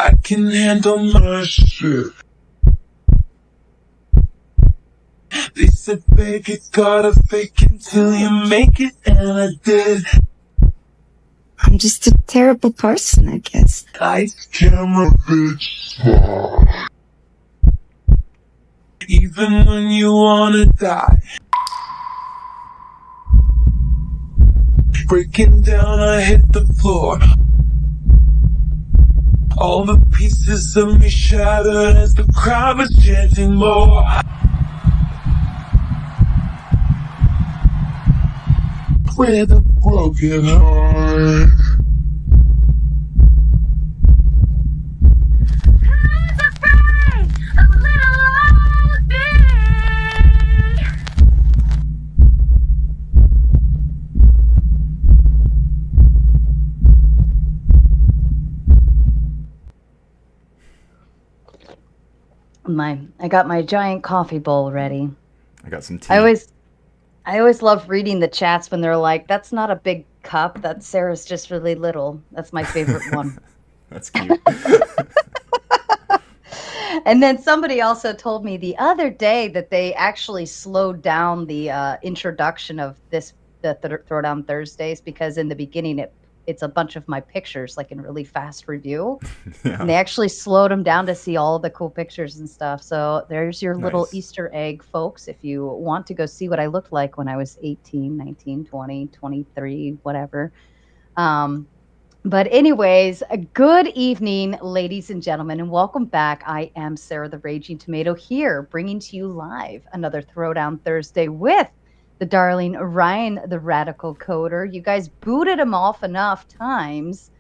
I can handle my shit. They said fake it, gotta fake it till you make it, and I did. I'm just a terrible person, I guess. Lights, camera, bitch. Even when you wanna die. Breaking down, I hit the floor. All the pieces of me shattered as the crowd was chanting more. With a broken heart. Who's afraid of little old me? I got my giant coffee bowl ready. I got some tea. I always love reading the chats when they're like, "That's not a big cup. That Sarah's just really little." That's my favorite one. That's cute. And then somebody also told me the other day that they actually slowed down the introduction of the Throwdown Thursdays, because in the beginning it's a bunch of my pictures, like in really fast review. Yeah. And they actually slowed them down to see all the cool pictures and stuff. So there's your little Nice. Easter egg, folks, if you want to go see what I looked like when I was 18, 19, 20, 23, whatever. But anyways, a good evening, ladies and gentlemen, and welcome back. I am Sarah the Raging Tomato here, bringing to you live another Throwdown Thursday with the darling Ryan, the Radical Coder. You guys booted him off enough times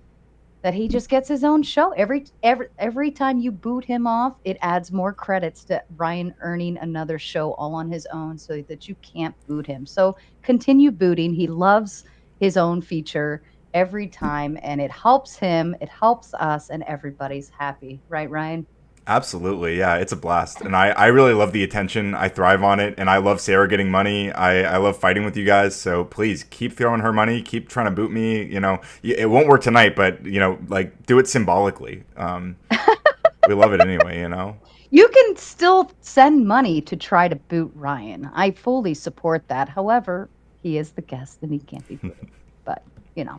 that he just gets his own show. Every time you boot him off, it adds more credits to Ryan earning another show all on his own, so that you can't boot him. So continue booting. He loves his own feature every time, and it helps him, it helps us, and everybody's happy. Right, Ryan? Absolutely. Yeah, it's a blast. And I really love the attention. I thrive on it. And I love Sarah getting money. I love fighting with you guys. So please keep throwing her money. Keep trying to boot me. You know, it won't work tonight, but, you know, like, do it symbolically. We love it anyway, you know? You can still send money to try to boot Ryan. I fully support that. However, he is the guest and he can't be booted. But, you know.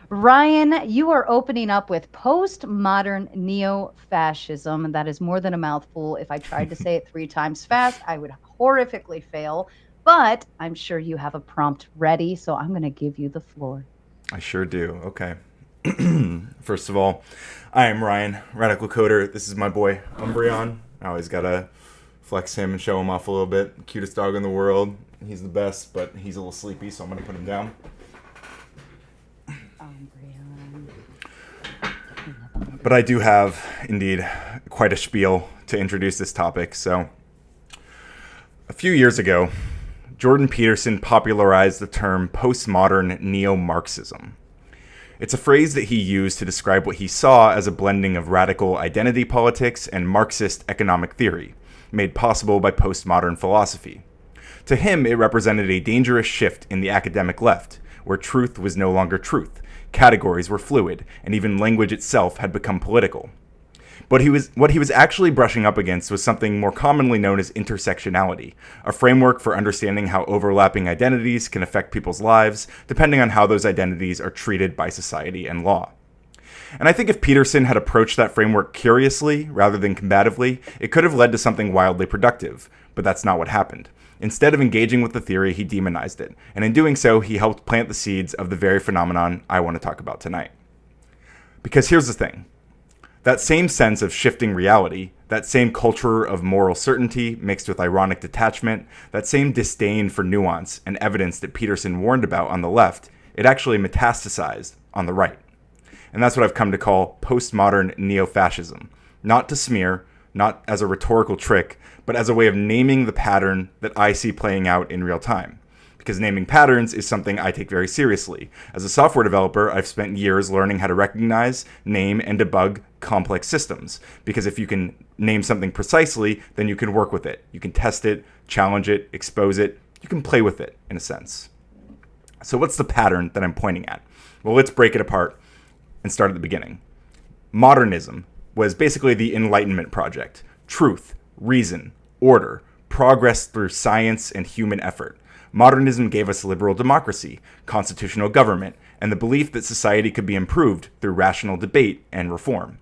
Ryan, you are opening up with Postmodern Neo-Fascism. That is more than a mouthful. If I tried to say it 3 times fast, I would horrifically fail. But I'm sure you have a prompt ready, so I'm going to give you the floor. I sure do. Okay. First of all, I am Ryan, Radical Coder. This is my boy, Umbreon. I always got to flex him and show him off a little bit. Cutest dog in the world. He's the best, but he's a little sleepy, so I'm going to put him down. But I do have, indeed, quite a spiel to introduce this topic. So, a few years ago, Jordan Peterson popularized the term postmodern neo-Marxism. It's a phrase that he used to describe what he saw as a blending of radical identity politics and Marxist economic theory, made possible by postmodern philosophy. To him, it represented a dangerous shift in the academic left, where truth was no longer truth. Categories were fluid, and even language itself had become political. But what he was actually brushing up against was something more commonly known as intersectionality, a framework for understanding how overlapping identities can affect people's lives, depending on how those identities are treated by society and law. And I think if Peterson had approached that framework curiously rather than combatively, it could have led to something wildly productive, but that's not what happened. Instead of engaging with the theory, he demonized it, and in doing so, he helped plant the seeds of the very phenomenon I want to talk about tonight. Because here's the thing. That same sense of shifting reality, that same culture of moral certainty mixed with ironic detachment, that same disdain for nuance and evidence that Peterson warned about on the left, it actually metastasized on the right. And that's what I've come to call postmodern neo-fascism. Not to smear, not as a rhetorical trick, but as a way of naming the pattern that I see playing out in real time. Because naming patterns is something I take very seriously. As a software developer, I've spent years learning how to recognize, name, and debug complex systems. Because if you can name something precisely, then you can work with it. You can test it, challenge it, expose it. You can play with it, in a sense. So what's the pattern that I'm pointing at? Well, let's break it apart and start at the beginning. Modernism, was basically the Enlightenment project. Truth, reason, order, progress through science and human effort. Modernism gave us liberal democracy, constitutional government, and the belief that society could be improved through rational debate and reform.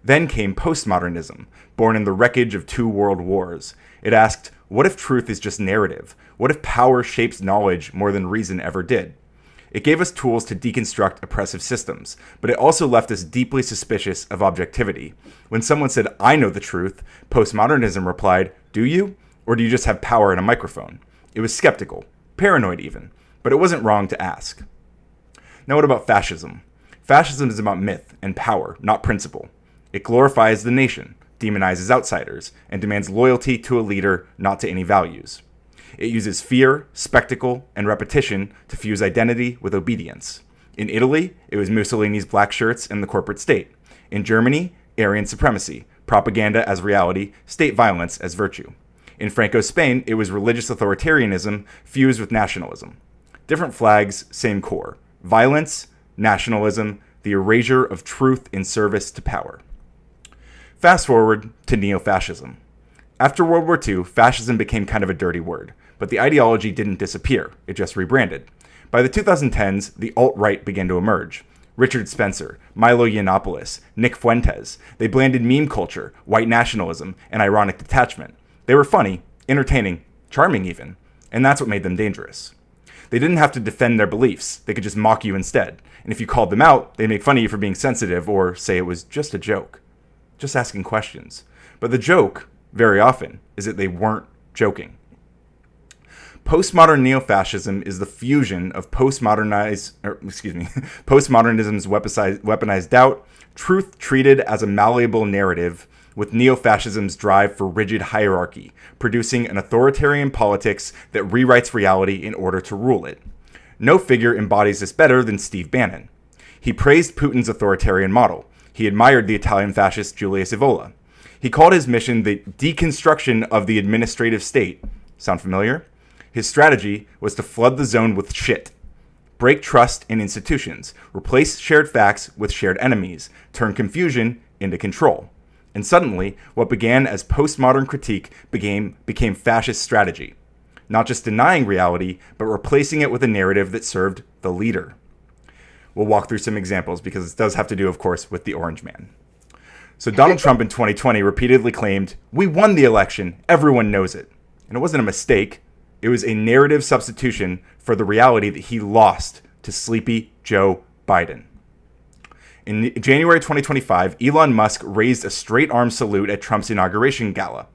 Then came postmodernism, born in the wreckage of 2 world wars. It asked, what if truth is just narrative? What if power shapes knowledge more than reason ever did? It gave us tools to deconstruct oppressive systems, but it also left us deeply suspicious of objectivity. When someone said, I know the truth, postmodernism replied, do you? Or do you just have power and a microphone? It was skeptical, paranoid even, but it wasn't wrong to ask. Now what about fascism? Fascism is about myth and power, not principle. It glorifies the nation, demonizes outsiders, and demands loyalty to a leader, not to any values. It uses fear, spectacle, and repetition to fuse identity with obedience. In Italy, it was Mussolini's black shirts and the corporate state. In Germany, Aryan supremacy, propaganda as reality, state violence as virtue. In Franco's Spain, it was religious authoritarianism fused with nationalism. Different flags, same core. Violence, nationalism, the erasure of truth in service to power. Fast forward to neo-fascism. After World War II, fascism became kind of a dirty word, but the ideology didn't disappear, it just rebranded. By the 2010s, the alt-right began to emerge. Richard Spencer, Milo Yiannopoulos, Nick Fuentes, they blended meme culture, white nationalism, and ironic detachment. They were funny, entertaining, charming even, and that's what made them dangerous. They didn't have to defend their beliefs, they could just mock you instead, and if you called them out, they'd make fun of you for being sensitive or say it was just a joke. Just asking questions. But the joke, very often, is that they weren't joking. Postmodern neo-fascism is the fusion of postmodernism's weaponized doubt, truth treated as a malleable narrative, with neo-fascism's drive for rigid hierarchy, producing an authoritarian politics that rewrites reality in order to rule it. No figure embodies this better than Steve Bannon. He praised Putin's authoritarian model. He admired the Italian fascist Julius Evola. He called his mission the deconstruction of the administrative state. Sound familiar? His strategy was to flood the zone with shit. Break trust in institutions, replace shared facts with shared enemies, turn confusion into control. And suddenly, what began as postmodern critique became fascist strategy. Not just denying reality, but replacing it with a narrative that served the leader. We'll walk through some examples because it does have to do, of course, with the Orange Man. So Donald Trump in 2020 repeatedly claimed, we won the election, everyone knows it. And it wasn't a mistake. It was a narrative substitution for the reality that he lost to sleepy Joe Biden. In January 2025, Elon Musk raised a straight-arm salute at Trump's inauguration gala.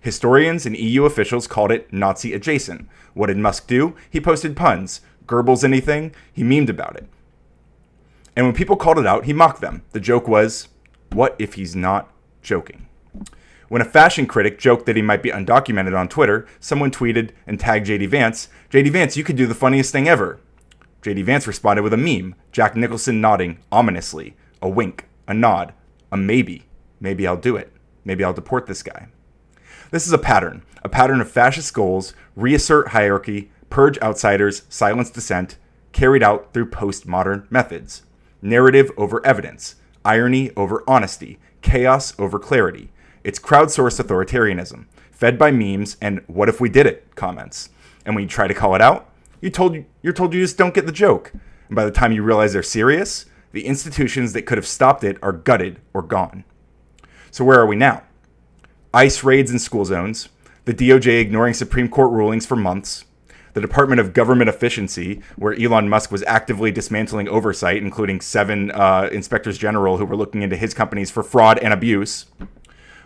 Historians and EU officials called it Nazi adjacent. What did Musk do? He posted puns. Goebbels anything? He memed about it. And when people called it out, he mocked them. The joke was, what if he's not joking? When a fashion critic joked that he might be undocumented on Twitter, someone tweeted and tagged JD Vance, JD Vance, you could do the funniest thing ever. JD Vance responded with a meme, Jack Nicholson nodding ominously, a wink, a nod, a maybe. Maybe I'll do it. Maybe I'll deport this guy. This is a pattern of fascist goals, reassert hierarchy, purge outsiders, silence dissent, carried out through postmodern methods. Narrative over evidence, irony over honesty, chaos over clarity. It's crowdsourced authoritarianism, fed by memes and what if we did it comments. And when you try to call it out, you're told you just don't get the joke. And by the time you realize they're serious, the institutions that could have stopped it are gutted or gone. So where are we now? ICE raids in school zones, the DOJ ignoring Supreme Court rulings for months, the Department of Government Efficiency, where Elon Musk was actively dismantling oversight, including 7 inspectors general who were looking into his companies for fraud and abuse,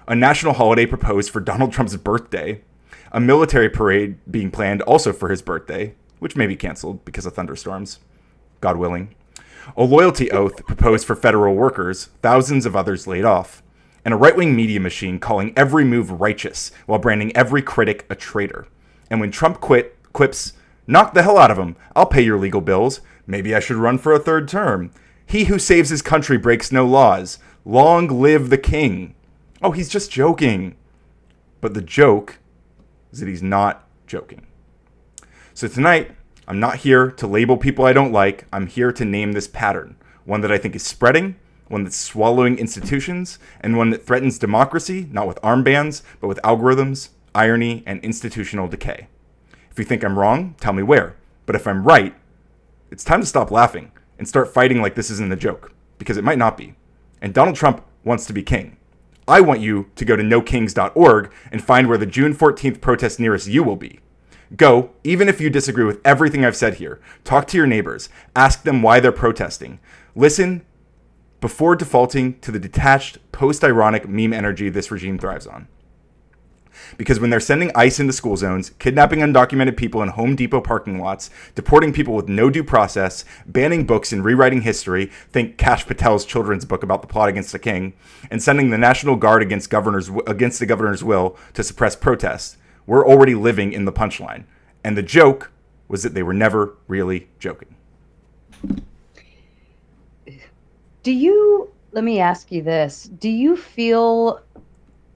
a national holiday proposed for Donald Trump's birthday, a military parade being planned also for his birthday, which may be canceled because of thunderstorms, God willing, a loyalty oath proposed for federal workers, thousands of others laid off, and a right-wing media machine calling every move righteous while branding every critic a traitor. And when Trump quips, knock the hell out of him, I'll pay your legal bills, maybe I should run for a 3rd term. He who saves his country breaks no laws. Long live the king. Oh, he's just joking. But the joke is that he's not joking. So tonight, I'm not here to label people I don't like. I'm here to name this pattern, one that I think is spreading one that's swallowing institutions, and one that threatens democracy, not with armbands, but with algorithms, irony, and institutional decay. If you think I'm wrong, tell me where. But if I'm right, it's time to stop laughing and start fighting like this isn't a joke, because it might not be. And Donald Trump wants to be king. I want you to go to nokings.org and find where the June 14th protest nearest you will be. Go, even if you disagree with everything I've said here. Talk to your neighbors. Ask them why they're protesting. Listen before defaulting to the detached, post-ironic meme energy this regime thrives on. Because when they're sending ICE into school zones, kidnapping undocumented people in Home Depot parking lots, deporting people with no due process, banning books and rewriting history, think Kash Patel's children's book about the plot against the king, and sending the National Guard against the governor's will to suppress protests, we're already living in the punchline. And the joke was that they were never really joking. Let me ask you this. Do you feel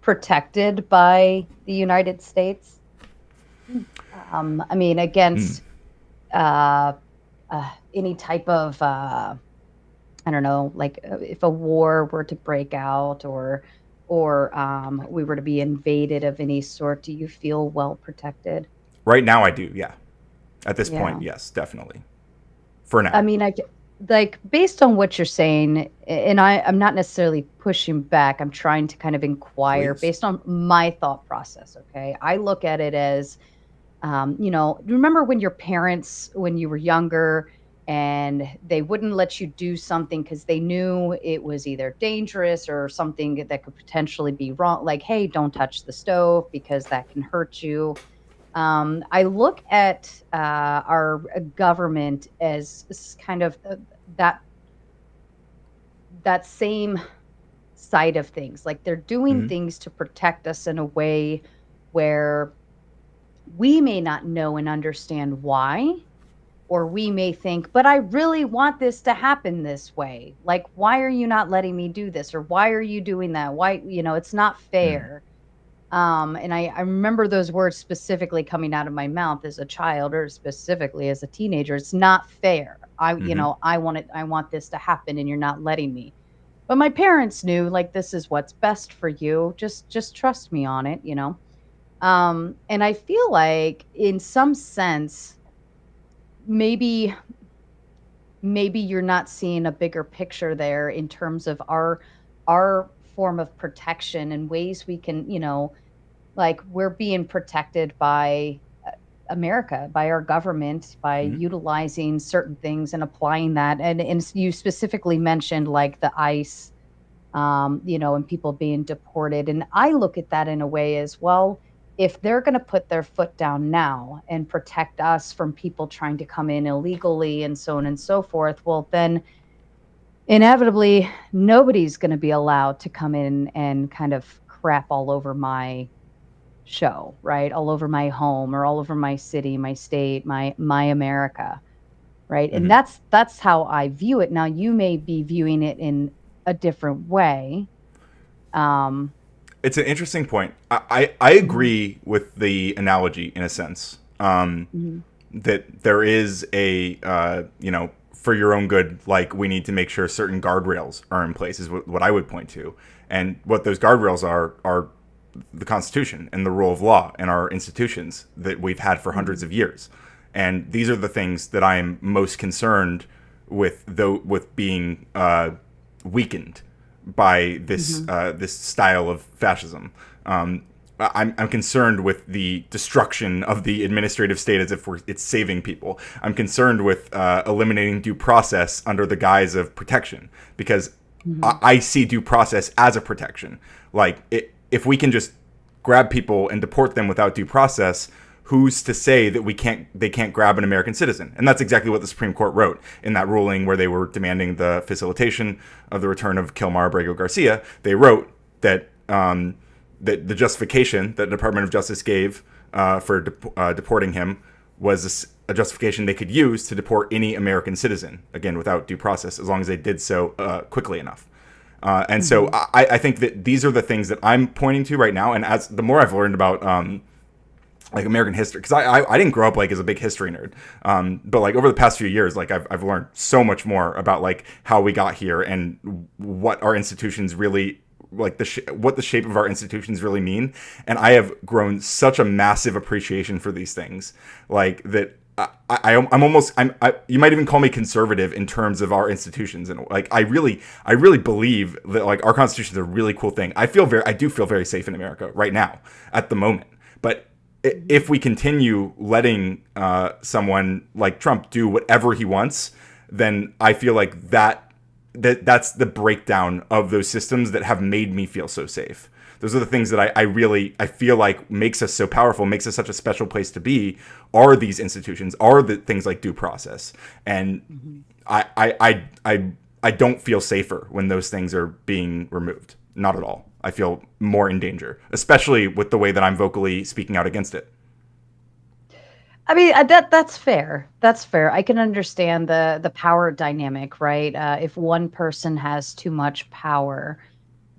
protected by the United States? I mean, against any type of, I don't know, like if a war were to break out or we were to be invaded of any sort, do you feel well protected? Right now I do, yeah. At this point, yes, definitely. For now. I mean, like based on what you're saying, and I'm not necessarily pushing back, I'm trying to kind of inquire. Please. Based on my thought process, okay? I look at it as, remember when your parents, when you were younger, and they wouldn't let you do something because they knew it was either dangerous or something that could potentially be wrong, like, hey, don't touch the stove because that can hurt you. I look at our government as kind of that same side of things. Like they're doing things to protect us in a way where we may not know and understand why, or we may think, but I really want this to happen this way. Like, why are you not letting me do this? Or why are you doing that? Why, it's not fair. And I remember those words specifically coming out of my mouth as a child or specifically as a teenager. It's not fair. I want this to happen and you're not letting me. But my parents knew, like, this is what's best for you. Just trust me on it, And I feel like in some sense, maybe you're not seeing a bigger picture there in terms of our form of protection and ways we can, like we're being protected by America, by our government, by utilizing certain things and applying that. And you specifically mentioned like the ICE, and people being deported. And I look at that in a way as well. If they're going to put their foot down now and protect us from people trying to come in illegally and so on and so forth, well, then inevitably nobody's going to be allowed to come in and kind of crap all over my show, right? All over my home or all over my city, my state, my America, right? And that's how I view it. Now you may be viewing it in a different way. It's an interesting point. I agree with the analogy in a sense, that there is a, for your own good, like we need to make sure certain guardrails are in place is what I would point to. And what those guardrails are the Constitution and the rule of law and our institutions that we've had for hundreds of years. And these are the things that I am most concerned with, with being weakened by this this style of fascism. I'm concerned with the destruction of the administrative state as if it's saving people. I'm concerned with eliminating due process under the guise of protection, because I see due process as a protection. Like if we can just grab people and deport them without due process, who's to say that they can't grab an American citizen? And that's exactly what the Supreme Court wrote in that ruling where they were demanding the facilitation of the return of Kilmar Abrego Garcia. They wrote that that the justification that the Department of Justice gave for deporting him was a justification they could use to deport any American citizen, again, without due process, as long as they did so quickly enough. And so I think that these are the things that I'm pointing to right now. And as the more I've learned about like American history, because I didn't grow up like as a big history nerd, but like over the past few years, like I've learned so much more about like how we got here and what our institutions really like what the shape of our institutions really mean, and I have grown such a massive appreciation for these things, like that. I'm almost you might even call me conservative in terms of our institutions, and like I really believe that like our constitution is a really cool thing. I do feel very safe in America right now at the moment, but if we continue letting someone like Trump do whatever he wants, then I feel like that's the breakdown of those systems that have made me feel so safe. Those are the things that I feel like makes us so powerful, makes us such a special place to be, are these institutions, are the things like due process. And I don't feel safer when those things are being removed. Not at all. I feel more in danger, especially with the way that I'm vocally speaking out against it. I mean, that's fair. That's fair. I can understand the power dynamic, right? If one person has too much power,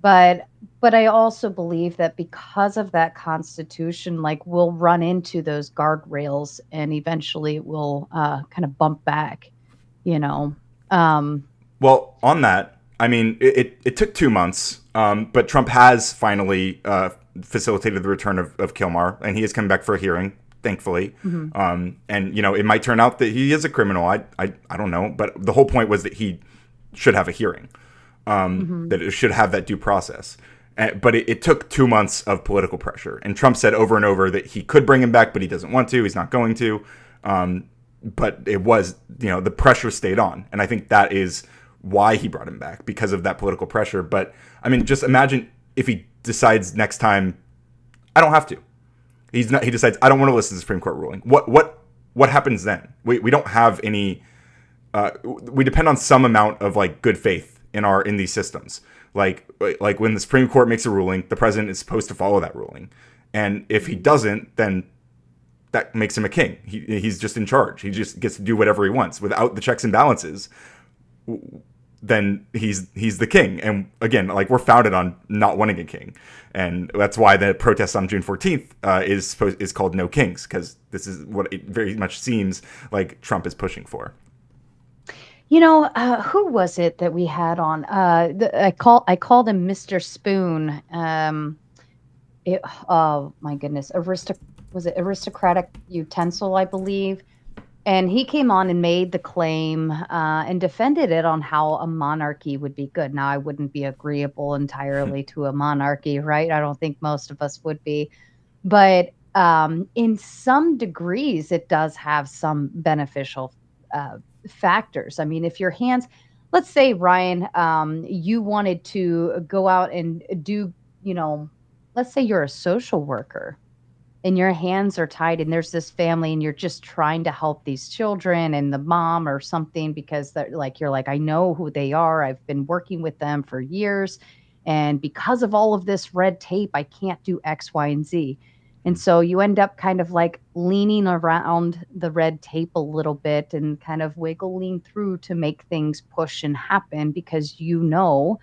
but I also believe that because of that Constitution, like we'll run into those guardrails, and eventually it will kind of bump back, you know. Well, on that, I mean, it took 2 months, but Trump has finally facilitated the return of Kilmar, and he has come back for a hearing, thankfully. And, you know, it might turn out that he is a criminal. I don't know. But the whole point was that he should have a hearing, that it should have that due process. But it took 2 months of political pressure. And Trump said over and over that he could bring him back, but he doesn't want to. He's not going to. But it was, you know, the pressure stayed on. And I think that is why he brought him back, because of that political pressure. But I mean, just imagine if he decides next time, I don't have to. He decides I don't want to listen to the Supreme Court ruling. What happens then? We don't have any. We depend on some amount of like good faith in these systems. Like when the Supreme Court makes a ruling, the president is supposed to follow that ruling, and if he doesn't, then that makes him a king. He's just in charge. He just gets to do whatever he wants without the checks and balances. Then he's the king. And again, like we're founded on not wanting a king, and that's why the protest on June 14th is called No Kings, because this is what it very much seems like Trump is pushing for. You know, who was it that we had on? I called him Mr. Spoon. Oh my goodness, was it Aristocratic Utensil, I believe. And he came on and made the claim and defended it on how a monarchy would be good. Now, I wouldn't be agreeable entirely to a monarchy, right? I don't think most of us would be. But in some degrees, it does have some beneficial factors. I mean, if your hands, let's say, Ryan, you wanted to go out and do, you know, let's say you're a social worker, and your hands are tied, and there's this family, and you're just trying to help these children and the mom or something, because they're like, you're like, I know who they are. I've been working with them for years. And because of all of this red tape, I can't do X, Y, and Z. And so you end up kind of like leaning around the red tape a little bit and kind of wiggling through to make things push and happen, because you know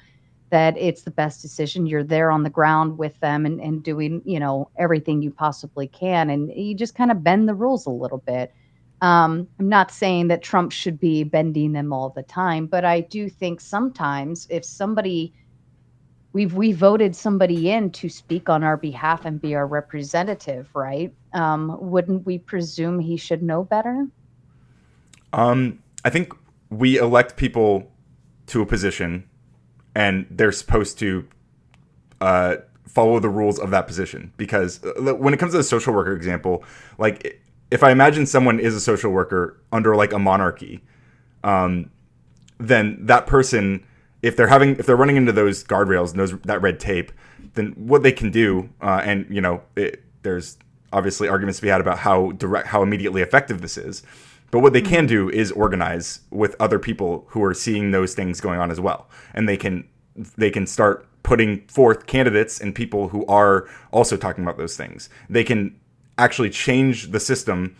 that it's the best decision. You're there on the ground with them and doing, you know, everything you possibly can. And you just kind of bend the rules a little bit. I'm not saying that Trump should be bending them all the time, but I do think sometimes if we voted somebody in to speak on our behalf and be our representative, right? Wouldn't we presume he should know better? I think we elect people to a position, and they're supposed to follow the rules of that position. Because when it comes to the social worker example, like if I imagine someone is a social worker under like a monarchy, then that person, if they're running into those guardrails and that red tape, then what they can do, and you know, there's obviously arguments to be had about how immediately effective this is. But what they can do is organize with other people who are seeing those things going on as well. And they can start putting forth candidates and people who are also talking about those things. They can actually change the system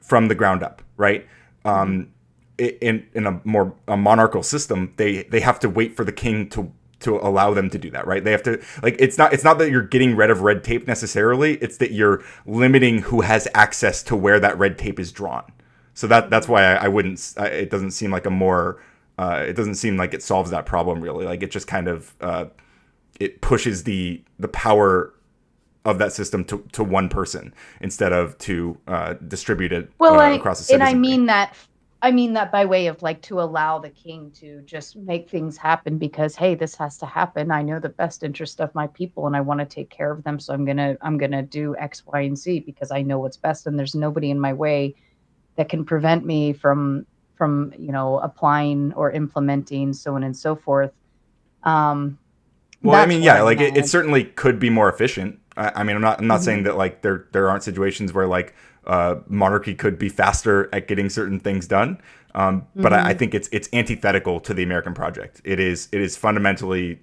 from the ground up, right? In a monarchical system, they have to wait for the king to allow them to do that, right? They have to, like, it's not that you're getting rid of red tape necessarily. It's that you're limiting who has access to where that red tape is drawn. So that's why I wouldn't. It doesn't seem like a more. It doesn't seem like it solves that problem really. Like it just kind of it pushes the power of that system to one person instead of to distribute it across the citizenry. And I mean that by way of like to allow the king to just make things happen because hey, this has to happen. I know the best interest of my people and I want to take care of them, so I'm gonna do X, Y, and Z because I know what's best, and there's nobody in my way that can prevent me from applying or implementing, so on and so forth. Well, I mean, yeah, like it certainly could be more efficient. I mean, I'm not saying that like there aren't situations where like monarchy could be faster at getting certain things done. But I think it's antithetical to the American project. It is fundamentally.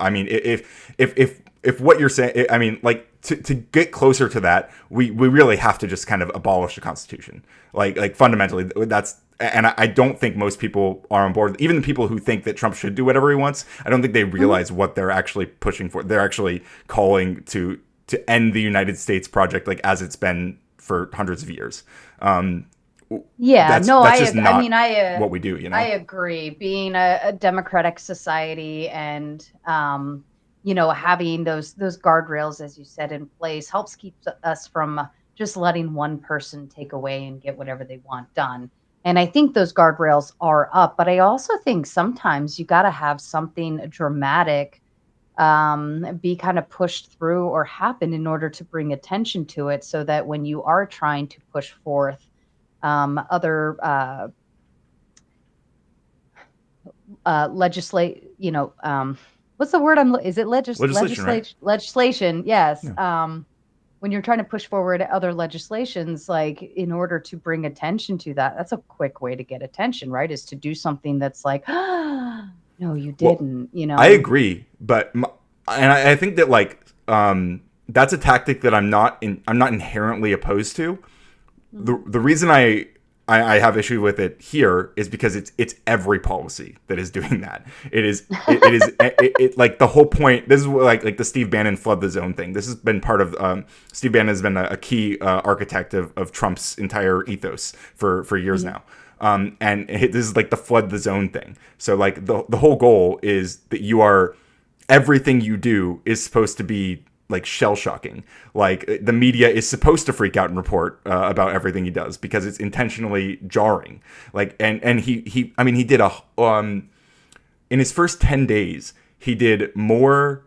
I mean, if what you're saying, I mean, like to get closer to that, we really have to just kind of abolish the Constitution. Like fundamentally, that's. And I don't think most people are on board. Even the people who think that Trump should do whatever he wants, I don't think they realize what they're actually pushing for. They're actually calling to end the United States project like as it's been for hundreds of years. That's just not what we do. You know, I agree. Being a democratic society and having those guardrails, as you said, in place helps keep us from just letting one person take away and get whatever they want done. And I think those guardrails are up, but I also think sometimes you got to have something dramatic be kind of pushed through or happen in order to bring attention to it, so that when you are trying to push forth other legislate, what's the word is it legislation? Right? Legislation, yes. Yeah. When you're trying to push forward other legislations, like in order to bring attention to that, that's a quick way to get attention, right? Is to do something that's like, no, you didn't, I agree, but I think that like that's a tactic that I'm not inherently opposed to. The reason I have issue with it here is because it's every policy that is doing that. It is like the whole point. This is like the Steve Bannon flood the zone thing. This has been part of Steve Bannon has been a key architect of Trump's entire ethos for years now. And this is like the flood the zone thing. So like the whole goal is that everything you do is supposed to be like shell shocking. Like the media is supposed to freak out and report about everything he does because it's intentionally jarring. Like and he did in his first 10 days he did more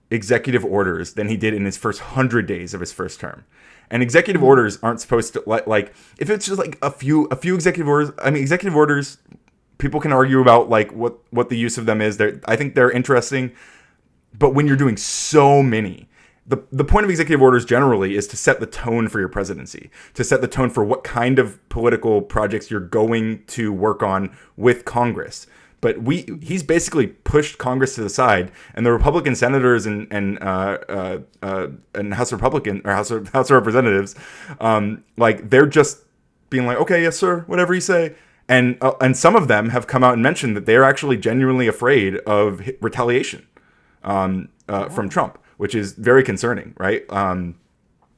executive orders than he did in his first 100 days of his first term. And executive orders aren't supposed to like if it's just like a few executive orders. I mean, executive orders, people can argue about like what the use of them is. I think they're interesting. But when you're doing so many, the point of executive orders generally is to set the tone for your presidency, to set the tone for what kind of political projects you're going to work on with Congress. But he's basically pushed Congress to the side, and the Republican senators and House of Representatives, like they're just being like, okay, yes sir, whatever you say. And some of them have come out and mentioned that they're actually genuinely afraid of retaliation from Trump, which is very concerning, right?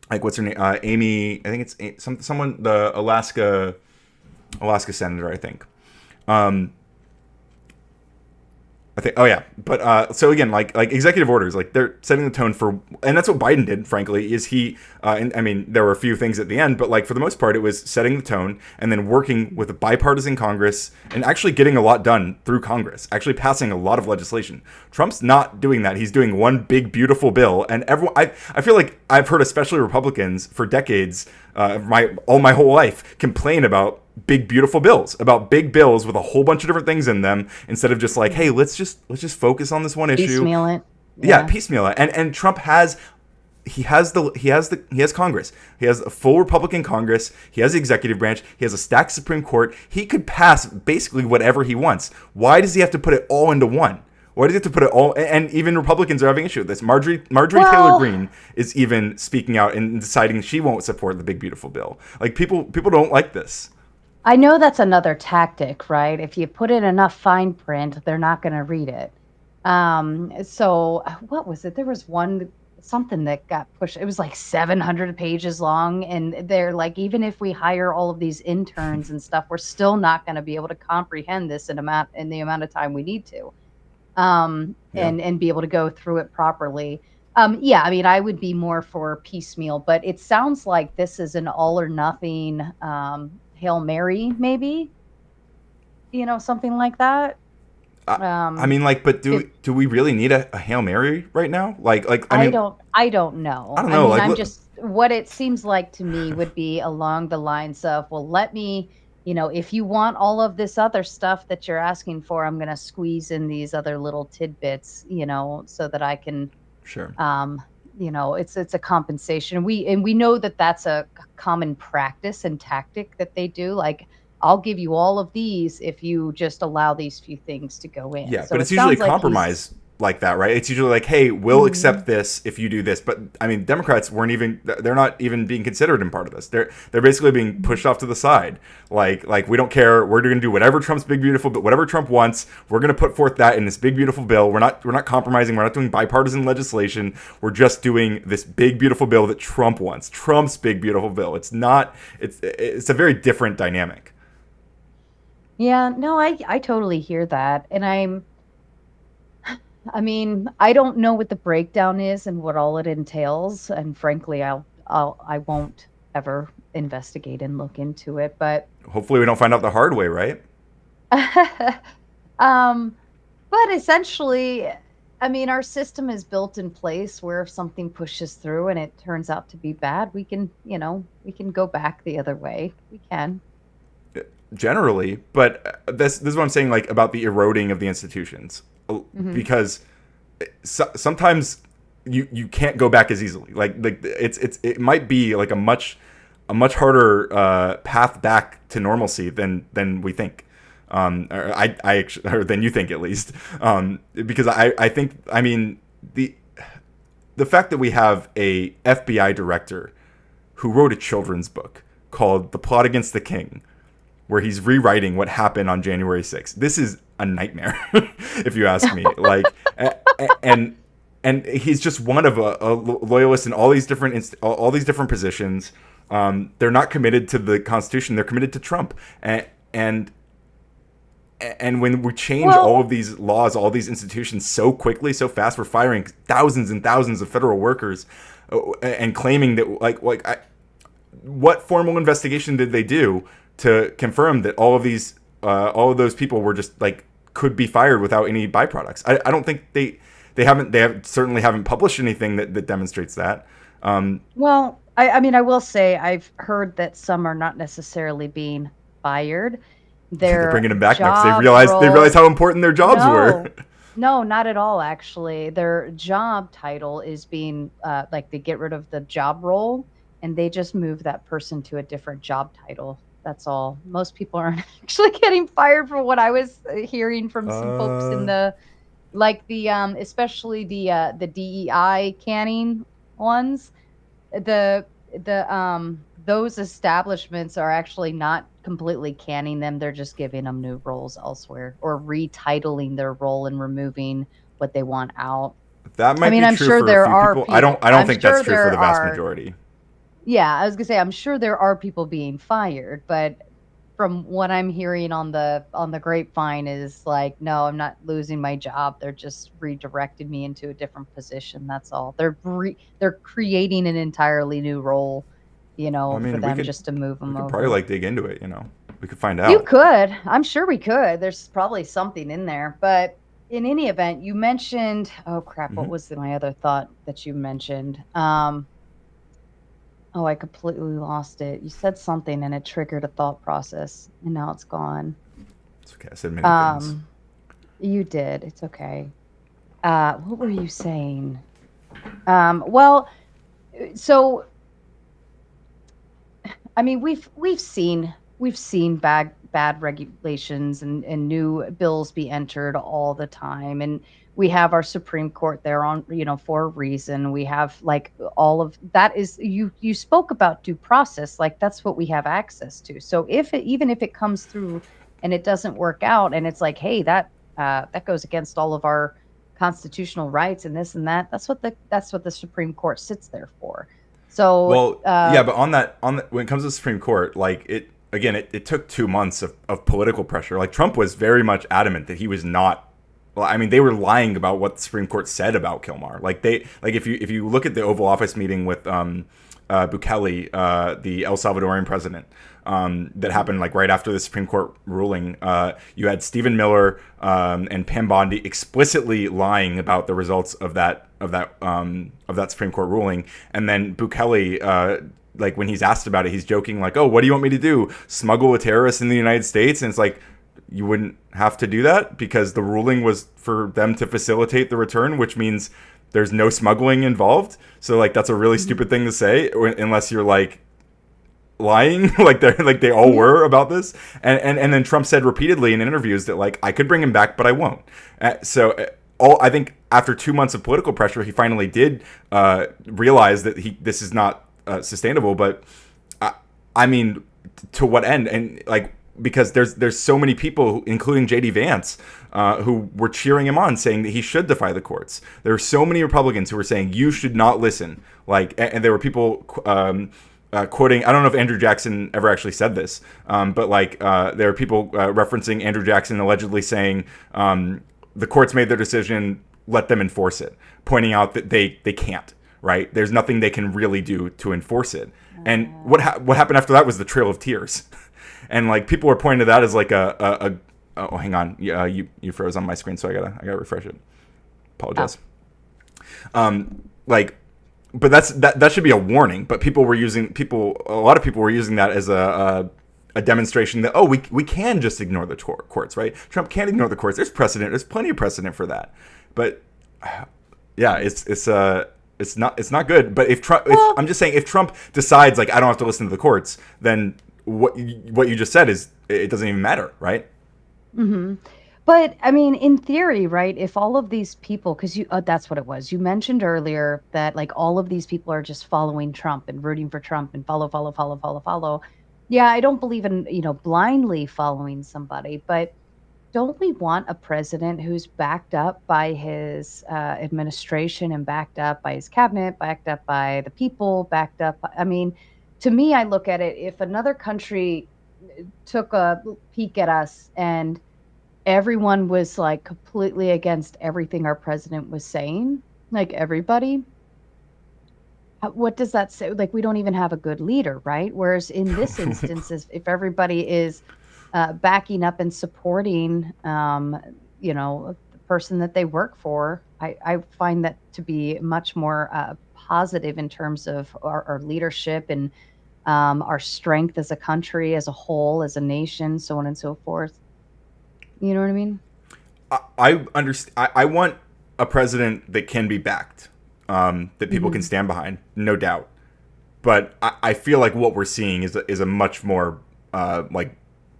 Like what's her name? Amy, I think it's someone, the Alaska senator, I think. Oh yeah, but so again, like executive orders, like they're setting the tone for, and that's what Biden did. Frankly, is he? And I mean, there were a few things at the end, but like for the most part, it was setting the tone and then working with a bipartisan Congress and actually getting a lot done through Congress, actually passing a lot of legislation. Trump's not doing that. He's doing one big beautiful bill, and everyone. I feel like I've heard, especially Republicans, for decades, my whole life, complain about big beautiful bills, with a whole bunch of different things in them, instead of just like, hey, let's just focus on this one issue. Piecemeal it. Yeah, piecemeal it. And Trump has Congress. He has a full Republican Congress. He has the executive branch. He has a stacked Supreme Court. He could pass basically whatever he wants. Why does he have to put it all into one? Why does he have to put it all? And even Republicans are having issue with this. Marjorie Taylor Greene is even speaking out and deciding she won't support the big beautiful bill. Like people don't like this. I know that's another tactic, right? If you put in enough fine print, they're not going to read it. So what was it? There was one something that got pushed. It was like 700 pages long, and they're like, even if we hire all of these interns and stuff, we're still not going to be able to comprehend this in the amount of time we need to, Yeah. and be able to go through it properly. Yeah, I mean, I would be more for piecemeal, but it sounds like this is an all or nothing Hail Mary, maybe, something like that. I Um, mean, like, but if do we really need a Hail Mary right now? I I mean, don't I don't I know. don't I know. mean, Like, I'm look, just what it seems like to me would be along the lines of, well, let me, if you want all of this other stuff that you're asking for, I'm going to squeeze in these other little tidbits, so that I can, sure. um, it's a compensation. We know that that's a common practice and tactic that they do. Like, I'll give you all of these if you just allow these few things to go in. Yeah, So but it it's usually a sounds like he's. compromise like that, right? It's usually like, hey, we'll accept Mhm. this if you do this. But I mean, Democrats weren't even they're not even being considered in part of this. They're basically being pushed off to the side. Like we don't care. We're going to do whatever Trump's big beautiful, but whatever Trump wants, we're going to put forth that in this big beautiful bill. We're not compromising. We're not doing bipartisan legislation. We're just doing this big beautiful bill that Trump wants. Trump's big beautiful bill. It's not. It's a very different dynamic. Yeah, no, I totally hear that. And I mean, I don't know what the breakdown is and what all it entails, and frankly, I won't ever investigate and look into it, but Hopefully, we don't find out the hard way, right? um but essentially, I mean, our system is built in place where if something pushes through and it turns out to be bad, we can go back the other way. We can. Generally, but this is what I'm saying, like about the eroding of the institutions, Mhm. because sometimes you can't go back as easily. Like it might be like a much harder path back to normalcy than we think. Or I actually, or than you think at least, because I think I mean the fact that we have a FBI director who wrote a children's book called The Plot Against the King, where he's rewriting what happened on January 6th. This is a nightmare, if you ask me. And he's just one of a loyalist in all these different all these different positions. They're not committed to the Constitution. They're committed to Trump. And and when we change all Well, of these laws, all these institutions so quickly, so fast, we're firing thousands and thousands of federal workers, and claiming that what formal investigation did they do to confirm that all of those people were just like could be fired without any byproducts? I don't think certainly haven't published anything that demonstrates that. I mean, I will say I've heard that some are not necessarily being fired. They're Their bringing them back now because job they realized role, how important their jobs were. no, no, not at all, actually. Their job title is being, like, they get rid of the job role and they just move that person to a different job title. That's all. Most people aren't actually getting fired from what I was hearing from some folks in Uh, especially the DEI canning ones. The those establishments are actually not completely canning them. They're just giving them new roles elsewhere or retitling their role and removing what they want out. that I might mean, be I'm true sure for a there few are people. people. I don't I'm think that's sure true for there the vast are. majority. Yeah, I was gonna say I'm sure there are people being fired, but from what I'm hearing on the grapevine is like, no, I'm not losing my job. They're just redirected me into a different position. That's all. They're creating an entirely new role, I for mean, them just to move we them could probably over. like dig into it. We could find You out. could. I'm sure we could. There's probably something in there. But in any event, you mentioned, oh crap, what Hmm. was my other thought that you mentioned? Oh, I completely lost it. You said something and it triggered a thought process, and now it's gone. It's okay. I said many things. Um, you did. It's okay. What were you saying? Well, so I mean, we've seen bad regulations and new bills be entered all the time, and we have our Supreme Court there on for a reason. We have like all of that is you spoke about due process, like that's what we have access to. So even if it comes through and it doesn't work out, and it's like, hey, that goes against all of our constitutional rights and this and that. That's what the Supreme Court sits there for. So Well, yeah, but when it comes to the Supreme Court, like it took 2 months of political pressure. Like Trump was very much adamant that he was not. Well, I mean, they were lying about what the Supreme Court said about Kilmar. Like if you look at the Oval Office meeting with Bukele, the El Salvadorian president, that happened like right after the Supreme Court ruling. You had Stephen Miller and Pam Bondi explicitly lying about the results of that Supreme Court ruling, and then Bukele. Like when he's asked about it, he's joking like, "Oh, what do you want me to do? Smuggle a terrorist in the United States?" And it's like, you wouldn't have to do that because the ruling was for them to facilitate the return, which means there's no smuggling involved. So like that's a really stupid thing to say, unless you're like lying like they all were about this. And then Trump said repeatedly in interviews that like I could bring him back, but I won't. I think after 2 months of political pressure, he finally did realize that this is not sustainable. But I mean, to what end? And like, because there's so many people, including J.D. Vance, who were cheering him on, saying that he should defy the courts. There were so many Republicans who were saying you should not listen. Like, and there were people quoting. I don't know if Andrew Jackson ever actually said this, but like there are people referencing Andrew Jackson allegedly saying the courts made their decision, let them enforce it, pointing out that they can't. Right? There's nothing they can really do to enforce it. And what happened after that was the Trail of Tears. And like people were pointing to that as like oh, hang on, you froze on my screen, so I gotta refresh it. Apologize. Like, but that should be a warning. But a lot of people were using that as a demonstration that we can just ignore the courts, right? Trump can't ignore the courts. There's precedent. There's plenty of precedent for that. But yeah, it's not good. But I'm just saying, if Trump decides like I don't have to listen to the courts, then what you just said is it doesn't even matter, right? Mm-hmm. But I mean, in theory, right? If all of these people, because that's what it was. You mentioned earlier that like all of these people are just following Trump and rooting for Trump and follow. Yeah, I don't believe in blindly following somebody, but don't we want a president who's backed up by his administration and backed up by his cabinet, backed up by the people, backed up? I mean, to me, I look at it, if another country took a peek at us and everyone was like completely against everything our president was saying, like everybody, what does that say? Like, we don't even have a good leader, right? Whereas in this instance, if everybody is backing up and supporting, the person that they work for, I find that to be much more positive in terms of our leadership and our strength as a country, as a whole, as a nation, so on and so forth. You know what I mean? I understand. I want a president that can be backed, that people can stand behind, no doubt. But I feel like what we're seeing is a much more like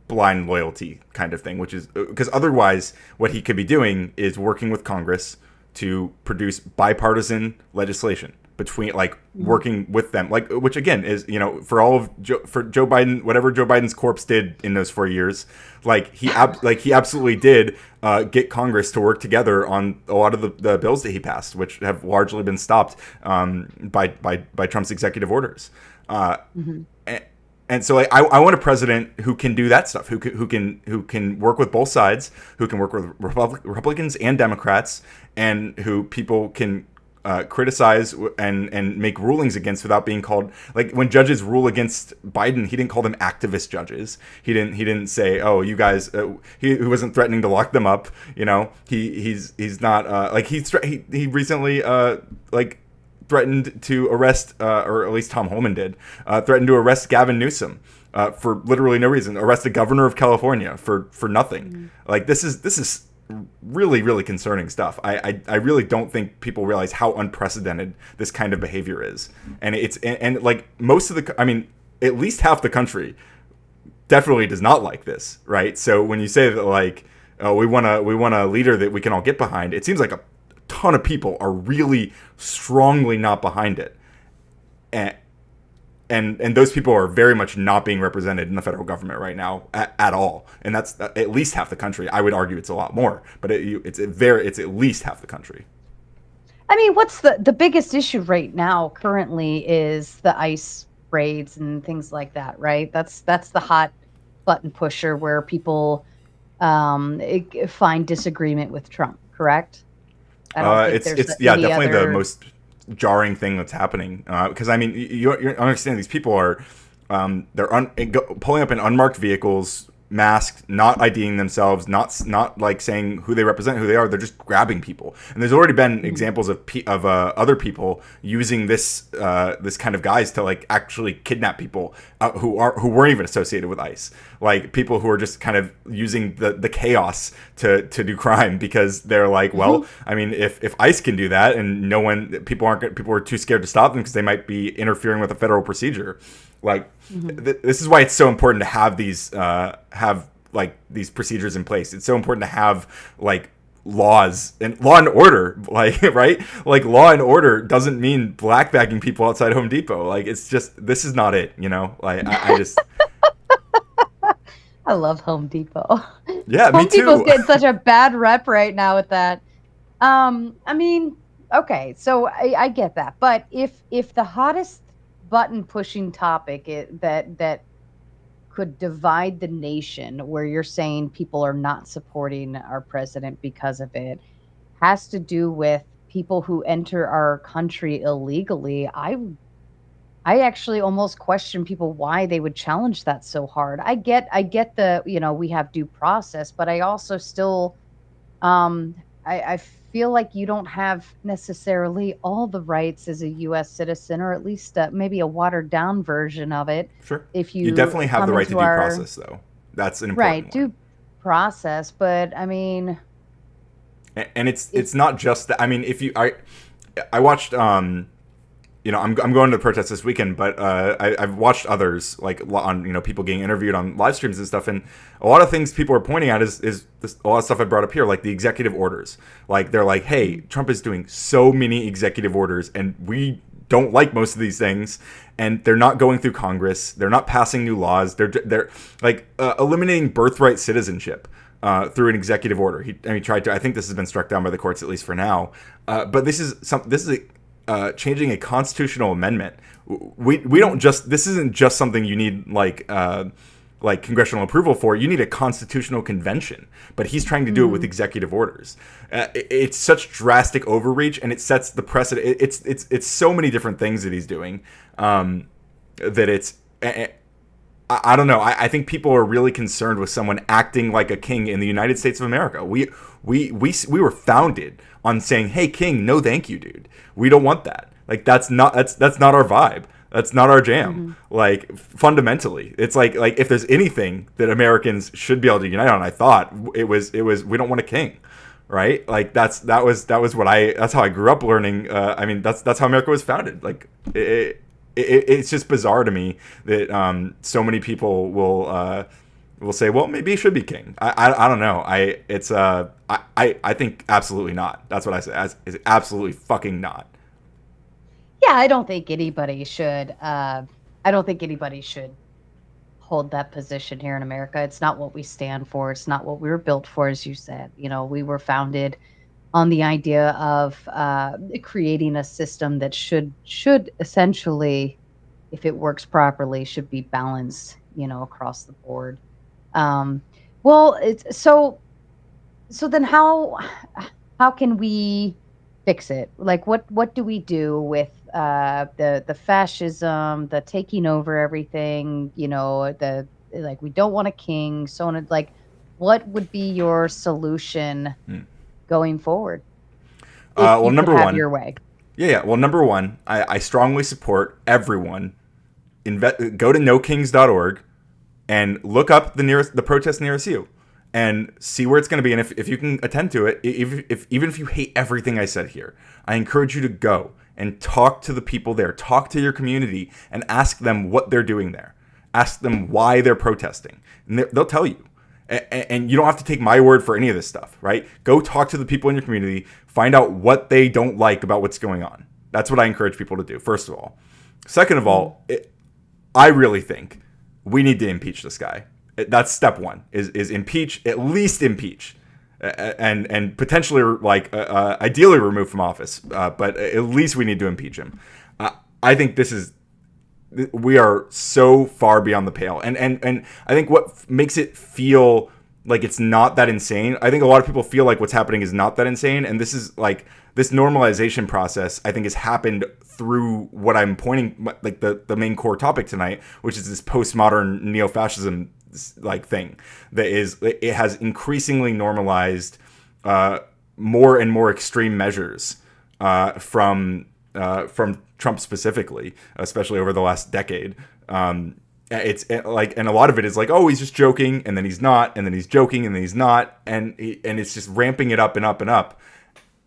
blind loyalty kind of thing, which is because otherwise what he could be doing is working with Congress to produce bipartisan legislation between, like, working with them, like, which again is, for all of for Joe Biden, whatever Joe Biden's corpse did in those 4 years, like he absolutely did get Congress to work together on a lot of the bills that he passed, which have largely been stopped by Trump's executive orders. And so, like, I want a president who can do that stuff, who can work with both sides, who can work with Republicans and Democrats, and who people can criticize and make rulings against without being called, like, when judges rule against Biden, he didn't call them activist judges. He didn't say, oh, you guys. He wasn't threatening to lock them up. He's not like he recently threatened to arrest, or at least Tom Homan did, threatened to arrest Gavin Newsom for literally no reason, arrest the governor of California for nothing. Like, this is really, really concerning stuff. I really don't think people realize how unprecedented this kind of behavior is. And and like most of at least half the country definitely does not like this, right? So when you say that, like, oh, we want a leader that we can all get behind, it seems like a ton of people are really strongly not behind it. and those people are very much not being represented in the federal government right now at all. And that's at least half the country. I would argue it's a lot more, but it's at least half the country. I mean, what's the biggest issue right now currently is the ICE raids and things like that, right? That's the hot button pusher where people find disagreement with Trump, correct? I don't think it's definitely the most jarring thing that's happening, because I mean, you understand these people are pulling up in unmarked vehicles, masked, not IDing themselves, not like saying who they represent, who they are. They're just grabbing people. And there's already been examples of other people using this kind of guise to like actually kidnap people who weren't even associated with ICE, like people who are just kind of using the chaos to do crime, because they're like, well, I mean, if ICE can do that and people are too scared to stop them because they might be interfering with a federal procedure. Like, this is why it's so important to have these these procedures in place. It's so important to have like laws and law and order, like, right? Like, law and order doesn't mean blackbagging people outside Home Depot. Like, it's just, this is not it, you know? Like, I just I love Home Depot. Yeah, me too. Home Depot's getting such a bad rep right now with that. I mean, okay, so I get that, but if the hottest button pushing topic that could divide the nation, where you're saying people are not supporting our president because of it, has to do with people who enter our country illegally, I actually almost question people why they would challenge that so hard. I get the, we have due process, but I also still I feel like you don't have necessarily all the rights as a U.S. citizen, or at least maybe a watered down version of it. Sure. If you definitely have the right to due process, though. That's an important one. Due process, but I mean, and it's not just that. I mean, I watched I'm going to the protest this weekend, but I've watched others, like, on people getting interviewed on live streams and stuff, and a lot of things people are pointing at is this, a lot of stuff I brought up here, like the executive orders. Like, they're like, hey, Trump is doing so many executive orders, and we don't like most of these things, and they're not going through Congress. They're not passing new laws. They're like eliminating birthright citizenship through an executive order. He tried to. I think this has been struck down by the courts, at least for now. But this is changing a constitutional amendment. We don't just, this isn't just something you need like congressional approval for. You need a constitutional convention, but he's trying to do it with executive orders. It's such drastic overreach, and it sets the precedent. It's so many different things that he's doing that it's. I don't know. I think people are really concerned with someone acting like a king in the United States of America. We were founded on saying, "Hey, king, no, thank you, dude. We don't want that. Like, that's not our vibe. That's not our jam." Like, fundamentally, it's like if there's anything that Americans should be able to unite on, I thought it was we don't want a king, right? Like, that's how I grew up learning. I mean, that's how America was founded. Like, it's just bizarre to me that so many people will say, well, maybe he should be king. I don't know. I think absolutely not. That's what I say. It's absolutely fucking not. Yeah, I don't think anybody should. I don't think anybody should hold that position here in America. It's not what we stand for. It's not what we were built for, as you said. We were founded on the idea of creating a system that should essentially, if it works properly, should be balanced, across the board. Well, it's so then how can we fix it? Like, what do we do with the fascism, the taking over everything, we don't want a king, so on. Like, what would be your solution going forward? Well, number one, your way. Yeah. Well, number one, I strongly support everyone go to nokings.org and look up the protest nearest you and see where it's going to be. And if you can attend to it, even if you hate everything I said here, I encourage you to go and talk to the people there, talk to your community, and ask them what they're doing there. Ask them why they're protesting, and they'll tell you. And you don't have to take my word for any of this stuff, right? Go talk to the people in your community, find out what they don't like about what's going on. That's what I encourage people to do, first of all. Second of all, I really think we need to impeach this guy. That's step one, is impeach, at least impeach. And potentially, like, ideally remove from office. But at least we need to impeach him. I think we are so far beyond the pale. And I think what makes it feel like it's not that insane, I think a lot of people feel like what's happening is not that insane. And this is like, this normalization process, I think, has happened through what I'm pointing, like the main core topic tonight, which is this postmodern neo-fascism like thing it has increasingly normalized more and more extreme measures from Trump specifically, especially over the last decade. It's like, and a lot of it is like, oh, he's just joking, and then he's not, and then he's joking, and then he's not, and it's just ramping it up and up and up.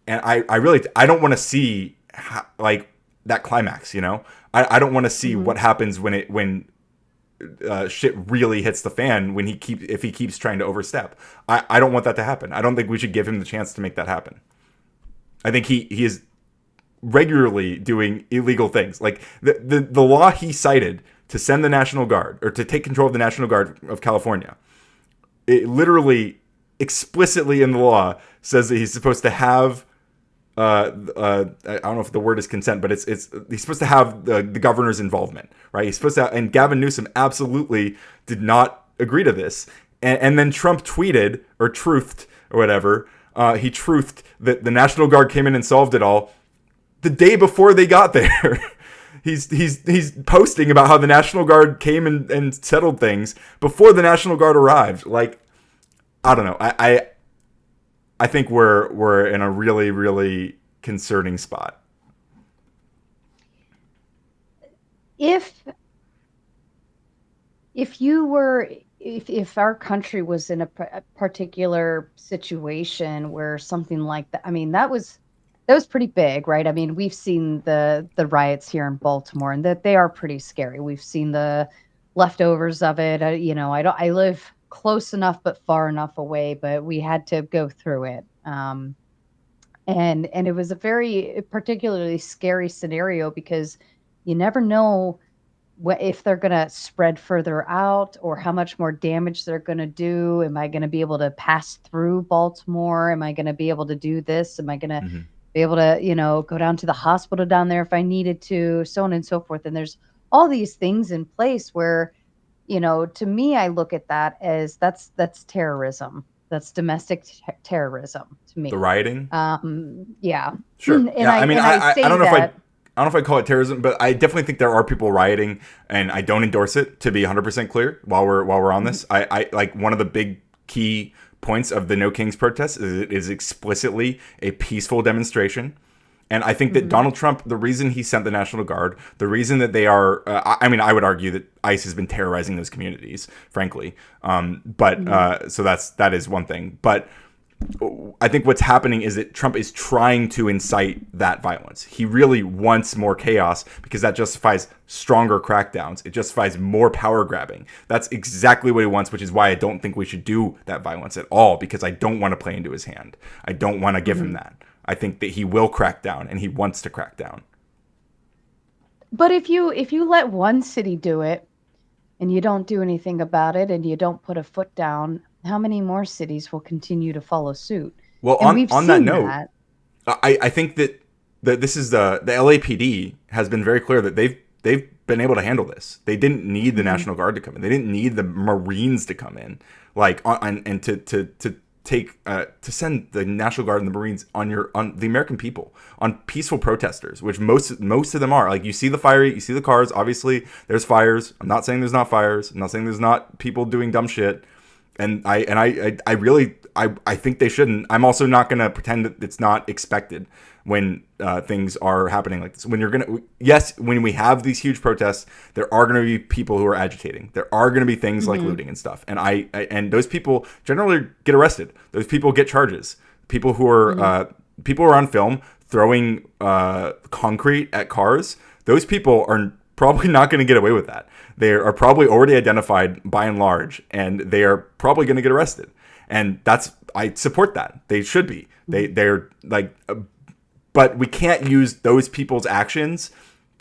And I really don't want to see like that climax, you know. I don't want to see what happens when shit really hits the fan, if he keeps trying to overstep. I don't want that to happen. I don't think we should give him the chance to make that happen. I think he is regularly doing illegal things. Like the law he cited to send the National Guard, or to take control of the National Guard of California, it literally explicitly in the law says that he's supposed to have I don't know if the word is consent, but he's supposed to have the governor's involvement, right? He's supposed to, and Gavin Newsom absolutely did not agree to this. And then Trump tweeted, or truthed, or whatever. He truthed that the National Guard came in and solved it all the day before they got there. He's posting about how the National Guard came and settled things before the National Guard arrived. Like, I don't know. I think we're in a really, really concerning spot. If our country was in a particular situation where something like that, I mean, that was pretty big, right? I mean, we've seen the riots here in Baltimore, and that they are pretty scary. We've seen the leftovers of it. I live close enough but far enough away, but we had to go through it. And it was a very particularly scary scenario, because you never know if they're going to spread further out, or how much more damage they're going to do. Am I going to be able to pass through Baltimore? Am I going to be able to do this? Am I going to be able to, go down to the hospital down there if I needed to, so on and so forth. And there's all these things in place where, to me, I look at that as that's terrorism. That's domestic terrorism to me. The rioting? Yeah. Sure. And I don't know if I call it terrorism, but I definitely think there are people rioting, and I don't endorse it, to be 100% clear while we're on this. I like, one of the big key points of the No Kings protest is it is explicitly a peaceful demonstration. And I think that Donald Trump, the reason he sent the National Guard, the reason that they are, I would argue that ICE has been terrorizing those communities, frankly. So that is one thing. But I think what's happening is that Trump is trying to incite that violence. He really wants more chaos, because that justifies stronger crackdowns. It justifies more power grabbing. That's exactly what he wants, which is why I don't think we should do that violence at all, because I don't want to play into his hand. I don't want to give him that. I think that he will crack down, and he wants to crack down. But if you let one city do it, and you don't do anything about it, and you don't put a foot down, how many more cities will continue to follow suit? Well, on that note, I think that this is the LAPD has been very clear that they've been able to handle this. They didn't need the National Guard to come in. They didn't need the Marines to come in, and to send the National Guard and the Marines on the American people, on peaceful protesters, which most of them are. Like, you see the fire, you see the cars. Obviously, there's fires. I'm not saying there's not fires. I'm not saying there's not people doing dumb shit. And I really think they shouldn't. I'm also not going to pretend that it's not expected when things are happening like this. When we have these huge protests, there are going to be people who are agitating. There are going to be things like looting and stuff. And and those people generally get arrested. Those people get charges. People who are on film throwing concrete at cars, those people are probably not going to get away with that. They are probably already identified by and large, and they are probably going to get arrested. And I support that. They should be. They're like, but we can't use those people's actions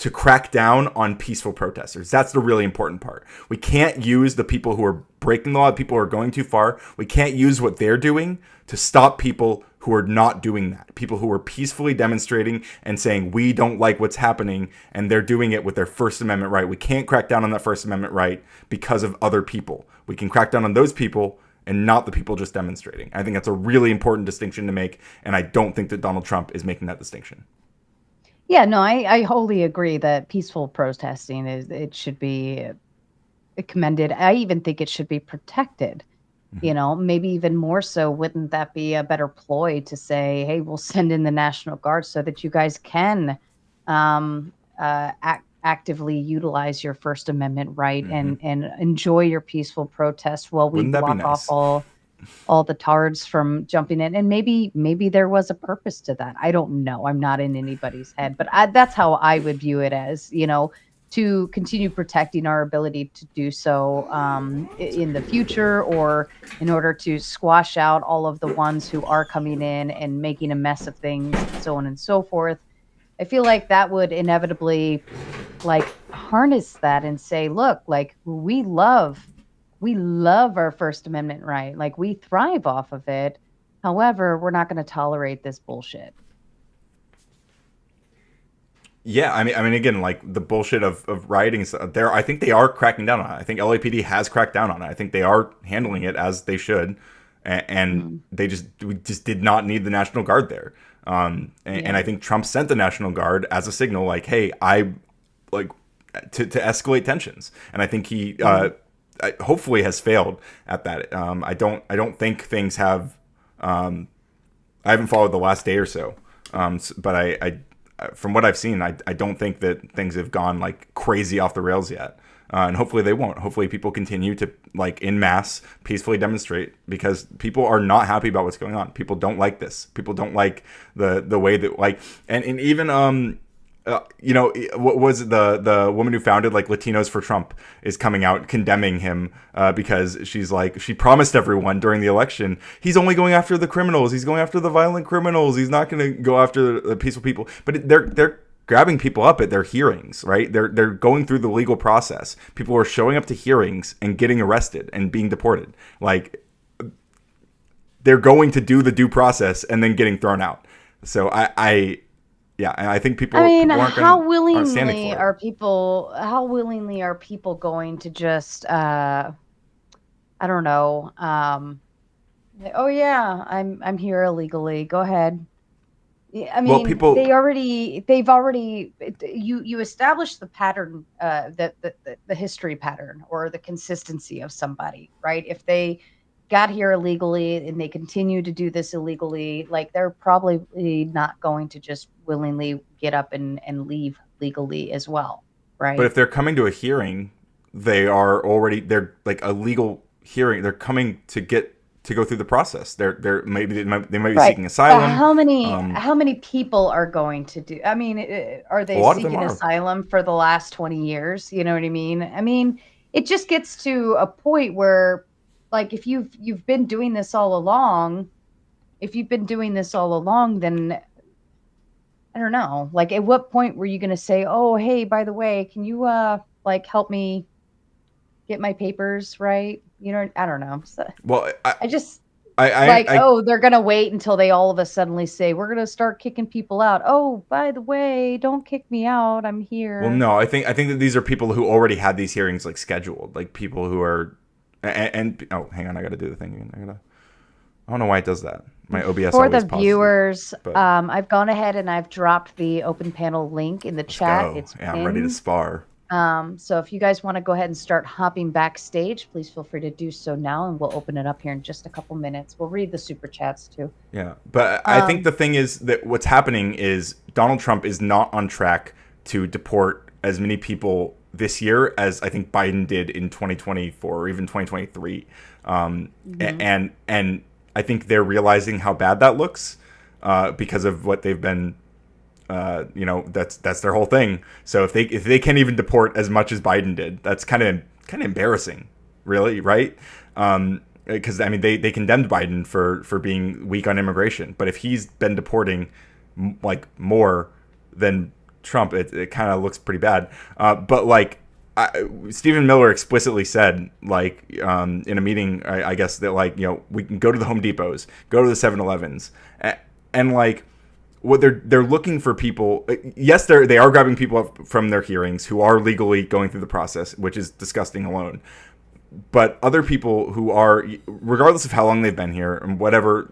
to crack down on peaceful protesters. That's the really important part. We can't use the people who are breaking the law, the people who are going too far. We can't use what they're doing to stop people who are not doing that. People who are peacefully demonstrating and saying, we don't like what's happening, and they're doing it with their First Amendment right. We can't crack down on that First Amendment right because of other people. We can crack down on those people and not the people just demonstrating. I think that's a really important distinction to make, and I don't think that Donald Trump is making that distinction. Yeah, no, I wholly agree that peaceful protesting it should be commended. I even think it should be protected. You know, maybe even more so. Wouldn't that be a better ploy to say, hey, we'll send in the National Guard so that you guys can actively utilize your First Amendment right and enjoy your peaceful protest while we Wouldn't that be block off nice? all the tards from jumping in. And maybe there was a purpose to that. I don't know. I'm not in anybody's head, but that's how I would view it, as, you know, to continue protecting our ability to do so in the future, or in order to squash out all of the ones who are coming in and making a mess of things, and so on and so forth. I feel like that would inevitably like harness that and say, look, like we love our First Amendment right. Like we thrive off of it. However, we're not going to tolerate this bullshit. Yeah, I mean, again, like the bullshit of rioting there. I think they are cracking down on it. I think LAPD has cracked down on it. I think they are handling it as they should, and we just did not need the National Guard there. And I think Trump sent the National Guard as a signal, like, hey, I like to escalate tensions, and I think he hopefully has failed at that. I don't think things have. I haven't followed the last day or so, but I from what I've seen, I don't think that things have gone like crazy off the rails yet. And hopefully they won't. Hopefully people continue to like en masse peacefully demonstrate, because people are not happy about what's going on. People don't like this. People don't like the way that like, and even you know, what was the woman who founded like Latinos for Trump is coming out condemning him because she's like, she promised everyone during the election, he's only going after the criminals, he's going after the violent criminals, he's not going to go after the peaceful people. But they're grabbing people up at their hearings, right? They're going through the legal process. People are showing up to hearings and getting arrested and being deported. Like, they're going to do the due process and then getting thrown out. So yeah, and I think people. I mean, people how aren't standing willingly for it. are people? How willingly are people going to just? I don't know. Oh yeah, I'm here illegally. Go ahead. Yeah, I Well, mean, people. they've already you establish the pattern, the history pattern or the consistency of somebody, right? If they got here illegally and they continue to do this illegally, like they're probably not going to just willingly get up and leave legally as well, But right? if they're coming to a hearing, they're like a legal hearing. They're coming to go through the process. They're maybe they might be Right. seeking But asylum. how many people are going to do? I mean, are A they lot of them seeking are. asylum for the last 20 years? You know what I mean? I mean, it just gets to a point where, like, if you've been doing this all along, then I don't know. Like, at what point were you going to say, "Oh, hey, by the way, can you like help me get my papers right?" You know, I don't know. So, Well, I just like, I oh, they're gonna wait until they all of a suddenly say, we're gonna start kicking people out. Oh, by the way, don't kick me out. I'm well, here. no, I think that these are people who already had these hearings like scheduled, like people who are, and oh, hang on, I got to do the thing again. I don't know why it does that. My OBS For the always pauses it, viewers, but I've gone ahead and I've dropped the open panel link in the let's chat. go. It's Yeah, I'm ready to pinned. spar. So if you guys want to go ahead and start hopping backstage, please feel free to do so now, and we'll open it up here in just a couple minutes. We'll read the super chats too. Yeah, but I think the thing is that what's happening is Donald Trump is not on track to deport as many people this year as I think Biden did in 2024 or even 2023. And I think they're realizing how bad that looks because of what they've been. You know, that's their whole thing. So if they can't even deport as much as Biden did, that's kind of embarrassing, really, right? Because I mean, they condemned Biden for being weak on immigration, but if he's been deporting like more than Trump, it kind of looks pretty bad. But like, Stephen Miller explicitly said, like, in a meeting, I guess, that, like, you know, we can go to the Home Depots, go to the 7-Elevens, and like, what they're looking for people. Yes, they are grabbing people up from their hearings who are legally going through the process, which is disgusting alone. But other people who are, regardless of how long they've been here and whatever,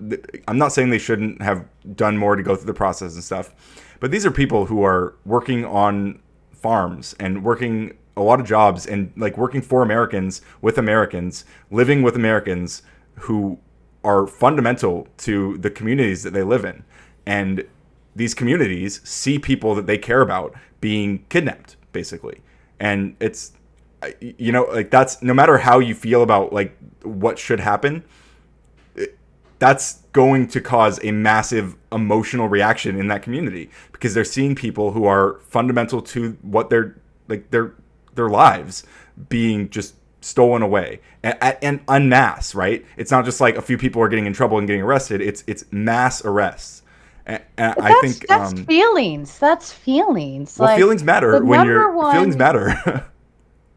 I'm not saying they shouldn't have done more to go through the process and stuff, but these are people who are working on farms and working a lot of jobs and like working for Americans, with Americans, living with Americans who are fundamental to the communities that they live in. And these communities see people that they care about being kidnapped, basically. And it's, you know, like, that's, no matter how you feel about like what should happen, that's going to cause a massive emotional reaction in that community, because they're seeing people who are fundamental to what their lives being just stolen away and en masse, right? It's not just like a few people are getting in trouble and getting arrested. It's mass arrests. And I think that's feelings. That's feelings. Well, like, feelings matter when feelings matter.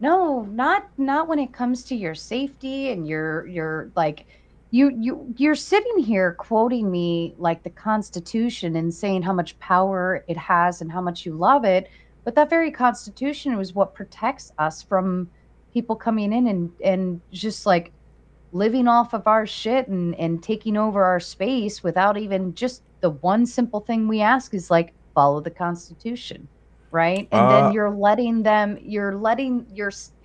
No, not when it comes to your safety and your like, you're sitting here quoting me like the Constitution and saying how much power it has and how much you love it, but that very Constitution was what protects us from people coming in and just like living off of our shit and taking over our space without even just the one simple thing we ask is like, follow the Constitution. Right. And then you're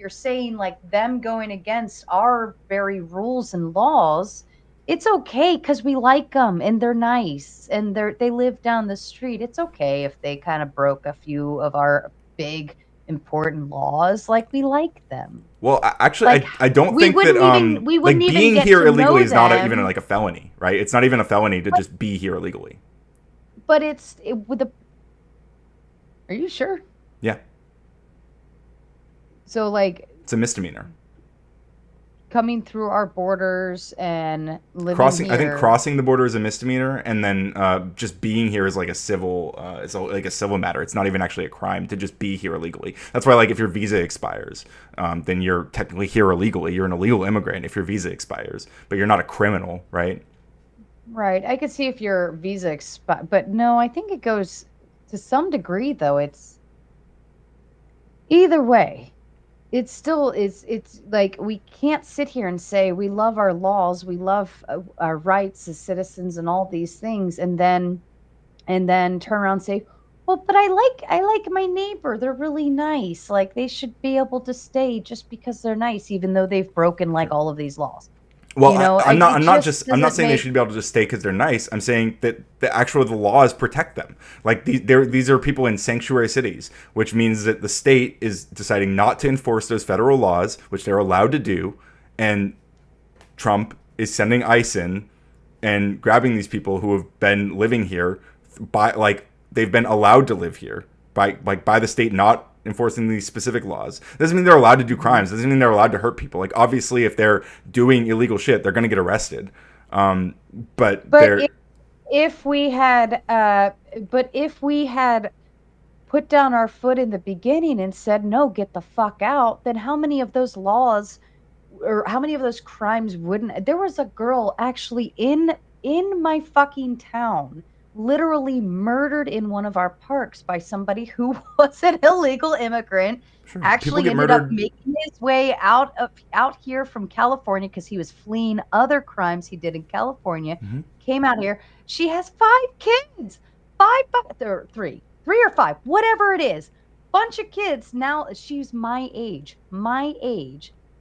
saying like them going against our very rules and laws. It's okay because we like them and they're nice and they live down the street. It's okay if they kind of broke a few of our big important laws. Like, we like them. Well, actually, Like, I don't we think that wouldn't even- we like wouldn't even being get here to illegally know is not them. even like a felony, right? It's not even a felony to just be here illegally. But with the. Are you sure? Yeah, So like it's a misdemeanor. coming through our borders and living Crossing, here. I think crossing the border is a misdemeanor, and then just being here is like a civil, like a civil matter. It's not even actually a crime to just be here illegally. That's why, like, if your visa expires, then you're technically here illegally. You're an illegal immigrant if your visa expires, but you're not a criminal, right? Right. I could see if your visa expires, but no, I think it goes to some degree though. It's either way. It's still it's like we can't sit here and say we love our laws, we love our rights as citizens and all these things, and then turn around and say, well, but I like my neighbor. They're really nice. Like, they should be able to stay just because they're nice, even though they've broken like all of these laws. Well, You know, I'm it not just saying doesn't they make- should be able to just stay because they're nice. I'm saying that the laws protect them. Like, these are people in sanctuary cities, which means that the state is deciding not to enforce those federal laws, which they're allowed to do, and Trump is sending ICE in and grabbing these people who have been living here by, like, they've been allowed to live here by the state not enforcing these specific laws. Doesn't mean they're allowed to do crimes. Doesn't mean they're allowed to hurt people. Like, obviously, if they're doing illegal shit, they're going to get arrested. But if we had put down our foot in the beginning and said, no, get the fuck out, then how many of those laws or how many of those crimes wouldn't? There was a girl actually in my fucking town, literally murdered in one of our parks by somebody who was an illegal immigrant. Sure. Actually People get ended up murdered. making his way out here from California because he was fleeing other crimes he did in California. Mhm. Came out here. She has 5 kids, or three or 5, whatever it is. Bunch of kids. Now she's my age,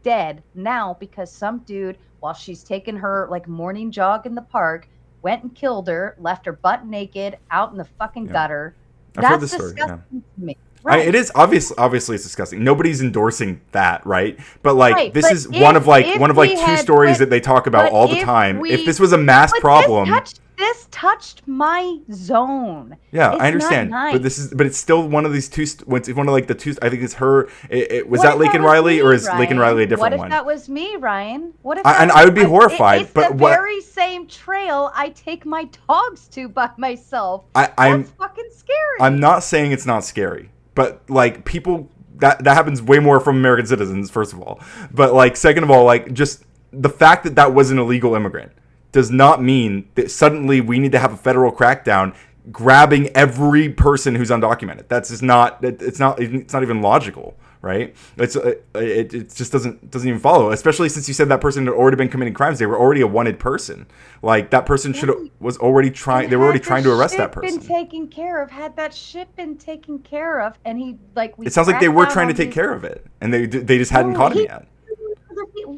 dead now because some dude, while she's taking her like morning jog in the park, went and killed her, left her butt naked out in the fucking gutter. I've heard That's this story, disgusting to me. It is obviously it's disgusting. Nobody's endorsing that, right? But like, Right, this but is one of like if 2 we had- stories but- that they talk about but all the if time. we- If this was a mass But problem, this this touched my zone. Yeah, It's I understand, not but nice. it's still one of these two. It's one of like the two. I think it's her. Was What that if Laken was Riley, or me, is Laken Riley a Ryan? What different if one? that was me, Ryan? What if And that I was would be horrified. it's But the what very same trail I take my dogs to by myself. I, That's I'm fucking I'm scary. not saying it's not scary, but like people that happens way more from American citizens, first of all. But like second of all, like just the fact that that was an illegal immigrant does not mean that suddenly we need to have a federal crackdown grabbing every person who's undocumented. That's just not. It's not even logical, right? It just doesn't even follow. Especially since you said that person had already been committing crimes. They were already a wanted person. Like that person was already trying. They were already trying to arrest that person. Been taken care of. Had that shit been taken care of, and he like we. It sounds like they cracked were down trying to on take these- care of it, and they just hadn't caught him yet.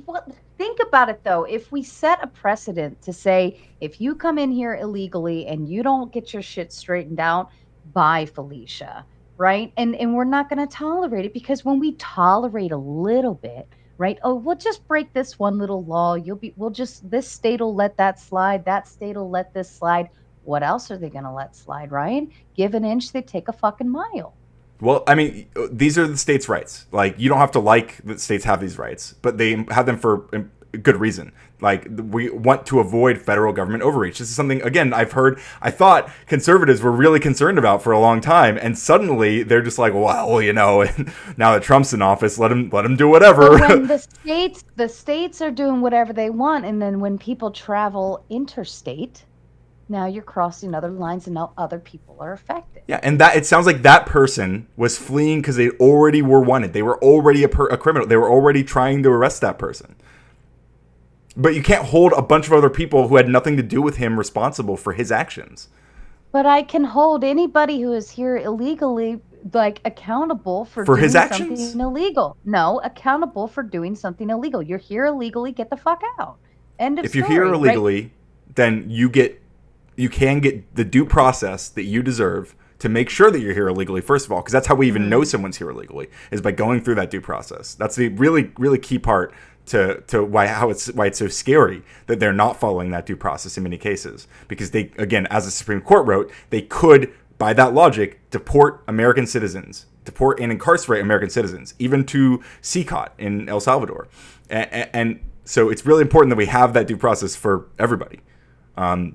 What, think about it though. If we set a precedent to say, if you come in here illegally and you don't get your shit straightened out, bye, Felicia, right? And we're not going to tolerate it, because when we tolerate a little bit, right? Oh, we'll just break this one little law. This state will let that slide. That state will let this slide. What else are they going to let slide, Ryan? Give an inch, they take a fucking mile. Well, I mean, these are the states' rights. Like, you don't have to like that states have these rights, but they have them for a good reason. Like, we want to avoid federal government overreach. This is something, again, I thought conservatives were really concerned about for a long time, and suddenly they're just like, well, you know, now that Trump's in office, let him do whatever. But when the states are doing whatever they want, and then when people travel interstate, now you're crossing other lines, and now other people are affected. Yeah, and that it sounds like that person was fleeing because they already were wanted. They were already a criminal. They were already trying to arrest that person. But you can't hold a bunch of other people who had nothing to do with him responsible for his actions. But I can hold anybody who is here illegally, like, accountable for doing his actions? something illegal. No, accountable for doing something illegal. You're here illegally, get the fuck out. End of If you're story, here right? illegally, then you can get the due process that you deserve to make sure that you're here illegally, first of all, because that's how we even know someone's here illegally, is by going through that due process. That's the really, really key part to why it's so scary that they're not following that due process in many cases. Because they, again, as the Supreme Court wrote, they could, by that logic, deport American citizens, deport and incarcerate American citizens, even to CCOT in El Salvador. And so it's really important that we have that due process for everybody. We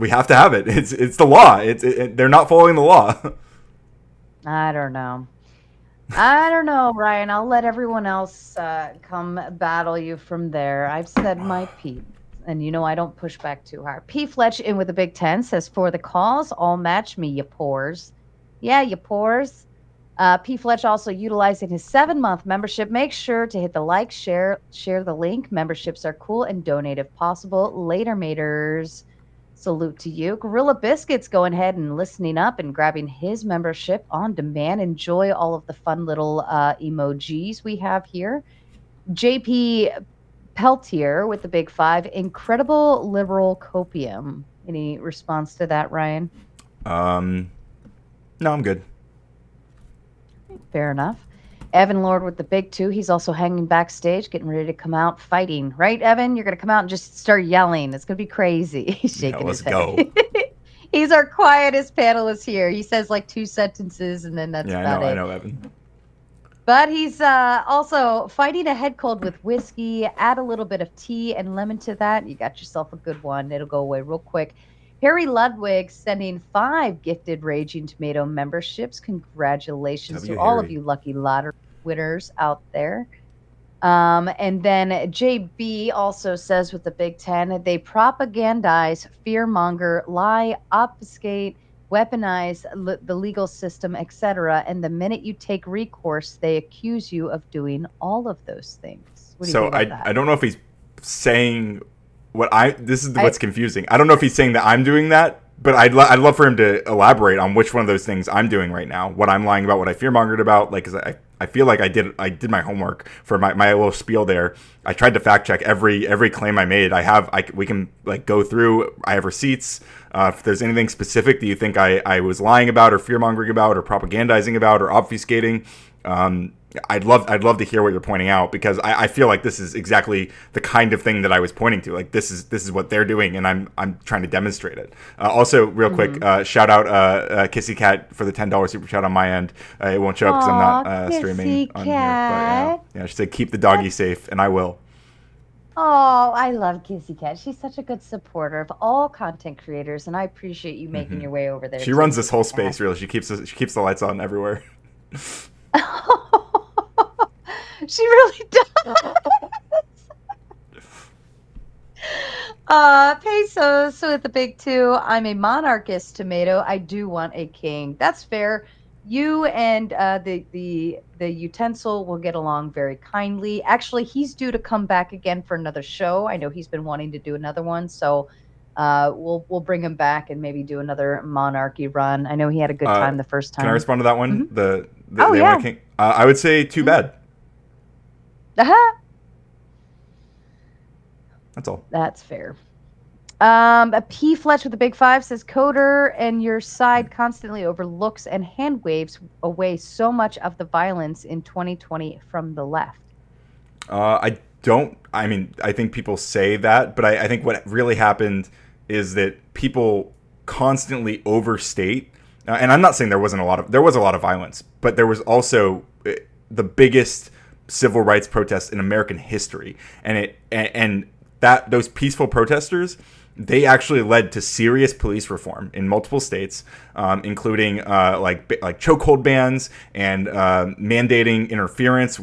have to have it. It's the law. They're not following the law. I don't know, Ryan. I'll let everyone else come battle you from there. I've said my piece, and you know I don't push back too hard. P. Fletch in with the Big Ten says, for the cause, all match me, you pores. Yeah, you pores. P. Fletch also utilizing his 7-month membership. Make sure to hit the like, share the link. Memberships are cool, and donate if possible. Later, maters. Salute to you. Gorilla Biscuits going ahead and listening up and grabbing his membership on demand. Enjoy all of the fun little emojis we have here. JP Peltier with the Big 5. Incredible liberal copium. Any response to that, Ryan? No, I'm good. Fair enough. Evan Lord with the Big 2. He's also hanging backstage, getting ready to come out fighting. Right, Evan? You're going to come out and just start yelling. It's going to be crazy. He's shaking his head. Let's go. He's our quietest panelist here. He says like 2 sentences, and then that's about it. I know, Evan. But he's also fighting a head cold with whiskey. Add a little bit of tea and lemon to that. You got yourself a good one. It'll go away real quick. Harry Ludwig sending 5 gifted Raging Tomato memberships. Congratulations to all of you lucky lottery winners out there. And then JB also says with the Big 10, they propagandize, fearmonger, lie, obfuscate, weaponize the legal system, etc. And the minute you take recourse, they accuse you of doing all of those things. What do you think about that? I don't know if he's saying what's confusing. I don't know if he's saying that I'm doing that, but I'd love for him to elaborate on which one of those things I'm doing right now. What I'm lying about, what I fearmongered about. Like, 'cause I feel like I did my homework for my little spiel there. I tried to fact check every claim I made. We can like go through. I have receipts. If there's anything specific that you think I was lying about or fearmongering about or propagandizing about or obfuscating, I'd love to hear what you're pointing out, because I feel like this is exactly the kind of thing that I was pointing to. Like this is what they're doing, and I'm trying to demonstrate it. Also, real quick, shout out Kissy Cat for the $10 super chat on my end. It won't show up because I'm not streaming on here. But yeah, she said keep the doggy safe, and I will. Oh, I love Kissy Cat. She's such a good supporter of all content creators, and I appreciate you making your way over there. She runs this whole space, really. She keeps the lights on everywhere. She really does. Pesos with the big 2. I'm a monarchist, Tomato. I do want a king. That's fair. You and the utensil will get along very kindly. Actually, he's due to come back again for another show. I know he's been wanting to do another one, so we'll bring him back and maybe do another monarchy run. I know he had a good time the first time. Can I respond to that one? Mm-hmm. The king. I would say too bad. That's all. That's fair. A P Fletch with the big 5 says, Coder and your side constantly overlooks and hand waves away so much of the violence in 2020 from the left. I think people say that, but I think what really happened is that people constantly overstate. And I'm not saying there was a lot of violence, but there was also the biggest civil rights protests in American history. And those peaceful protesters, they actually led to serious police reform in multiple states, including like chokehold bans and mandating interference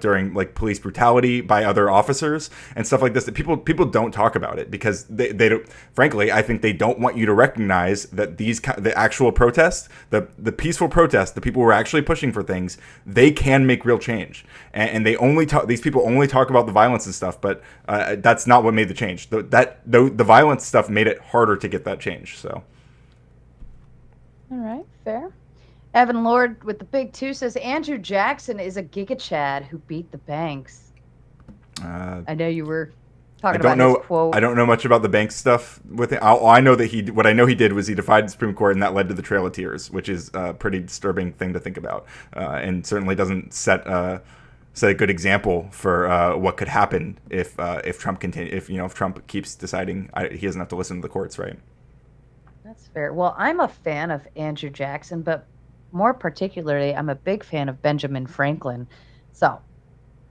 during like police brutality by other officers and stuff like this. That people don't talk about it because they don't. Frankly, I think they don't want you to recognize that the actual protests, the peaceful protests, the people who are actually pushing for things, they can make real change. And they only talk. These people only talk about the violence and stuff, but that's not what made the change. The violence stuff made it harder to get that change. So, all right, fair. Evan Lord with the big 2 says Andrew Jackson is a Giga Chad who beat the banks. I know you were talking about his quote. I don't know much about the bank stuff with it. I know that what I know he did was he defied the Supreme Court, and that led to the Trail of Tears, which is a pretty disturbing thing to think about, and certainly doesn't set a good example for what could happen if Trump if Trump keeps deciding he doesn't have to listen to the courts, right? That's fair. Well, I'm a fan of Andrew Jackson, but more particularly, I'm a big fan of Benjamin Franklin. So,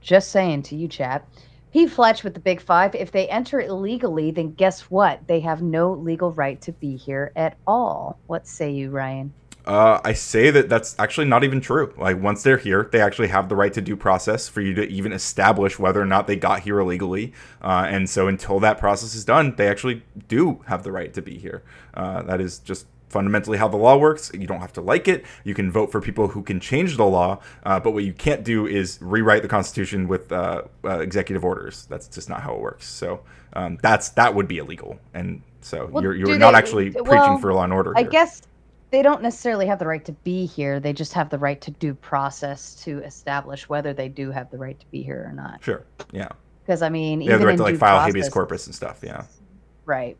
just saying to you, chat. P. Fletch with the big 5. If they enter illegally, then guess what? They have no legal right to be here at all. What say you, Ryan? I say that's actually not even true. Like, once they're here, they actually have the right to due process for you to even establish whether or not they got here illegally. And so until that process is done, they actually do have the right to be here. That is just fundamentally how the law works. You don't have to like it. You can vote for people who can change the law. But what you can't do is rewrite the Constitution with executive orders. That's just not how it works. So that would be illegal. And so you're not actually preaching for law and order here. I guess they don't necessarily have the right to be here. They just have the right to due process to establish whether they do have the right to be here or not. Sure. Yeah. Because I mean, they have the right to like file process, habeas corpus and stuff. Yeah. Right.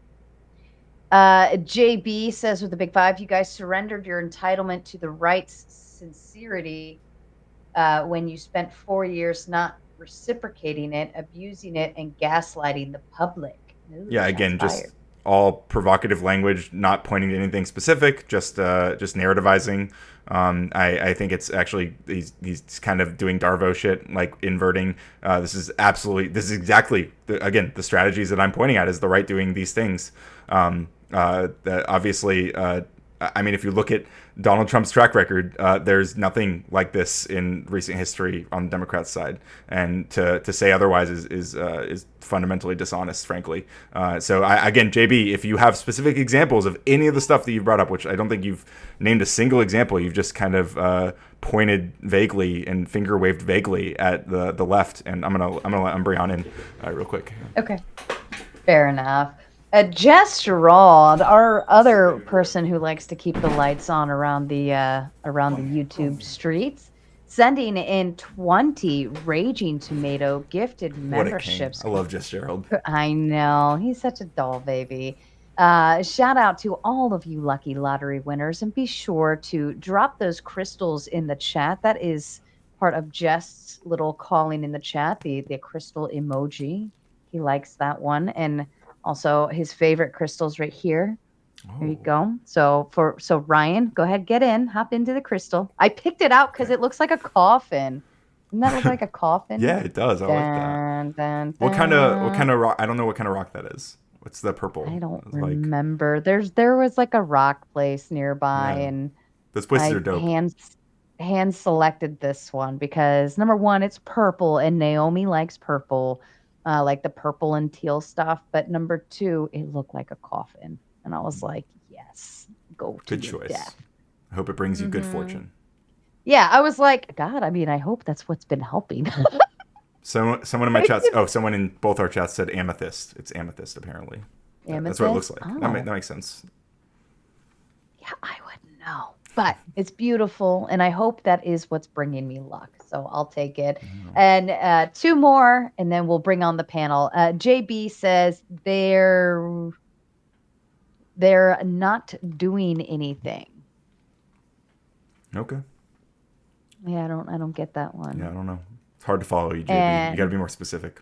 JB says with the big 5, you guys surrendered your entitlement to the right's sincerity when you spent 4 years not reciprocating it, abusing it, and gaslighting the public. Ooh, yeah. Again, just all provocative language, not pointing to anything specific, just narrativizing. I think it's actually he's kind of doing Darvo shit, like inverting. This is exactly the strategies that I'm pointing at is the right doing these things. Obviously, I mean, if you look at Donald Trump's track record, there's nothing like this in recent history on the Democrats' side, and to say otherwise is fundamentally dishonest, frankly. So again, JB, if you have specific examples of any of the stuff that you've brought up, which I don't think you've named a single example, you've just kind of pointed vaguely and finger waved vaguely at the left, and I'm gonna let Umbreon in real quick. Okay, fair enough. Jess Gerald, our other person who likes to keep the lights on around the YouTube streets, sending in 20 Raging Tomato gifted memberships. I love Jess Gerald. I know. He's such a doll baby. Shout out to all of you lucky lottery winners, and be sure to drop those crystals in the chat. That is part of Jess's little calling in the chat, the crystal emoji. He likes that one. And also his favorite crystals right here. There you Oh, go. So Ryan, go ahead, get in, hop into the crystal. I picked it out because okay. it looks like a coffin. Doesn't that look like a coffin? Yeah, it does. I like that. Dun, dun, What kind of dun. rock? I don't know what kind of rock that is. What's the purple? I don't It's like, remember. There was like a rock place nearby, yeah, and those places are I dope. hand selected this one because number one, it's purple, and Naomi likes purple, like the purple and teal stuff. But number two, it looked like a coffin, and I was like, yes, go to Good your choice. death. I hope it brings you good Hmm. fortune. Yeah, I was like, God, I mean, I hope that's what's been helping. So someone in my chats. Oh, someone in both our chats said amethyst. It's amethyst apparently. That's what it looks Amethyst. like. That, Oh, that makes sense. yeah, I wouldn't know. But it's beautiful, and I hope that is what's bringing me luck. So I'll take it. And two more, and then we'll bring on the panel. JB says they're not doing anything. Okay. Yeah, I don't get that one. Yeah, I don't know. It's hard to follow you, JB. You got to And be more specific.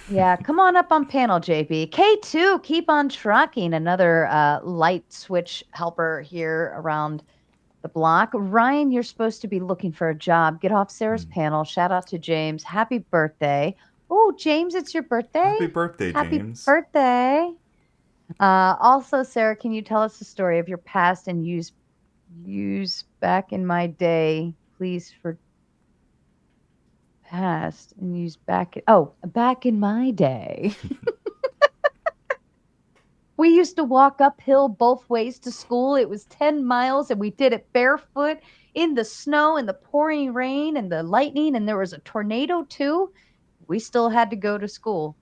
yeah, come on up on panel, JB. K2, keep on trucking. Another light switch helper here around the block. Ryan, you're supposed to be looking for a job. Get off Sarah's panel. Shout out to James. Happy birthday. Oh, James, it's your birthday. Happy birthday, Happy James. birthday. Also, Sarah, can you tell us the story of your past and use back in my day, please, for past and use back in my day. We used to walk uphill both ways to school. It was 10 miles and we did it barefoot in the snow and the pouring rain and the lightning, and there was a tornado too. We still had to go to school.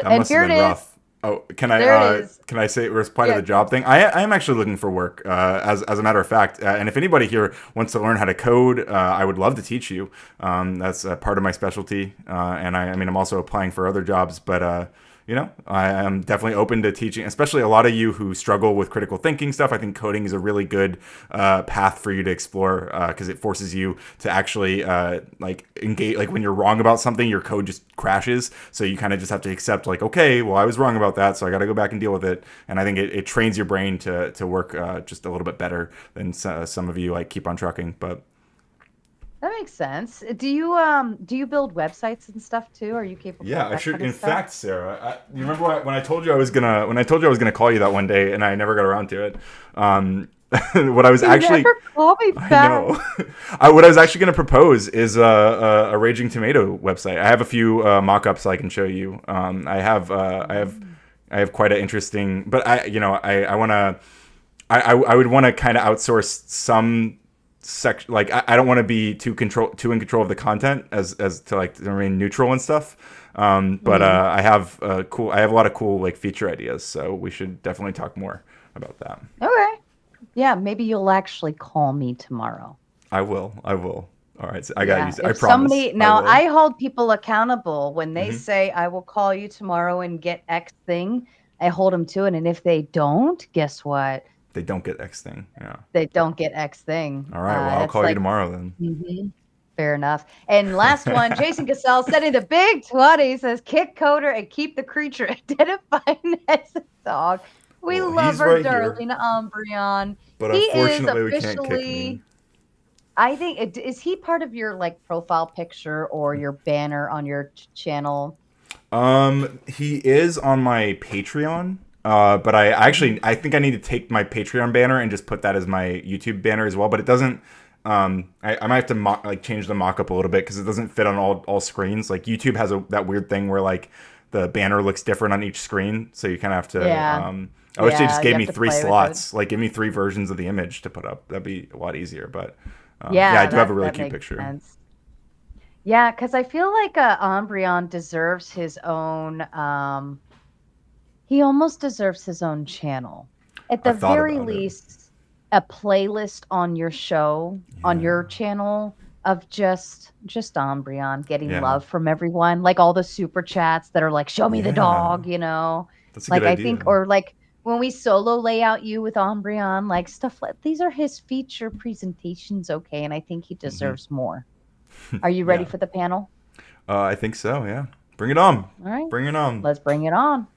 That And must have here it been is. rough. Oh, There it is. can I say reply to Yeah. the job thing? I am actually looking for work. As a matter of fact, and if anybody here wants to learn how to code, I would love to teach you. That's part of my specialty, and I mean I'm also applying for other jobs, but I am definitely open to teaching, especially a lot of you who struggle with critical thinking stuff. I think coding is a really good path for you to explore because it forces you to actually like engage. Like when you're wrong about something, your code just crashes. So you kind of just have to accept like, okay, well, I was wrong about that, so I got to go back and deal with it. And I think it trains your brain to work just a little bit better than some of you like keep on trucking. But That makes sense. Do you build websites and stuff too? Are you capable yeah, of I that should. kind of In stuff? fact, Sarah, you remember when I told you I was gonna call you that one day, and I never got around to it. What I was You actually, never call me I back. know, what I was actually gonna propose is a Raging Tomato website. I have a few mock-ups I can show you. I have quite an interesting, but I would want to kind of outsource some section. Like I don't want to be too in control of the content as to like to remain neutral and stuff. But I have a lot of cool like feature ideas, so we should definitely talk more about that. Okay. Yeah, maybe you'll actually call me tomorrow. I will. All right, so I got Yeah. you. I If promise. somebody now will. I hold people accountable when they Mhm. say I will call you tomorrow and get X thing, I hold them to it. And if they don't, guess what? They don't get X thing. Yeah. They don't get X thing. All right. Well, I'll That's call you like tomorrow then. mhm. Fair enough. And last one, Jason Cassell sending the big 20 says kick coder and keep the creature identified as a dog. We Well, love he's our right here, darling Umbreon. but He is unfortunately we can't kick officially, me. I think, is he part of your like profile picture or your banner on your channel? He is on my Patreon. But I think I need to take my Patreon banner and just put that as my YouTube banner as well. But it doesn't. I might have to change the mock-up a little bit because it doesn't fit on all screens. Like YouTube has that weird thing where like the banner looks different on each screen, so you kind of have to. Yeah. I wish they just Yeah, gave you me have to 3 play with slots. Like give me 3 versions of the image to put up. That'd be a lot easier. But Yeah, yeah, I do have a really that cute makes picture. sense. Yeah, because I feel like Umbreon deserves his own. He almost deserves his own channel. At the I've thought very about it. least, a playlist on your show, on your channel, of just Umbreon getting Yeah. love from everyone, like all the super chats that are like, "Show me the Yeah. dog," That's a Like good I idea. think, or like when we solo lay out you with Umbreon, like stuff like these are his feature presentations, okay? And I think he deserves more. Are you ready Yeah. for the panel? I think so. Yeah. Bring it on. All right. Bring it on. Let's bring it on.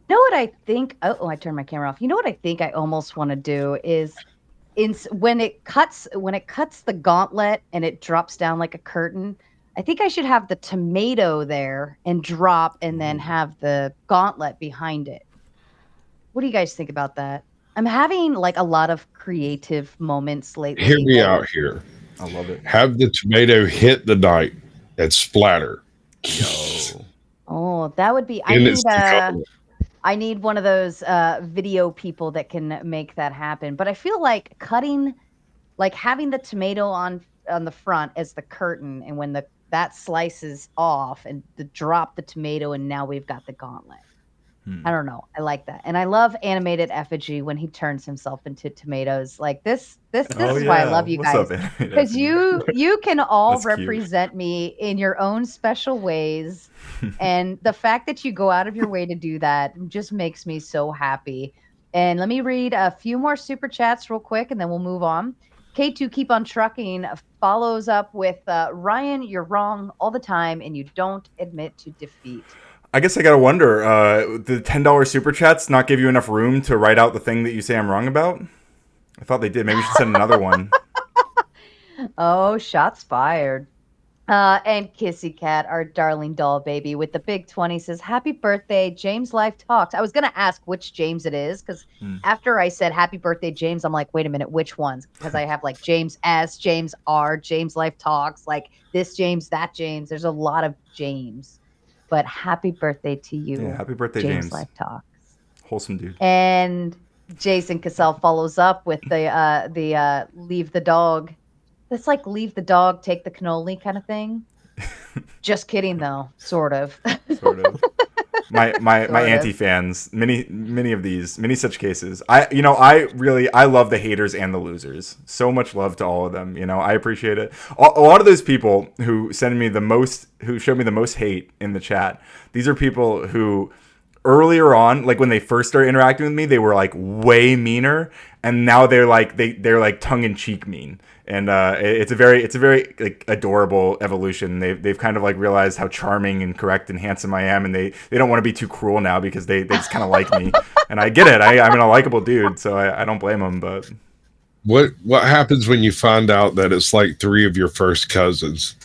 You know what I think? Oh, I turned my camera off. You know what I think I almost want to do is when it cuts the gauntlet and it drops down like a curtain. I think I should have the tomato there and drop, and then have the gauntlet behind it. What do you guys think about that? I'm having like a lot of creative moments lately. Hear me out here. I love it. Have the tomato hit the knight and splatter. Yo. Oh, that would be. And it's the gauntlet. I need one of those video people that can make that happen. But I feel like having the tomato on the front as the curtain, and when that slices off and drop the tomato, and now we've got the gauntlet. I don't know. I like that. And I love animated effigy when he turns himself into tomatoes. Like this is why I love you What's guys. up, Animated Because Effigy? you can all That's cute. represent me in your own special ways. And the fact that you go out of your way to do that just makes me so happy. And let me read a few more super chats real quick, and then we'll move on. K2 Keep on Trucking follows up with Ryan, you're wrong all the time, and you don't admit to defeat. I guess I gotta wonder, the $10 super chats not give you enough room to write out the thing that you say I'm wrong about? I thought they did. Maybe we should send another one. Oh, shots fired. And Kissy Cat, our darling doll baby with the big 20, says, happy birthday, James Life Talks. I was going to ask which James it is, because after I said happy birthday, James, I'm like, wait a minute, which ones? Because I have like James S, James R, James Life Talks, like this James, that James. There's a lot of James. But happy birthday to you. Yeah, happy birthday, James. Life Talks. Wholesome dude. And Jason Cassell follows up with the leave the dog. That's like leave the dog, take the cannoli kind of thing. Just kidding, though. Sort of. Sort of. My anti-fans, many such cases. I love the haters and the losers. So much love to all of them. I appreciate it. A lot of those people who show me the most hate in the chat. These are people who earlier on, like when they first started interacting with me, they were like way meaner, and now they're like tongue in cheek mean. And it's a very like adorable evolution. They've kind of like realized how charming and correct and handsome I am, and they don't want to be too cruel now because they just kind of like me. And I get it. I'm a likable dude, so I don't blame them. But what happens when you find out that it's like 3 of your first cousins?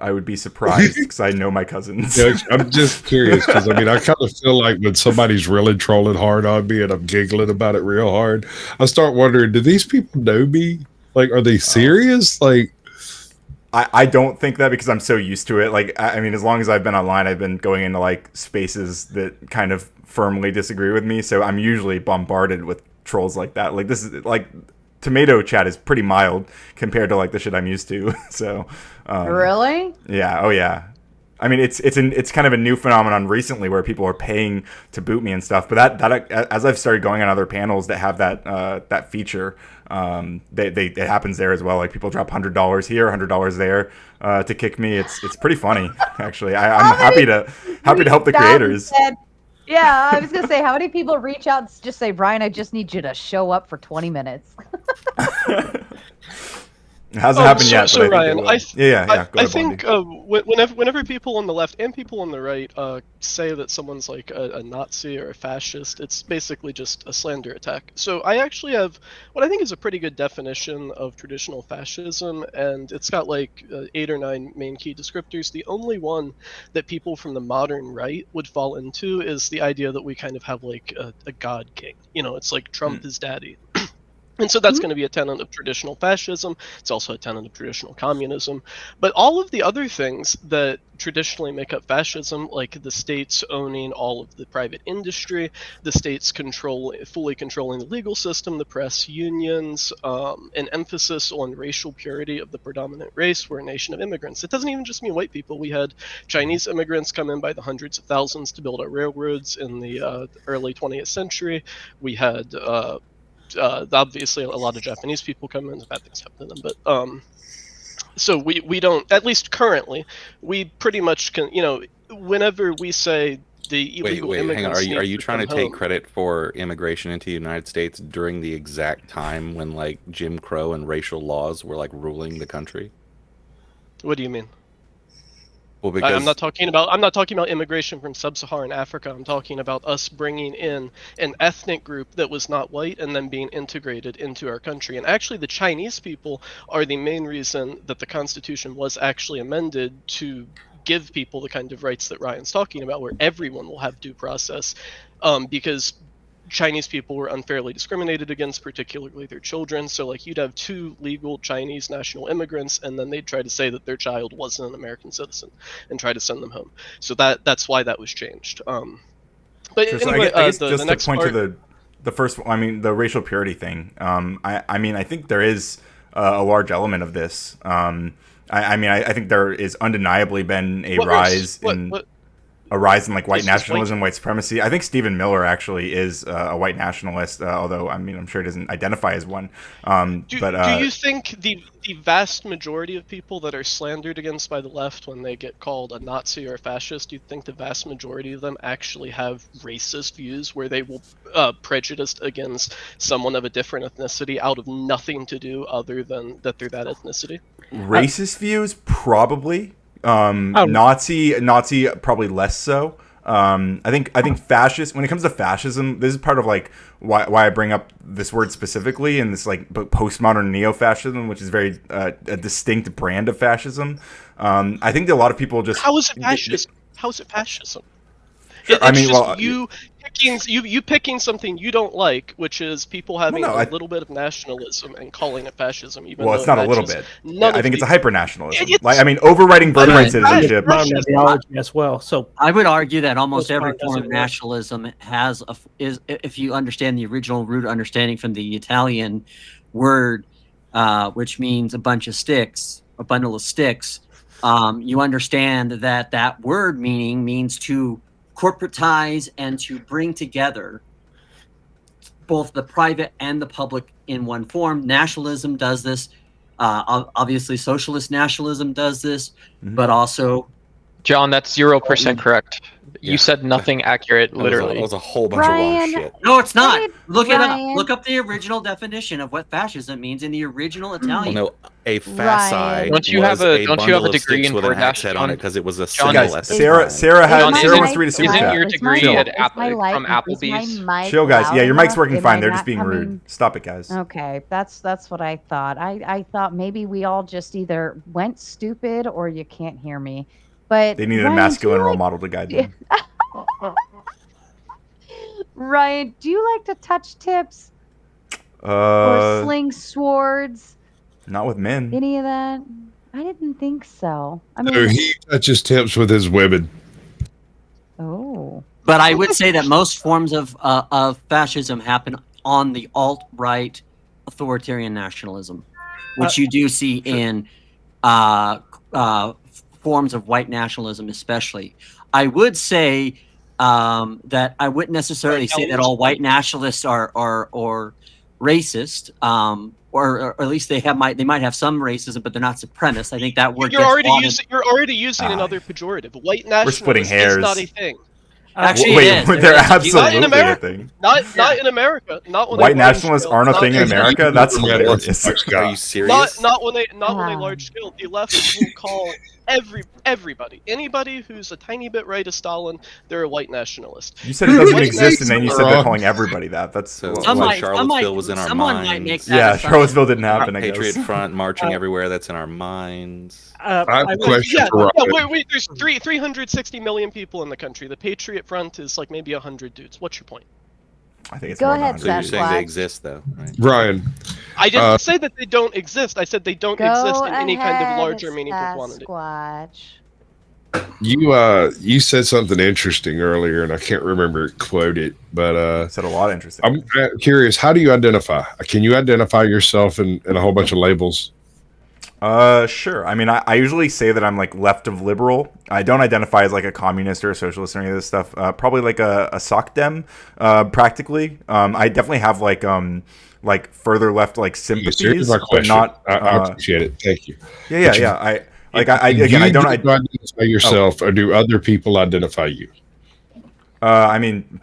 I would be surprised because I know my cousins. Yeah, I'm just curious because I kind of feel like when somebody's really trolling hard on me and I'm giggling about it real hard, I start wondering, do these people know me? Like, are they serious? Like, I don't think that because I'm so used to it. Like, as long as I've been online, I've been going into like spaces that kind of firmly disagree with me. So I'm usually bombarded with trolls like that. Like, this is like tomato chat is pretty mild compared to like the shit I'm used to. So Really? Yeah. Oh yeah. It's kind of a new phenomenon recently where people are paying to boot me and stuff. But that as I've started going on other panels that have that feature, it happens there as well. Like people drop $100 here, $100 there to kick me. It's pretty funny actually. I'm happy to help the creators. Yeah, I was gonna say, how many people reach out and just say, Brian, I just need you to show up for 20 minutes. It hasn't happened yet, so but I think Ryan, it will. Yeah. Go I ahead, think Blondie. whenever people on the left and people on the right say that someone's like a Nazi or a fascist, it's basically just a slander attack. So I actually have what I think is a pretty good definition of traditional fascism, and it's got like 8 or 9 main key descriptors. The only one that people from the modern right would fall into is the idea that we kind of have like a god king. You know, it's like Trump is daddy. And so that's going to be a tenet of traditional fascism. It's also a tenet of traditional communism. But all of the other things that traditionally make up fascism, like the states owning all of the private industry, the states fully controlling the legal system, the press, unions, an emphasis on racial purity of the predominant race. We're a nation of immigrants. It doesn't even just mean white people. We had Chinese immigrants come in by the hundreds of thousands to build our railroads in the early 20th century. We had obviously a lot of Japanese people come in, bad things happen to them, but so we don't, at least currently, we pretty much can, you know, whenever we say the illegal immigrants hang on, are you trying to take home, credit for immigration into the United States during the exact time when like Jim Crow and racial laws were like ruling the country? What do you mean? Well, because I'm not talking about immigration from sub-Saharan Africa. I'm talking about us bringing in an ethnic group that was not white and then being integrated into our country. And actually, the Chinese people are the main reason that the Constitution was actually amended to give people the kind of rights that Ryan's talking about, where everyone will have due process, because Chinese people were unfairly discriminated against, particularly their children. So like you'd have 2 legal Chinese national immigrants, and then they'd try to say that their child wasn't an American citizen and try to send them home. So that's why that was changed. But Sure, so anyway, I guess the just next to point part, to the first, I mean, the racial purity thing. I mean, I think there is a large element of this. I mean, I think there is undeniably been a rise in like white nationalism, white supremacy. I think Stephen Miller actually is a white nationalist, although I mean I'm sure he doesn't identify as one. Do you think the vast majority of people that are slandered against by the left when they get called a Nazi or a fascist, do you think the vast majority of them actually have racist views where they will prejudice against someone of a different ethnicity out of nothing to do other than that they're that ethnicity? Racist views, probably. Nazi probably less so. I think fascist, when it comes to fascism, this is part of like why I bring up this word specifically, and this like postmodern neo-fascism, which is very a distinct brand of fascism. I think that a lot of people just How is it fascism? How is it fascism? Sure, I mean, well, you picking something you don't like, which is people having a little bit of nationalism and calling it fascism. Even well, though it's not a little bit. I think it's a hyper-nationalism. It's I mean, overriding birthright citizenship. Ideology as well. So I would argue that almost every form of nationalism has is, if you understand the original root understanding from the Italian word, which means a bunch of sticks, a bundle of sticks. You understand that word means to corporatize and to bring together both the private and the public in one form. Nationalism does this. Obviously, socialist nationalism does this, but also... John, that's 0% correct. You said nothing accurate, literally. That was a whole bunch of wrong shit. No, it's not. Look it up. Look up the original definition of what fascism means in the original Italian. Well, no, a fascide. Don't you have a degree in with an word accent on it because it was a John, symbol guys, at the Sarah time. wants to read a super Isn't chat. your degree from Applebee's? Chill, guys. Yeah, your mic's working fine. They're just being rude. Stop it, guys. Okay, that's what I thought. I thought maybe we all just either went stupid or you can't hear me. But they needed a masculine role model to guide them. Ryan, do you like to touch tips? Or sling swords? Not with men. Any of that? I didn't think so. I mean, So he touches tips with his women. Oh. But I would say that most forms of fascism happen on the alt-right authoritarian nationalism, which you do see in forms of white nationalism, especially. I would say that I wouldn't necessarily say that all white nationalists are racist, or at least they might have some racism, but they're not supremacist. I think that word you're already using another pejorative. White nationalist is not a thing. Actually, Wait, it is. they're Not in absolutely a America. thing. Not in America. Not when White they large nationalists scale. aren't a Not thing in in- America? That's Yeah, hilarious. Are you serious? Not when they Ah. large scale. The left will call everybody, anybody who's a tiny bit right of Stalin, they're a white nationalist. You said it doesn't White exist, and then you said they're wrong. calling everybody that. That's So what- Some what, might- Charlottesville was in our someone minds. might make that yeah, assumption. Charlottesville didn't happen. I Patriot guess. Front marching everywhere. That's in our minds. I have I a was- question Yeah, for yeah. Ryan. Wait. There's 360 million people in the country. The Patriot Front is like maybe 100 dudes. What's your point? I think it's Go more than ahead, 100. So you're Sasquatch. saying they exist, though, right? Ryan, I didn't say that they don't exist. I said they don't Go exist in any kind of ahead, larger meaningful quantity. Sasquatch. you said something interesting earlier, and I can't remember quote it, but I said a lot of interesting. I'm curious. How do you identify? Can you identify yourself in a whole bunch of labels? Sure. I mean, I usually say that I'm like left of liberal. I don't identify as like a communist or a socialist or any of this stuff. Probably like a soc dem, practically. I definitely have like further left like sympathies, Here's my but question. not. I appreciate it. Thank you. Yeah. I Do again, I don't. you identify yourself, or do other people identify you? I mean,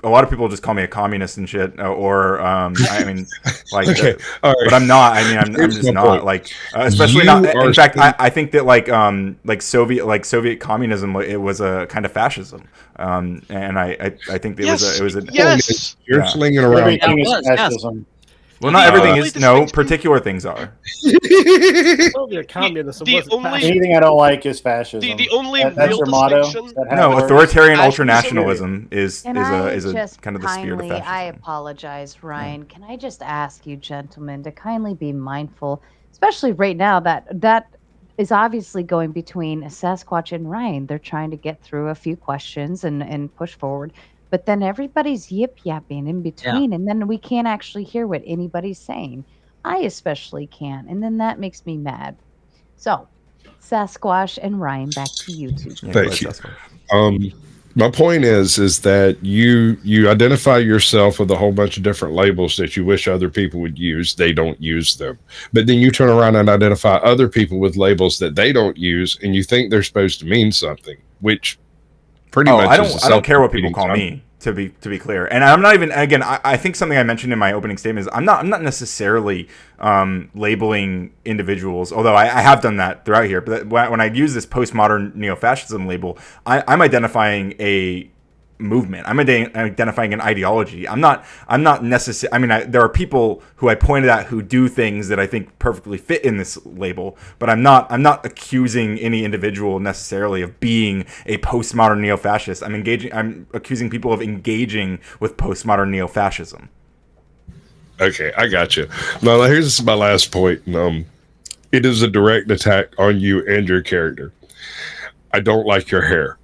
a lot of people just call me a communist and shit, or I mean, like, Okay, all right. but I'm not. I mean, I'm Here's just my not point. like, especially You not. are In fact, saying- I think that like Soviet communism, it was a kind of fascism, and I think it was a Yes. You're Yeah. slinging around. Everything is was, yes. fascism. well, not everything only is. No, distinction- particular things are. Soviet communism the wasn't only- fascist. Anything I don't like is fascism. The only That's real your motto? distinction. Is that how No, it works? authoritarian Fascism. ultranationalism is Can I a just kind of the spirit of kindly, fascism. I apologize, Ryan. Can I just ask you, gentlemen, to kindly be mindful, especially right now that is obviously going between Sasquatch and Ryan. They're trying to get through a few questions and push forward, but then everybody's yip yapping in between, and then we can't actually hear what anybody's saying. I especially can't, and then that makes me mad. So, Sasquatch and Ryan, back to you two. Yeah, Thank but you. that's- My point is that you identify yourself with a whole bunch of different labels that you wish other people would use. They don't use them, but then you turn around and identify other people with labels that they don't use, and you think they're supposed to mean something, which pretty much. I is a don't care what people self-repeating call time. me. To be clear, and I'm not even. Again, I think something I mentioned in my opening statement is I'm not necessarily labeling individuals, although I have done that throughout here. But when I use this postmodern neo-fascism label, I'm identifying a movement. I'm identifying an ideology. I'm not necessarily. I mean, there are people who I pointed at who do things that I think perfectly fit in this label, but I'm not accusing any individual necessarily of being a postmodern neo-fascist. I'm accusing people of engaging with postmodern neo-fascism. Okay, I got you. Now, here's my last point. It is a direct attack on you and your character. I don't like your hair.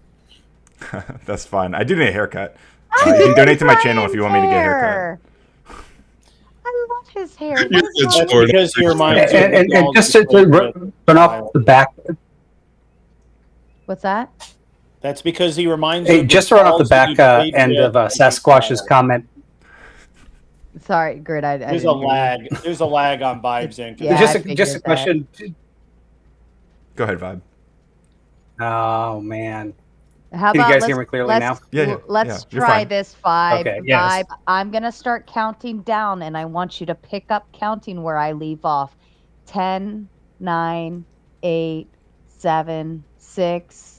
That's fine. I do need a haircut. You can donate to my channel if you want me to get a haircut. I love his hair. You're What is good wrong with sport. Because he reminds you of And all just the to great run off the back, What's that? That's because he reminds you. hey, of just to run off the back quality end of Sasquatch's comment. Sorry, Gert. I There's a didn't hear you. lag. There's a lag on vibes in. Yeah, I just a figured question. Go ahead, Vibe. Oh man, How Can you about guys let's, hear me clearly let's, now? Yeah, let's you're try fine. this vibe. Okay, yes. Vibe. I'm gonna start counting down, and I want you to pick up counting where I leave off. 10, 9, 8, 7, 6.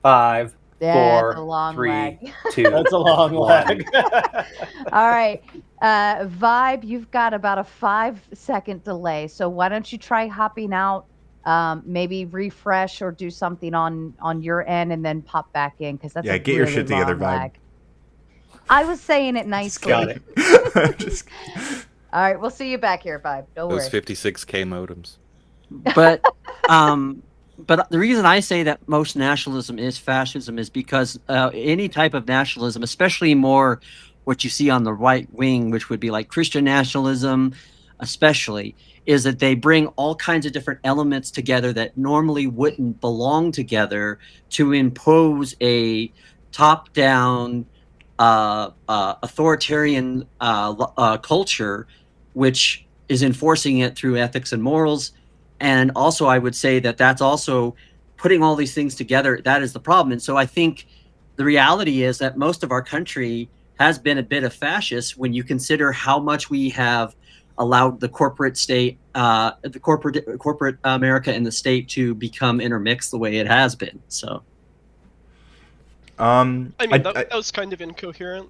5, Yeah, it's a 4, long 3, lag. 2. That's a long lag. All right, Vibe, you've got about a 5-second delay. So why don't you try hopping out? Maybe refresh or do something on your end, and then pop back in because that's Yeah, a get your really shit together, long Vibe. lag. I was saying it nicely. Got it. Just- All right, we'll see you back here, Vibe. Don't Those worry. 56K modems. But the reason I say that most nationalism is fascism is because any type of nationalism, especially more what you see on the right wing, which would be like Christian nationalism, especially, is that they bring all kinds of different elements together that normally wouldn't belong together to impose a top-down authoritarian culture, which is enforcing it through ethics and morals. And also, I would say that that's also putting all these things together, that is the problem. And so I think the reality is that most of our country has been a bit of fascist when you consider how much we have allowed the corporate state, the corporate America and the state to become intermixed the way it has been. So, I mean, that was kind of incoherent.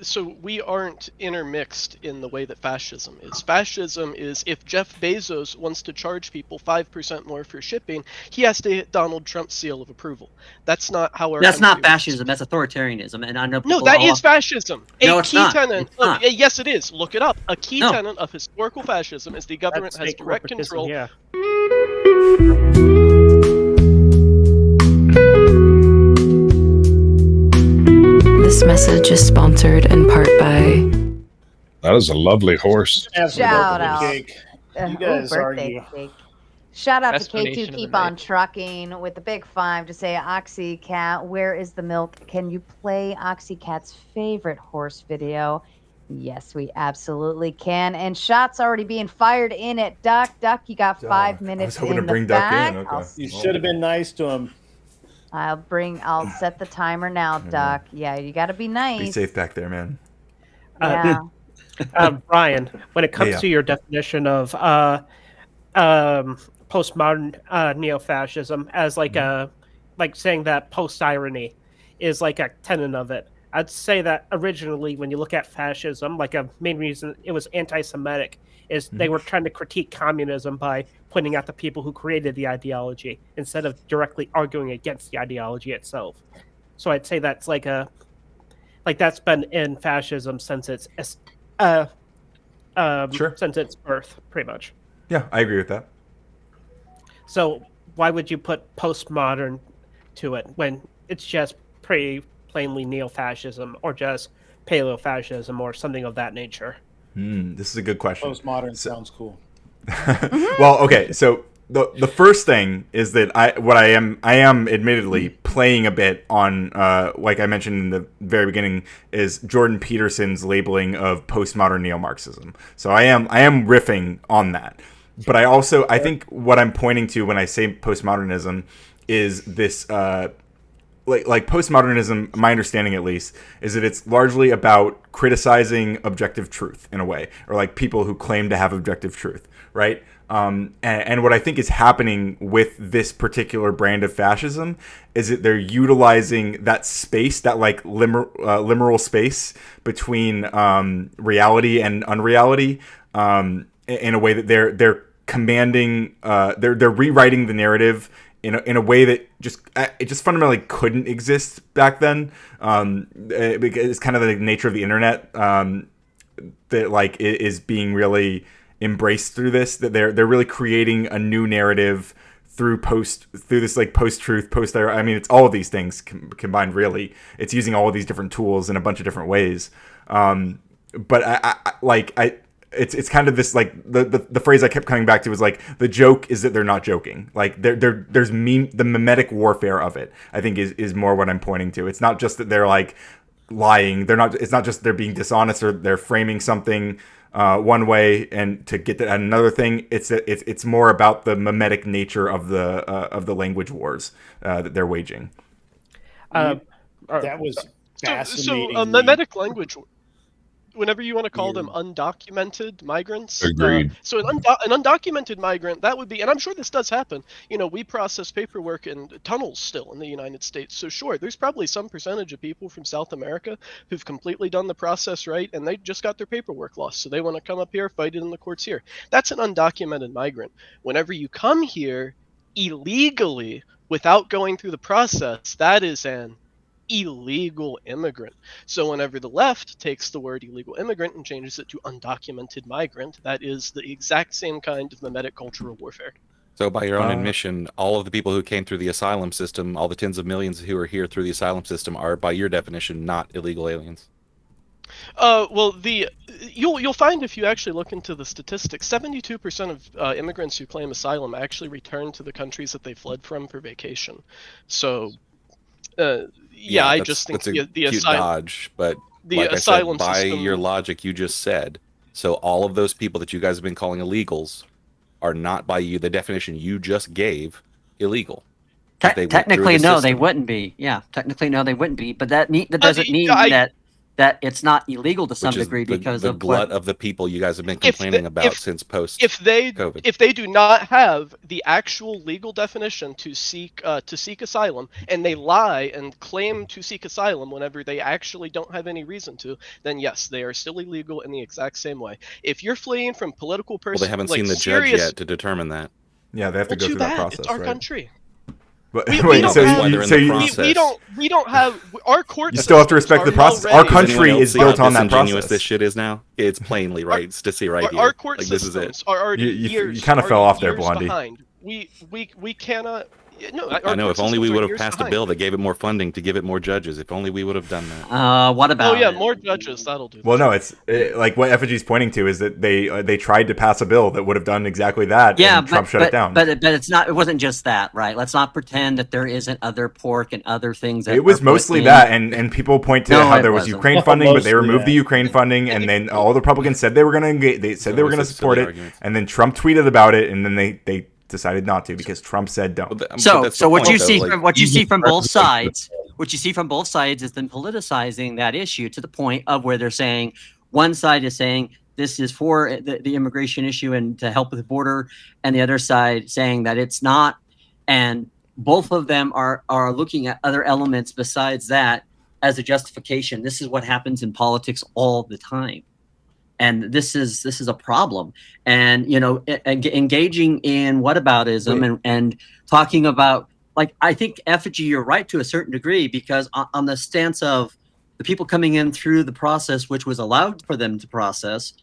So we aren't intermixed in the way that fascism is. Fascism is if Jeff Bezos wants to charge people 5% more for shipping, he has to hit Donald Trump's seal of approval. That's not how our that's not country fascism. That's authoritarianism. And I know No, that is fascism. No, A it's key not. tenet. It's not. Yes, it is. Look it up. A key No. tenet of historical fascism is the government That's has state direct corporatism, control. Yeah. This message is sponsored in part by. That is a lovely horse. Shout out. Cake. You Ooh, guys birthday argue. cake. Shout out to Explanation K2 of the Keep night. on Trucking with the big 5 to say, Oxycat, where is the milk? Can you play Oxycat's favorite horse video? Yes, we absolutely can. And shots already being fired in at Duck. Duck, you got 5 minutes. I was hoping in to bring the Duck back. in. Okay. You should have been nice to him. I'll set the timer now, Duck. Yeah, you got to be nice. Be safe back there, man. Yeah. Brian, when it comes Yeah. to your definition of postmodern neo-fascism as like saying that post-irony is like a tenet of it, I'd say that originally when you look at fascism, like a main reason it was anti-Semitic is they were trying to critique communism by pointing out the people who created the ideology instead of directly arguing against the ideology itself. So I'd say that's that's been in fascism since its since its birth, pretty much. Yeah, I agree with that. So why would you put postmodern to it when it's just pretty plainly neo-fascism or just paleo-fascism or something of that nature? This is a good question. Postmodern sounds cool. Well, okay, so the first thing is that I am admittedly playing a bit on like I mentioned in the very beginning is Jordan Peterson's labeling of postmodern neo-Marxism. So I am riffing on that. But I think what I'm pointing to when I say postmodernism is this like postmodernism, my understanding at least, is that it's largely about criticizing objective truth in a way, or like people who claim to have objective truth, right? And what I think is happening with this particular brand of fascism is that they're utilizing that space, that like liminal space between reality and unreality, in a way that they're commanding, they're rewriting the narrative in a way that it just fundamentally couldn't exist back then, because it's kind of the nature of the internet, that like is being really embraced through this, that they're really creating a new narrative through this like post-truth, I mean, it's all of these things combined, really. It's using all of these different tools in a bunch of different ways. But it's kind of this like the phrase I kept coming back to was like the joke is that they're not joking. Like there's the mimetic warfare of it, I think is more what I'm pointing to. It's not just that they're like lying. It's not just they're being dishonest or they're framing something one way and to get at another thing. It's more about the mimetic nature of the language wars that they're waging. That was fascinating. So mimetic language. Whenever you want to call them undocumented migrants. Agreed. So an undocumented migrant, that would be, and I'm sure this does happen, we process paperwork in tunnels still in the United States. So sure, there's probably some percentage of people from South America who've completely done the process right, and they just got their paperwork lost. So they want to come up here, fight it in the courts here. That's an undocumented migrant. Whenever you come here illegally without going through the process, that is an illegal immigrant. So whenever the left takes the word illegal immigrant and changes it to undocumented migrant, that is the exact same kind of mimetic cultural warfare. So by your own admission, all of the people who came through the asylum system, all the tens of millions who are here through the asylum system are, by your definition, not illegal aliens. Well, you'll find if you actually look into the statistics, 72% of immigrants who claim asylum actually return to the countries that they fled from for vacation. So I just think that's a the cute asylum dodge, but the like asylum I said, by system, your logic you just said, so all of those people that you guys have been calling illegals are not, by you the definition you just gave, illegal. Technically, no, they wouldn't be. Yeah, technically, no, they wouldn't be. But that doesn't mean that it's not illegal to some degree because the of glut of the people you guys have been complaining about since post. If they do not have the actual legal definition to seek asylum, and they lie and claim to seek asylum whenever they actually don't have any reason to, then yes, they are still illegal in the exact same way. If you're fleeing from political Well, they haven't seen the judge yet to determine that. Yeah, they have to go through that process. It's our right? country. But we wait, don't so have- you we don't have our court. You still have to respect the process. Our country is built on that process. This shit is now. It's plainly right. It's to see right here. Our court like, this is systems it. are already years. You kind of fell off there, years Blondie. behind. We cannot. No, I know. If only we would have passed a bill that gave it more funding to give it more judges. If only we would have done that. What about? Oh yeah, more judges. That'll do. Well, no, it's like what Effigy's pointing to is that they tried to pass a bill that would have done exactly that. Yeah, and Trump shut it down. But it's not. It wasn't just that, right? Let's not pretend that there isn't other pork and other things. That it was mostly that, and people point to how there was Ukraine funding, but they removed the Ukraine funding, and then all the Republicans said they were going to engage. They said they were going to support it, and then Trump tweeted about it, and then they decided not to because Trump said don't. So what you see from both sides, what you see from both sides is them politicizing that issue to the point of where they're saying one side is saying this is for the immigration issue and to help with the border, and the other side saying that it's not, and both of them are looking at other elements besides that as a justification. This is what happens in politics all the time. And this is a problem. And, engaging in whataboutism and talking about, like, I think, Effigy, you're right to a certain degree, because on the stance of the people coming in through the process, which was allowed for them to process,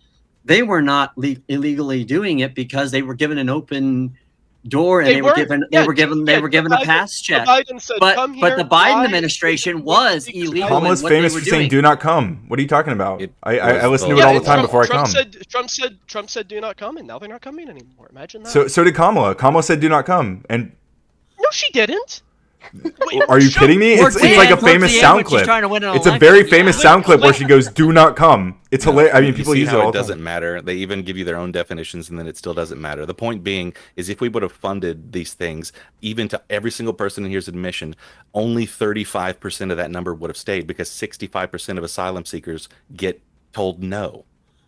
they were not illegally doing it because they were given an open door and they were given a pass check. But the Biden administration was illegal. Kamala's famous for saying "Do not come." What are you talking about? I listen to it all the time before I come. Trump said "Do not come," and now they're not coming anymore. Imagine that. So did Kamala. Kamala said "Do not come," and no, she didn't. Are you kidding me? It's like a famous sound clip. It's a very famous sound clip where she goes, "Do not come." It's hilarious. I mean, people use it all the time. It doesn't matter. They even give you their own definitions, and then it still doesn't matter. The point being is, if we would have funded these things, even to every single person in here's admission, only 35% of that number would have stayed, because 65% of asylum seekers get told no.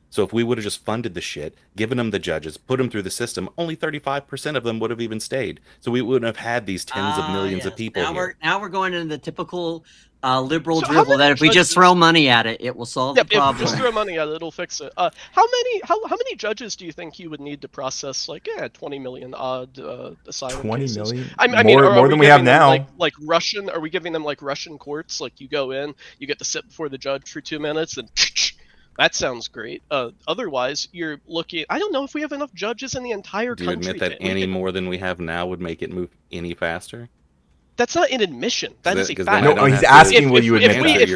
So if we would have just funded the shit, given them the judges, put them through the system, only 35% of them would have even stayed. So we wouldn't have had these tens of millions of people here. Now we're going into the typical liberal drivel that if we just throw money at it, it will solve the problem. If we just throw money at it, it'll fix it. How many judges do you think you would need to process 20 million odd asylum 20 cases? million? I mean, more than we have now. Like Russian? Are we giving them like Russian courts? Like you go in, you get to sit before the judge for 2 minutes, and that sounds great. Otherwise, you're looking. I don't know if we have enough judges in the entire country. Do you admit that any more than we have now would make it move any faster? That's not an admission. That is a fact. No, he's asking will you admit that.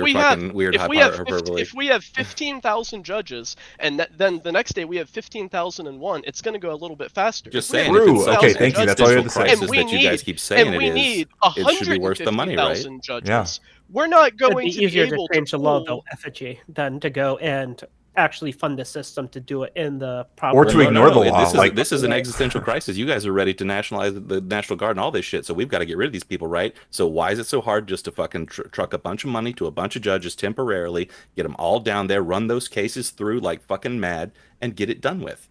If we have 15,000 judges, and then the next day we have 15,001, it's going to go a little bit faster. Just saying. Okay, thank you. That's all you have to say. And you guys keep saying we need 150,000 judges. Yeah. We're not going It'd be easier to change the law, though, Effigy, than to go and actually fund a system to do it in the proper or to ignore the law. This is an existential crisis. You guys are ready to nationalize the National Guard and all this shit, so we've got to get rid of these people, right? So why is it so hard just to fucking truck a bunch of money to a bunch of judges temporarily, get them all down there, run those cases through like fucking mad, and get it done with?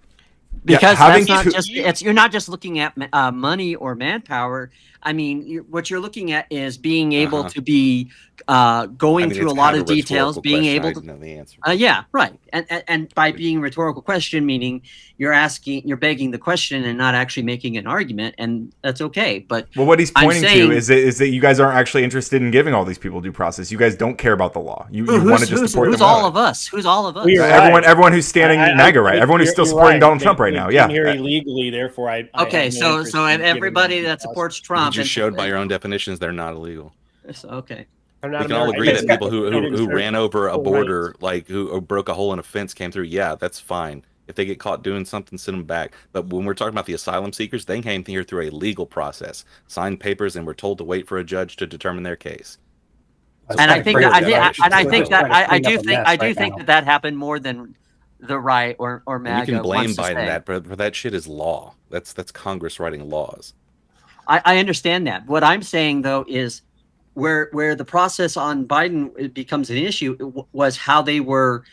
Because that's not just you're not just looking at money or manpower. I mean, what you're looking at is being able to be going through a lot of details, being able to know the answer. Yeah, right. And by being a rhetorical question, meaning you're begging the question and not actually making an argument, and that's okay. But what he's pointing to is that you guys aren't actually interested in giving all these people due process. You guys don't care about the law. You want to just support them. Who's all of us? Who's all of us? Everyone who's standing MAGA, right? Everyone who's still supporting Donald Trump right now. Yeah. Here illegally, therefore Okay, so everybody that supports Trump. You just showed by your own definitions they're not illegal. Okay. We can all agree that people who ran over a border, like who broke a hole in a fence, came through. Yeah, that's fine. If they get caught doing something, send them back. But when we're talking about the asylum seekers, they came here through a legal process, signed papers, and were told to wait for a judge to determine their case. And I think that happened more than the right or MAGA. You can blame Biden that, but that shit is law. That's Congress writing laws. I understand that. What I'm saying though is where the process on Biden becomes an issue was how they were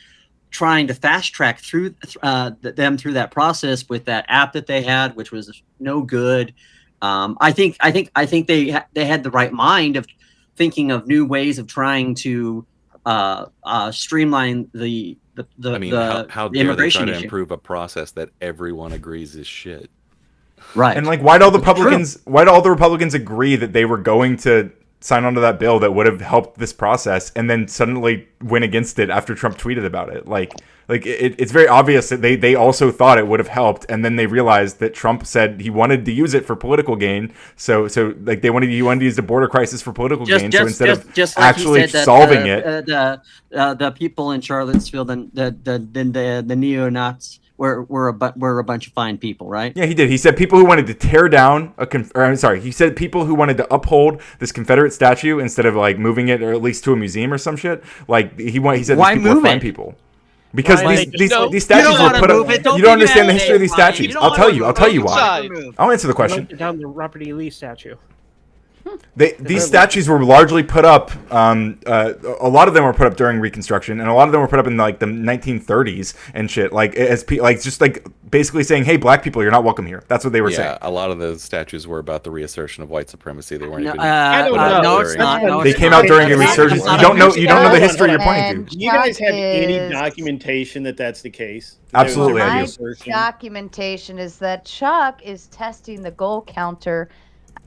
trying to fast track through them through that process with that app that they had, which was no good. I think they had the right mind of thinking of new ways of trying to streamline the how dare they try to improve a process that everyone agrees is shit? Right. And like, why'd all the Republicans agree that they were going to sign onto that bill that would have helped this process, and then suddenly went against it after Trump tweeted about it? It's very obvious that they also thought it would have helped, and then they realized that Trump said he wanted to use it for political gain. So like he wanted to use the border crisis for political gain. So instead of like actually solving the people in Charlottesville, the neo-Nazis were a bunch of fine people, right? Yeah, he did. He said people who wanted to tear down he said people who wanted to uphold this Confederate statue instead of like moving it, or at least to a museum or some shit. Like he said why these people move are fine it? people. Because these statues were put up. You don't understand the history of these statues. I'll tell you why. I'll answer the question. Down the Robert E. Lee statue. These statues were largely put up. A lot of them were put up during Reconstruction, and a lot of them were put up in like the 1930s and shit. Like just like basically saying, "Hey, black people, you're not welcome here." That's what they were saying. A lot of those statues were about the reassertion of white supremacy. They weren't even. No, it's not. They came out during a resurgence. You don't know the history you're pointing to. Do you guys have any documentation that that's the case? Absolutely, My documentation is that Chuck is testing the goal counter.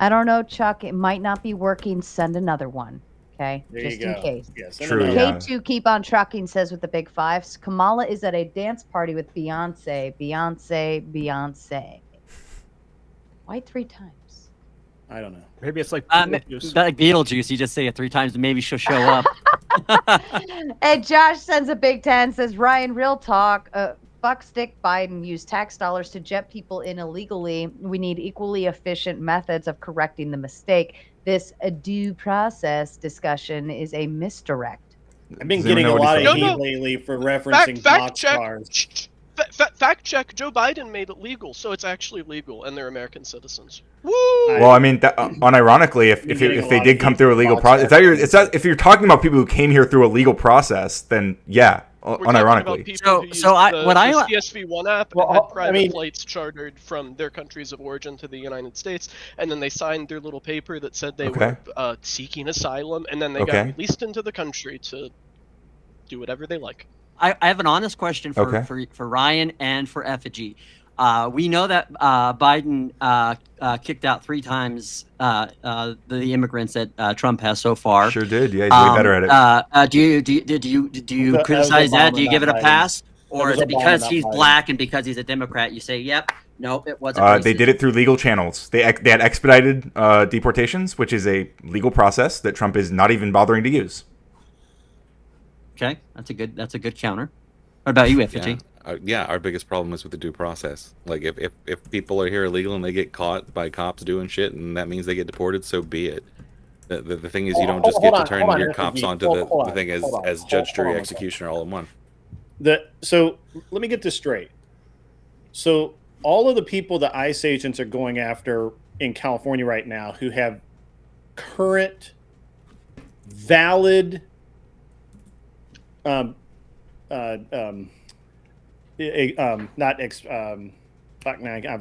I don't know, Chuck. It might not be working. Send another one. Okay, just in case. Yes, true. K2 keep on trucking says with the big fives. Kamala is at a dance party with Beyonce. Beyonce. Why 3 times? I don't know. Maybe it's like Beetlejuice. Like Beetlejuice. You just say it 3 times and maybe she'll show up. And Josh sends a big 10. Says Ryan, real talk. Fuck stick Biden used tax dollars to jet people in illegally. We need equally efficient methods of correcting the mistake. This due process discussion is a misdirect. I've been getting a lot of heat lately for referencing boxcars. Fact check. Joe Biden made it legal, so it's actually legal, and they're American citizens. Woo! Well, I mean, unironically, if they did come through a legal process, if you're talking about people who came here through a legal process, then yeah. Unironically. The CSV1 app had private flights chartered from their countries of origin to the United States, and then they signed their little paper that said they were seeking asylum, and then they got released into the country to do whatever they like. I have an honest question for Ryan and for Effigy. We know that Biden kicked out 3 times the immigrants that Trump has so far. Sure did. Yeah, he's way better at it. Do you criticize that? Do you give it a pass, or is it because he's black and because he's a Democrat? You say, "Yep, no, it wasn't." They did it through legal channels. They had expedited deportations, which is a legal process that Trump is not even bothering to use. Okay, that's a good counter. What about you, Effigy? Yeah, our biggest problem is with the due process. Like, if people are here illegal and they get caught by cops doing shit, and that means they get deported, so be it. The thing is, you don't just get to turn your cops onto the thing as judge, jury, executioner all in one. So let me get this straight. So all of the people that ICE agents are going after in California right now who have current, valid, I've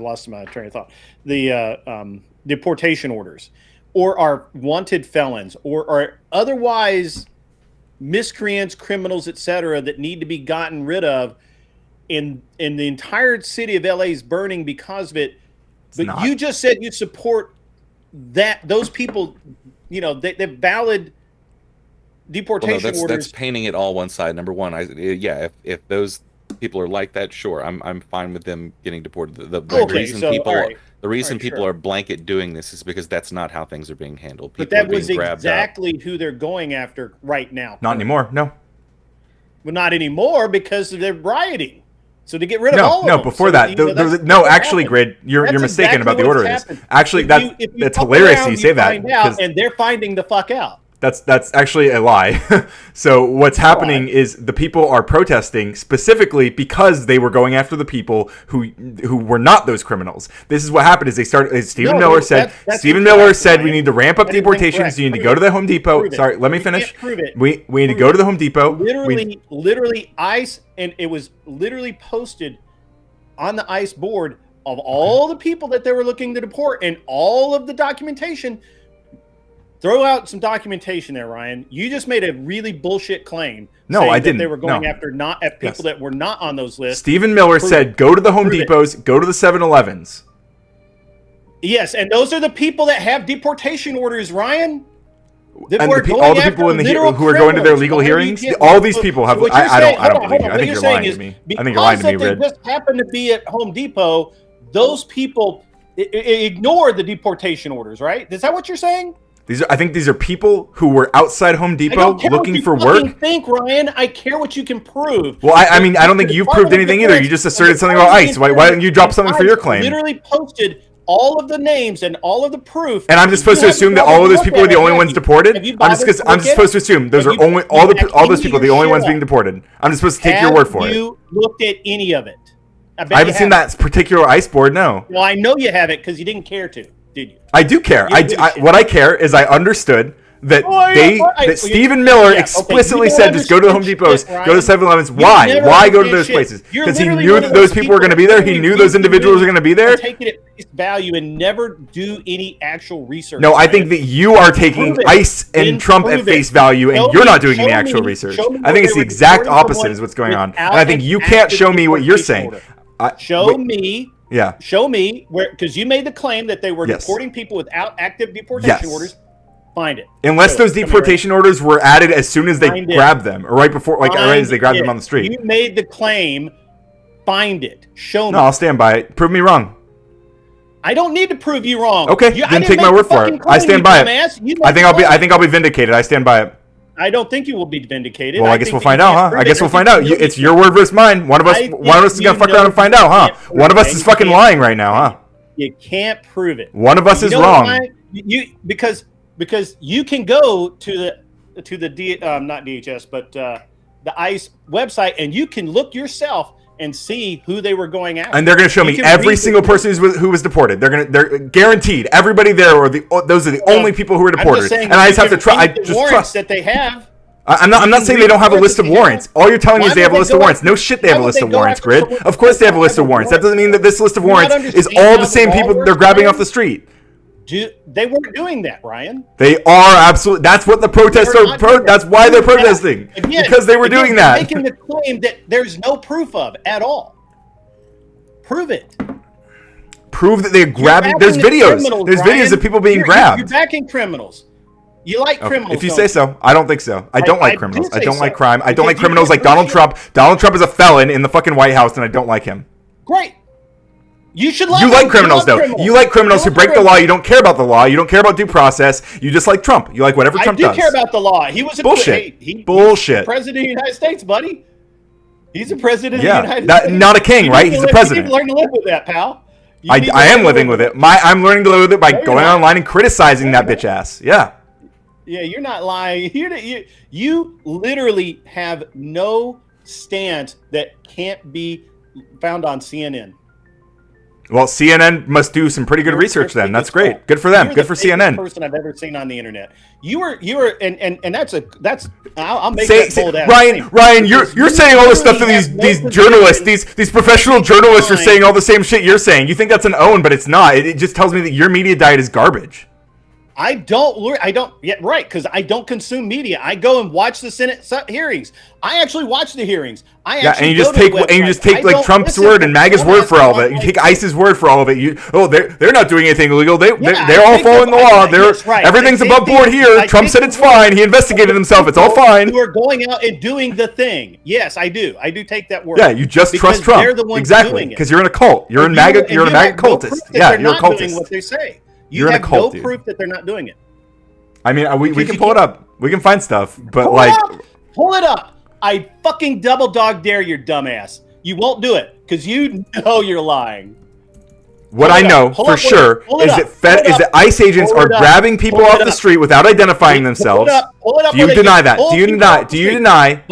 lost my train of thought. The deportation orders, or are wanted felons, or are otherwise miscreants, criminals, etc., that need to be gotten rid of. In the entire city of LA is burning because of it. But you just said you support those people. You know, they're valid deportation orders. That's painting it all one side. Number one, if those people are like that, sure, I'm fine with them getting deported. The reason people are blanket doing this is because that's not how things are being handled. People but that was exactly who they're going after right now. Not anymore. No. Well, not anymore because they're rioting. So to get rid of all of them. No, before that. Actually, Grid, you're mistaken about the order of this. Actually, that's hilarious you say that. And they're finding the fuck out. That's actually a lie. So what's happening is the people are protesting specifically because they were going after the people who were not those criminals. This is what happened. Is they started. Stephen Miller said. Stephen Miller said we need to ramp up deportations. You need to go to the Home Depot. Sorry, let me finish. We need to go to the Home Depot. Literally, ICE, and it was literally posted on the ICE board of all the people that they were looking to deport and all of the documentation. Throw out some documentation there, Ryan. You just made a really bullshit claim. No, I didn't. They were going after not at people that were not on those lists. Stephen Miller said, "Go to the Home Depots, go to the 7-Elevens." Yes, and those are the people that have deportation orders, Ryan. And all the people who are going to their legal hearings, all these people have. I don't believe you. I think you're lying to me. I think you're lying to me, Red. Just happened to be at Home Depot. Those people ignore the deportation orders, right? Is that what you're saying? I think these are people who were outside Home Depot looking for work. I think, Ryan. I care what you can prove. Well, I mean, I don't think you've proved anything either. You just asserted something about ICE. Why didn't you drop something for your claim? Literally posted all of the names and all of the proof. And I'm just supposed to assume that all of those people are the only ones deported? I'm just supposed to assume those are only all those people are the only ones being deported. I'm just supposed to take your word for it. Have you looked at any of it? I haven't seen that particular ICE board, no. Well, I know you haven't because you didn't care to, did you? I do care. What I care is I understood that Stephen Miller explicitly said just go to the Home Depots, go to the 7-Elevens. Why? Why go to those places? Because he knew that those people were going to be there. He knew those individuals were going to be there. Take it at face value and never do any actual research. No, I think that you are taking ICE and Trump at face value, and you're not doing any actual research. I think it's the exact opposite is what's going on. And I think you can't show me what you're saying. Show me. Yeah. Show me where, because you made the claim that they were deporting people without active deportation orders. Find it. Unless those deportation orders were added as soon as they grabbed them, or right before, like right as they grabbed them on the street. You made the claim. Find it. Show me. No, I'll stand by it. Prove me wrong. I don't need to prove you wrong. Okay, then take my word for it. I stand by it. I think I'll be vindicated. I stand by it. I don't think you will be vindicated. Well, I guess we'll find out, huh? I guess we'll find out. It's your word versus mine. One of us is gonna fuck around and find out, huh? One of us is fucking lying right now, huh? You can't prove it. One of us is wrong. Because you can go to the not DHS but the ICE website and you can look yourself and see who they were going after. And they're going to show me every single person who was deported. They're guaranteed. Everybody there, those are the only people who were deported. And I just have to trust that they have. I'm not saying they don't have a list of warrants. All you're telling me is they have a list of warrants. No shit, they have a list of warrants, Grid. Of course they have a list of warrants. That doesn't mean that this list of warrants is all the same people they're grabbing off the street. They weren't doing that, Ryan. They are absolutely. That's what the protests are. That's why they're protesting. Because they were doing that. Making the claim that there's no proof of at all. Prove it. Prove that they're grabbing. There's videos. There's videos of people being grabbed. You're backing criminals. You like criminals. If you say so. I don't think so. I don't like criminals. I don't like crime. I don't like criminals like Donald Trump. Donald Trump is a felon in the fucking White House, and I don't like him. Great. You should love You like criminals, though. You like criminals who break the law. You don't care about the law. You don't care about due process. You just like Trump. You like whatever Trump does. I do care about the law. He was bullshit. He's Bullshit. the president of the United States, buddy. He's the president of the United States. Not a king, right? He's the president. You need to learn to live with that, pal. I am living with it. I'm learning to live with it by going online and criticizing that bitch ass. Yeah. Yeah, you're not lying. You literally have no stance that can't be found on CNN. Well, CNN must do some pretty good research then. That's great. Good for them. Good for CNN. Person I've ever seen on the internet. You were, and that's I'll make that bold ass. Ryan, you're saying all this stuff to these journalists, these professional journalists are saying all the same shit you're saying. You think that's an own, but it's not. It just tells me that your media diet is garbage. I don't, right, because I don't consume media. I go and watch the Senate hearings. I actually watch the hearings. And you just take like Trump's word and MAGA's word for all of it. You take ICE's word for all of it. They're not doing anything illegal. They're all following the law. Everything's above board here. Trump said it's fine. He investigated himself. It's all fine. You are going out and doing the thing. Yes, I do. I do take that word. Yeah, you just trust Trump. Exactly, because you're in a cult. You're a MAGA cultist. Yeah, you're a cultist. What they say. You're in a cult, no proof that they're not doing it. I mean, we can pull it up. We can find stuff, but pull it up. I fucking double dog dare your dumbass. You won't do it because you know you're lying. What I know for sure is that ICE agents are grabbing people off the street without identifying themselves. Do you deny that? Do you deny? Do you deny?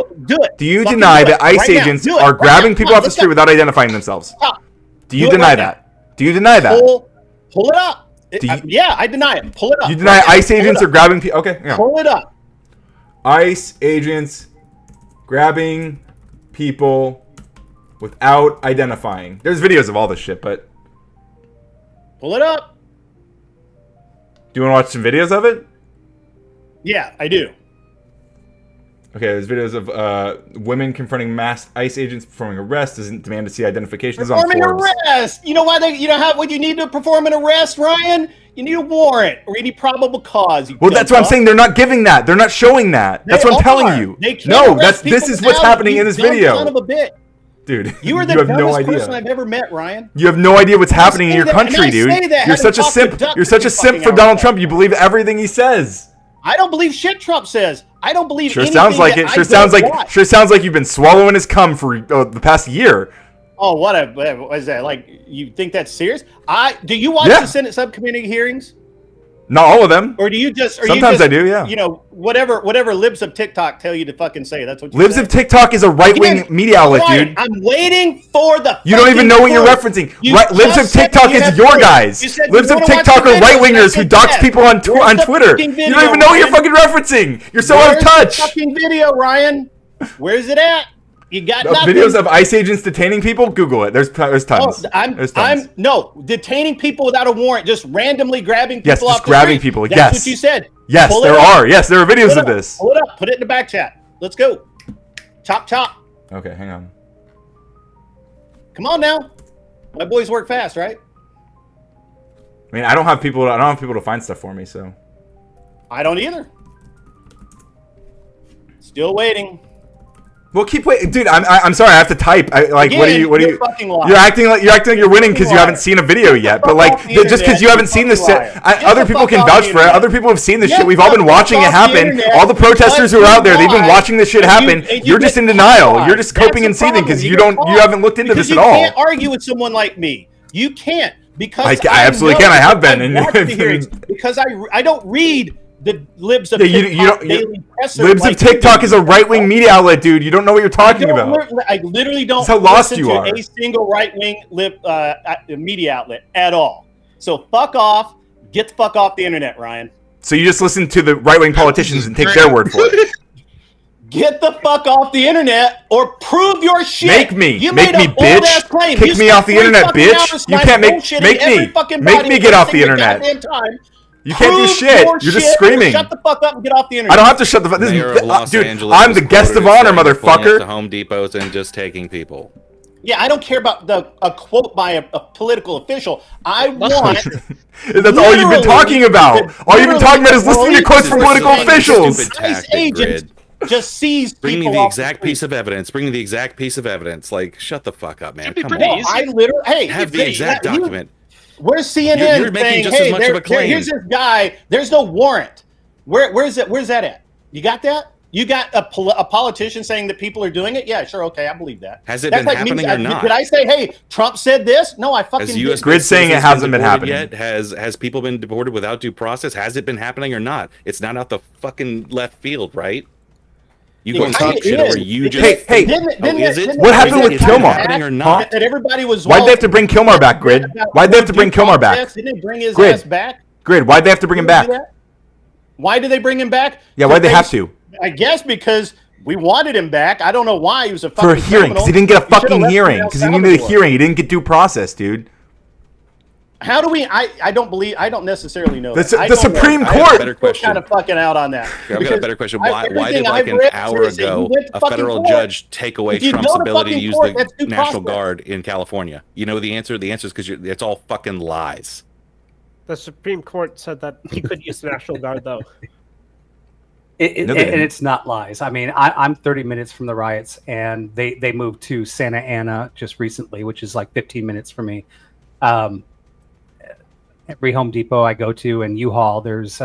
Do you deny that ICE agents are grabbing people off the street without identifying themselves? Do you deny that? Do you deny that? Pull it up. Yeah, I deny it. Pull it up. You deny ICE agents are grabbing people? Okay, yeah. Pull it up. ICE agents grabbing people without identifying. There's videos of all this shit, but pull it up. Do you want to watch some videos of it? Yeah, I do. Okay, there's videos of women confronting masked ICE agents performing arrests. Doesn't demand to see identification. Performing arrest. You know why what you need to perform an arrest, Ryan? You need a warrant or any probable cause. Well, that's what I'm saying. They're not giving that. They're not showing that. That's what I'm telling you. No, this is what's happening in this video. Son of a bitch. Dude, you are the dumbest person I've ever met, Ryan. You have no idea what's happening in your country, dude. You're such a simp. You're such a simp for Donald Trump. You believe everything he says. I don't believe shit Trump says. I don't believe anything. Sure sounds like it. Sure sounds like you've been swallowing his cum for the past year. Oh, what is that? Like, you think that's serious? Do you watch the Senate subcommittee hearings? Not all of them. Or do you just? Sometimes I do. Yeah. You know, whatever libs of TikTok tell you to fucking say. That's what. Libs of TikTok is a right-wing media outlet, dude. I'm waiting for the. You don't even know what you're referencing. Libs of TikTok is your guys. Libs of TikTok are right-wingers who dox people on Twitter. You don't even know what you're fucking referencing. You're so out of touch. Where's the fucking video, Ryan? Where's it at? You got videos of ICE agents detaining people? Google it. There's tons. Oh, I'm detaining people without a warrant, just randomly grabbing people off the street. Yes, just grabbing people. That's what you said. Yes, there are. Yes, there are videos of this. Pull it up. Put it in the back chat. Let's go. Chop, chop. Okay, hang on. Come on now. My boys work fast, right? I mean, I don't have people to find stuff for me, so. I don't either. Still waiting. Well, keep waiting, dude. I'm sorry. I have to type. Again, what are you? You're acting like you're winning because you haven't seen a video yet. But like, just because you haven't seen this shit, other people can vouch for it. Other people have seen this shit. We've all been watching it happen. All the protesters who are out there, they've been watching this shit happen. You're just in denial. You're just coping and seething because you haven't looked into this at all. You can't argue with someone like me. You can't because I absolutely can. I have been. Because I don't read the libs of TikTok daily presser. Libs of TikTok is a right-wing media outlet, dude. You don't know what you're talking about. I literally don't. That's how lost you are. A single right-wing media outlet at all. So fuck off. Get the fuck off the internet, Ryan. So you just listen to the right-wing politicians and take their word for it. Get the fuck off the internet or prove your shit. Make me, bitch. Kick me off the internet, bitch. You can't make me get off the internet. You can't do shit. You're just screaming. Shut the fuck up and get off the internet. I don't have to shut the fuck. Dude, I'm the guest of honor, motherfucker. To Home Depots and just taking people. Yeah, I don't care about a quote by a political official. I want. That's all you've been talking about. All you've been talking about is listening to quotes from political officials. ICE agents just sees people. Bring me the exact piece of evidence. Bring me the exact piece of evidence. Like, shut the fuck up, man. Come on. I literally have the exact document. Where's CNN You're making saying, just as much of a claim. Here's this guy. There's no warrant. Where's that at? You got that? You got a politician saying that people are doing it? Yeah, sure, okay, I believe that. Has it been happening or not? Did I say, hey, Trump said this? No, I fucking did. Grid saying it hasn't been happening yet. Has people been deported without due process? Has it been happening or not? It's not out the fucking left field, right? You go and talk shit over you just. Hey, what happened with Kilmar? Happening or not? That everybody was. Why'd they have to bring Kilmar back, Grid? Why'd they have to bring Kilmar back? Didn't they bring his ass back? Grid, why'd they have to bring him back? Why did they bring him back? Yeah, why'd they have to? I guess because we wanted him back. I don't know why. He was a fucking for a hearing because he didn't get a fucking hearing because he needed a hearing. He didn't get due process, dude. How do we? I don't necessarily know. The Supreme Court. Better question. Kind of fucking out on that. I've got a better question. Why did like an hour ago a federal judge take away Trump's ability to use the National Guard in California? You know the answer. The answer is because it's all fucking lies. The Supreme Court said that he could use the National Guard, though. And it's not lies. I mean, I'm 30 minutes from the riots, and they moved to Santa Ana just recently, which is like 15 minutes for me. Every Home Depot I go to and U-Haul, there's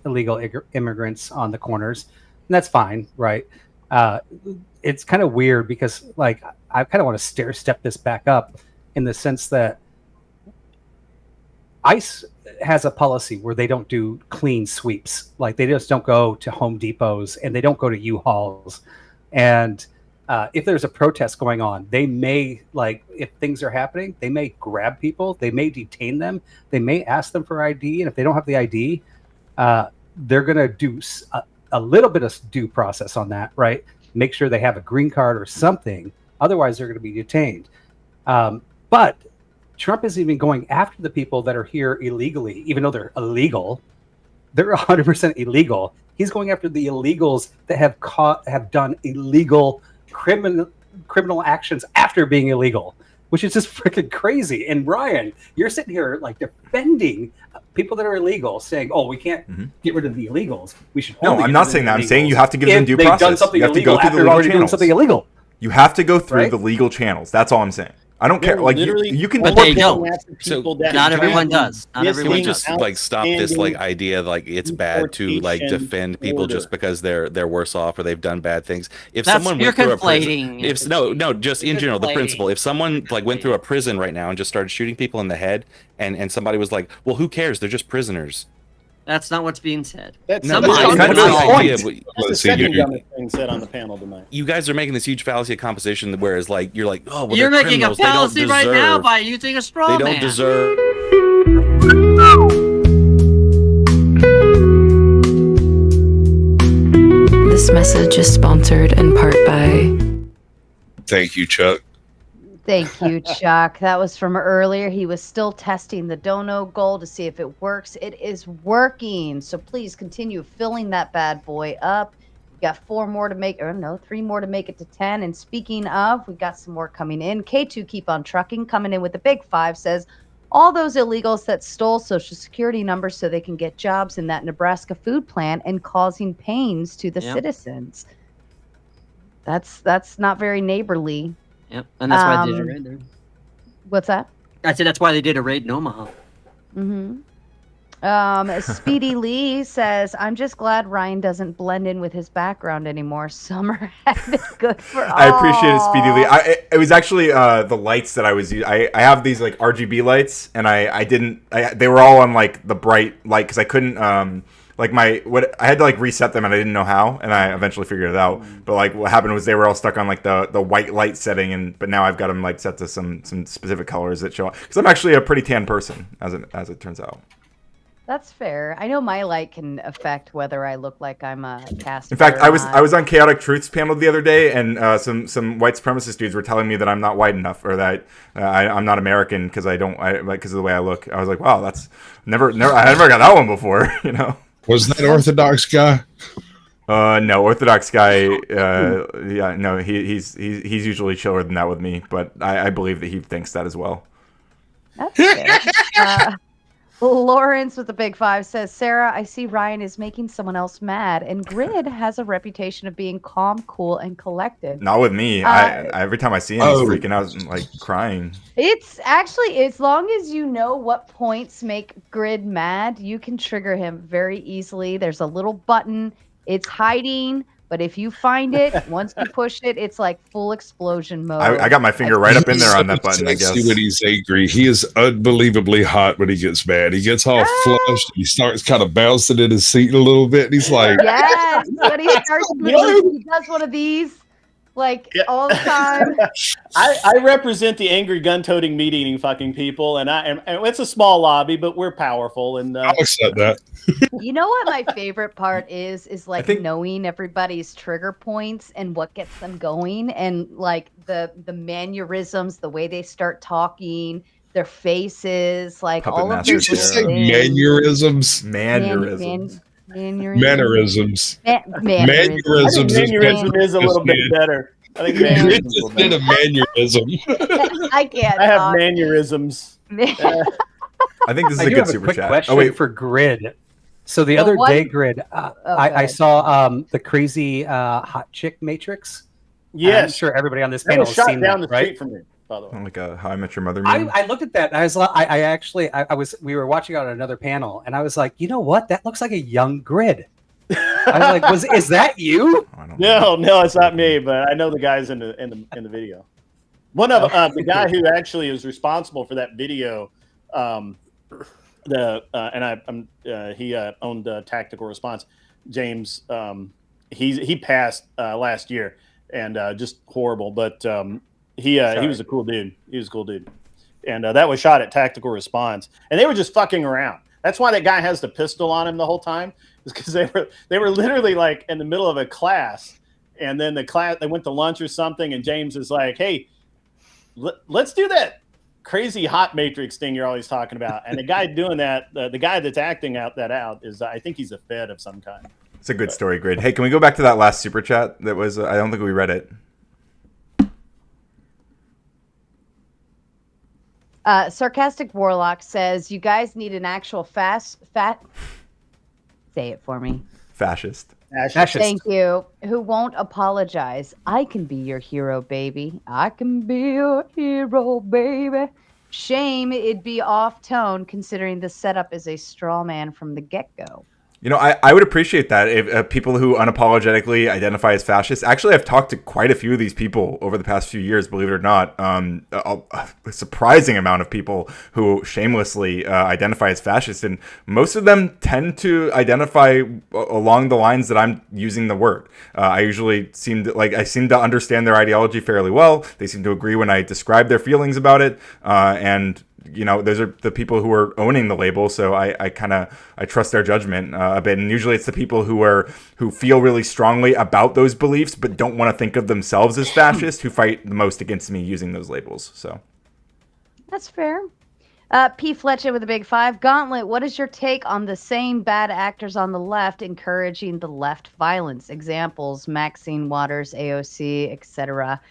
illegal immigrants on the corners, and that's fine, right? It's kind of weird because, like, I kind of want to stair step this back up in the sense that ICE has a policy where they don't do clean sweeps. Like they just don't go to Home Depots and they don't go to U-Hauls. And if there's a protest going on, they may, like, if things are happening, they may grab people, they may detain them, they may ask them for ID, and if they don't have the ID, they're going to do a little bit of due process on that, right? Make sure they have a green card or something. Otherwise, they're going to be detained. But Trump isn't even going after the people that are here illegally, even though they're illegal. They're 100% illegal. He's going after the illegals that have done illegal criminal actions after being illegal, which is just freaking crazy. And Ryan, you're sitting here like defending people that are illegal, saying, "Oh, we can't get rid of the illegals. We should." No, I'm not saying that. I'm saying you have to give them due process. Done something you have to illegal go through after the legal already doing channels. something illegal. You have to go through Right? the legal channels. That's all I'm saying. I don't care. Like you can, But they don't. So not everyone does. Not Can we everyone just does. like stop this like idea like it's bad to like defend people just because they're worse off or they've done bad things? If someone went through a prison, just in general, the principle. If someone like went through a prison right now and just started shooting people in the head, and somebody was like, "Well, who cares? They're just prisoners." That's not what's being said. That's No, the second idea, dumbest thing said on the panel tonight. You guys are making this huge fallacy of composition, whereas like you're like, oh, well, You're they're making a criminals. They don't fallacy right now deserve- by using a straw They man. don't deserve. This message is sponsored in part by... Thank you, Chuck. Thank you, Chuck. That was from earlier. He was still testing the dono goal to see if it works. It is working. So please continue filling that bad boy up. We got 3 more to make it to 10. And speaking of, we got some more coming in. K2 Keep on Trucking coming in with the big 5 says, all those illegals that stole Social Security numbers so they can get jobs in that Nebraska food plant and causing pains to the citizens. That's not very neighborly. Yep, and that's why they did a raid there. What's that? I said that's why they did a raid in Omaha. Speedy Lee says, I'm just glad Ryan doesn't blend in with his background anymore. Summer had been good for all. I appreciate it, Speedy Lee. It was actually the lights that I was using. I have these like RGB lights, and they were all on like the bright light because I couldn't I had to like reset them and I didn't know how, and I eventually figured it out. But like what happened was they were all stuck on like the white light setting, but now I've got them like set to some specific colors that show up because I'm actually a pretty tan person as it turns out. That's fair. I know my light can affect whether I look like I'm a caster. In fact, or I was not. on Chaotic Truths panel the other day, and some white supremacist dudes were telling me that I'm not white enough, or that I'm not American because of the way I look. I was like, wow, that's never I never got that one before, you know. Was that Orthodox guy? No, Orthodox guy. Yeah, no, he's usually chiller than that with me, but I believe that he thinks that as well. That's fair. Lawrence with the big 5 says, Sarah, I see Ryan is making someone else mad, and Grid has a reputation of being calm, cool, and collected. Not with me. Every time I see him, he's freaking out, like crying. It's actually, as long as you know what points make Grid mad, you can trigger him very easily. There's a little button. It's hiding, but if you find it, once you push it, it's like full explosion mode. I got my finger right up in there on that button, I guess. When he's angry, he is unbelievably hot when he gets mad. He gets all flushed. He starts kind of bouncing in his seat a little bit. And he's like, yes, when he starts, he does one of these. All the time. I represent the angry gun-toting meat-eating fucking people, and it's a small lobby, but we're powerful. And I'll accept that. You know what my favorite part is knowing everybody's trigger points and what gets them going, and like the mannerisms, the way they start talking, their faces, like Puppet all of Master their You just say mannerisms. Mannerisms. Mannerisms. Mannerism is a little bit better. I think mannerisms is a mannerism. I can't. I have mannerisms. I think this is I a do good have a super quick chat. question Oh wait, for Grid. So the Well, other one- day, Grid, I ahead. saw the crazy hot chick matrix. I'm Yes, sure everybody on this that panel was has shot seen down that, the right? street from me. By the way, like a How I Met Your Mother meme. I looked at that. And we were watching on another panel, and I was like, you know what? That looks like a young Grid. I was like, is that you? I don't know. no, it's not me, but I know the guys in the video. One of the guy who actually is responsible for that video he owned Tactical Response. James, he passed last year, and just horrible. But he was a cool dude. He was a cool dude, and that was shot at Tactical Response, and they were just fucking around. That's why that guy has the pistol on him the whole time, is because they were literally like in the middle of a class, and then they went to lunch or something, and James is like, "Hey, let's do that crazy hot matrix thing you're always talking about." And the guy doing that, the guy that's acting out is, I think he's a Fed of some kind. It's a good story, Grid. Hey, can we go back to that last super chat? That was I don't think we read it. Sarcastic Warlock says, "You guys need an actual say it for me. Fascist. Thank you. Who won't apologize? I can be your hero, baby. I can be your hero, baby. Shame it'd be off tone considering the setup is a straw man from the get-go." You know, I would appreciate that if people who unapologetically identify as fascists. Actually, I've talked to quite a few of these people over the past few years, believe it or not. A surprising amount of people who shamelessly identify as fascist, and most of them tend to identify along the lines that I'm using the word. I usually seem to understand their ideology fairly well. They seem to agree when I describe their feelings about it, and you know, those are the people who are owning the label, so I trust their judgment a bit. And usually it's the people who feel really strongly about those beliefs but don't want to think of themselves as fascist who fight the most against me using those labels. So that's fair. P. Fletcher with a big 5. Gauntlet, what is your take on the same bad actors on the left encouraging the left violence? Examples: Maxine Waters, AOC, etc.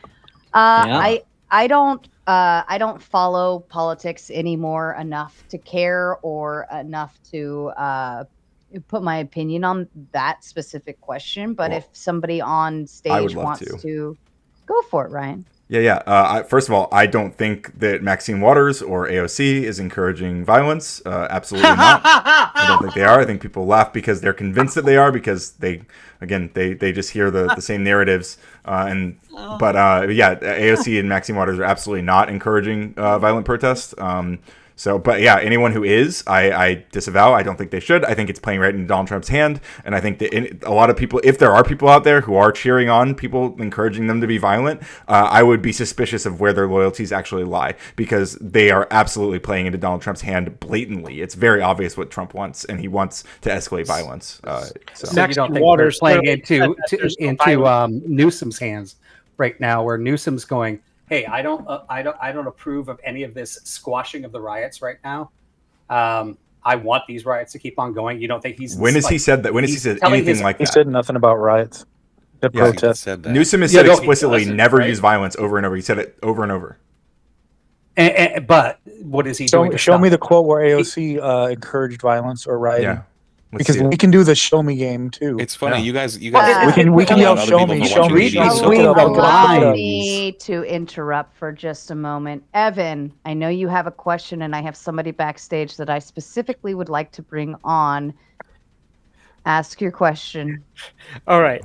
I don't follow politics anymore enough to care or enough to put my opinion on that specific question. But if somebody on stage wants to, go for it, Ryan. Yeah. First of all, I don't think that Maxine Waters or AOC is encouraging violence. Absolutely not. I don't think they are. I think people laugh because they're convinced that they are, because they just hear the same narratives. But AOC and Maxine Waters are absolutely not encouraging violent protest. But anyone who is, I disavow. I don't think they should. I think it's playing right into Donald Trump's hand. And I think that a lot of people, if there are people out there who are cheering on people, encouraging them to be violent, I would be suspicious of where their loyalties actually lie, because they are absolutely playing into Donald Trump's hand blatantly. It's very obvious what Trump wants, and he wants to escalate violence. So you don't think Waters playing into Newsom's hands right now, where Newsom's going, "Hey, I don't approve of any of this squashing of the riots right now. I want these riots to keep on going." You don't think he's when has he said that? When has he said anything like that? He said nothing about riots. The protest. Newsom has said explicitly, never use violence, over and over. He said it over and over. But what is he doing? Show me the quote where AOC encouraged violence or rioting. Yeah. Because we can do the show me game too. It's funny, you guys. we can yell show me. Allow me to interrupt for just a moment. Evan, I know you have a question, and I have somebody backstage that I specifically would like to bring on. Ask your question. All right.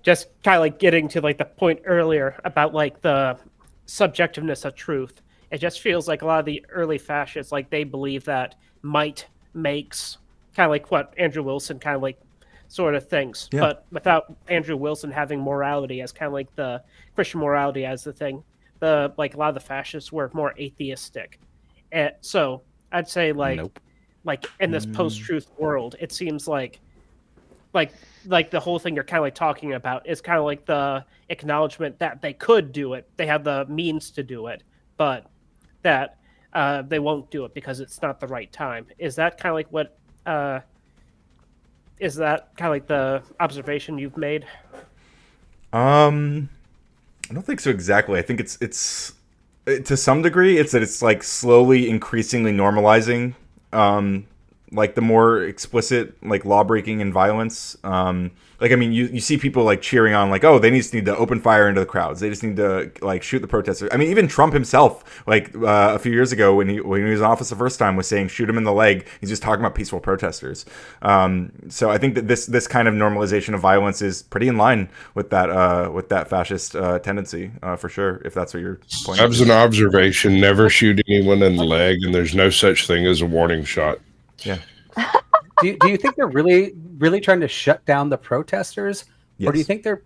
Just kind of like getting to like the point earlier about like the subjectiveness of truth. It just feels like a lot of the early fascists, like they believe that might makes, kind of like what Andrew Wilson kind of like sort of thinks, but without Andrew Wilson having morality as kind of like the Christian morality as the thing, a lot of the fascists were more atheistic. And so I'd say like in this post-truth world, it seems like the whole thing you're kind of like talking about is kind of like the acknowledgement that they could do it, they have the means to do it, but that they won't do it because it's not the right time. Is that kind of like what? Is that kind of like the observation you've made? I don't think so exactly. I think it's to some degree it's that it's like slowly, increasingly normalizing like the more explicit like law breaking and violence. like, I mean, you see people like cheering on, like, oh, they just need to open fire into the crowds. They just need to like shoot the protesters. I mean, even Trump himself, like a few years ago when he was in office the first time, was saying shoot him in the leg. He's just talking about peaceful protesters. So I think that this kind of normalization of violence is pretty in line with that fascist tendency, for sure. If that's what you're pointing. That was an observation. Never shoot anyone in the leg, and there's no such thing as a warning shot. Yeah. Do you think they're really trying to shut down the protesters, Yes. or do you think they're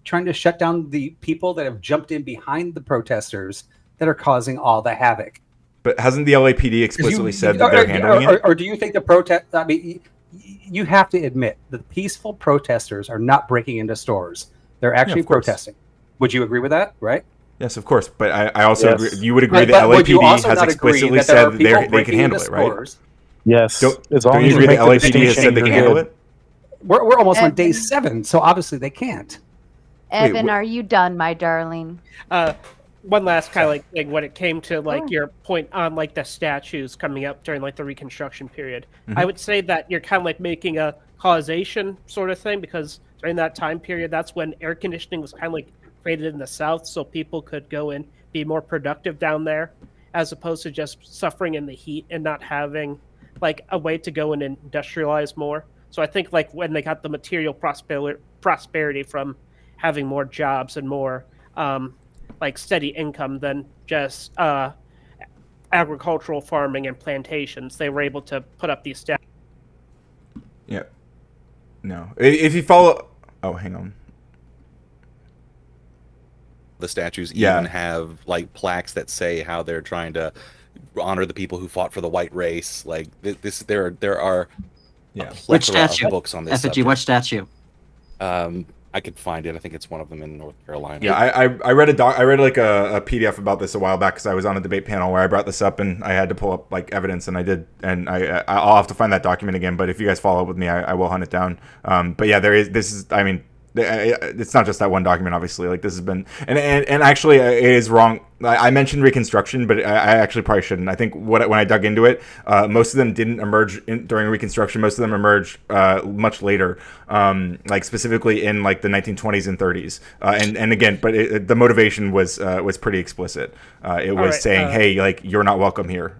trying to shut down the people that have jumped in behind the protesters that are causing all the havoc? But hasn't the LAPD explicitly said that they're handling it? Or do you think the protest? I mean, you have to admit the peaceful protesters are not breaking into stores; they're actually protesting. Would you agree with that? Right? Yes, of course. But I also agree. You would agree that LAPD has explicitly said that they can handle it, right? Yes. Don't long you as agree that make the LAPD has said they distinction, can you're handle good. it? We're almost on day 7, so obviously they can't. Evan, are you done, my darling? One last kind of like thing when it came to like your point on like the statues coming up during like the Reconstruction period. I would say that you're kind of like making a causation sort of thing, because during that time period, that's when air conditioning was kind of like created in the South, so people could go and be more productive down there, as opposed to just suffering in the heat and not having like a way to go and industrialize more. So I think like when they got the material prosperity from having more jobs and more like steady income than just agricultural farming and plantations, they were able to put up these statues. Yeah. No. If you follow... Oh, hang on. The statues even have like plaques that say how they're trying to honor the people who fought for the white race. Like there are Which statue? Books on this Effigy, what statue? I could find it. I think it's one of them in North Carolina. Yeah, I read I read like a PDF about this a while back because I was on a debate panel where I brought this up and I had to pull up like evidence, and I did, and I'll have to find that document again. But if you guys follow up with me, I will hunt it down. But yeah, I mean, it's not just that one document, obviously. Like this has been, and actually it is wrong. I mentioned Reconstruction, but I actually probably shouldn't. I think when I dug into it, most of them didn't emerge during Reconstruction. Most of them emerged much later, like specifically in like the 1920s and 30s. And again, but the motivation was pretty explicit. It was saying, hey, like you're not welcome here.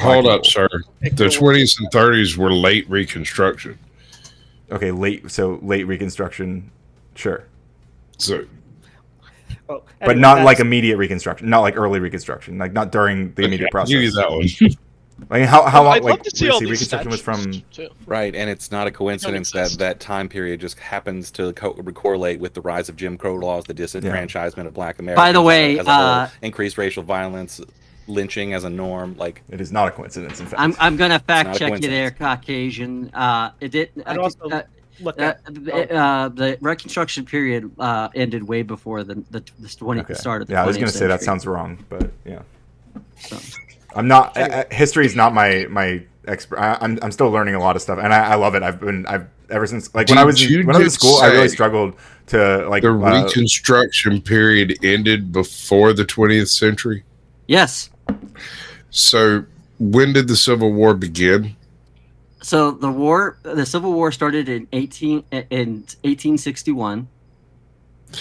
Hold up, sir. The 20s and 30s were late Reconstruction. Okay, late Reconstruction, sure. So. Well, but not like immediate Reconstruction, not like early Reconstruction, like not during the immediate process. Give you that one. Like how long? I'd like love to see all these Reconstruction was from right, and it's not a coincidence that time period just happens to correlate with the rise of Jim Crow laws, the disenfranchisement of Black Americans. By the way, as a whole, increased racial violence, lynching as a norm. Like it is not a coincidence. In fact, I'm gonna fact check you there, Caucasian. It did. The Reconstruction period ended way before the start of the 20th I was gonna say that century. sounds wrong, but yeah. So. I'm not. History is not my expert. I'm still learning a lot of stuff, and I love it. I've ever since like when I was in school, I really struggled to like the Reconstruction period ended before the 20th century. Yes. So when did the Civil War begin? So the Civil War started in 1861,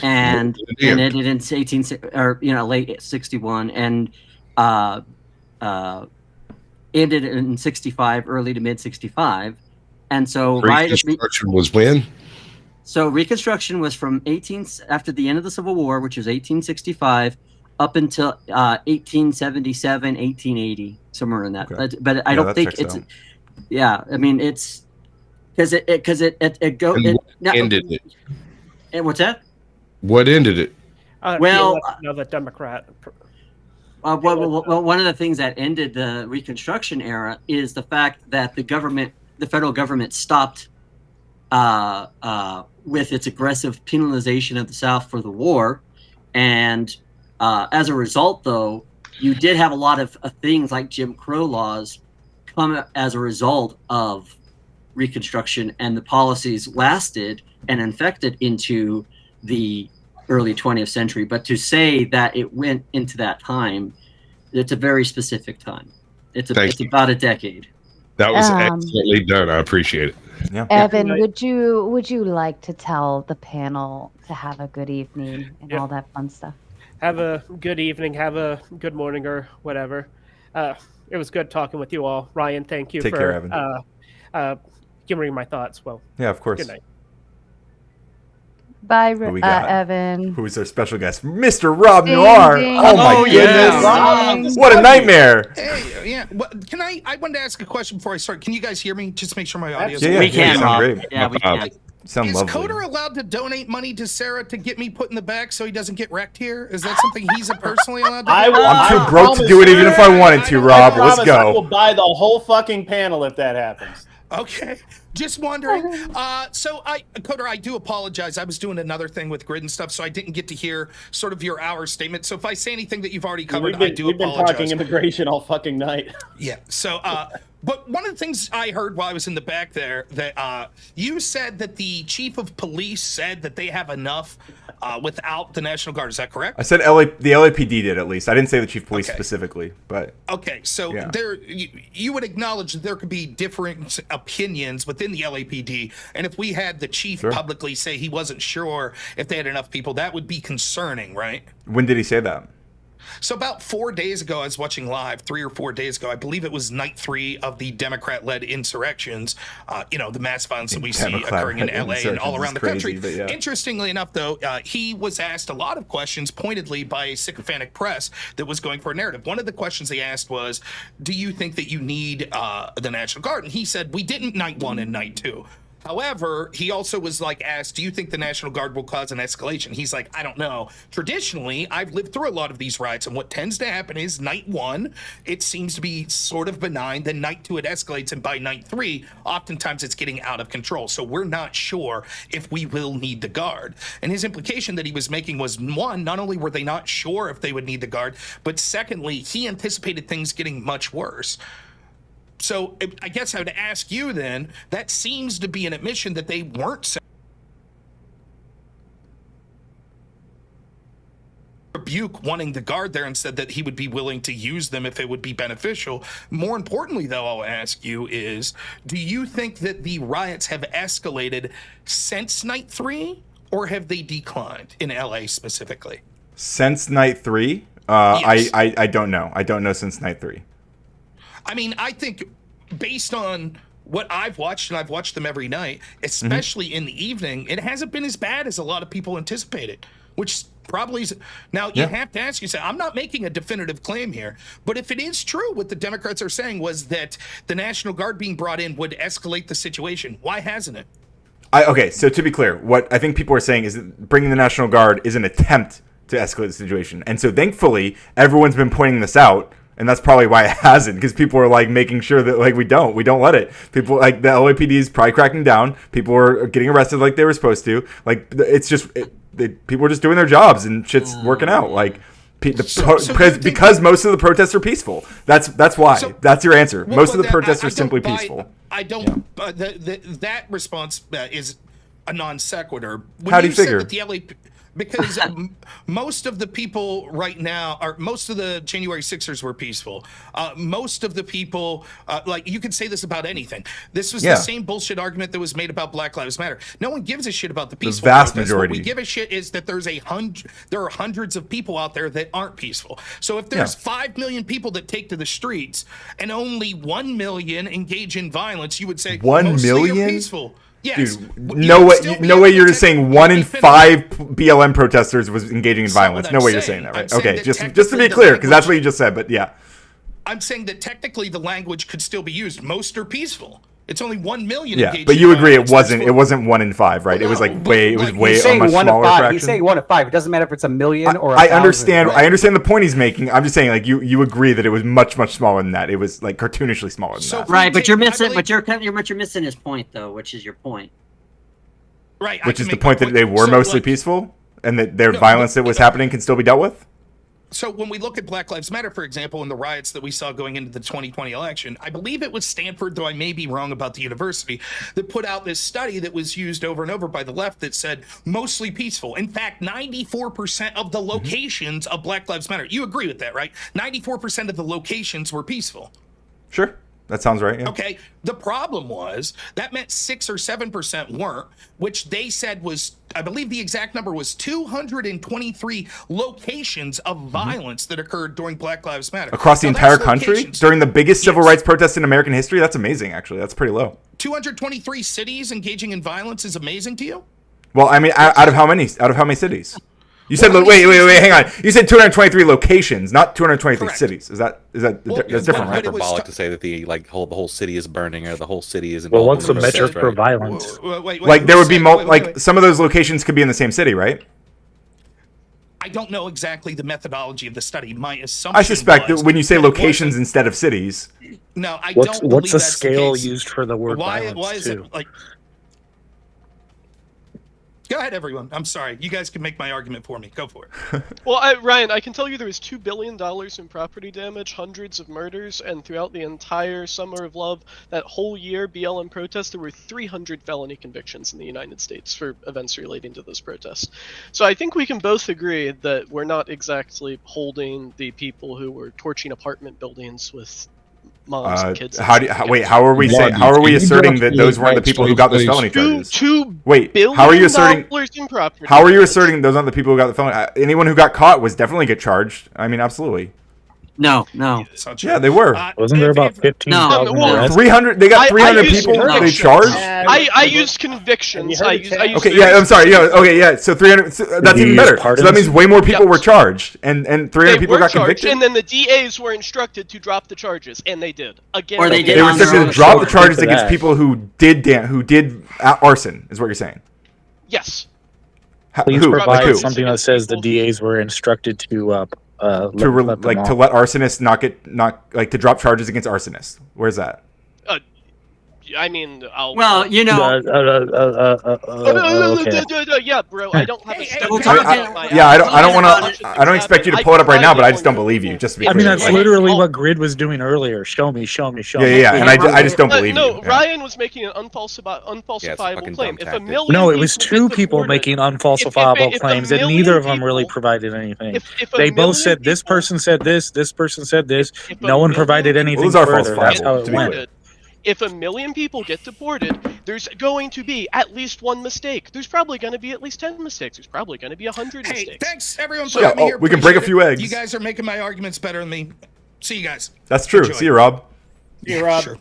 and ended in late 61, and ended in 65, early to mid 65, and so Reconstruction was when? So Reconstruction was from after the end of the Civil War, which was 1865. Up until 1877, 1880, somewhere in that. Okay. But I don't think it's. Yeah, I mean it's because it ended it. And what's that? What ended it? The Democrat. Well, one of the things that ended the Reconstruction era is the fact that the federal government stopped with its aggressive penalization of the South for the war, and as a result, though, you did have a lot of things like Jim Crow laws come as a result of Reconstruction, and the policies lasted and infected into the early 20th century. But to say that it went into that time, it's a very specific time. It's about a decade. That was excellently done. I appreciate it. Yeah. Evan, would you like to tell the panel to have a good evening and all that fun stuff? Have a good evening. Have a good morning or whatever. It was good talking with you all. Ryan, thank you Take for care, Evan. giving me my thoughts. Well, Yeah, of course. good night. Bye, Who we got? Evan. Who's our special guest? Mr. Rob Ding, Noir. ding. Oh my Oh, goodness. yeah. What a nightmare. Hey, yeah. Can I wanted to ask a question before I start. Can you guys hear me? Just make sure my audio. Yeah, We can, you sound Rob. great. Yeah, we can. Sound Is lovely. Coder allowed to donate money to Sarah to get me put in the back so he doesn't get wrecked here? Is that something he's personally allowed to do? I'm too broke to do it even if I wanted to, Rob. Let's I will go. buy the whole fucking panel if that happens. Okay, just wondering. Coder, I do apologize. I was doing another thing with grid and stuff, so I didn't get to hear sort of your hour statement. So if I say anything that you've already covered, I do We've been apologize. talking immigration all fucking night. Yeah. So, but one of the things I heard while I was in the back there, that you said that the chief of police said that they have enough without the National Guard. Is that correct? I said the LAPD did at least. I didn't say the chief of police specifically, but Okay, so Yeah. you would acknowledge that there could be different opinions within the LAPD, and if we had the chief publicly say he wasn't sure if they had enough people, that would be concerning, right? when did he say that? So about 4 days ago, I was watching live, 3 or 4 days ago. I believe it was night 3 of the Democrat-led insurrections. The mass violence that we see occurring in LA and all around the country. Interestingly enough, though, he was asked a lot of questions pointedly by a sycophantic press that was going for a narrative. One of the questions they asked was, do you think that you need the National Guard? And he said, we didn't night 1 and night 2. However, he also was asked, do you think the National Guard will cause an escalation? He's like, I don't know. Traditionally, I've lived through a lot of these riots, and what tends to happen is night 1, it seems to be sort of benign. Then night 2, it escalates, and by night 3, oftentimes it's getting out of control. So we're not sure if we will need the Guard. And his implication that he was making was, 1, not only were they not sure if they would need the Guard, but secondly, he anticipated things getting much worse. So I guess I would ask you then, that seems to be an admission that they weren't rebuke wanting the Guard there and said that he would be willing to use them if it would be beneficial. More importantly, though, I'll ask you is, do you think that the riots have escalated since night 3, or have they declined in LA specifically? Since night 3? Yes. I don't know. I don't know since night 3. I mean, I think based on what I've watched, and I've watched them every night, especially in the evening, it hasn't been as bad as a lot of people anticipated, which probably is. Now, you have to ask yourself, I'm not making a definitive claim here, but if it is true, what the Democrats are saying was that the National Guard being brought in would escalate the situation. Why hasn't it? Okay, so to be clear, what I think people are saying is that bringing the National Guard is an attempt to escalate the situation. And so thankfully, everyone's been pointing this out. And that's probably why it hasn't, because people are making sure that we don't let it. People the LAPD is probably cracking down. People are getting arrested like they were supposed to. It's just people are just doing their jobs and shit's working out. Because most of the protests are peaceful. That's why. That's your answer. Most of the protests are simply peaceful. I don't. That response is a non sequitur. When How do you figure? Said that the because most of the people right now most of the January 6ers were peaceful. Most of the people, you could say this about anything. This was the same bullshit argument that was made about Black Lives Matter. No one gives a shit about the peaceful. The vast protests. majority. What we give a shit is that there are hundreds of people out there that aren't peaceful. So if there's 5 million people that take to the streets and only 1 million engage in violence, you would say 1 mostly million? are peaceful. Yes. Dude, no way you're just saying 1 in 5 BLM protesters was engaging in violence. No way you're saying that, right? Okay, just to be clear, because that's what you just said, but yeah. I'm saying that technically the language could still be used. Most are peaceful. It's only 1 million. Yeah, but you agree it wasn't 1 in 5, right? It was way a much smaller fraction. He's saying 1 in 5. It doesn't matter if it's a million or I understand. I understand the point he's making. I'm just saying, you agree that it was much smaller than that. It was cartoonishly smaller than that. Right, but you're missing. But you're missing his point, though, which is your point. Right, which is the point that they were mostly peaceful, and that their violence that was happening can still be dealt with. So when we look at Black Lives Matter, for example, and the riots that we saw going into the 2020 election, I believe it was Stanford, though I may be wrong about the university, that put out this study that was used over and over by the left that said mostly peaceful. In fact, 94% of the locations of Black Lives Matter. You agree with that, right? 94% of the locations were peaceful. Sure. That sounds right. Yeah. Okay. The problem was that meant 6 or 7% weren't, which they said was, I believe the exact number was 223 locations of violence that occurred during Black Lives Matter. Across the entire country during the biggest civil rights protest in American history? That's amazing, actually. That's pretty low. 223 cities engaging in violence is amazing to you? Well, I mean, out of how many cities? You said wait, hang on. You said 223 locations, not 223 Correct. cities. Is that that's different, right? Hyperbolic to say that the whole city is burning or the whole city is Well, involved. what's the in metric protest, for right? violence? Like there would be some of those locations could be in the same city, right? I don't know exactly the methodology of the study. My assumption I suspect that was when you say that it locations wasn't- instead of cities. No, I What's don't believe the that's scale case. used for the word violence Why is too? it like? Go ahead, everyone. I'm sorry. You guys can make my argument for me. Go for it. Well, Ryan, I can tell you there was $2 billion in property damage, hundreds of murders, and throughout the entire Summer of Love, that whole year, BLM protests, there were 300 felony convictions in the United States for events relating to those protests. So I think we can both agree that we're not exactly holding the people who were torching apartment buildings with moms and kids. How are we saying? How are we asserting that those weren't the people who got those felony charges? Wait, how are you asserting? How are you asserting those aren't the people who got the felony? Anyone who got caught was definitely get charged. I mean, absolutely. No. Yeah, they were. Wasn't there about 15,000 arrests? 300. They got 300 people. They charged. I used convictions. I used Okay, yeah, I'm sorry. Yeah, okay, yeah. So 300. That's even better. So that means way more people were charged, and 300 people got convicted. And then the DAs were instructed to drop the charges, and they did. Again, Or they did They were on their instructed to own. drop the charges For against that. people who did arson. Is what you're saying? Yes. Please Who? provide Who? something that says the DAs were instructed to let arsonists to drop charges against arsonists. Where's that? I mean, I'll. Well, you know. Okay. Yeah, bro. I don't have a study. I don't expect you to pull it up right now, but I just don't believe you. Just to be I mean, clear. that's literally what Grid was doing earlier. Show me. Yeah, and I just don't believe you. No, Yeah. Ryan was making an unfalsifiable claim. If a million No, it was people two people making unfalsifiable claims, and neither of them really provided anything. If a They both million said this person said this person said this. If a No one million provided anything Those are further. That's how falsifiable, it to be went. clear. If a million people get deported, there's going to be at least one mistake. There's probably going to be at least 10 mistakes. There's probably going to be 100 Hey, mistakes. thanks everyone for Yeah, having me here. we can break a Appreciate few it. eggs. You guys are making my arguments better than me. See you guys. That's true. Enjoy. See you, Rob. Yeah, Rob. Sure.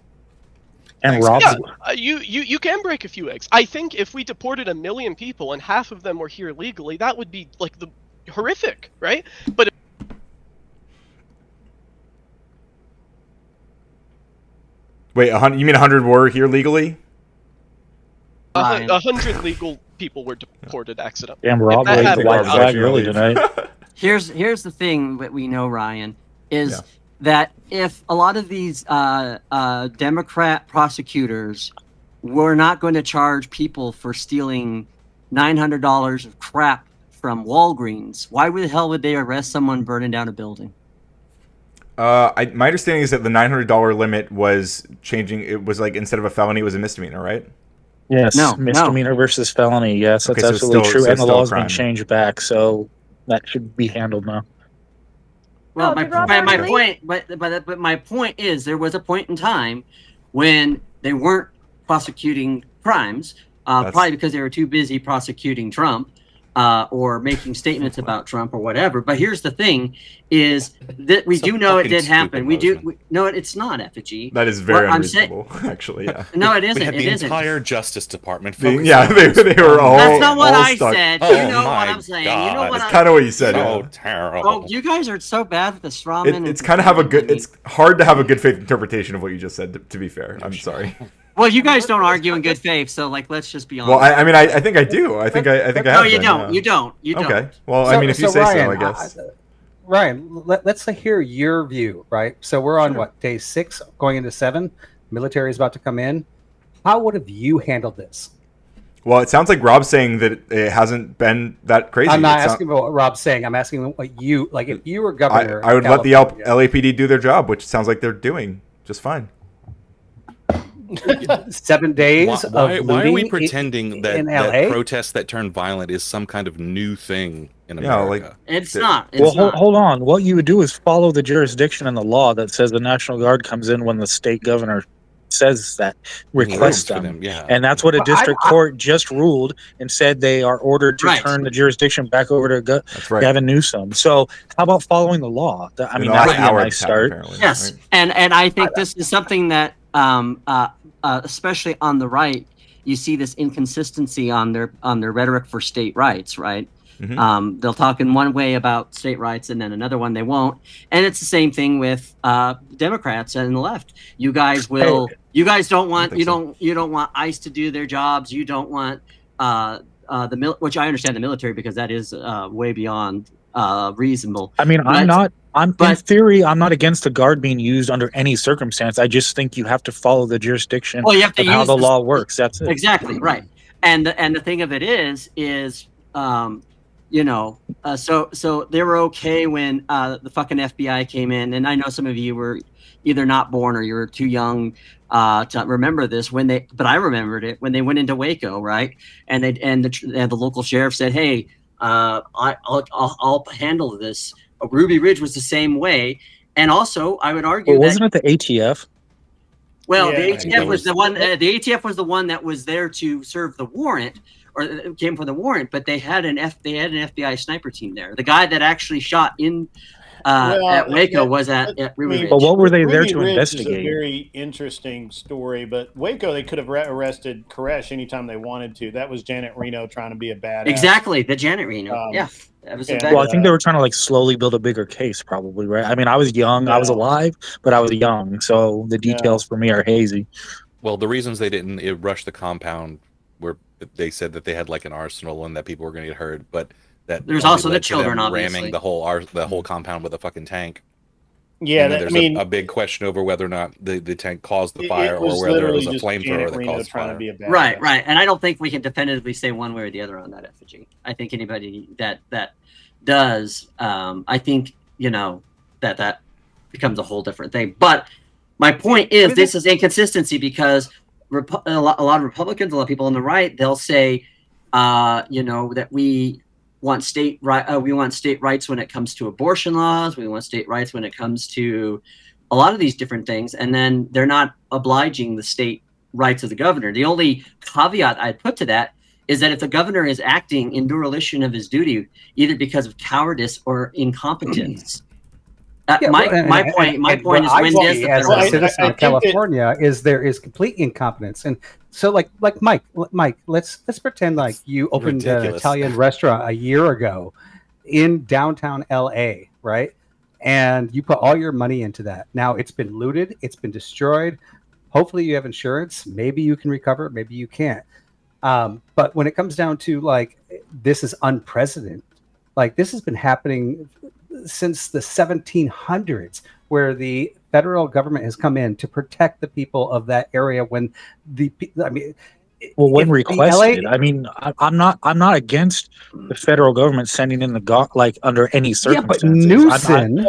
And Rob, Yeah, you can break a few eggs. I think if we deported 1 million people and half of them were here legally, that would be like the horrific, right? But Wait, you mean 100 were here legally? 100 legal people were deported accidentally. damn Rob If that raised the happened, white Rob's flag actually early gonna leave. tonight. Here's the thing that we know, Ryan, is that if a lot of these Democrat prosecutors were not going to charge people for stealing $900 of crap from Walgreens, why the hell would they arrest someone burning down a building? My understanding is that the $900 limit was changing. It was like instead of a felony, it was a misdemeanor, right? Yes, No, misdemeanor versus felony. Yes, that's Okay, so absolutely still- true. so And the still a law's been crime. changed back, so that should be handled now. Well, Oh, my did Rob my already point, but my point is, there was a point in time when they weren't prosecuting crimes, probably because they were too busy prosecuting Trump or making statements about Trump or whatever. But here's the thing: is that we It's a do know it fucking did happen. stupid We do motion. no, it's not effigy. That is very What I'm saying- unreasonable, actually. Yeah. No, it We isn't. had It the isn't. entire Justice Department. They focused on were all. That's not what all I stuck. said. Oh You know my what I'm saying. You know God. what It's I'm. kind of what you said. So Yeah. terrible. Oh, you guys are so bad with the straw man. It's kind of have a good. It's hard to have a good faith interpretation of what you just said. To be fair, I'm sorry. Well, you guys don't argue in good faith, so let's just be honest. Well, I mean, I think I do. I think I have. No, you been, don't. yeah. You don't. You don't. Okay. Well, I mean, if you say so, I guess. Ryan, let's hear your view, right? So we're on what, day 6, going into 7? Military is about to come in. How would have you handled this? Well, it sounds like Rob's saying that it hasn't been that crazy. I'm not It's asking about what Rob's saying. I'm asking what you, like, if you were governor. I would of let the California. LAPD do their job, which sounds like they're doing just fine. 7 days Why of are we looting pretending that, in that LA? protests that turn violent is some kind of new thing in America? It's not. Well, hold on. What you would do is follow the jurisdiction and the law that says the National Guard comes in when the state governor says that, requests for them. them, yeah. And that's what a Well, district court just ruled and said they are ordered to Right. turn the jurisdiction back over to That's right. Gavin Newsom. So how about following the law? I mean, that would be a nice start. Yes, right? and I think this is something that, especially on the right, you see this inconsistency on their rhetoric for state rights, right? Mhm. They'll talk in one way about state rights, and then another one they won't. And it's the same thing with Democrats and the left. You guys will. You guys don't want. You don't want ICE to do their jobs. You don't want which I understand the military, because that is way beyond reasonable. I mean, But- in theory, I'm not against the guard being used under any circumstance. I just think you have to follow the jurisdiction Well, you have to of how use the the- law works. That's it. Exactly right. And the thing of it is so they were okay when the fucking FBI came in, and I know some of you were either not born or you were too young to remember this but I remembered it when they went into Waco, right? And the local sheriff said, "Hey, I'll handle this." Ruby Ridge was the same way, and also I would argue Well, that wasn't it the ATF? well, Yeah, the I think ATF that was the one. The ATF was the one that was there to serve the warrant, or came for the warrant. But they had an FBI sniper team there. The guy that actually shot in at Waco was at Ruby Ridge. But what were they there Ruby to Ridge investigate? Is a very interesting story, but Waco, they could have arrested Koresh anytime they wanted to. That was Janet Reno trying to be a badass. Exactly, the Janet Reno. Yeah, that was and, Well, I think they were trying to like slowly build a bigger case, probably, right? I mean, I was young, I was alive, but I was young, so the details for me are hazy. Well, the reasons they didn't rush the compound were they said that they had like an arsenal and that people were going to get hurt, but that There's only also the led to them children, obviously. ramming the whole compound with a fucking tank. Yeah, And then that, there's a big question over whether or not the tank caused the fire or whether it was a flamethrower that caused the fire. Right. And I don't think we can definitively say one way or the other on that effigy. I think anybody that does, I think that becomes a whole different thing. But my point is, this is inconsistency because a lot of Republicans, a lot of people on the right, they'll say, that we want state rights when it comes to abortion laws. We want state rights when it comes to a lot of these different things, and then they're not obliging the state rights of the governor. The only caveat I'd put to that is that if the governor is acting in dereliction of his duty, either because of cowardice or incompetence. My point is, when does the as federal a citizen of California is there is complete incompetence, and so like Mike, let's pretend like you opened an Ridiculous. Italian restaurant a year ago in downtown LA, right? And you put all your money into that. Now it's been looted, it's been destroyed. Hopefully you have insurance. Maybe you can recover, maybe you can't. But when it comes down to like, this is unprecedented. Like this has been happening since the 1700s, where the federal government has come in to protect the people of that area. When when requested, I mean, I'm not against the federal government sending in under any circumstances. Yeah, but Newsom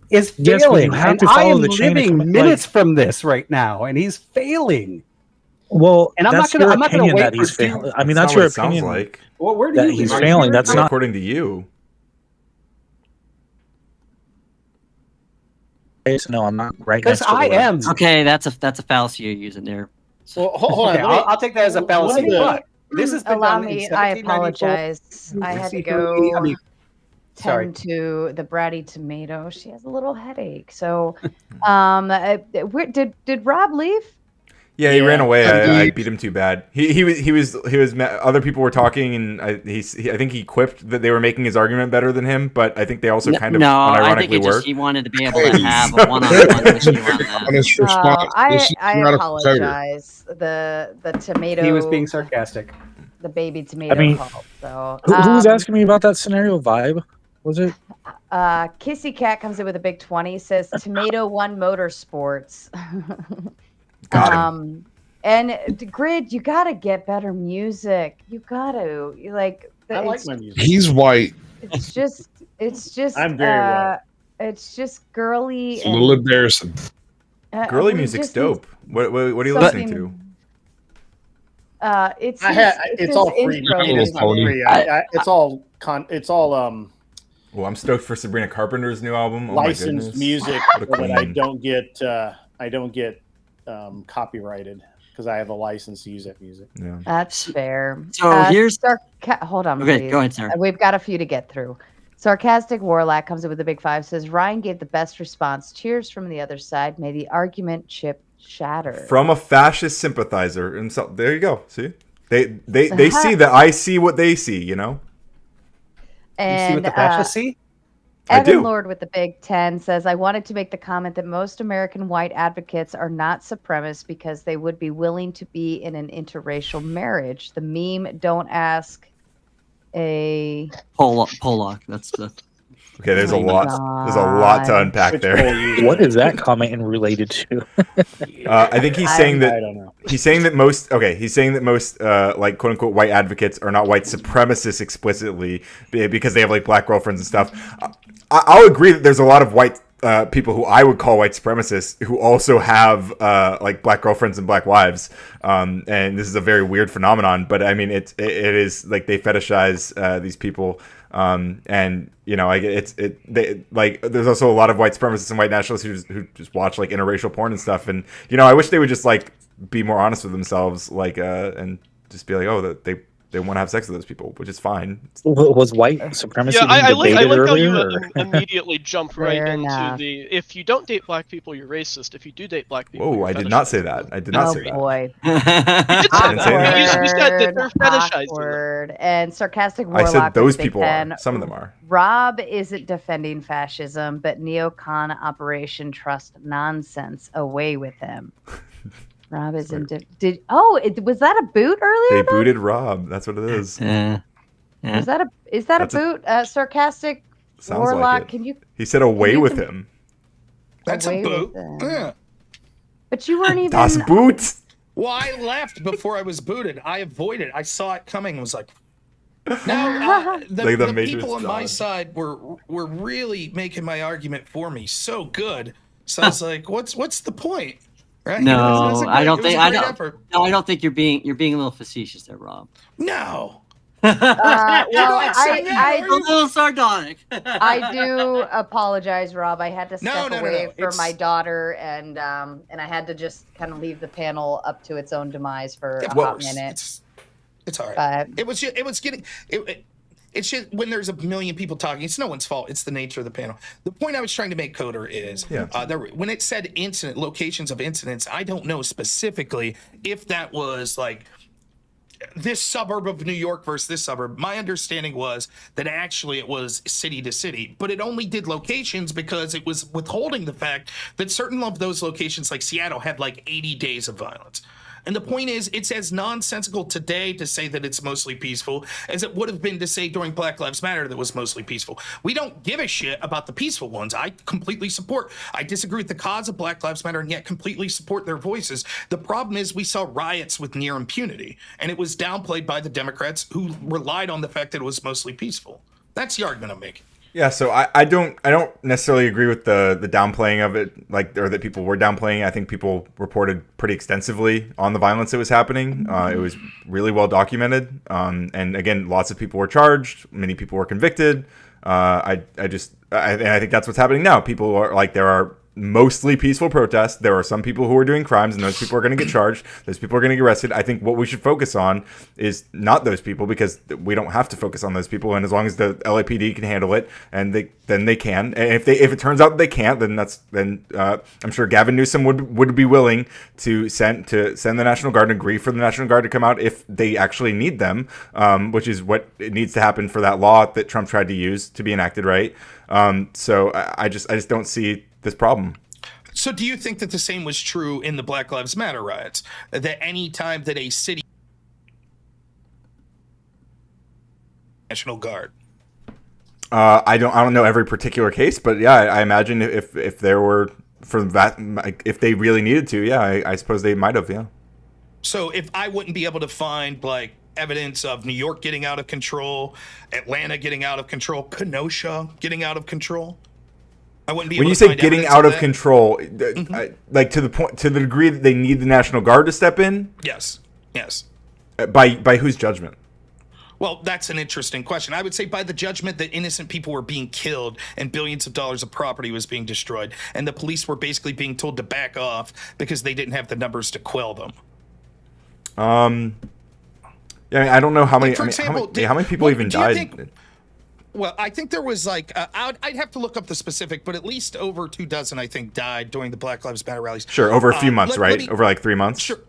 is Yes, but failing, you have and to I follow am the chain of living command, minutes from this right now, and he's failing. Well, and I'm that's not going your to opinion wait that he's for failing. I mean, That's that's not your what it sounds opinion. like. Well, where do that you he's live? failing. That's not according to you. No, I'm not right. Because next to I the am. Okay, that's a fallacy you're using there. Well, hold on. Okay, I'll take that as a fallacy. But this has been Allow done in me. I 1794. apologize. I had to See, go I mean, sorry. tend to the bratty tomato. She has a little headache. So, did Rob leave? Yeah, he ran away. I beat him too bad. He was other people were talking, and I think he quipped that they were making his argument better than him. But I think they also kind of unironically I think he wanted to be able to have a one-on-one with you on that. I apologize. The tomato. He was being sarcastic. The baby tomato. I mean, called, so who was asking me about that scenario? Vibe, was it? Kissy Cat comes in with a big 20. Says Tomato One Motorsports. Got him. And Grid, you gotta get better music. You gotta I like my music. He's white. It's just I'm very white. It's just girly It's a little embarrassing. Girly we music's just need dope. What are you listening to? It's it's his all free. intro It's not music. free. It's all Well, I'm stoked for Sabrina Carpenter's new album. Oh my licensed goodness. music What a so that I queen. don't get copyrighted because I have a license to use that music. Yeah, that's fair. So here's hold on, okay. please. Go ahead, Sarah. We've got a few to get through. Sarcastic Warlock comes in with a big 5. Says Ryan gave the best response. Cheers from the other side. May the argument chip shatter. From a fascist sympathizer himself. There you go. See, they see that I see what they see. You know. And, you see what the fascists see? I Evan do. Lord with the Big 10 says, I wanted to make the comment that most American white advocates are not supremacists because they would be willing to be in an interracial marriage. The meme, don't ask a... Pollock. That's the... Okay, there's a Oh my lot. There's a lot to unpack there. What is that comment related to? I think he's saying that I don't know. he's saying that most like quote unquote white advocates are not white supremacists explicitly because they have like black girlfriends and stuff. I'll agree that there's a lot of white people who I would call white supremacists who also have like black girlfriends and black wives, and this is a very weird phenomenon. But I mean, it is like they fetishize these people. And you know, like there's also a lot of white supremacists and white nationalists who just watch like interracial porn and stuff. And you know, I wish they would just like be more honest with themselves, like and just be like, oh, that they want to have sex with those people, which is fine. Was white supremacy I like how earlier? you immediately jump right into the if you don't date black people, you're racist. If you do date black people, Whoa, I did not say that. I did not say that. Oh boy. You did say you said that they're fetishizing. Awkward. And Sarcastic Warlock I said those with Big people 10. are. Some of them are. Rob isn't defending fascism, but neocon Operation Trust nonsense. Away with him. Rob isn't. Was that a boot earlier? They booted Rob. That's what it is. Is that a boot? Sarcastic Sounds Warlock. like it. Can you? He said away with him. That's Away a boot. with him. Yeah. But you weren't even. Das Boot. Well, I left before I was booted. I avoided. I saw it coming and was like, no, the people on my side were really making my argument for me so good. So I was like, what's the point? Right? No, I don't think you're being a little facetious there, Rob. No. Well, a little sardonic. I do apologize, Rob. I had to step away for It's... my daughter, and I had to just kind of leave the panel up to its own demise for a hot minute. It's all right. But it's just when there's a million people talking, it's no one's fault. It's the nature of the panel. The point I was trying to make, Coder, is when it said locations of incidents, I don't know specifically if that was like this suburb of New York versus this suburb. My understanding was that actually it was city to city, but it only did locations because it was withholding the fact that certain of those locations, like Seattle, had like 80 days of violence. And the point is, it's as nonsensical today to say that it's mostly peaceful as it would have been to say during Black Lives Matter that was mostly peaceful. We don't give a shit about the peaceful ones. I disagree with the cause of Black Lives Matter and yet completely support their voices. The problem is we saw riots with near impunity, and it was downplayed by the Democrats who relied on the fact that it was mostly peaceful. That's the argument I'm making. Yeah, so I don't necessarily agree with the downplaying of it, or that people were downplaying. I think people reported pretty extensively on the violence that was happening. It was really well documented, and again, lots of people were charged. Many people were convicted. I think that's what's happening now. People are like, there are mostly peaceful protests. There are some people who are doing crimes, and those people are going to get charged. Those people are going to get arrested. I think what we should focus on is not those people, because we don't have to focus on those people. And as long as the LAPD can handle it, and then they can. And if it turns out they can't, then I'm sure Gavin Newsom would be willing to send the National Guard and agree for the National Guard to come out if they actually need them, which is what it needs to happen for that law that Trump tried to use to be enacted, right? So I just don't see this problem. So do you think that the same was true in the Black Lives Matter riots? That any time that a city National Guard? I don't know every particular case, but yeah, I imagine if there were, for that, if they really needed to, yeah, I suppose they might have, yeah. So if I wouldn't be able to find like evidence of New York getting out of control, Atlanta getting out of control, Kenosha getting out of control, I wouldn't be when able you to say find getting evidence out of that. control, like to the degree that they need the National Guard to step in. Yes. By whose judgment? Well, that's an interesting question. I would say by the judgment that innocent people were being killed and billions of dollars of property was being destroyed, and the police were basically being told to back off because they didn't have the numbers to quell them. Yeah, I mean, I don't know how many. For example, how many people even died? Well, I think there was like I'd have to look up the specific, but at least over 24, I think, died during the Black Lives Matter rallies. Sure, over a few months, right? Over like 3 months. Sure.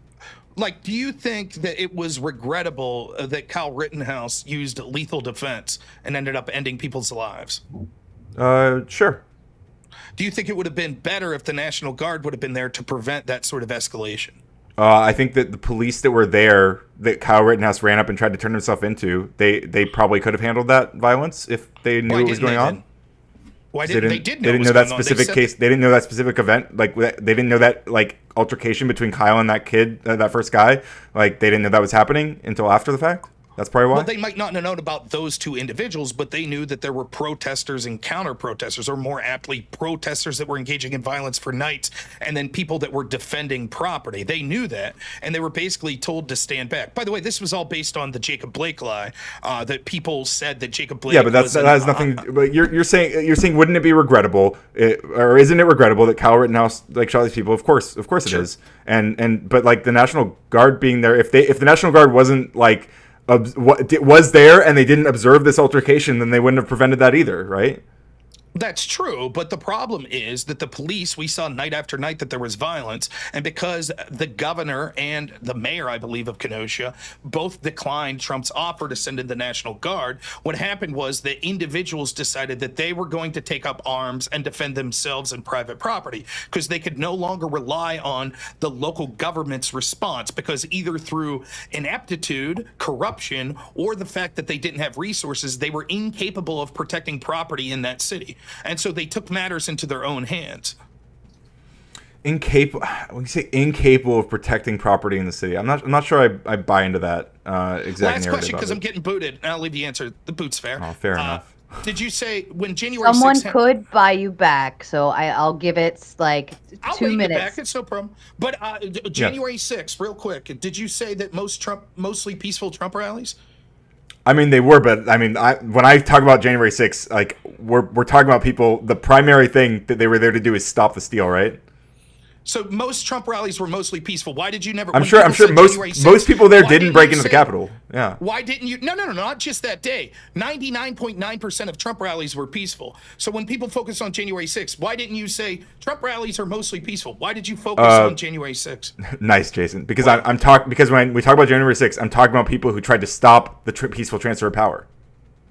Like, do you think that it was regrettable that Kyle Rittenhouse used lethal defense and ended up ending people's lives? Sure. Do you think it would have been better if the National Guard would have been there to prevent that sort of escalation? I think that the police that were there, that Kyle Rittenhouse ran up and tried to turn himself into, they probably could have handled that violence if they knew what was going on. Why didn't they? Did know they didn't know that specific case. They didn't know that specific event. Like they didn't know that like altercation between Kyle and that kid, that first guy. Like they didn't know that was happening until after the fact. That's probably why. Well, they might not have known about those two individuals, but they knew that there were protesters and counter-protesters, or more aptly, protesters that were engaging in violence for nights, and then people that were defending property. They knew that, and they were basically told to stand back. By the way, this was all based on the Jacob Blake lie, that people said that Jacob Blake. Yeah, but that has nothing. But you're saying wouldn't it be regrettable, or isn't it regrettable that Kyle Rittenhouse like shot these people? Of course it is. And but like the National Guard being there, if the National Guard wasn't like. Was there and they didn't observe this altercation, then they wouldn't have prevented that either, right? That's true, but the problem is that the police, we saw night after night that there was violence, and because the governor and the mayor, I believe, of Kenosha both declined Trump's offer to send in the National Guard, what happened was that individuals decided that they were going to take up arms and defend themselves and private property because they could no longer rely on the local government's response, because either through ineptitude, corruption, or the fact that they didn't have resources, they were incapable of protecting property in that city. And so they took matters into their own hands. When you say incapable of protecting property in the city, I'm not sure I buy into that exact Last question, because I'm getting booted, and I'll leave the answer. The boot's fair. Oh, fair enough. Did you say when January 6th... Someone could buy you back, so I'll give it like 2 minutes. I'll back, it's no problem. But January 6th, real quick, did you say that mostly peaceful Trump rallies? I mean, they were, but I mean, when I talk about January 6th, like we're talking about people. The primary thing that they were there to do is stop the steal, right? So most Trump rallies were mostly peaceful. Why did you never? I'm sure most people there didn't break into the Capitol. Yeah. Why didn't you? No, not just that day. 99.9% of Trump rallies were peaceful. So when people focus on January 6th, why didn't you say Trump rallies are mostly peaceful? Why did you focus on January 6th? Nice, Jason. Because because when we talk about January 6th, I'm talking about people who tried to stop the peaceful transfer of power.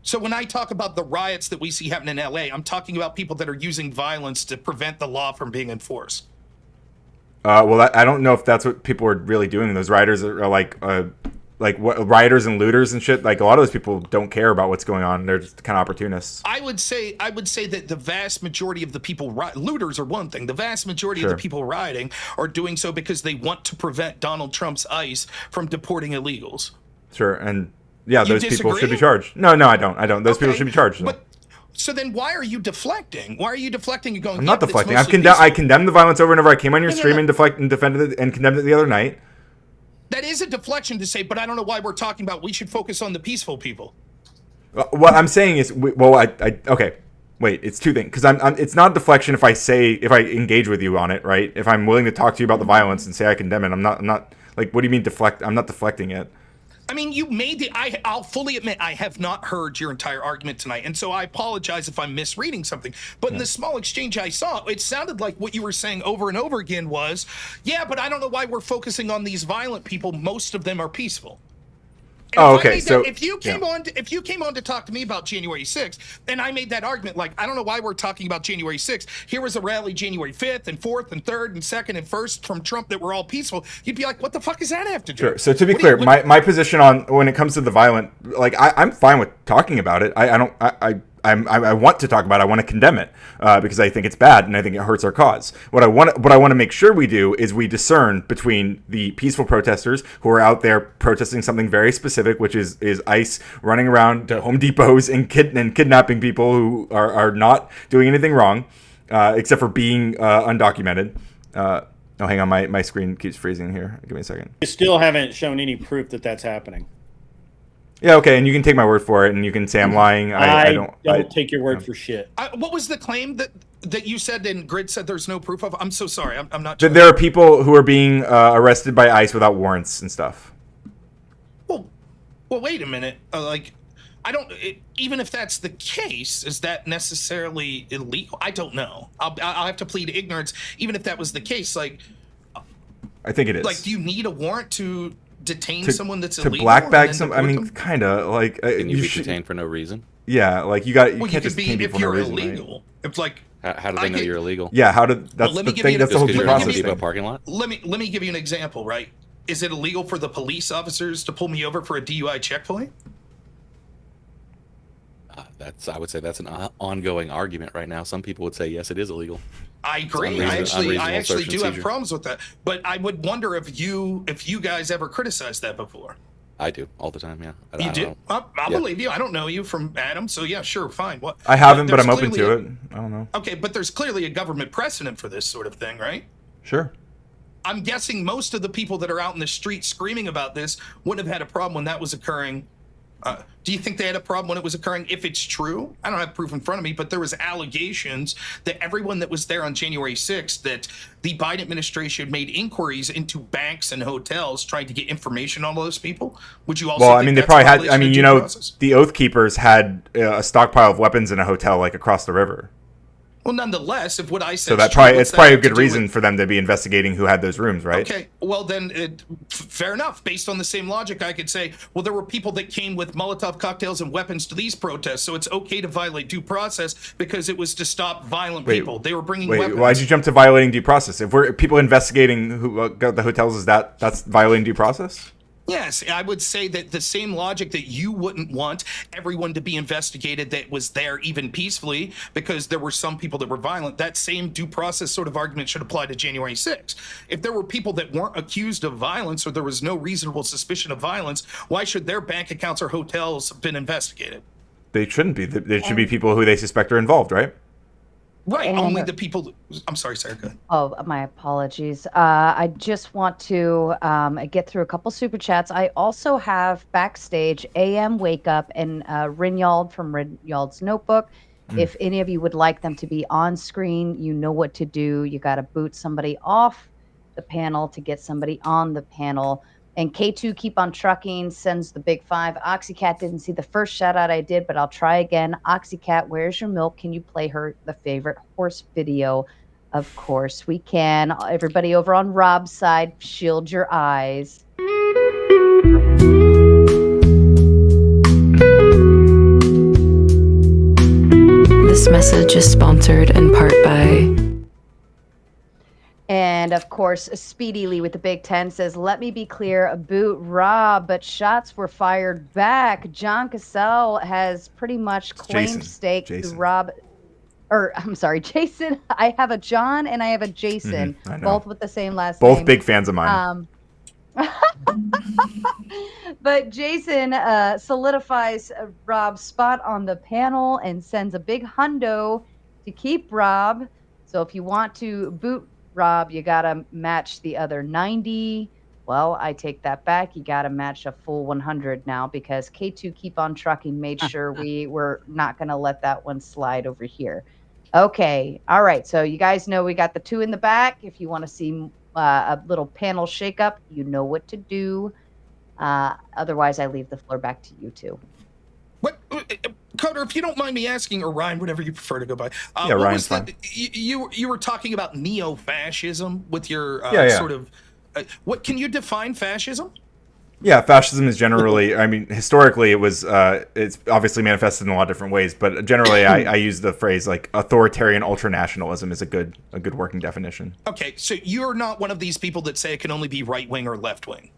So when I talk about the riots that we see happen in LA, I'm talking about people that are using violence to prevent the law from being enforced. Well, I don't know if that's what people are really doing. Those rioters are like rioters and looters and shit. Like a lot of those people don't care about what's going on. They're just kind of opportunists. I would say that the vast majority of the people looters are one thing. The vast majority of the people rioting are doing so because they want to prevent Donald Trump's ICE from deporting illegals. Sure, and yeah, those people should be charged. No, I don't. Those people should be charged. But so then why are you deflecting? Why are you deflecting and going? I'm not deflecting. I condemn the violence over and over. I came on your stream and defended it and condemned it the other night. That is a deflection to say, but I don't know why we're talking about we should focus on the peaceful people. What I'm saying is, okay, wait, it's two things. Because it's not deflection if I engage with you on it, right? If I'm willing to talk to you about the violence and say I condemn it, I'm not like, what do you mean deflect? I'm not deflecting it. I mean, you made it. I'll fully admit I have not heard your entire argument tonight, and so I apologize if I'm misreading something. But in the small exchange I saw, it sounded like what you were saying over and over again was, yeah, but I don't know why we're focusing on these violent people. Most of them are peaceful. And okay. So if you came on to talk to me about January 6th, and I made that argument, like, I don't know why we're talking about January 6th. Here was a rally January 5th and 4th and 3rd and 2nd and 1st from Trump that were all peaceful. You'd be like, what the fuck does that have to do? Sure. So to be clear, my position on when it comes to the violent, like I'm fine with talking about it. I want to talk about it. I want to condemn it because I think it's bad and I think it hurts our cause. What I want to make sure we do is we discern between the peaceful protesters who are out there protesting something very specific, which is ICE running around to Home Depots and kidnapping people who are not doing anything wrong, except for being undocumented. Oh, hang on, my screen keeps freezing here. Give me a second. You still haven't shown any proof that that's happening. Yeah, okay, and you can take my word for it, and you can say I'm lying. I don't take your word for shit. What was the claim that you said and Grid said there's no proof of? I'm so sorry. I'm not sure. There are people who are being arrested by ICE without warrants and stuff. Well, wait a minute. Even if that's the case, is that necessarily illegal? I don't know. I'll have to plead ignorance. Even if that was the case, like, I think it is. Like, do you need a warrant to detain someone that's illegal? To black bag some? I mean, kind of like. Can you be detained for no reason? Yeah, like you can't just detain people if for no you're reason. illegal. Right? It's like. How do they know you're illegal? Yeah, that's the thing. That's the whole due process thing. Parking lot. Let me give you an example. Right? Is it illegal for the police officers to pull me over for a DUI checkpoint? I would say that's an ongoing argument right now. Some people would say yes, it is illegal. I agree. I actually do have problems with that. But I would wonder if you guys ever criticized that before. I do all the time. Yeah. You do? I'll believe you. I don't know you from Adam, so yeah, sure, fine. What? I haven't, but I'm open to it. I don't know. Okay, but there's clearly a government precedent for this sort of thing, right? Sure. I'm guessing most of the people that are out in the street screaming about this wouldn't have had a problem when that was occurring. Do you think they had a problem when it was occurring? If it's true, I don't have proof in front of me, but there was allegations that everyone that was there on January 6th, that the Biden administration made inquiries into banks and hotels trying to get information on all those people. Would you also? Well, I mean, they probably had. I mean, you know, the Oath Keepers had a stockpile of weapons in a hotel like across the river. Well, nonetheless, if what I said, so that it's probably a good reason for them to be investigating who had those rooms, right? Okay, well then, fair enough. Based on the same logic, I could say, well, there were people that came with Molotov cocktails and weapons to these protests, so it's okay to violate due process because it was to stop violent people. They were bringing weapons. Why'd you jump to violating due process? If we're people investigating who got the hotels, that's violating due process? Yes, I would say that the same logic that you wouldn't want everyone to be investigated that was there even peacefully because there were some people that were violent, that same due process sort of argument should apply to January 6th. If there were people that weren't accused of violence or there was no reasonable suspicion of violence, why should their bank accounts or hotels have been investigated? They shouldn't be. There should be people who they suspect are involved, right? Right, only the people. I'm sorry, Sarah. Go ahead. Oh, my apologies. I just want to get through a couple super chats. I also have backstage AM Wake Up and Rinyald from Rinyald's Notebook. If any of you would like them to be on screen, you know what to do. You got to boot somebody off the panel to get somebody on the panel. And K2 Keep on Trucking sends the big 5. Oxycat didn't see the first shout out I did, but I'll try again. Oxycat, where's your milk? Can you play her the favorite horse video? Of course we can. Everybody over on Rob's side, shield your eyes. This message is sponsored in part by... And of course, Speedy Lee with the Big 10 says, let me be clear, boot Rob, but shots were fired back. John Cassell has pretty much claimed stake to Rob, or I'm sorry, Jason. I have a John and I have a Jason, both with the same last name. Both big fans of mine. But Jason solidifies Rob's spot on the panel and sends a big hundo to keep Rob. So if you want to boot Rob, you gotta match the other 90. Well, I take that back. You gotta match a full 100 now because K2 Keep on Trucking made sure we were not gonna let that one slide over here. Okay, all right. So you guys know we got the 2 in the back. If you want to see a little panel shakeup, you know what to do. Otherwise, I leave the floor back to you two. What, Coder, if you don't mind me asking, or Ryan, whatever you prefer to go by. Yeah, Ryan's fine. You were talking about neo-fascism with your sort of. What can you define fascism? Yeah, fascism is generally. I mean, historically, it was. It's obviously manifested in a lot of different ways, but generally, I use the phrase like authoritarian ultranationalism is a good working definition. Okay, so you're not one of these people that say it can only be right wing or left wing.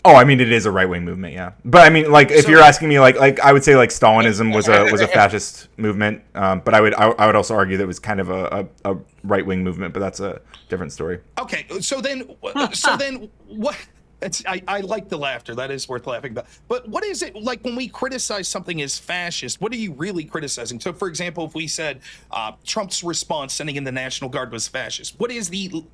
Oh, I mean, it is a right-wing movement, yeah. But I mean, like, if you're asking me, like, I would say, like, Stalinism was a fascist movement. But I would also argue that it was kind of a right-wing movement. But that's a different story. Okay, so then what? I like the laughter. That is worth laughing about. But what is it like when we criticize something as fascist? What are you really criticizing? So, for example, if we said Trump's response sending in the National Guard was fascist, what is the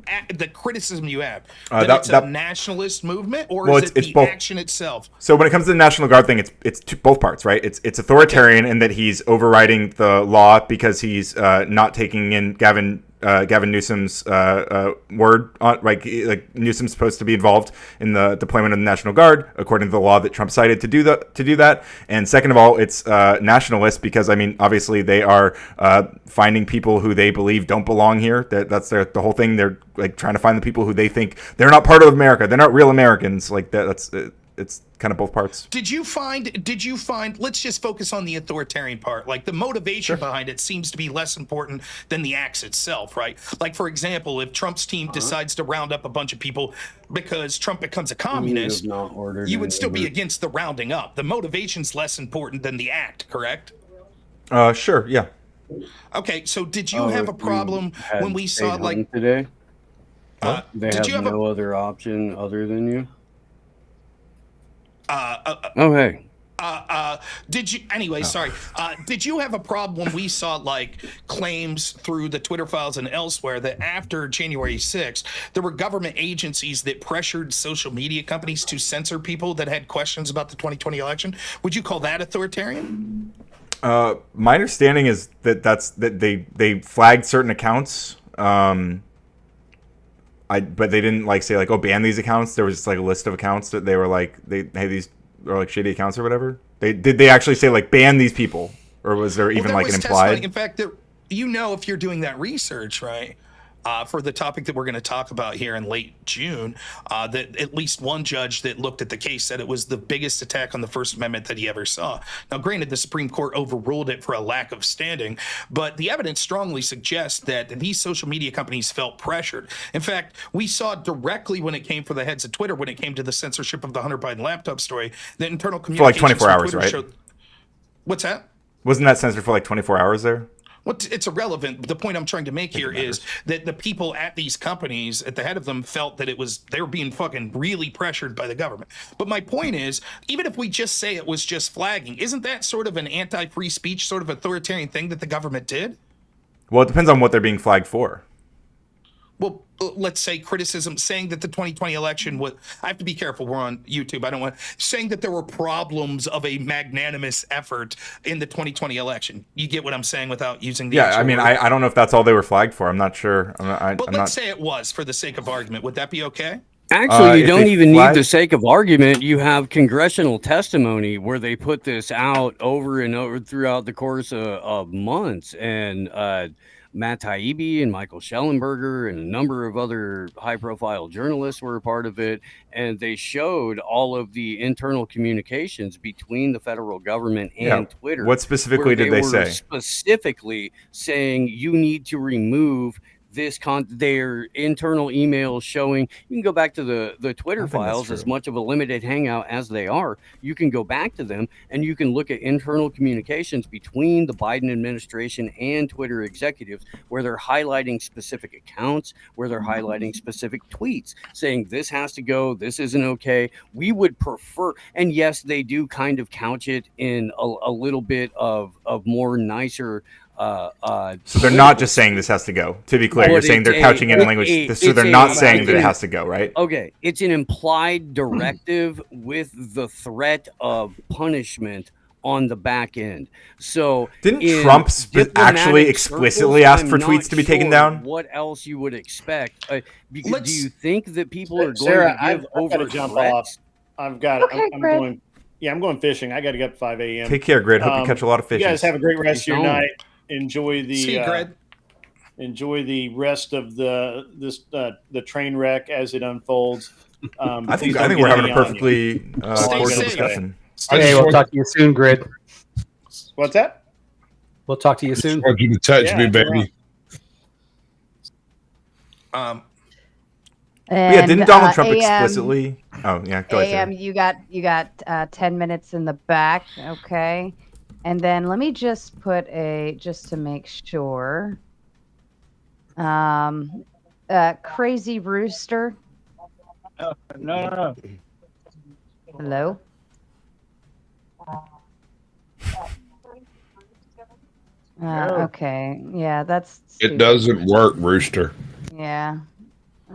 criticism you have? That it's a nationalist movement, or is it the both. action itself? So when it comes to the National Guard thing, it's both parts, right? It's authoritarian in that he's overriding the law because he's not taking in Gavin Newsom's word on, like Newsom's supposed to be involved in the deployment of the National Guard according to the law that Trump cited to do that. And second of all, it's nationalist because, I mean, obviously they are finding people who they believe don't belong here. That's the whole thing. They're like trying to find the people who they think they're not part of America. They're not real Americans. Like that's it's kind of both parts. Did you find, let's just focus on the authoritarian part. Like the motivation behind it seems to be less important than the acts itself, right? Like, for example, if Trump's team decides to round up a bunch of people because Trump becomes a communist, you would still be against the rounding up. The motivation's less important than the act, correct? Sure, yeah. Okay, so did you have a problem when we saw like today? They have no other option other than you? Hey. Did you anyway? Sorry. Did you have a problem when we saw like claims through the Twitter files and elsewhere that after January 6th, there were government agencies that pressured social media companies to censor people that had questions about the 2020 election? Would you call that authoritarian? My understanding is that they flagged certain accounts. But they didn't like say like, oh, ban these accounts. There was just like a list of accounts that they were like, these are like shady accounts or whatever. Did they actually say like ban these people, or was there even like an implied? In fact, if you're doing that research, right, for the topic that we're going to talk about here in late June, that at least one judge that looked at the case said it was the biggest attack on the First Amendment that he ever saw. Now, granted, the Supreme Court overruled it for a lack of standing, but the evidence strongly suggests that these social media companies felt pressured. In fact, we saw directly when it came for the heads of Twitter, when it came to the censorship of the Hunter Biden laptop story, that internal communications for like 24 hours, right? What's that? Wasn't that censored for like 24 hours there? Well, it's irrelevant. The point I'm trying to make here is that the people at these companies, at the head of them, felt that they were being fucking really pressured by the government. But my point is, even if we just say it was just flagging, isn't that sort of an anti-free speech, sort of authoritarian thing that the government did? Well, it depends on what they're being flagged for. Well, let's say criticism, saying that the 2020 election would, I have to be careful, we're on YouTube, I don't want, saying that there were problems of a magnanimous effort in the 2020 election. You get what I'm saying without using the I mean, I don't know if that's all they were flagged for. I'm not sure. But let's say it was, for the sake of argument. Would that be okay? Actually, you don't even need the sake of argument. You have congressional testimony where they put this out over and over throughout the course of months. And Matt Taibbi and Michael Schellenberger and a number of other high-profile journalists were a part of it, and they showed all of the internal communications between the federal government and Twitter. What specifically did they say? Specifically saying you need to remove their internal emails showing. You can go back to the Twitter files, as much of a limited hangout as they are. You can go back to them and you can look at internal communications between the Biden administration and Twitter executives where they're highlighting specific accounts, where they're highlighting specific tweets saying this has to go, this isn't okay. We would prefer, and yes, they do kind of couch it in a little bit of more nicer. So they're not just saying this has to go. To be clear, you're saying they're couching it in language, so they're not saying that it has to go, right? Okay, it's an implied directive with the threat of punishment on the back end. So didn't Trump actually explicitly ask for tweets to be taken down? What else you would expect? Because do you think that people are going Sarah, to give I've got to jump off. I've got. Okay, I'm going. Yeah, I'm going fishing. I got to get up at 5 a.m. Take care, Grid. Hope you catch a lot of fish. You guys have a great rest of your night. Enjoy the See you, Grid. Enjoy the rest of the train wreck as it unfolds. I think we're having a perfectly cordial discussion. Okay, we'll talk to you soon, Grid. What's that? We'll talk to you soon. I want you to touch me, baby. Didn't Donald Trump explicitly? Oh, yeah. Go ahead. You got 10 minutes in the back, okay? And then let me just put just to make sure. Crazy Rooster. No. Hello? Okay. Yeah, that's stupid. It doesn't work, Rooster. Yeah.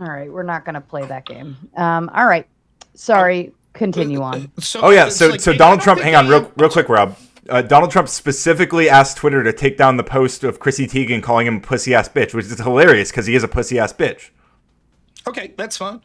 All right. We're not going to play that game. All right. Sorry. Continue on. So Donald Trump, hang on real quick, Rob. Donald Trump specifically asked Twitter to take down the post of Chrissy Teigen calling him a pussy-ass bitch, which is hilarious because he is a pussy-ass bitch. Okay, that's fine.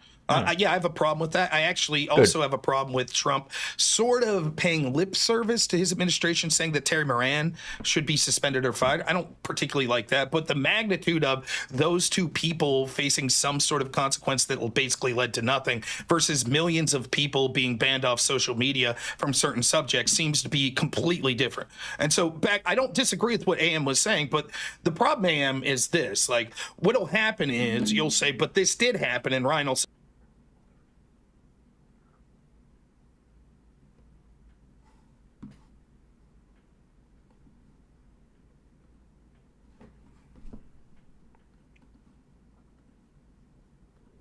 Yeah, I have a problem with that. I actually also have a problem with Trump sort of paying lip service to his administration, saying that Terry Moran should be suspended or fired. I don't particularly like that, but the magnitude of those two people facing some sort of consequence that will basically led to nothing versus millions of people being banned off social media from certain subjects seems to be completely different. And so I don't disagree with what AM was saying, but the problem, AM, is this. Like, what'll happen is you'll say, but this did happen, and Ryan will say,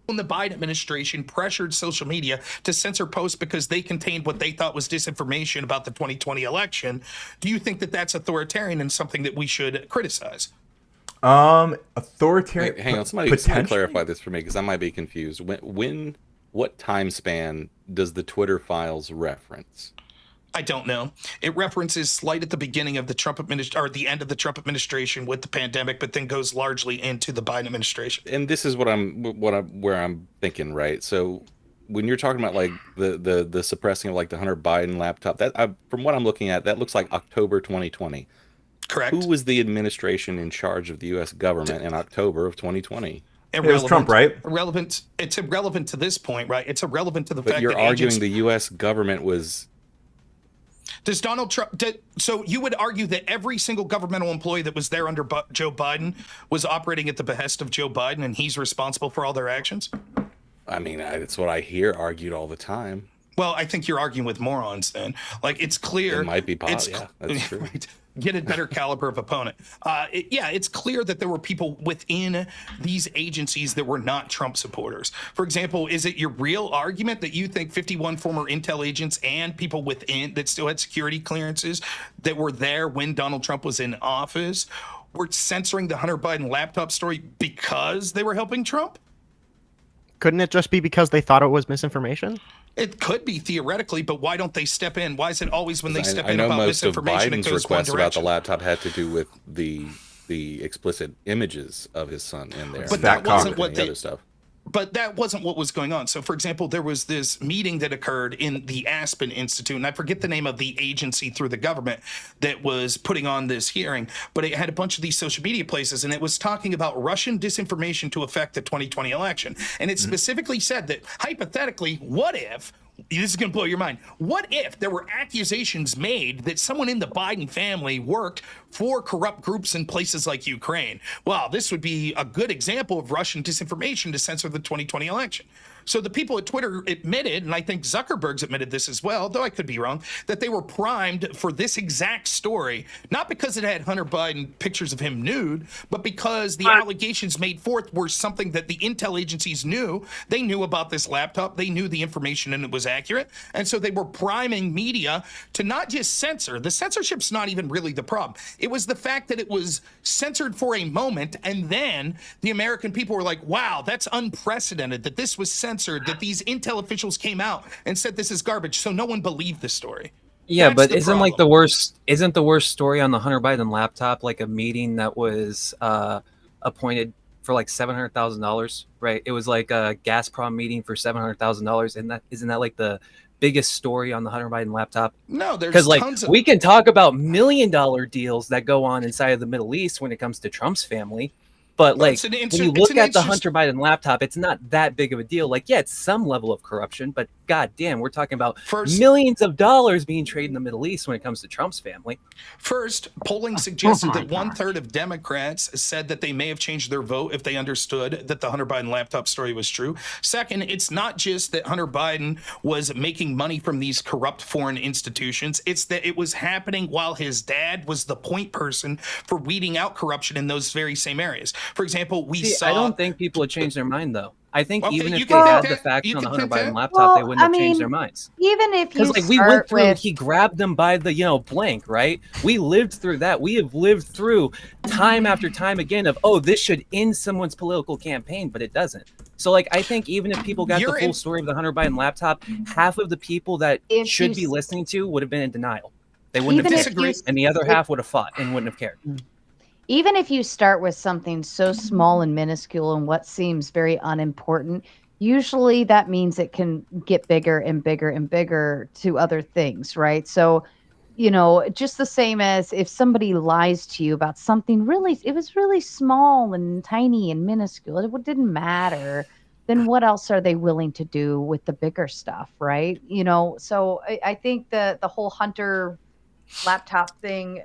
when the Biden administration pressured social media to censor posts because they contained what they thought was disinformation about the 2020 election, do you think that that's authoritarian and something that we should criticize? Authoritarian. Hang on, somebody clarify this for me because I might be confused. What time span does the Twitter files reference? I don't know. It references slight at the beginning of the Trump administration or the end of the Trump administration with the pandemic, but then goes largely into the Biden administration. And this is where I'm thinking, right? So when you're talking about like the suppressing of like the Hunter Biden laptop, from what I'm looking at, that looks like October 2020. Correct. Who was the administration in charge of the U.S. government in October of 2020? It was Trump, right? Irrelevant. It's irrelevant to this point, right? It's irrelevant to the fact that you're arguing the U.S. government was. Does Donald Trump? So you would argue that every single governmental employee that was there under Joe Biden was operating at the behest of Joe Biden, and he's responsible for all their actions? I mean, that's what I hear argued all the time. Well, I think you're arguing with morons then. Like, it's clear. It might be possible. Yeah, that's true. Right. Get a better caliber of opponent. It's clear that there were people within these agencies that were not Trump supporters. For example, is it your real argument that you think 51 former intel agents and people within that still had security clearances that were there when Donald Trump was in office were censoring the Hunter Biden laptop story because they were helping Trump? Couldn't it just be because they thought it was misinformation? It could be theoretically, but why don't they step in? Why is it always when they step in about about misinformation, most of Biden's requests about the laptop had to do with the explicit images of his son in there. But that wasn't what other stuff. But that wasn't what was going on. So, for example, there was this meeting that occurred in the Aspen Institute, and I forget the name of the agency through the government that was putting on this hearing, but it had a bunch of these social media places, and it was talking about Russian disinformation to affect the 2020 election. And it specifically said that, hypothetically, what if, this is going to blow your mind, what if there were accusations made that someone in the Biden family worked for corrupt groups in places like Ukraine? Well, this would be a good example of Russian disinformation to censor the 2020 election. So the people at Twitter admitted, and I think Zuckerberg's admitted this as well, though I could be wrong, that they were primed for this exact story, not because it had Hunter Biden pictures of him nude, but because the allegations made forth were something that the intel agencies knew. They knew about this laptop. They knew the information and it was accurate. And so they were priming media to not just censor. The censorship's not even really the problem. It was the fact that it was censored for a moment, and then the American people were like, wow, that's unprecedented that this was censored, that these intel officials came out and said this is garbage, so no one believed the story. Yeah, but isn't the worst story on the Hunter Biden laptop like a meeting that was appointed for like $700,000, right? It was like a Gazprom meeting for $700,000, and isn't that like the biggest story on the Hunter Biden laptop? No, there's because like tons of... we can talk about $1 million deals that go on inside of the Middle East when it comes to Trump's family. But like when you look at the Hunter Biden laptop, it's not that big of a deal. Like, yeah, it's some level of corruption, but god damn, we're talking about millions of dollars being traded in the Middle East when it comes to Trump's family. First, polling suggested that 1/3 of Democrats said that they may have changed their vote if they understood that the Hunter Biden laptop story was true. Second, it's not just that Hunter Biden was making money from these corrupt foreign institutions. It's that it was happening while his dad was the point person for weeding out corruption in those very same areas. For example, I don't think people would change their mind, though. I think Okay, even you if they can had think the that. facts You on the can Hunter think Biden that. laptop, they wouldn't have changed their minds. Even if you Because like we went start through, with he grabbed them by the blank, right? We lived through that. We have lived through time after time again of this should end someone's political campaign, but it doesn't. So like I think even if people got the full story of the Hunter Biden laptop, half of the people that should be listening to would have been in denial. They wouldn't have cared, and the other half would have fought and wouldn't have cared. Even if you start with something so small and minuscule and what seems very unimportant, usually that means it can get bigger and bigger and bigger to other things, right? So, just the same as if somebody lies to you about something it was really small and tiny and minuscule, it didn't matter, then what else are they willing to do with the bigger stuff, right? So I think the whole Hunter laptop thing,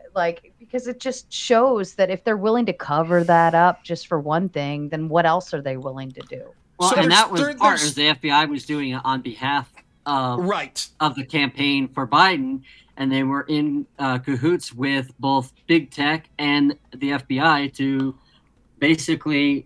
because it just shows that if they're willing to cover that up just for one thing, then what else are they willing to do? Well, and that was as the FBI was doing it on behalf of the campaign for Biden, and they were in cahoots with both big tech and the FBI to basically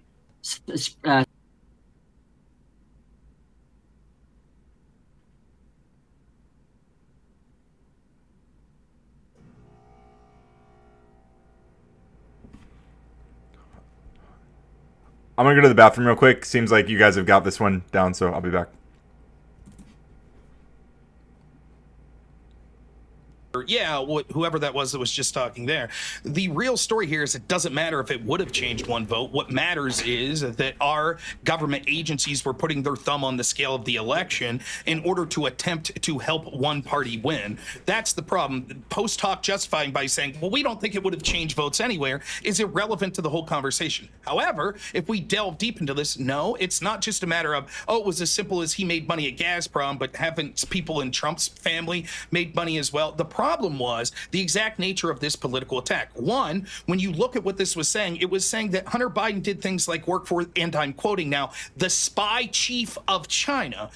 I'm going to go to the bathroom real quick. Seems like you guys have got this one down, so I'll be back. Yeah, whoever that was just talking there. The real story here is it doesn't matter if it would have changed one vote. What matters is that our government agencies were putting their thumb on the scale of the election in order to attempt to help one party win. That's the problem. Post hoc justifying by saying, well, we don't think it would have changed votes anywhere is irrelevant to the whole conversation. However, if we delve deep into this, no, it's not just a matter of, it was as simple as he made money at Gazprom, but haven't people in Trump's family made money as well? The problem was the exact nature of this political attack. One, when you look at what this was saying, it was saying that Hunter Biden did things like work for, and I'm quoting now, the spy chief of China,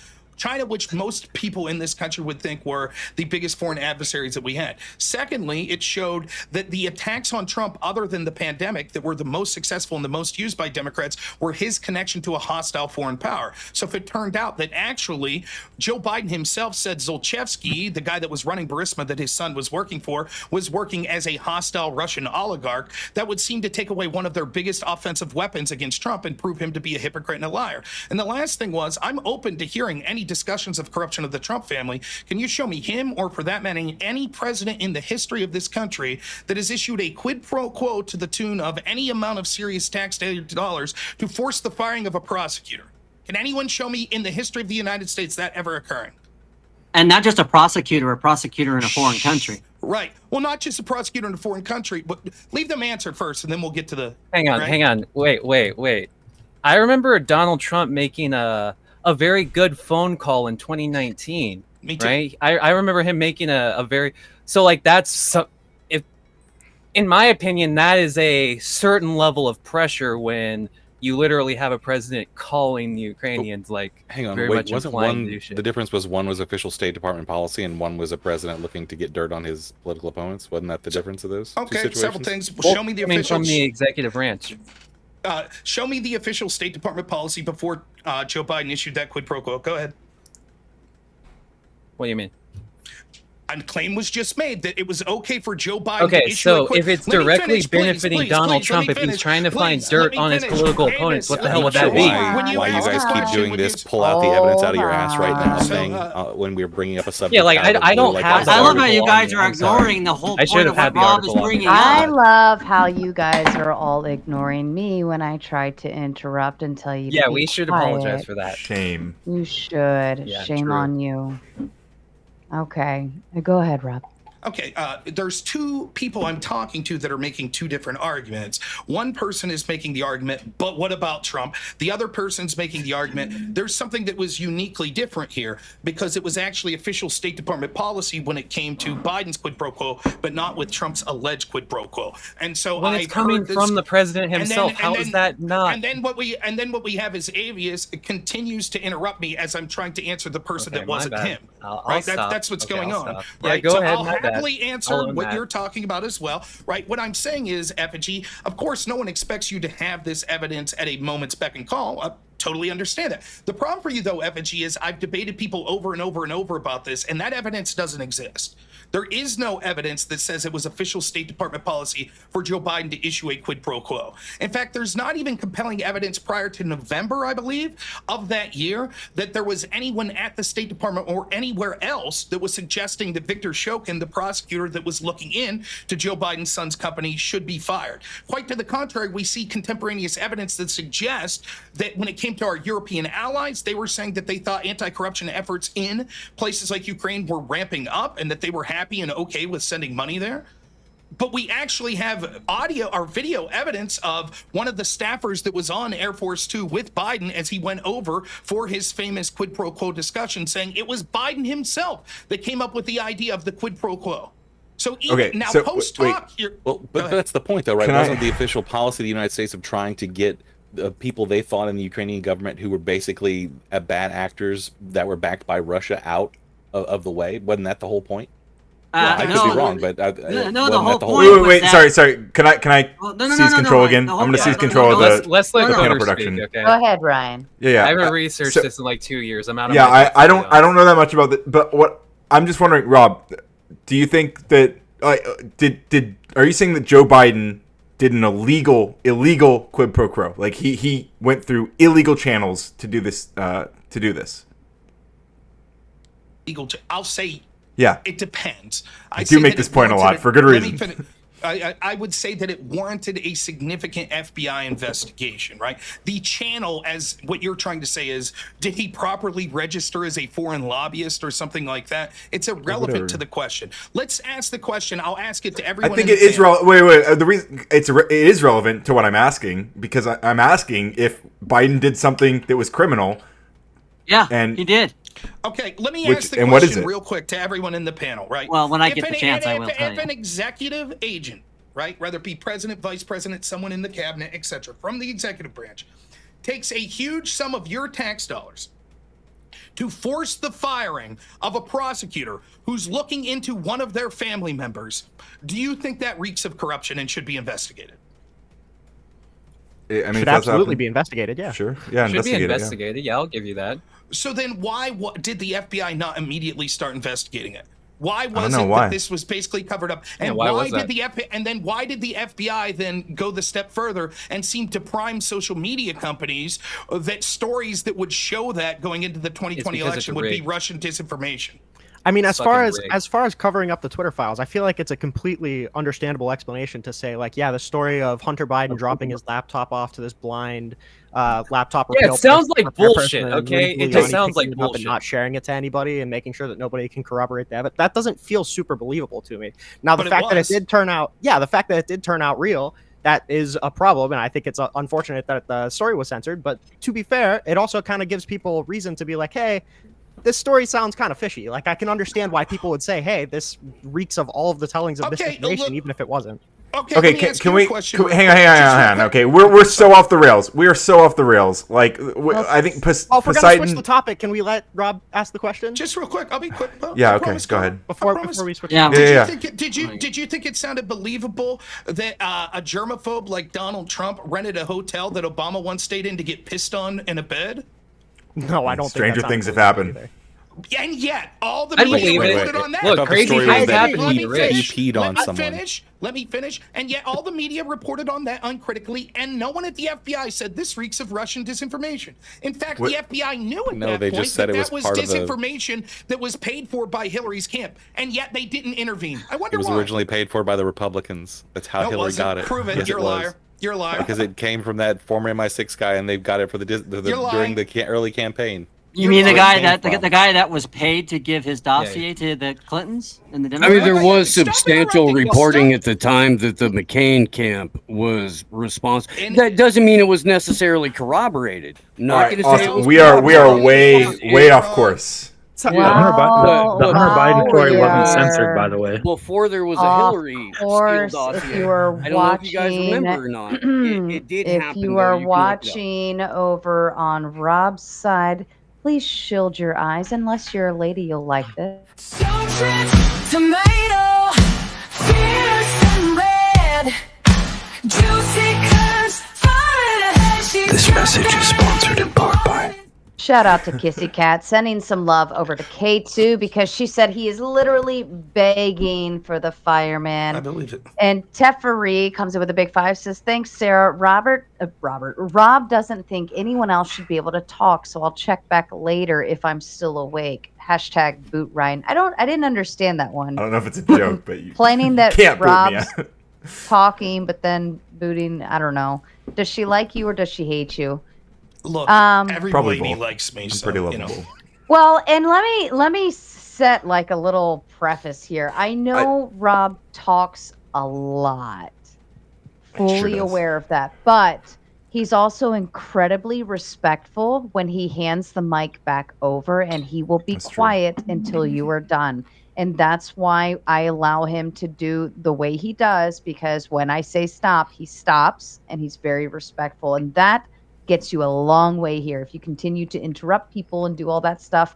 which most people in this country would think were the biggest foreign adversaries that we had. Secondly, it showed that the attacks on Trump, other than the pandemic, that were the most successful and the most used by Democrats, were his connection to a hostile foreign power. So if it turned out that actually Joe Biden himself said Zlochevsky, the guy that was running Burisma that his son was working for, was working as a hostile Russian oligarch, that would seem to take away one of their biggest offensive weapons against Trump and prove him to be a hypocrite and a liar. And the last thing was, I'm open to hearing any discussions of corruption of the Trump family. Can you show me him, or for that matter, any president in the history of this country that has issued a quid pro quo to the tune of any amount of serious taxpayer dollars to force the firing of a prosecutor? Can anyone show me in the history of the United States that ever occurring? And not just a prosecutor in a foreign country. Right. Well, not just a prosecutor in a foreign country, but leave them answer first, and then we'll get to the... Hang on. Wait. I remember Donald Trump making a very good phone call in 2019. Me too. Right? I remember him making a very... So, like, in my opinion, that is a certain level of pressure when you literally have a president calling the Ukrainians, like, hang on, very wait, much wasn't implying one, to do shit. the difference was one was official State Department policy and one was a president looking to get dirt on his political opponents? Wasn't that the difference of those two Okay, situations? several things. Well, Show me the I mean, official... from the executive branch. Show me the official State Department policy before Joe Biden issued that quid pro quo. Go ahead. What do you mean? A claim was just made that it was okay for Joe Biden to issue so a quid... if it's Let me directly finish, benefiting please, Donald please, Trump, let me if he's finish. trying to find Please, dirt let me on his finish. political Amos, opponents, what the let hell me would that show be? you. Why you guys keep doing this, pull out the evidence out of your ass right now, saying when we're bringing up a subject. Yeah, like, I don't have I love how you guys are ignoring the whole point of what Rob is bringing I up. love how you guys are all ignoring me when I try to interrupt and tell you to be we should quiet. apologize for that. Shame. You should. Yeah, Shame true. on you. Okay. Go ahead, Rob. Okay, there's two people I'm talking to that are making two different arguments. One person is making the argument, but what about Trump? The other person's making the argument, there's something that was uniquely different here because it was actually official State Department policy when it came to Biden's quid pro quo, but not with Trump's alleged quid pro quo. And so When it's coming from the president himself, how is that not? And then what we have is Avius continues to interrupt me as I'm trying to answer the person that wasn't him. I'll stop. That's what's going on. Stop. Right? Yeah, go ahead. I'll happily answer what that. you're talking about as well. Right? What I'm saying is, Effigy, of course, no one expects you to have this evidence at a moment's beck and call. totally understand that. The problem for you, though, Effigy, is I've debated people over and over and over about this, and that evidence doesn't exist. There is no evidence that says it was official State Department policy for Joe Biden to issue a quid pro quo. In fact, there's not even compelling evidence prior to November, I believe, of that year that there was anyone at the State Department or anywhere else that was suggesting that Victor Shokin, the prosecutor that was looking in to Joe Biden's son's company, should be fired. Quite to the contrary, we see contemporaneous evidence that suggests that when it came to our European allies, they were saying that they thought anti-corruption efforts in places like Ukraine were ramping up and that they were happy and okay with sending money there. But we actually have audio or video evidence of one of the staffers that was on Air Force 2 with Biden as he went over for his famous quid pro quo discussion, saying it was Biden himself that came up with the idea of the quid pro quo. So even now, post-talk, but that's the point, though, right? Wasn't the official policy of the United States of trying to get people they thought in the Ukrainian government who were basically bad actors that were backed by Russia out of the way? Wasn't that the whole point? I could be wrong, but no, the whole point. Wait, sorry. Can I seize control again? I'm going to seize control of the let's let panel production. Go ahead, Ryan. Yeah. I haven't researched this in like 2 years. I'm out of I don't know that much about it, but what I'm just wondering, Rob, do you think that are you saying that Joe Biden did an illegal quid pro quo? Like he went through illegal channels to do this I'll say yeah. It depends. I do make this point a lot for good reason. I would say that it warranted a significant FBI investigation, right? The channel, as what you're trying to say is, did he properly register as a foreign lobbyist or something like that? It's irrelevant to the question. Let's ask the question. I'll ask it to everyone. I think it is relevant. Wait. The reason it is relevant to what I'm asking, because I'm asking if Biden did something that was criminal. Yeah, and he did. Okay, let me ask the question real quick to everyone in the panel, right? Well, when I get the chance, I will tell you. If an executive agent, right, whether it be president, vice president, someone in the cabinet, etc., from the executive branch, takes a huge sum of your tax dollars to force the firing of a prosecutor who's looking into one of their family members, do you think that reeks of corruption and should be investigated? I mean, should absolutely be investigated. Yeah, sure. Yeah, should be investigated. Yeah, I'll give you that. So then, why did the FBI not immediately start investigating it? Why was it that this was basically covered up? And why did the FBI then go the step further and seem to prime social media companies that stories that would show that going into the 2020 election would be Russian disinformation? I mean, as far as covering up the Twitter files, I feel like it's a completely understandable explanation to say, like, yeah, the story of Hunter Biden dropping his laptop off to this blind laptop. Yeah, it sounds like bullshit. Okay, it just sounds like bullshit. And not sharing it to anybody and making sure that nobody can corroborate that. But that doesn't feel super believable to me. Now, the fact that it did turn out real, that is a problem, and I think it's unfortunate that the story was censored. But to be fair, it also kind of gives people reason to be like, hey, this story sounds kind of fishy. Like, I can understand why people would say, hey, this reeks of all of the tellings of misinformation, even if it wasn't. Okay, can we hang on? Okay, we're so off the rails. We are so off the rails. Like, I think if we're gonna switch the topic, can we let Rob ask the question? Just real quick. I'll be quick. Yeah. Okay. Go ahead. Before we switch. Did you think it sounded believable that a germaphobe like Donald Trump rented a hotel that Obama once stayed in to get pissed on in a bed? No, I don't. Stranger things have happened. And yet, all the media reported on that. Look, crazy things happen. He peed on someone. Let me finish. And yet, all the media reported on that uncritically, and no one at the FBI said this reeks of Russian disinformation. In fact, the FBI knew at that point just said that was disinformation that was paid for by Hillary's camp, and yet they didn't intervene. I wonder why. It was originally paid for by the Republicans. That's how Hillary got it. Prove it. Yes, You're a liar. You're a liar. Because it came from that former MI6 guy, and they got it for during the early campaign. You mean the guy that was paid to give his dossier to the Clintons and the Democrats? I mean, there was substantial reporting at the time that the McCain camp was responsible. That doesn't mean it was necessarily corroborated. Not going to say it was we are way off course. The Hunter Biden story wasn't censored, by the way. Before there was a Hillary Steele dossier. If you are I don't know if you guys remember or not. It did happen. If you are watching over on Rob's side, please shield your eyes. Unless you're a lady, you'll like this. Tomato, fierce and red, juicy curves, fire ahead. This message is sponsored in part by... Shout out to Kissy Cat, sending some love over to K2 because she said he is literally begging for the fireman. I believe it. And Teferi comes in with a big 5, says, thanks, Sarah. Rob doesn't think anyone else should be able to talk, so I'll check back later if I'm still awake. Hashtag boot Ryan. I didn't understand that one. I don't know if it's a joke, but you Complaining that can't boot me Rob's out. talking, but then booting, I don't know. Does she like you or does she hate you? Look, every Probably lady both. likes me, I'm so, pretty you know. lovable. Well, and let me set like a little preface here. I know Rob talks a lot. Fully does. aware of that. But he's also incredibly respectful when he hands the mic back over, and he will be quiet until you are done. And that's why I allow him to do the way he does, because when I say stop, he stops, and he's very respectful. And that gets you a long way here. If you continue to interrupt people and do all that stuff,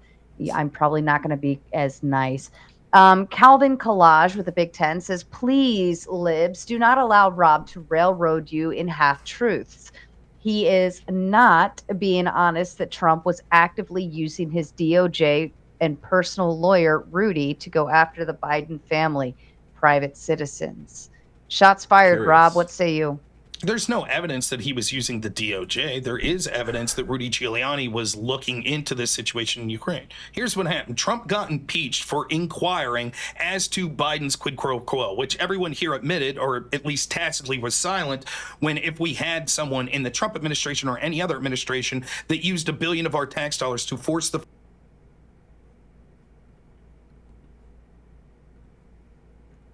I'm probably not going to be as nice. Calvin Collage with a big 10 says, please, libs, do not allow Rob to railroad you in half-truths. He is not being honest that Trump was actively using his DOJ and personal lawyer, Rudy, to go after the Biden family, private citizens. Shots fired, Curious. Rob. What say you? There's no evidence that he was using the DOJ. There is evidence that Rudy Giuliani was looking into this situation in Ukraine. Here's what happened. Trump got impeached for inquiring as to Biden's quid pro quo, which everyone here admitted, or at least tacitly was silent, when if we had someone in the Trump administration or any other administration that used $1 billion of our tax dollars to force the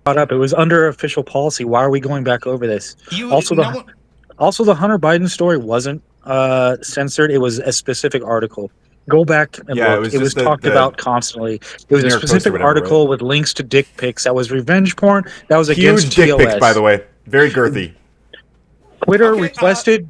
brought up. It was under official policy. Why are we going back over this? Also, the Hunter Biden story wasn't censored. It was a specific article. Go back and look. It was talked about constantly. It was a specific article with links to dick pics. That was revenge porn. That was against Huge dick TOS. pics, by the way. Very girthy. Twitter requested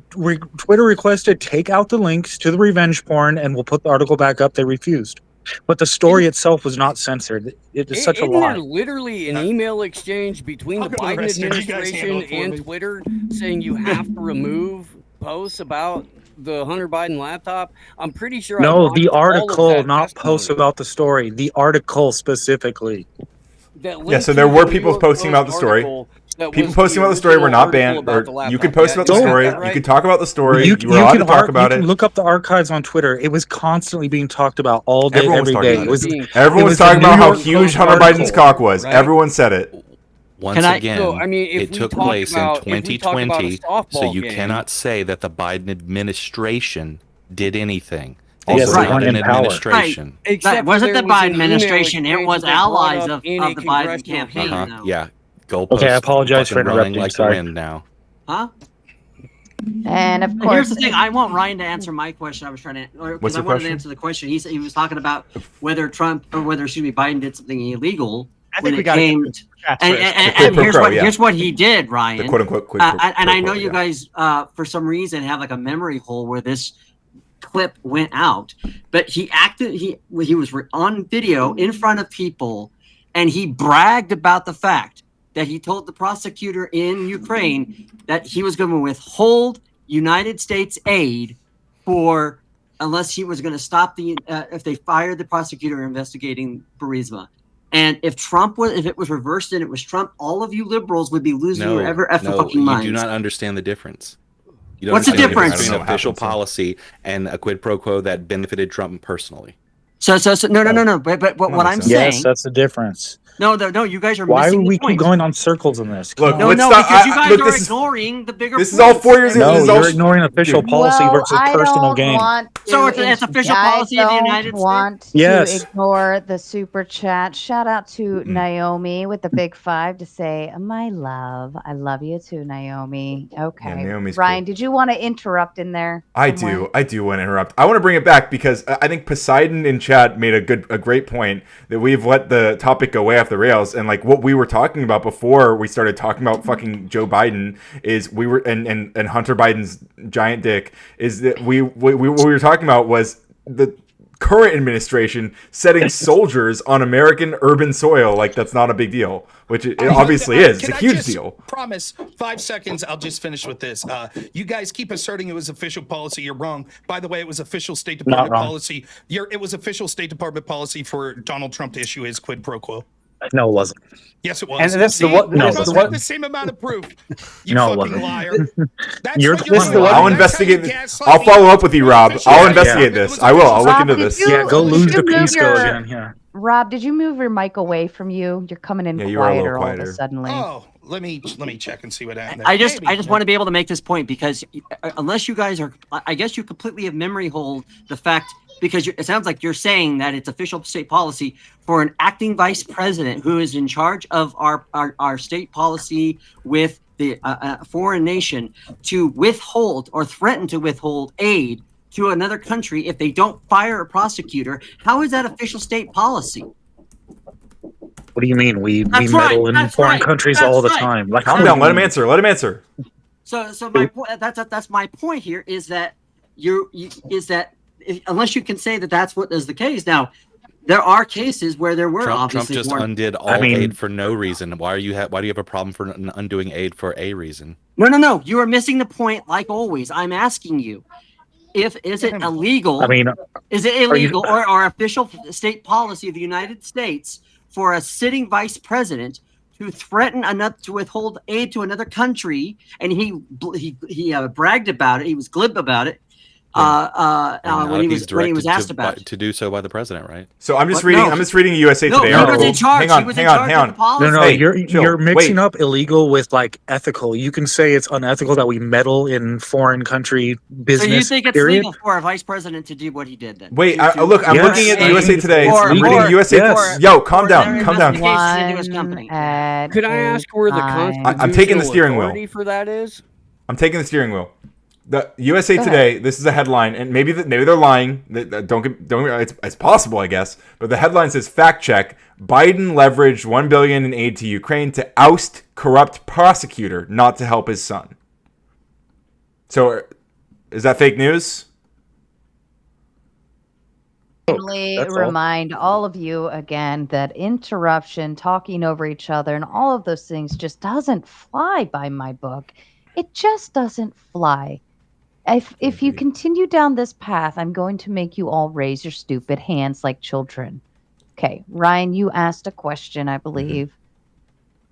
take out the links to the revenge porn, and we'll put the article back up. They refused. But the story itself was not censored. It is such a Isn't lie. there literally an email exchange between the Biden administration and Twitter saying you have to remove posts about the Hunter Biden laptop? I'm pretty sure. No, the article, not posts about the story. The article specifically. Yeah, so there were people posting about the story. People posting about the story were not banned. Or you could post about the story. You could talk about the story. You were allowed to talk about it. Look up the archives on Twitter. It was constantly being talked about all day, every day. Everyone was talking about how huge Hunter Biden's cock was. Everyone said it. Once again, it took place in 2020, so you cannot say that the Biden administration did anything. This is not an administration. It wasn't the Biden administration. It was allies of the Biden campaign. though. Yeah. Okay, I apologize for interrupting. Like Sorry. the wind now. Huh? And of course, here's the thing. I want Ryan to answer my question. I was trying to, What's because I your wanted question? to answer the question. He was talking about whether Trump or whether Biden did something illegal. I think we got and here's what he did, Ryan. The quote unquote quid and I know you guys, for some reason, have like a memory hole where this clip went out, but he was on video in front of people, and he bragged about the fact that he told the prosecutor in Ukraine that he was going to withhold United States aid unless he was going to stop if they fired the prosecutor investigating Burisma. And if it was reversed and it was Trump, all of you liberals would be losing your fucking minds. You do not understand the difference. You don't What's the understand difference? between official policy and a quid pro quo that benefited Trump personally? So no. But what I'm saying. Yes, that's the difference. No, you guys are Why missing would we the point. keep going on circles in this? Look, because you guys are ignoring the bigger. This is all 4 years ago. No, you're ignoring official policy versus personal gain. So it's official policy of the United States. To ignore the super chat. Shout out to Naomi with the big 5 to say, "My love, I love you too, Naomi." Okay, Yeah, Naomi's Ryan, did you want to interrupt in there? I do want to interrupt. I want to bring it back because I think Poseidon in chat made a great point that we've let the topic go way off the rails, and like what we were talking about before we started talking about fucking Joe Biden is we were and Hunter Biden's giant dick is that what we were talking about was the current administration setting soldiers on American urban soil like that's not a big deal, which it obviously is. It's a huge deal. Promise 5 seconds. I'll just finish with this. You guys keep asserting it was official policy. You're wrong. By the way, it was official State Department policy. It was official State Department policy for Donald Trump to issue his quid pro quo. No, it wasn't. Yes, it was. And that's See, the same amount of proof. You No, it fucking wasn't. liar. I'll investigate. I'll follow up with you, Rob. I'll investigate this. I will. I'll look into this. Yeah, go lose the Pisco again. Yeah. Rob, did you move your mic away from you? You're coming in you are a little quieter all of a quieter. suddenly. Oh, let me check and see what happened. There. I just Maybe. want to be able to make this point because unless you guys are, I guess you completely have memory hold the fact, because it sounds like you're saying that it's official state policy for an acting vice president who is in charge of our state policy with the foreign nation to withhold or threaten to withhold aid to another country if they don't fire a prosecutor. How is that official state policy? What do you mean? We meddle in foreign countries all the time. Like, calm down. Let him answer. Let him answer. So my that's my point here is that unless you can say that that's what is the case. Now, there are cases where there were Trump obviously just undid all aid for no reason. Why do you have a problem for undoing aid for a reason? No. You are missing the point. Like always, I'm asking you. Is it illegal? Is it illegal or official state policy of the United States for a sitting vice president to threaten to withhold aid to another country? And he bragged about it. He was glib about it when he was asked about it. To do so by the president, right? So I'm just reading. I'm just reading a USA Today article. He was in charge. Hang on. No, Hey, you're mixing up illegal with like ethical. You can say it's unethical that we meddle in foreign country business. So you think it's period? legal for a vice president to do what he did then? Wait, look, I'm looking at USA Today. I'm reading USA. Yo, calm down. Calm down. Could I ask where the constitutional I'm taking the steering wheel. authority for that is? I'm taking the steering wheel. The USA Today. This is a headline, and maybe they're lying. It's possible, I guess. But the headline says, "Fact check: Biden leveraged $1 billion in aid to Ukraine to oust corrupt prosecutor, not to help his son." So, is that fake news? Remind all of you again that interruption, talking over each other, and all of those things just doesn't fly by my book. It just doesn't fly. If you continue down this path, I'm going to make you all raise your stupid hands like children. Okay, Ryan, you asked a question, I believe.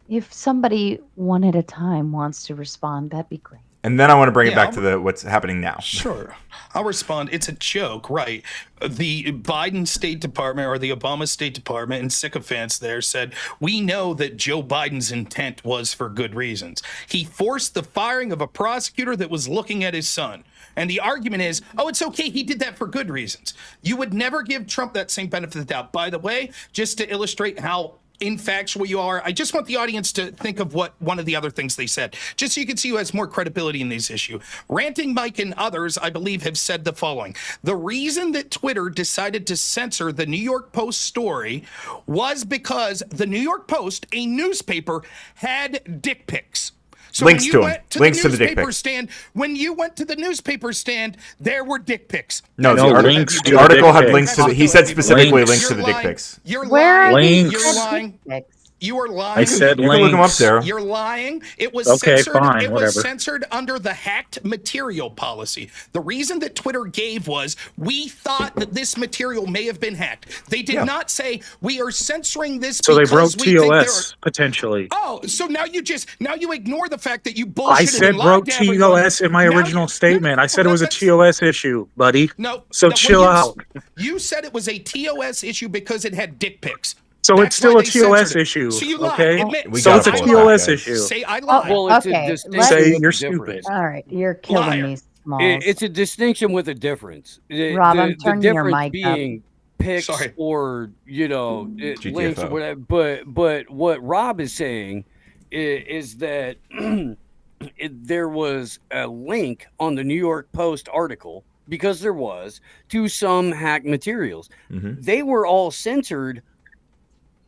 If somebody one at a time wants to respond, that'd be great. And then I want to bring it back to what's happening now. Sure. I'll respond. It's a joke, right? The Biden State Department or the Obama State Department and sycophants there said, we know that Joe Biden's intent was for good reasons. He forced the firing of a prosecutor that was looking at his son. And the argument is, oh, it's okay. He did that for good reasons. You would never give Trump that same benefit of the doubt. By the way, just to illustrate how infactual you are, I just want the audience to think of what one of the other things they said, just so you can see who has more credibility in this issue. Ranting Mike and others, I believe, have said the following. The reason that Twitter decided to censor the New York Post story was because the New York Post, a newspaper, had dick pics. So Links when to you them. went to Links the to the dick newspaper pics. stand, when you went to the newspaper stand, there were dick pics. No, No, the links to article the had dick links pics. to the. He said specifically Links. links to the You're dick lying. pics. You're Where are lying. these You're dick lying. pics? You are lying. I said You can look them up, links. Sarah. You're lying. It was Okay, censored. fine, It whatever. was censored under the hacked material policy. The reason that Twitter gave was we thought that this material may have been hacked. They did not say we are censoring this. So they because broke we think there TOS potentially. Oh, so now you ignore the fact that you bullshitted I said and lied broke to everyone. TOS in my Now original statement. I said it was a TOS issue, buddy. No. So no, chill when out. You said it was a TOS issue because it had dick pics. So That's it's still why a they censored TOS it. issue. So you lied. Okay. Admit- We So it's a gotta pull it back, TOS guys. issue. Say I lied. Well, it's Okay, a let's- distinction. Say with you're a difference. stupid. All right, you're killing Liar. me, Smalls. It's a distinction with a difference. Rob, I'm turning your difference mic up. being pics Sorry. or links or GTFO. whatever. But what Rob is saying is that there was a link on the New York Post article, because there was, to some hacked materials. Mhm. They were all censored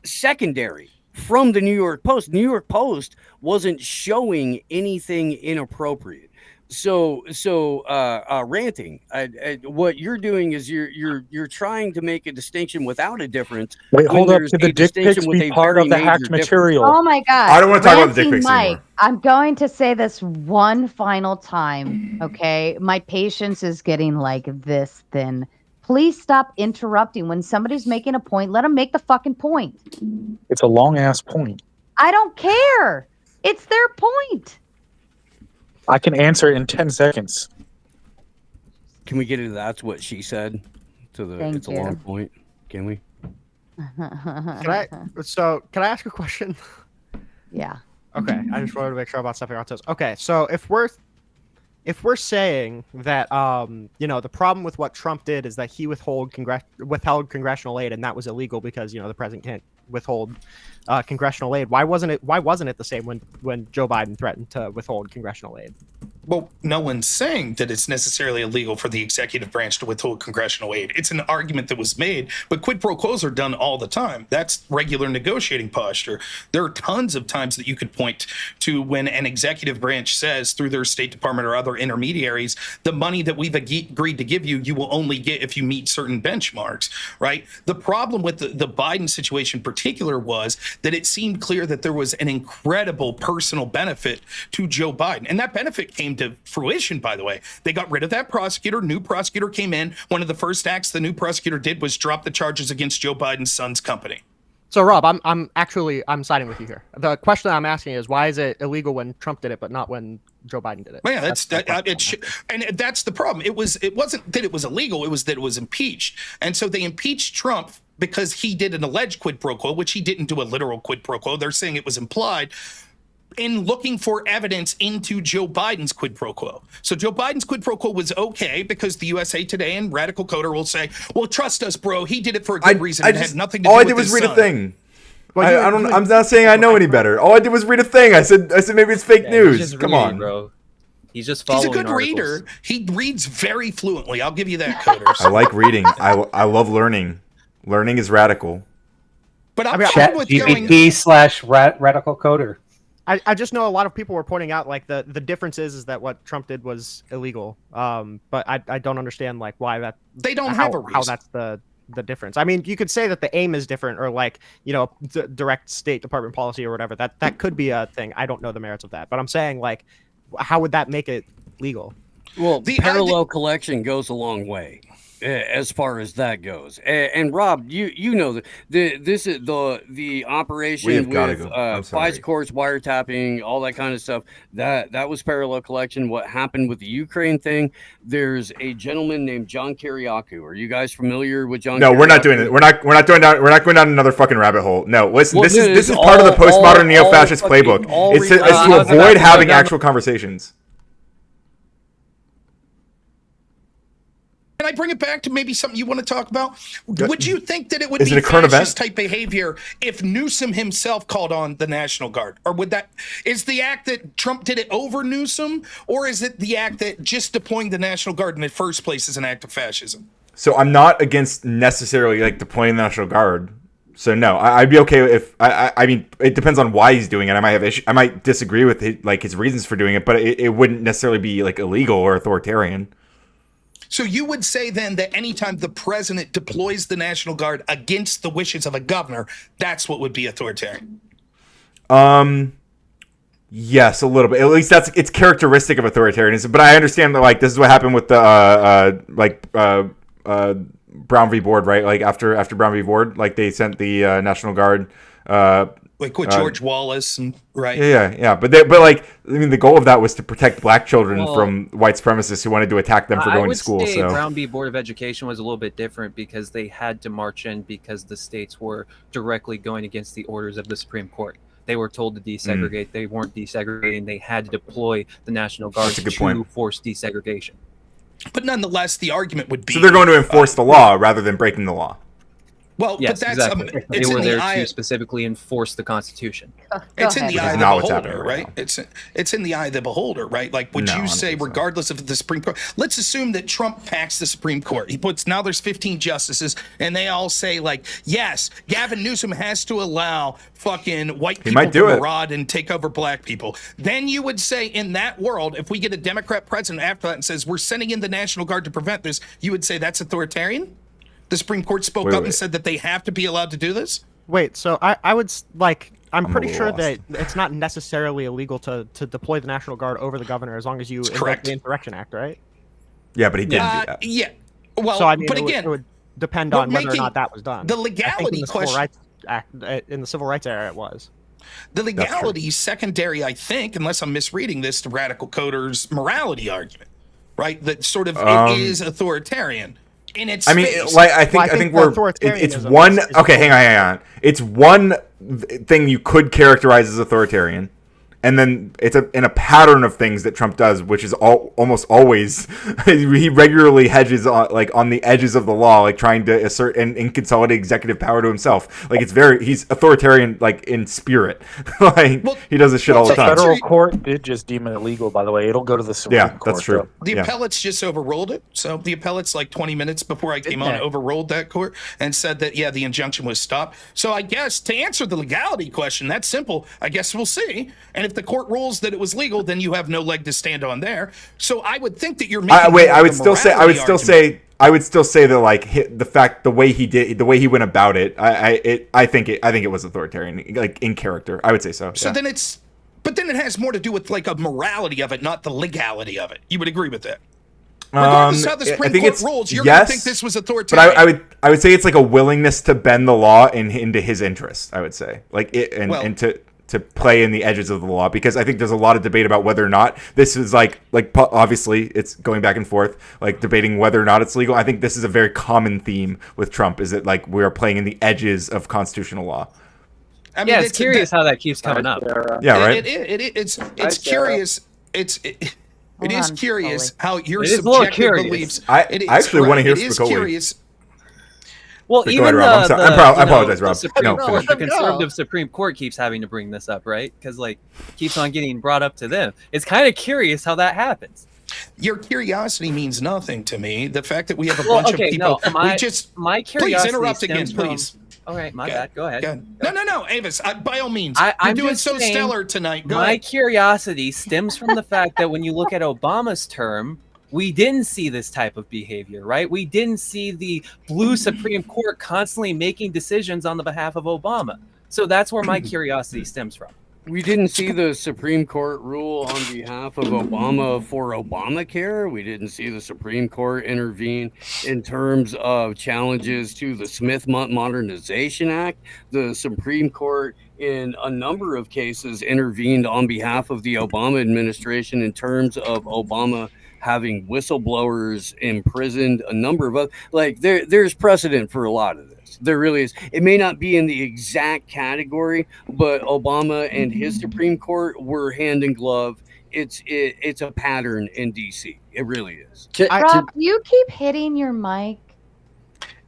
secondary from the New York Post. New York Post wasn't showing anything inappropriate. ranting. What you're doing is you're trying to make a distinction without a difference. Wait, hold up. there's Did a the dick pics distinction with be a part very of the major hacked difference. material? Oh my God. I don't want to talk about the dick Ranting pics Mike, anymore. I'm going to say this one final time, okay? My patience is getting like this thin. Please stop interrupting. When somebody's making a point, let them make the fucking point. It's a long ass point. I don't care. It's their point. I can answer it in 10 seconds. Can we get into that's what she said? To the Thank it's a you. long point. Can we? Can I ask a question? Yeah. Okay, I just wanted to make sure about something on this. Okay, so if we're saying that the problem with what Trump did is that he withheld congressional aid, and that was illegal because the president can't withhold congressional aid. Why wasn't it the same when Joe Biden threatened to withhold congressional aid? Well, no one's saying that it's necessarily illegal for the executive branch to withhold congressional aid. It's an argument that was made, but quid pro quos are done all the time. That's regular negotiating posture. There are tons of times that you could point to when an executive branch says through their State Department or other intermediaries, the money that we've agreed to give you, you will only get if you meet certain benchmarks, right? The problem with the Biden situation in particular was that it seemed clear that there was an incredible personal benefit to Joe Biden. And that benefit came to fruition, by the way. They got rid of that prosecutor. New prosecutor came in. One of the first acts the new prosecutor did was drop the charges against Joe Biden's son's company. So Rob, I'm siding with you here. The question I'm asking is, why is it illegal when Trump did it, but not when Joe Biden did it? Yeah, and that's the problem. It wasn't that it was illegal. It was that it was impeached. And so they impeached Trump because he did an alleged quid pro quo, which he didn't do a literal quid pro quo. They're saying it was implied in looking for evidence into Joe Biden's quid pro quo. So Joe Biden's quid pro quo was okay because the USA Today and Radical Coder will say, well, trust us, bro. He did it for a good reason. It had nothing to do with his All I did was read son. a thing. I'm not saying I know any better. All I did was read a thing. I said maybe it's fake news. Come on, bro. He's just following He's a good articles. reader. He reads very fluently. I'll give you that, Coders. I like reading. I love learning. Learning is radical. But I'm Chat GPT/radical coder. I just know a lot of people were pointing out like the difference is that what Trump did was illegal. But I don't understand like why that they don't have a reason. How that's the difference. I mean, you could say that the aim is different, or like direct State Department policy or whatever. That could be a thing. I don't know the merits of that, but I'm saying like, how would that make it legal? Well, the parallel collection goes a long way as far as that goes. And Rob, you know this is the operation with FISA courts, wiretapping, all that kind of stuff. That was parallel collection. What happened with the Ukraine thing? There's a gentleman named John Kiriakou. Are you guys familiar with John? No, Kiriakou? we're not doing it. We're not going down another fucking rabbit hole. No, listen. Well, this is part of the postmodern neo-fascist playbook. It's to avoid having actual conversations. Can I bring it back to maybe something you want to talk about? Would you think that it would be fascist type behavior if Newsom himself called on the National Guard? Or is the act that Trump did it over Newsom? Or is it the act that just deploying the National Guard in the first place is an act of fascism? So I'm not against necessarily like deploying the National Guard. So no, I'd be okay if I mean it depends on why he's doing it. I might disagree with his reasons for doing it, but it wouldn't necessarily be like illegal or authoritarian. So you would say then that anytime the president deploys the National Guard against the wishes of a governor, that's what would be authoritarian? Yes, a little bit. At least it's characteristic of authoritarianism. But I understand that like this is what happened with the Brown v. Board, right? Like after Brown v. Board, like they sent the National Guard. Like with George Wallace, right? Yeah. But like, I mean, the goal of that was to protect black children from white supremacists who wanted to attack them for going to school. I would say So Brown v. Board of Education was a little bit different because they had to march in because the states were directly going against the orders of the Supreme Court. They were told to desegregate. They weren't desegregating. They had to deploy the National Guard to force desegregation. But nonetheless, the argument would be... So they're going to enforce the law rather than breaking the law. Well, Yes, but that's exactly. They it's were in there the eye. to specifically enforce the Constitution. It's in the eye of the not what's beholder, happening right? right It's in the eye of the beholder, right? Like, would No, I you don't say, think so. regardless of the Supreme Court, let's assume that Trump packs the Supreme Court. He puts now there's 15 justices, and they all say like, yes, Gavin Newsom has to allow fucking white people might do to it. maraud and take over black people. Then you would say, in that world, if we get a Democrat president after that and says we're sending in the National Guard to prevent this, you would say that's authoritarian? The Supreme Court spoke up and said that they have to be allowed to do this? Wait, so I would like I'm I'm a pretty little sure lost. that it's not necessarily illegal to deploy the National Guard over the governor as long as you invoke correct. the Insurrection Act, right? Yeah, but he didn't do that. Yeah. Well, So I mean, but it would- again, it would depend we're on whether or making not that was done. the I think legality in the Civil question. Rights Act, in the Civil Rights era, it was. The legality is secondary, I think, unless I'm misreading this, to radical coders' morality argument, right? That sort of it is authoritarian in its I mean, face. like I think the we're it's authoritarianism one. is Okay, hang on. It's one thing you could characterize as authoritarian, and then it's in a pattern of things that Trump does, which is almost always he regularly hedges on the edges of the law, like trying to assert and consolidate executive power to himself. Like he's authoritarian, like in spirit. Like he does this shit all the The time. federal court did just deem it illegal, by the way. It'll go to the Supreme Court. that's true. The appellates just overruled it. So the appellates, like 20 minutes before I came on, overruled that court and said that, yeah, the injunction was stopped. So I guess to answer the legality question, that's simple. I guess we'll see. And if the court rules that it was legal, then you have no leg to stand on there. So I would think that you're making. I would still say that like the way he went about it, I think it was authoritarian, like in character. I would say so. So yeah. then but then it has more to do with like a morality of it, not the legality of it. You would agree with that? Regardless of how the Supreme Court rules, you're going to think this was authoritarian. But I would say it's like a willingness to bend the law into his interest. I would say and to play in the edges of the law, because I think there's a lot of debate about whether or not this is like obviously it's going back and forth, like debating whether or not it's legal. I think this is a very common theme with Trump, is that like we're playing in the edges of constitutional law. I mean, it's curious how that keeps coming up. Yeah, right. It's curious. It is curious how your It is a little subjective curious. beliefs. I actually want to hear It is Spicoli. curious. Well, Go even ahead, Rob. I apologize, the Rob. Supreme No, Court, finish. the conservative Supreme Court keeps having to bring this up, right? Because like keeps on getting brought up to them. It's kind of curious how that happens. Your curiosity means nothing to me. The fact that we have a bunch of people, my please curiosity interrupt again, stems from- please. All right, my bad. Go ahead. No, Avis. By all means, I'm you're doing just so saying, stellar tonight. Go my ahead. curiosity stems from the fact that when you look at Obama's term, we didn't see this type of behavior, right? We didn't see the blue Supreme Court constantly making decisions on the behalf of Obama. So that's where my curiosity stems from. We didn't see the Supreme Court rule on behalf of Obama for Obamacare. We didn't see the Supreme Court intervene in terms of challenges to the Smith Modernization Act. The Supreme Court, in a number of cases, intervened on behalf of the Obama administration in terms of Obama having whistleblowers imprisoned, a number of other, there's precedent for a lot of this. There really is. It may not be in the exact category, but Obama and his Supreme Court were hand in glove. It's a pattern in DC. It really is. Rob, you keep hitting your mic.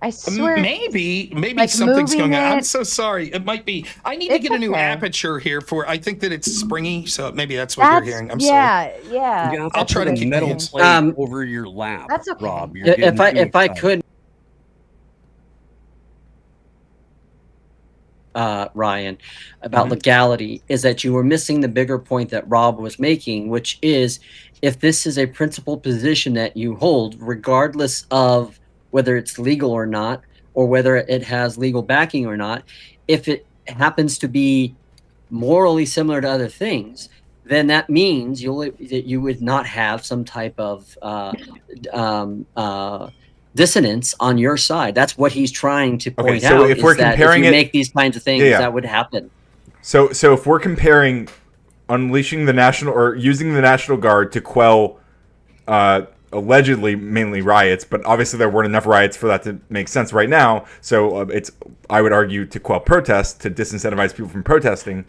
I swear. Maybe like something's going on. I'm it. so sorry. It might be. I need to get a new aperture here I think that it's springy, so maybe that's what you're hearing. I'm sorry. Yeah. I'll try to keep metal it. plate over your lap. That's okay. Rob. If I could, Ryan, about legality, is that you were missing the bigger point that Rob was making, which is if this is a principled position that you hold, regardless of whether it's legal or not, or whether it has legal backing or not, if it happens to be morally similar to other things, then that means that you would not have some type of dissonance on your side. That's what he's trying to point out. If we're comparing if you make these kinds of things, that would happen. So if we're comparing unleashing the national or using the National Guard to quell allegedly mainly riots, but obviously there weren't enough riots for that to make sense right now. So it's, I would argue, to quell protests, to disincentivize people from protesting.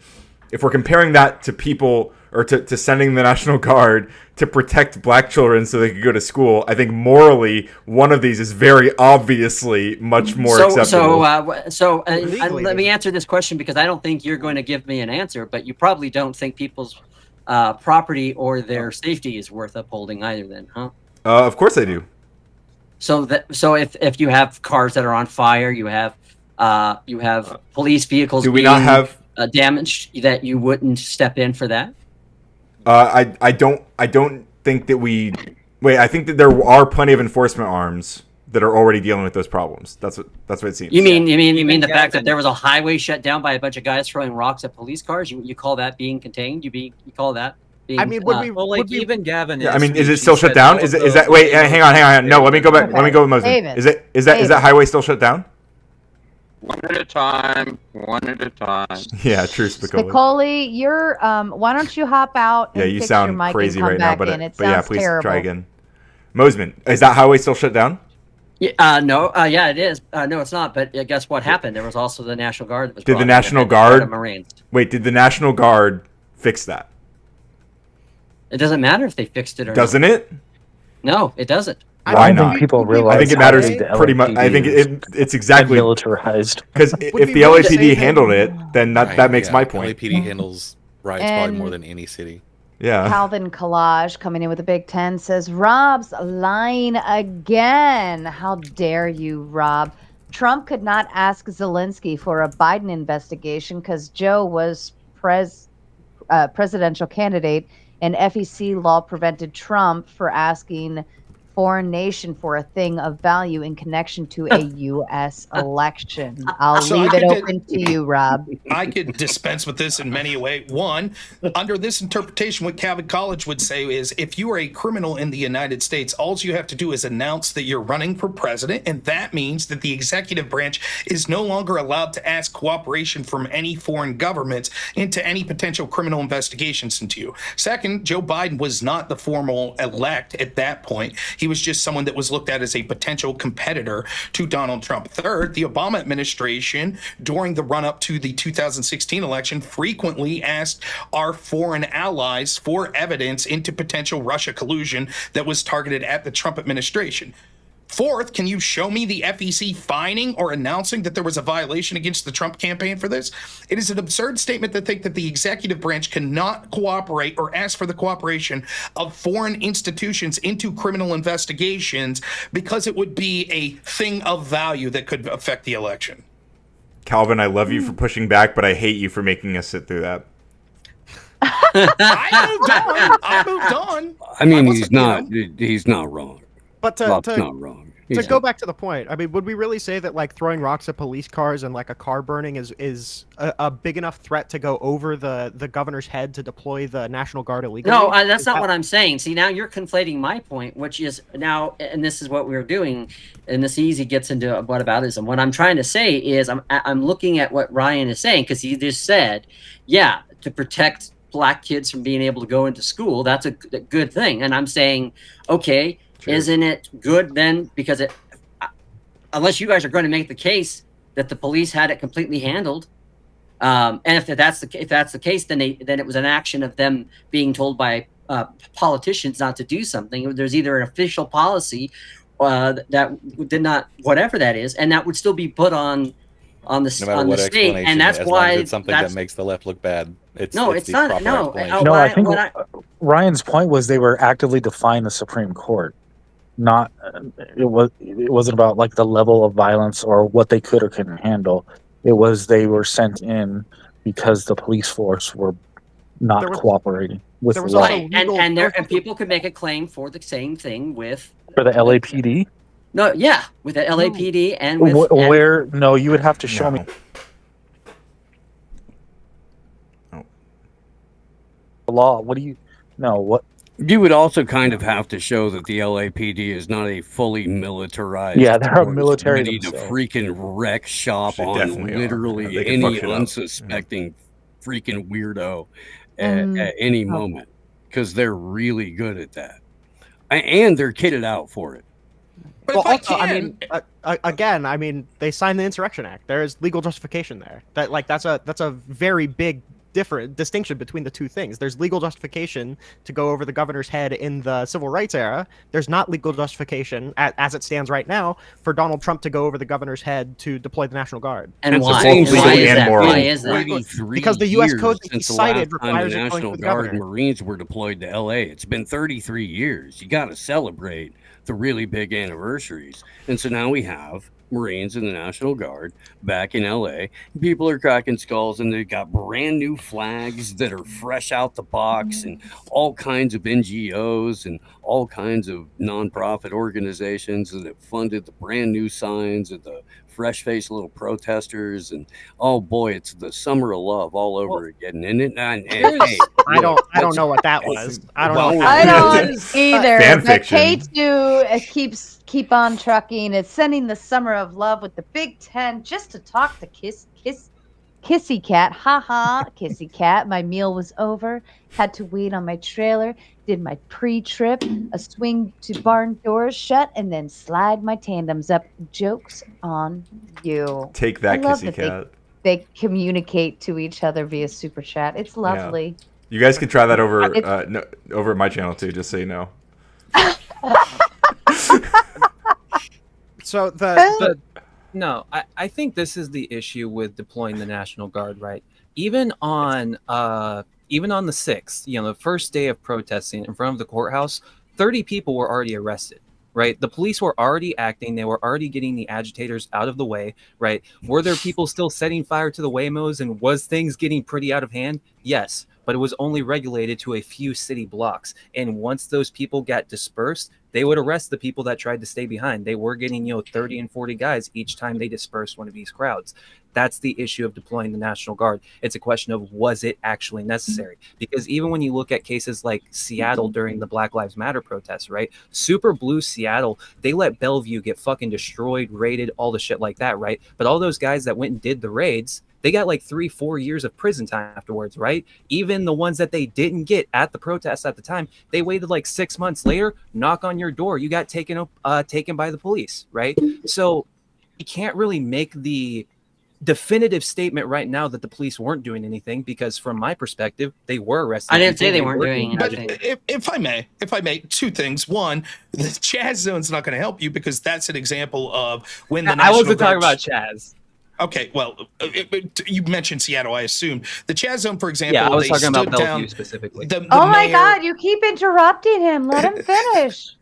If we're comparing that to people or to sending the National Guard to protect black children so they could go to school, I think morally one of these is very obviously much more acceptable. Let me answer this question, because I don't think you're going to give me an answer, but you probably don't think people's property or their safety is worth upholding either, then, huh? Of course I do. So if you have cars that are on fire, you have police vehicles Do we being not have damaged, that you wouldn't step in for that? I don't think that we wait. I think that there are plenty of enforcement arms that are already dealing with those problems. That's what it seems. You mean the fact that there was a highway shut down by a bunch of guys throwing rocks at police cars? You call that being contained? You call that being? I mean, even Gavin? Yeah, I mean, is it still shut down? Is that? Wait, hang on. No, let me go back. Let me go with Mosman. David, Is that highway still shut down? One at a time. Yeah, true, Spicoli. Spicoli, you're why don't you hop out and Yeah, you fix sound your mic crazy and come right now, back but in. It yeah, sounds please terrible. try again. Mosman, is that highway still shut down? Yeah, no, yeah, it is. No, it's not. But guess what happened? There was also the National Guard that was. Did the National Guard? Wait, did the National Guard fix that? It doesn't matter if they fixed it or Doesn't not. it? No, it doesn't. Why not? Think people realize I think it how matters big the pretty much. I think LAPD it's exactly militarized. Because if the LAPD handled it, then that makes my point. LAPD handles riots probably more than any city. Yeah. Calvin Collage coming in with a Big 10 says, Rob's lying again. How dare you, Rob? Trump could not ask Zelensky for a Biden investigation because Joe was presidential candidate, and FEC law prevented Trump for asking foreign nation for a thing of value in connection to a U.S. election. I'll leave it open to you, Rob. I could dispense with this in many a way. One, under this interpretation, what Calvin College would say is if you are a criminal in the United States, all you have to do is announce that you're running for president, and that means that the executive branch is no longer allowed to ask cooperation from any foreign governments into any potential criminal investigations into you. Second, Joe Biden was not the formal elect at that point. He was just someone that was looked at as a potential competitor to Donald Trump. Third, the Obama administration, during the run-up to the 2016 election, frequently asked our foreign allies for evidence into potential Russia collusion that was targeted at the Trump administration. Fourth, can you show me the FEC fining or announcing that there was a violation against the Trump campaign for this? It is an absurd statement to think that the executive branch cannot cooperate or ask for the cooperation of foreign institutions into criminal investigations because it would be a thing of value that could affect the election. Calvin, I love you for pushing back, but I hate you for making us sit through that. I moved on. I mean, he's not wrong. But Rob's not wrong. To go back to the point, I mean, would we really say that like throwing rocks at police cars and like a car burning is a big enough threat to go over the governor's head to deploy the National Guard illegally? No, that's not what I'm saying. See, now you're conflating my point, which is now, and this is what we're doing, and this easy gets into whataboutism. What I'm trying to say is I'm looking at what Ryan is saying, because he just said, yeah, to protect black kids from being able to go into school, that's a good thing. And I'm saying, okay, isn't it good then? Because unless you guys are going to make the case that the police had it completely handled, and if that's the case, then it was an action of them being told by politicians not to do something. There's either an official policy that did not, whatever that is, and that would still be put on the state, and that's why it's something that makes the left look bad. It's I think Ryan's point was they were actively defying the Supreme Court. Not it wasn't about like the level of violence or what they could or couldn't handle. It was they were sent in because the police force were not cooperating with the law. And people could make a claim for the same thing with For the LAPD? No, yeah, with the LAPD and with where no, you would have to show me the law. What do you what? You would also kind of have to show that the LAPD is not a fully militarized. Yeah, they're a military ready to freaking wreck shop on literally any unsuspecting freaking weirdo at any moment, because they're really good at that, and they're kitted out for it. But well, also, I mean, again, I mean, they signed the Insurrection Act. There is legal justification there. That's a very big distinction between the two things. There's legal justification to go over the governor's head in the civil rights era. There's not legal justification, as it stands right now, for Donald Trump to go over the governor's head to deploy the National Guard. And why? Why is that? Because the U.S. code that he since the last cited time requires the it going National through the Guard governor. Marines were deployed to L.A. It's been 33 years. You got to celebrate the really big anniversaries. And so now we have Marines in the National Guard back in LA. People are cracking skulls, and they've got brand new flags that are fresh out the box, and all kinds of NGOs and all kinds of nonprofit organizations that have funded the brand new signs of the fresh-faced little protesters. And oh boy, it's the summer of love all over again. And hey, I don't know what that was. I don't know. I don't either. Fan But fiction. K2 keep on trucking. It's sending the summer of love with the Big Ten just to talk to Kissy Cat. Haha, Kissy Cat. My meal was over. Had to wait on my trailer. Did my pre-trip. A swing to barn doors shut, and then slide my tandems up. Jokes on you. Take that, I love Kissy that Cat. They communicate to each other via super chat. It's lovely. You guys can try that over over at my channel too, just so you know. So no, I think this is the issue with deploying the National Guard, right? Even on the 6th, the first day of protesting in front of the courthouse, 30 people were already arrested, right? The police were already acting. They were already getting the agitators out of the way, right? Were there people still setting fire to the Waymos, and was things getting pretty out of hand? Yes, but it was only regulated to a few city blocks. And once those people got dispersed, they would arrest the people that tried to stay behind. They were getting 30 and 40 guys each time they dispersed one of these crowds. That's the issue of deploying the National Guard. It's a question of, was it actually necessary? Because even when you look at cases like Seattle during the Black Lives Matter protests, right? Super Blue Seattle, they let Bellevue get fucking destroyed, raided, all the shit like that, right? But all those guys that went and did the raids, they got like 3-4 years of prison time afterwards, right? Even the ones that they didn't get at the protests at the time, they waited like 6 months later, knock on your door, you got taken by the police, right? So you can't really make the definitive statement right now that the police weren't doing anything, because from my perspective, they were arrested. I didn't say they weren't doing anything. But if I may, two things. One, the Chaz zone's not going to help you, because that's an example of when the I wasn't talking about Chaz. Okay, well, you mentioned Seattle, I assumed. The Chaz zone, for example, Yeah, I was they talking about stood Bellevue down specifically. Oh my God, you keep interrupting him. Let him finish.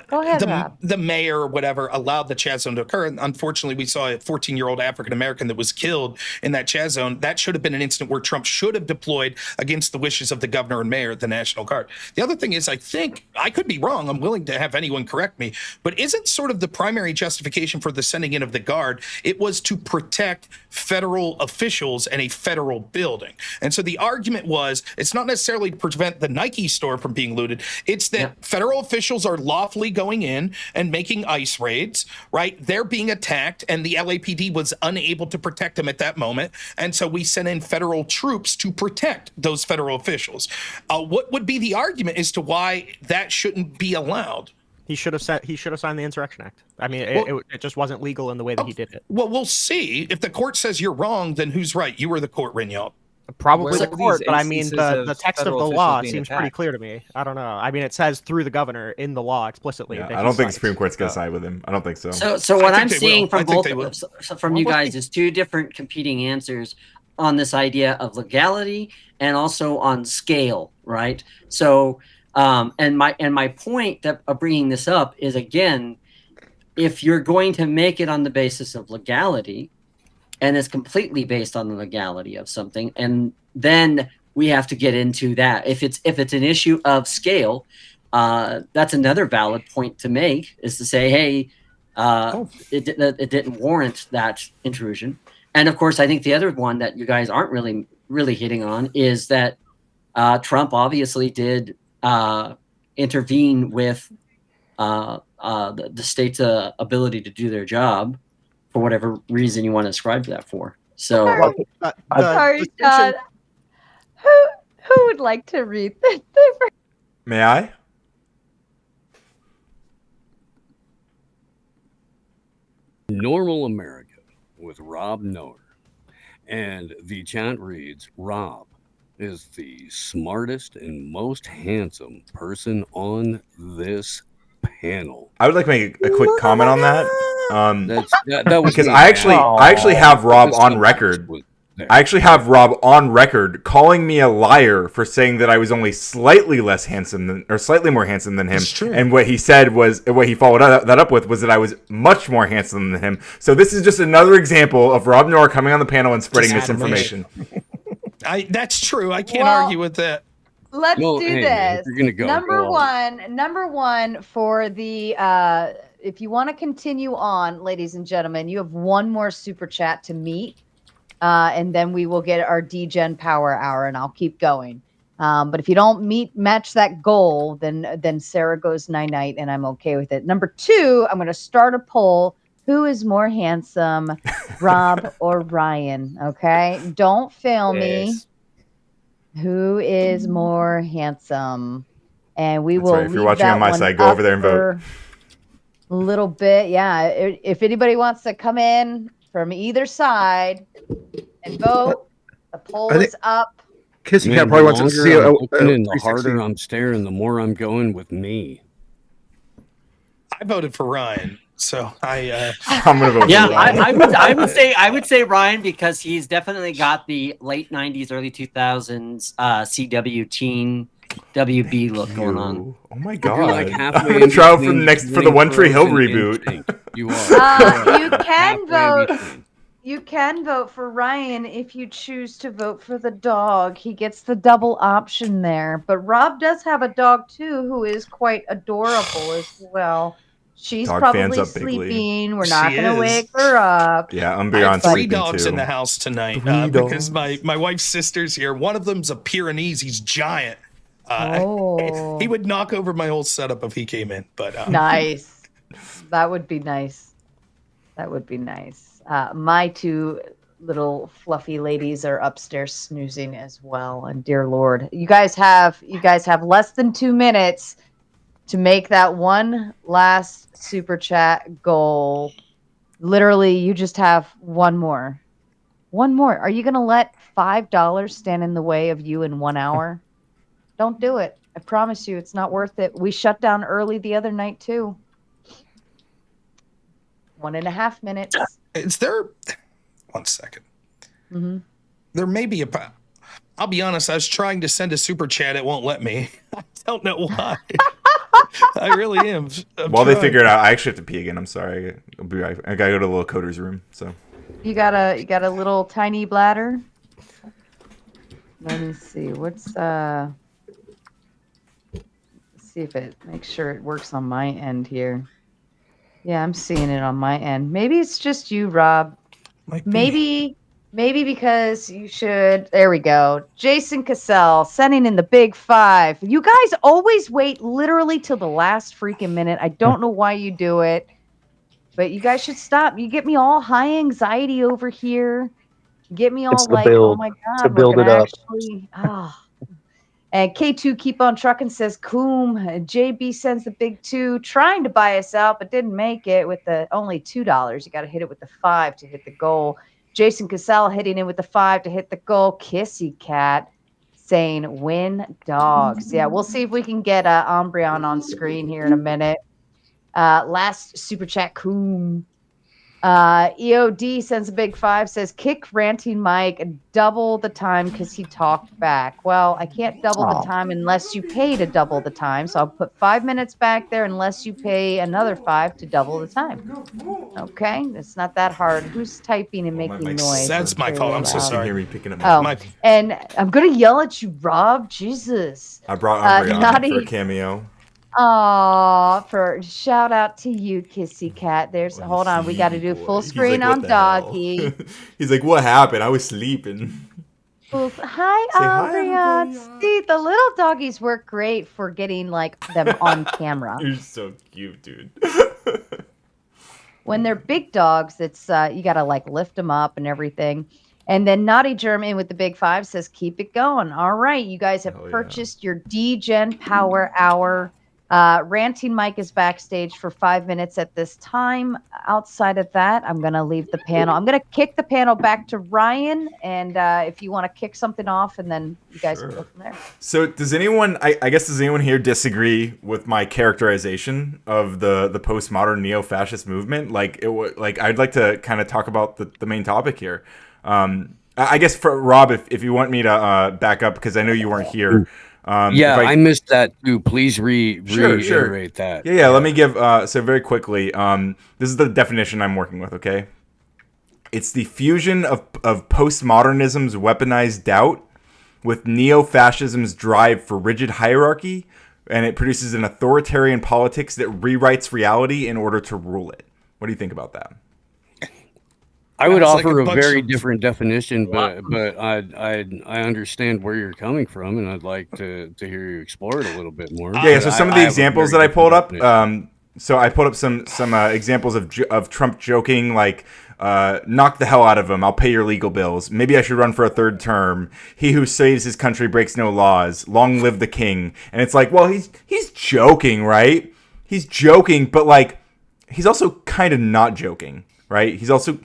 Go ahead, Rob. The mayor or whatever allowed the Chaz zone to occur. And unfortunately, we saw a 14-year-old African-American that was killed in that Chaz zone. That should have been an incident where Trump should have deployed against the wishes of the governor and mayor, the National Guard. The other thing is, I think, I could be wrong, I'm willing to have anyone correct me, but isn't sort of the primary justification for the sending in of the Guard, it was to protect federal officials and a federal building. And so the argument was, it's not necessarily to prevent the Nike store from being looted, it's that federal officials are lawfully going in and making ICE raids, right? They're being attacked, and the LAPD was unable to protect them at that moment. And so we sent in federal troops to protect those federal officials. What would be the argument as to why that shouldn't be allowed? He should have signed the Insurrection Act. I mean, it just wasn't legal in the way that he did it. Well, we'll see. If the court says you're wrong, then who's right? You or the court, Rinyalt? Probably the court, but I mean, the text of the law seems pretty clear to me. I don't know. I mean, it says through the governor in the law explicitly. Yeah, I don't think the Supreme Court's going to side with him. I don't think so. So what I'm seeing from from you guys is two different competing answers on this idea of legality and also on scale, right? So, and my point of bringing this up is, again, if you're going to make it on the basis of legality, and it's completely based on the legality of something, and then we have to get into that. If it's an issue of scale, that's another valid point to make, is to say, hey, it didn't warrant that intrusion. And of course, I think the other one that you guys aren't really hitting on is that Trump obviously did intervene with the state's ability to do their job, for whatever reason you want to ascribe that for. So, sorry, Sean. Who would like to read this? May I? Normal America with Rob Noer. And the chat reads, Rob, is the smartest and most handsome person on this panel. I would like to make a quick comment on that. That was because me. I actually have Rob on record. I actually have Rob on record calling me a liar for saying that I was only slightly less handsome than, or slightly more handsome than him. And what he said was, what he followed that up with was that I was much more handsome than him. So this is just another example of Rob Noor coming on the panel and spreading misinformation. That's true. I can't argue with that. Let's do this. You're gonna go. Number one for the if you want to continue on, ladies and gentlemen, you have one more super chat to meet. And then we will get our DGen Power Hour, and I'll keep going. But if you don't match that goal, then Sarah goes night-night, and I'm okay with it. Number 2, I'm going to start a poll. Who is more handsome, Rob or Ryan? Okay? Don't fail me. Who is more handsome? And we will If you're watching on my side, go over there and vote. A little bit, yeah. If anybody wants to come in from either side and vote, the poll is up. Kissy Cat probably wants to see it. The harder I'm staring, the more I'm going with me. I voted for Ryan, so I'm gonna vote. Yeah, for Ryan. I would say Ryan, because he's definitely got the late '90s, early 2000s CW teen WB look going on. Oh my god! Trial for the One Tree Hill reboot. You are. You can vote. You can vote for Ryan if you choose to vote for the dog. He gets the double option there. But Rob does have a dog too, who is quite adorable as well. She's Dog probably fans up bigly. sleeping. We're not She going to is. wake her up. Yeah, I'm I have beyond 3 sleeping dogs too. in the house tonight 3 because dogs. my wife's sister's here. One of them's a Pyrenees. He's giant. He would knock over my whole setup if he came in. But Nice. That would be nice. That would be nice. My 2 little fluffy ladies are upstairs snoozing as well. And dear Lord, you guys have less than 2 minutes to make that one last super chat goal. Literally, you just have one more. One more. Are you going to let $5 stand in the way of you in 1 hour? Don't do it. I promise you, it's not worth it. We shut down early the other night too. 1.5 minutes. is there? 1 second. Mm-hmm. There may be I'll be honest. I was trying to send a super chat. It won't let me. I don't know why. I really am. While they figure it out, I actually have to pee again. I'm sorry. I'll be right. I gotta go to the little coder's room. So. You got a little tiny bladder. Let me see. Let's see if it makes sure it works on my end here. Yeah, I'm seeing it on my end. Maybe it's just you, Rob. Maybe because you should. There we go. Jason Cassell sending in the big 5. You guys always wait literally till the last freaking minute. I don't know why you do it, but you guys should stop. You get me all high anxiety over here. You get me all It's the like, build. oh my god, To build it up. And K2 Keep on Trucking says, Coom. JB sends the big 2, trying to buy us out, but didn't make it with the only $2. You got to hit it with the 5 to hit the goal. Jason Cassell hitting in with the 5 to hit the goal. Kissy Cat saying, win dogs. Yeah, we'll see if we can get Umbreon on screen here in a minute. Last super chat, Coom. EOD sends a big 5, says, kick ranting Mike double the time because he talked back. Well, I can't double the time unless you pay to double the time. So I'll put 5 minutes back there unless you pay another 5 to double the time. Okay? It's not that hard. Who's typing and making noise? That's my fault. I'm so sorry. Hear me picking up Oh, and I'm going to yell at you, Rob. Jesus. I brought Umbreon for a cameo. Aw, for shout out to you, Kissy Cat. There's hold on, we got to do full screen on Doggy. He's like, what happened? I was sleeping. Hi, hi, Umbreon. See, the little doggies work great for getting like them on camera. You're so cute, dude. When they're big dogs, it's you got to like lift them up and everything. And then Naughty German with the big 5 says, keep it going. All right, you guys have purchased your DGen Power Hour. Ranting Mike is backstage for 5 minutes at this time. Outside of that, I'm going to leave the panel. I'm going to kick the panel back to Ryan. And if you want to kick something off, and then you guys can go from there. So does anyone, I guess, does anyone here disagree with my characterization of the postmodern neo-fascist movement? Like, I'd like to kind of talk about the main topic here. I guess for Rob, if you want me to back up, because I know you weren't here. I missed that too. Please reiterate that. Yeah. Let me give so very quickly. This is the definition I'm working with. Okay, it's the fusion of postmodernism's weaponized doubt with neo-fascism's drive for rigid hierarchy, and it produces an authoritarian politics that rewrites reality in order to rule it. What do you think about that? I would offer a very different definition, but I understand where you're coming from, and I'd like to hear you explore it a little bit more. Yeah. So some of the examples that I pulled up. So I pulled up some examples of Trump joking, like, knock the hell out of him. I'll pay your legal bills. Maybe I should run for a third term. He who saves his country breaks no laws. Long live the king. And it's like, well, he's joking, right? He's joking, but like, he's also kind of not joking. Right? He's also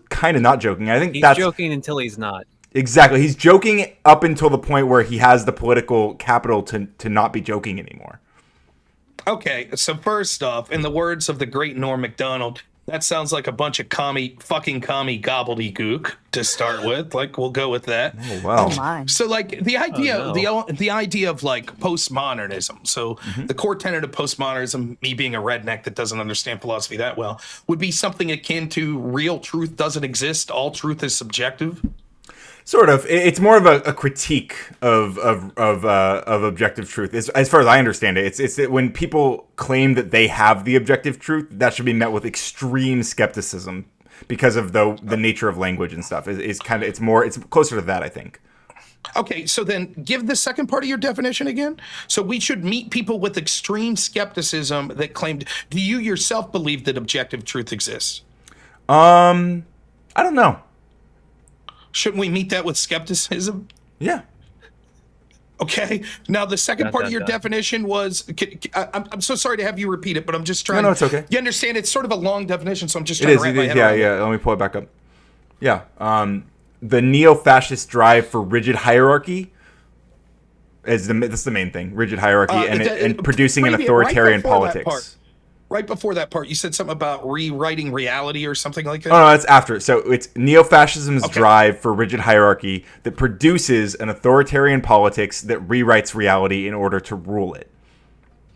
kind of not joking. I think he's joking until he's not. Exactly. He's joking up until the point where he has the political capital to not be joking anymore. Okay, so first off, in the words of the great Norm Macdonald, that sounds like a bunch of fucking commie gobbledygook to start with. Like, we'll go with that. Oh wow. Oh my. So like the idea, the idea of like postmodernism. So the core tenet of postmodernism, me being a redneck that doesn't understand philosophy that well, would be something akin to real truth doesn't exist. All truth is subjective. Sort of. It's more of a critique of objective truth, as far as I understand it. It's that when people claim that they have the objective truth, that should be met with extreme skepticism because of the nature of language and stuff. It's closer to that, I think. Okay, so then give the second part of your definition again. So we should meet people with extreme skepticism that claimed. Do you yourself believe that objective truth exists? I don't know. Shouldn't we meet that with skepticism? Yeah. Okay. Now, the second part of your definition was, I'm so sorry to have you repeat it, but I'm just trying. No, it's okay. You understand? It's sort of a long definition, so I'm just trying to wrap my head around it. Yeah. Let me pull it back up. Yeah. The neo-fascist drive for rigid hierarchy that's the main thing. Rigid hierarchy and producing an authoritarian politics. Right before that part, you said something about rewriting reality or something like that? Oh, no, that's after. So it's neo-fascism's drive for rigid hierarchy that produces an authoritarian politics that rewrites reality in order to rule it.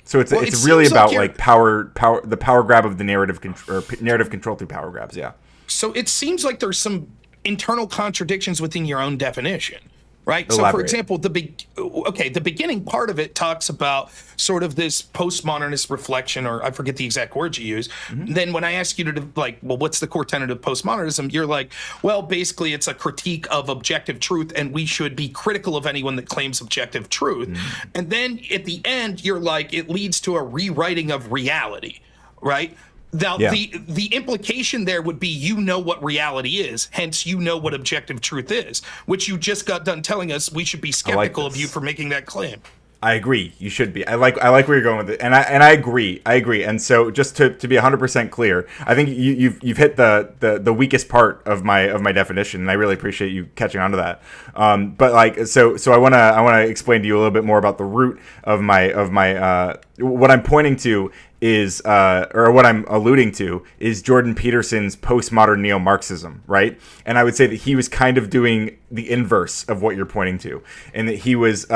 So it's really about like the power grab of the narrative control through power grabs. Yeah. So it seems like there's some internal contradictions within your own definition. Right. Elaborate. So, for example, the beginning part of it talks about sort of this postmodernist reflection, or I forget the exact words you use. Mm-hmm. Then when I ask you to like, well, what's the core tenet of postmodernism? You're like, well, basically, it's a critique of objective truth, and we should be critical of anyone that claims objective truth. Mm-hmm. And then at the end, you're like, it leads to a rewriting of reality. Right. Now, the implication there would be you know what reality is, hence you know what objective truth is, which you just got done telling us we should be skeptical of you for making that claim. I agree. You should be. I like where you're going with it, and I agree. And so just to be 100% clear, I think you've hit the weakest part of my definition, and I really appreciate you catching on to that. But like so I wanna explain to you a little bit more about the root of my what I'm pointing to is or what I'm alluding to is Jordan Peterson's postmodern neo-Marxism, right? And I would say that he was kind of doing the inverse of what you're pointing to, and that he was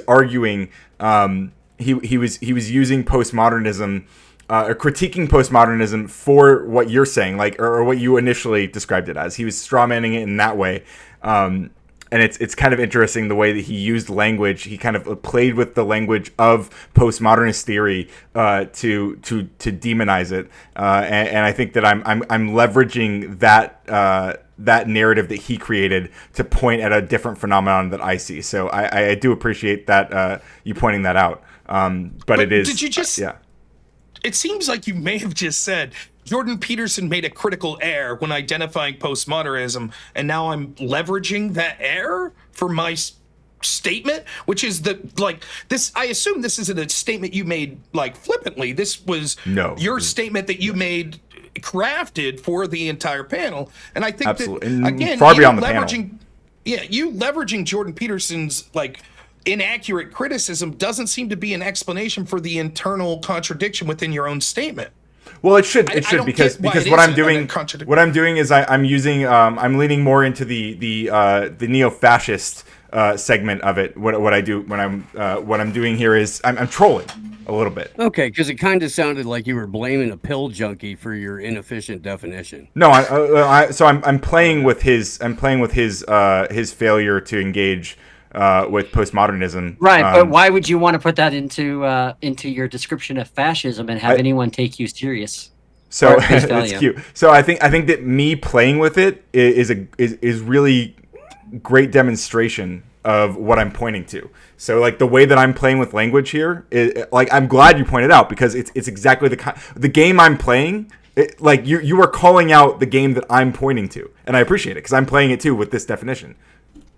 arguing he was using postmodernism or critiquing postmodernism for what you're saying, like or what you initially described it as. He was strawmanning it in that way. And it's kind of interesting the way that he used language. He kind of played with the language of postmodernist theory to demonize it. And I think that I'm leveraging that narrative that he created to point at a different phenomenon that I see. So I do appreciate that you pointing that out. But it is. Did you just? Yeah. It seems like you may have just said Jordan Peterson made a critical error when identifying postmodernism, and now I'm leveraging that error for my statement, which is this. I assume this isn't a statement you made like flippantly. This was your statement that you made, crafted for the entire panel. And I think absolutely. that again, far beyond the panel. Yeah, you leveraging Jordan Peterson's like inaccurate criticism doesn't seem to be an explanation for the internal contradiction within your own statement. Well, it should because what I'm doing is I'm using I'm leaning more into the neo-fascist segment of it. What I do when I'm doing here is I'm trolling a little bit. Okay, because it kind of sounded like you were blaming a pill junkie for your inefficient definition. No, I'm playing with his failure to engage with postmodernism. Right, but why would you want to put that into your description of fascism and have anyone take you serious? So it's cute. So I think that me playing with it is really great demonstration of what I'm pointing to. So like the way that I'm playing with language here, like I'm glad you pointed out because it's exactly the game I'm playing. Like you are calling out the game that I'm pointing to, and I appreciate it because I'm playing it too with this definition.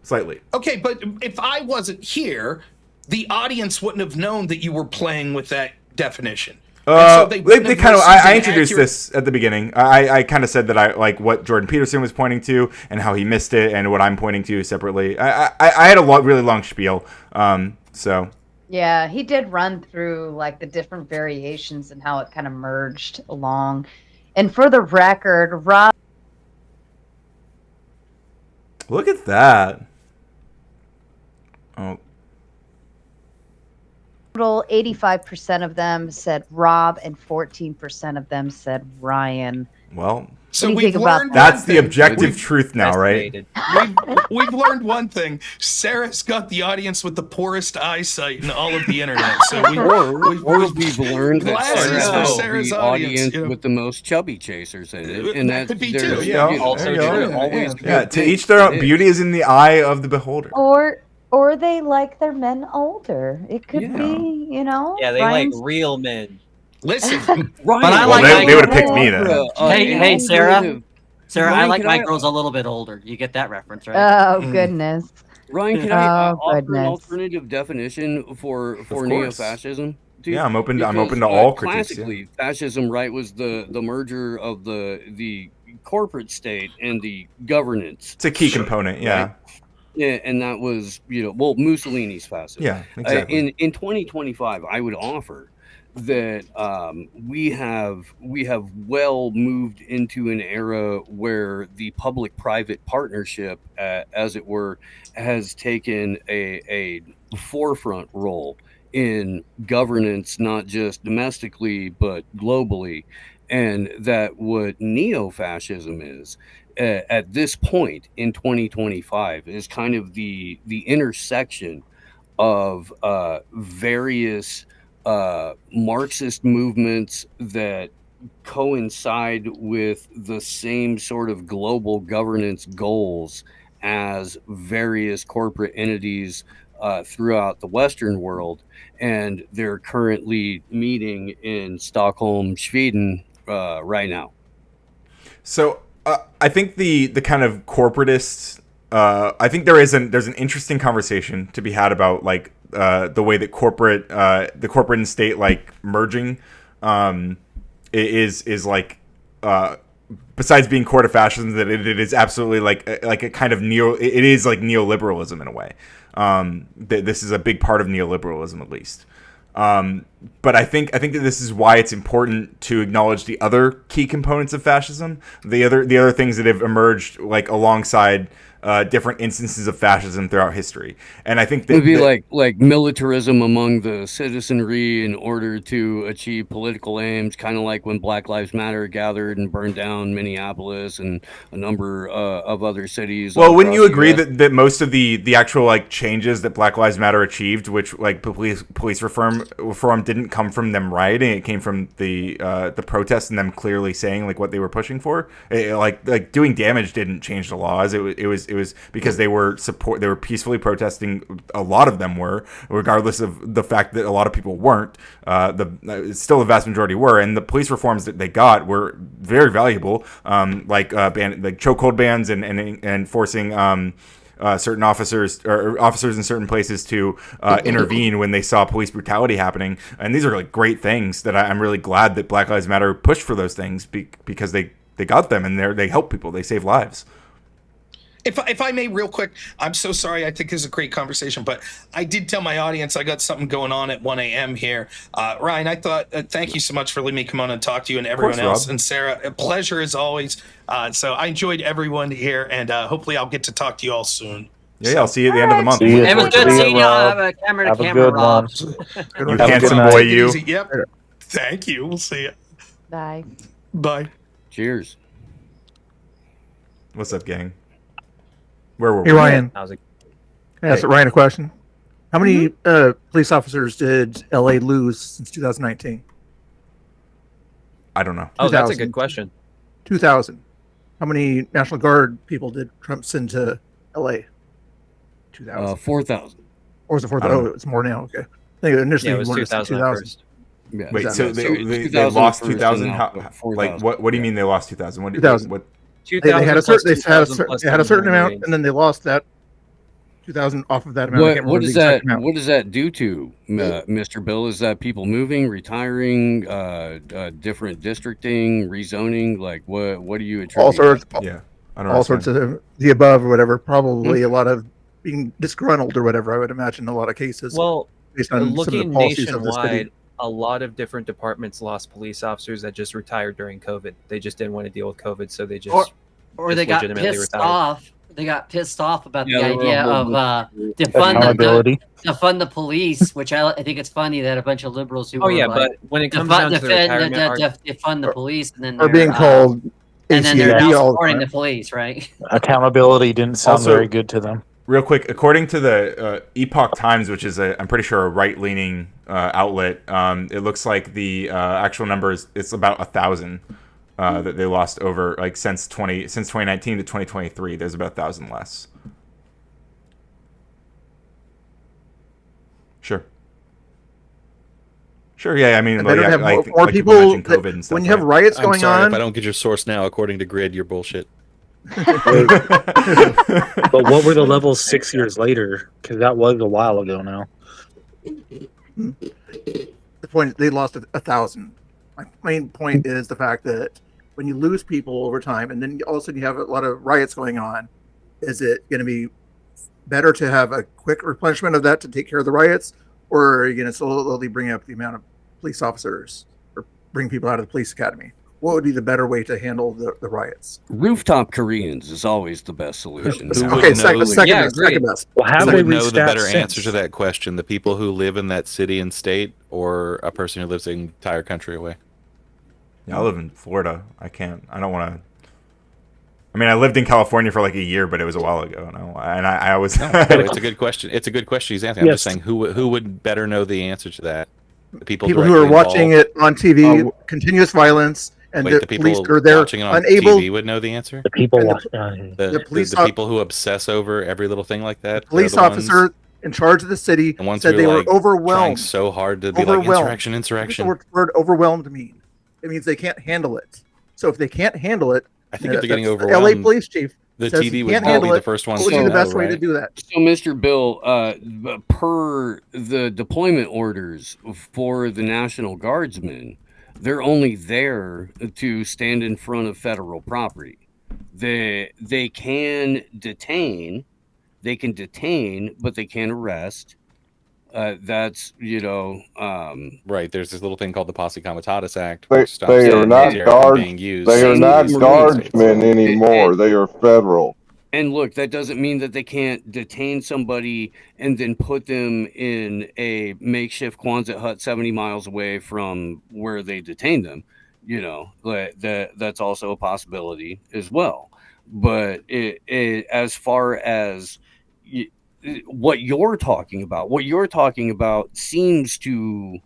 Slightly. Okay, but if I wasn't here, the audience wouldn't have known that you were playing with that definition. They kind of. I introduced this at the beginning. I kind of said that I like what Jordan Peterson was pointing to and how he missed it, and what I'm pointing to separately. I had a really long spiel. So. Yeah, he did run through like the different variations and how it kind of merged along. And for the record, Rob. Look at that. Oh. Total 85% of them said Rob and 14% of them said Ryan. Well, so we've learned that's the objective truth now, right? We've learned one thing. Sarah's got the audience with the poorest eyesight in all of the internet. So we've learned that glasses for Sarah's the audience with the most chubby chasers in it, and that could be too. Also true. Always to each their own. Beauty is in the eye of the beholder. Or they like their men older. It could be, Yeah, they like real men. Listen, but I they would have picked me then. Hey, Sarah. Sarah, Ryan, I like my girls a little bit older. You get that reference, right? Oh goodness. Ryan, can I offer an alternative definition for neo-fascism? Yeah, I'm open to all critiques. Classically, fascism, right, was the merger of the corporate state and the governance. It's a key component, yeah. Right? Yeah, and that was Mussolini's fascism. Yeah, exactly. In 2025, I would offer that we have well moved into an era where the public-private partnership, as it were, has taken a forefront role in governance, not just domestically but globally, and that what neo-fascism is at this point in 2025 is kind of the intersection of various Marxist movements that coincide with the same sort of global governance goals as various corporate entities throughout the Western world, and they're currently meeting in Stockholm, Sweden, right now. So I think the kind of corporatists. I think there's an interesting conversation to be had about like the way that the corporate and state like merging is like besides being core to fascism, that it is absolutely like a kind of it is like neoliberalism in a way. This is a big part of neoliberalism, at least. But I think that this is why it's important to acknowledge the other key components of fascism, the other things that have emerged like alongside different instances of fascism throughout history. And I think that it would be like militarism among the citizenry in order to achieve political aims, kind of like when Black Lives Matter gathered and burned down Minneapolis and a number of other cities. Well, wouldn't you agree that most of the actual like changes that Black Lives Matter achieved, which like police reform didn't come from them rioting, it came from the protests and them clearly saying like what they were pushing for. Like doing damage didn't change the laws. It was because they were peacefully protesting. A lot of them were, regardless of the fact that a lot of people weren't. Still the vast majority were, and the police reforms that they got were very valuable. Like chokehold bans and forcing certain officers or officers in certain places to intervene when they saw police brutality happening. And these are like great things that I'm really glad that Black Lives Matter pushed for those things because they got them and they help people, they save lives. If I may, real quick, I'm so sorry. I think this is a great conversation, but I did tell my audience I got something going on at 1 a.m. here. Ryan, I thought, thank you so much for letting me come on and talk to you and everyone else. Rob. And Sarah, a pleasure as always. So I enjoyed everyone here, and hopefully I'll get to talk to you all soon. Yeah, I'll see you at the end of the month. It was good seeing you. Have a camera to camera, Rob. You handsome boy, you. Yep. Thank you. We'll see you. Bye. Bye. Cheers. What's up, gang? Where were we? Hey, Ryan. How's it? Ask Ryan a question. How many police officers did LA lose since 2019? I don't know. Oh, that's a good question. 2,000. How many National Guard people did Trump send to LA? 2,000. 4,000. Or was it 4,000? Oh, it's more now. Okay. I think initially it was more 2,000 2,000. Yeah. Wait, so they lost 2,000? Like, what do you mean they lost 2,000? 2,000. What? They had a certain amount, and then they lost that 2,000 off of that amount. What does that do to Mr. Bill? Is that people moving, retiring, different districting, rezoning? Like what do you attribute? All sorts. Yeah, all sorts of the above or whatever. Probably a lot of being disgruntled or whatever. I would imagine a lot of cases. Well, based on some of the looking policies of the city. nationwide, a lot of different departments lost police officers that just retired during COVID. They just didn't want to deal with COVID, so they just or they got legitimately pissed retired. off. They got pissed off about Yeah, the they were idea all of defund accountability. the police, which I think it's funny that a bunch of liberals who Oh, were yeah, like, but when it comes down to the retirement defund the police, and then are being called and then they're ACAB now all the supporting time. the police, right? Accountability didn't sound Also, very good to them. Real quick, according to the Epoch Times, which is I'm pretty sure a right-leaning outlet, it looks like the actual numbers it's about 1,000 that they lost over like since 2019 to 2023. There's about 1,000 less. Sure, yeah. I mean, And they don't have more like people mentioned COVID and stuff, when you have right? riots I'm going sorry on. if I don't get your source now according to Grid, you're bullshit. But what were the levels 6 years later? Because that was a while ago now. The point they lost 1,000. My main point is the fact that when you lose people over time, and then all of a sudden you have a lot of riots going on, is it going to be better to have a quick replenishment of that to take care of the riots, or are you going to slowly bring up the amount of police officers or bring people out of the police academy? What would be the better way to handle the riots? Rooftop Koreans is always the best solution. Okay, second best. Well, how Who they would know reached the that better since? answer to that question? The people who live in that city and state, or a person who lives the entire country away? Yeah, I live in Florida. I don't want to. I mean, I lived in California for like a year, but it was a while ago, and I was. No, it's a good question. It's a good question he's asking. I'm Yes. just saying, who would better know the answer to that? The people Who are directly watching involved? it on TV, continuous violence, and Wait, the the people police are there watching it on unable. TV would know the answer. The people And watching. the police the people who obsess over every little thing like that. police they're the ones- officer in charge of the city the ones said who are, they were like, trying overwhelmed. so hard to be like insurrection. What does the word overwhelmed mean? It means they can't handle it. So if they can't handle it, I think if they're getting that's the overwhelmed, LA police chief the says TD he would can't probably handle be the it. first ones What would to be the know, best way to right? do that? So, Mr. Bill, per the deployment orders for the National Guardsmen, they're only there to stand in front of federal property. They can detain, but they can't arrest. That's right. There's this little thing called the Posse Comitatus Act. They which stops are the not military from guards. being used. They are in not the guardsmen anymore. They are federal. And look, that doesn't mean that they can't detain somebody and then put them in a makeshift Quonset hut 70 miles away from where they detained them. That's also a possibility as well. But as far as what you're talking about seems to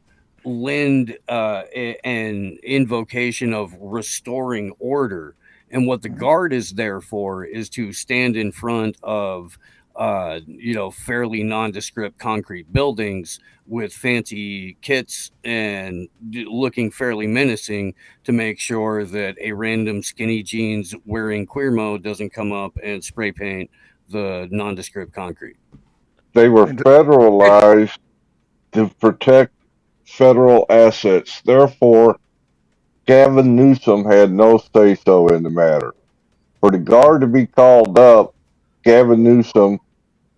lend an invocation of restoring order. And what the guard is there for is to stand in front of, fairly nondescript concrete buildings with fancy kits and looking fairly menacing to make sure that a random skinny jeans wearing queer mode doesn't come up and spray paint the nondescript concrete. They were federalized to protect federal assets. Therefore, Gavin Newsom had no say-so in the matter. For the guard to be called up, Gavin Newsom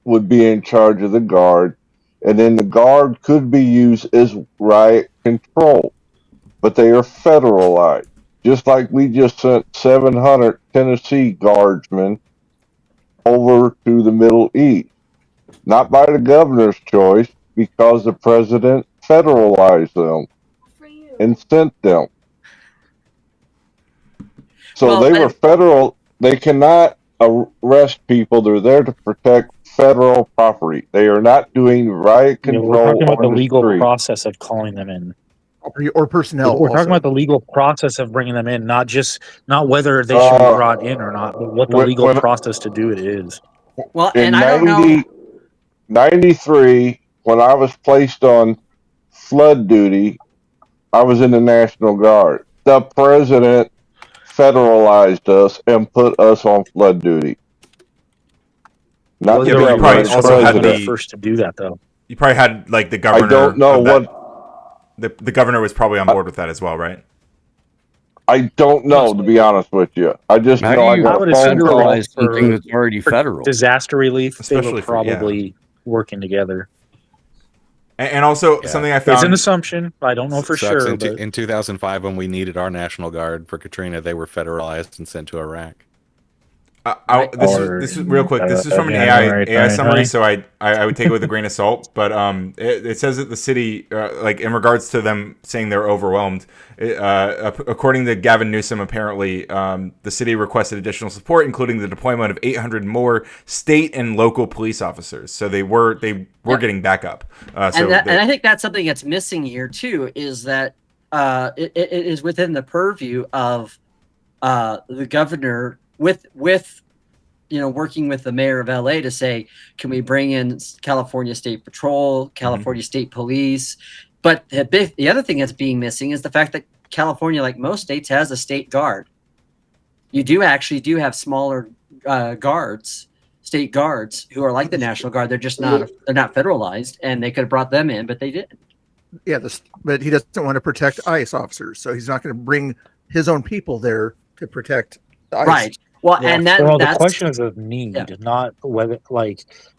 would be in charge of the guard, and then the guard could be used as riot control. But they are federalized. Just like we just sent 700 Tennessee guardsmen over to the Middle East. Not by the governor's choice, because the president federalized them and sent them. So they were federal. They cannot arrest people. They're there to protect federal property. They are not doing riot control. We're talking about the legal street. process of calling them in. Or personnel. We're talking about the legal process of bringing them in, not whether they should be brought in or not, but what the legal process to do it is. Well, In and I don't know. 93, when I was placed on flood duty, I was in the National Guard. The president federalized us and put us on flood duty. Not You probably also had the first to do that, though. You probably had like the governor. I don't know what. The governor was probably on board with that as well, right? I don't know, to be honest with you. I just know I got a phone call. Something that's already federal. Disaster relief, Especially they were for- yeah. probably working together. And also something I found. It's an assumption. I don't know for Sucks. sure. In 2005, when we needed our National Guard for Katrina, they were federalized and sent to Iraq. This is real quick. This is from an AI summary, so I would take it with a grain of salt. But it says that the city, like in regards to them saying they're overwhelmed, according to Gavin Newsom, apparently the city requested additional support, including the deployment of 800 more state and local police officers. So they were getting backup. And I think that's something that's missing here too, is that it is within the purview of the governor with working with the mayor of LA to say, can we bring in California State Patrol, California State Police? But the other thing that's being missing is the fact that California, like most states, has a state guard. You do have smaller guards, state guards, who are like the National Guard. They're just not federalized, and they could have brought them in, but they didn't. Yeah, but he doesn't want to protect ICE officers, so he's not going to bring his own people there to protect the ICE. Right. Well, and that's the question is of need, not whether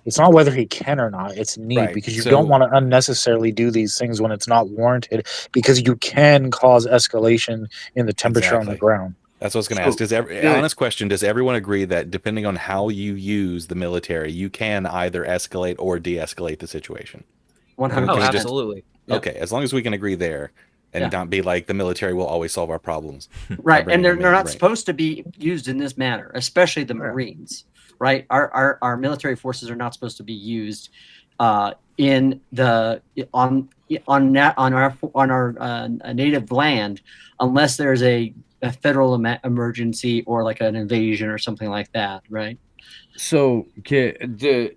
it's not whether he can or not. It's need, Right. because you So- don't want to unnecessarily do these things when it's not warranted, because you can cause escalation in the temperature on the ground. That's what I was going to ask. Honest question: does everyone agree that depending on how you use the military, you can either escalate or de-escalate the situation? 100%. Oh, absolutely. Okay, as long as we can agree there, and not be like the military will always solve our problems. Right, and they're not supposed to be used in this manner, especially the Marines. Right, our military forces are not supposed to be used on our native land unless there's a federal emergency or like an invasion or something like that. Right. So the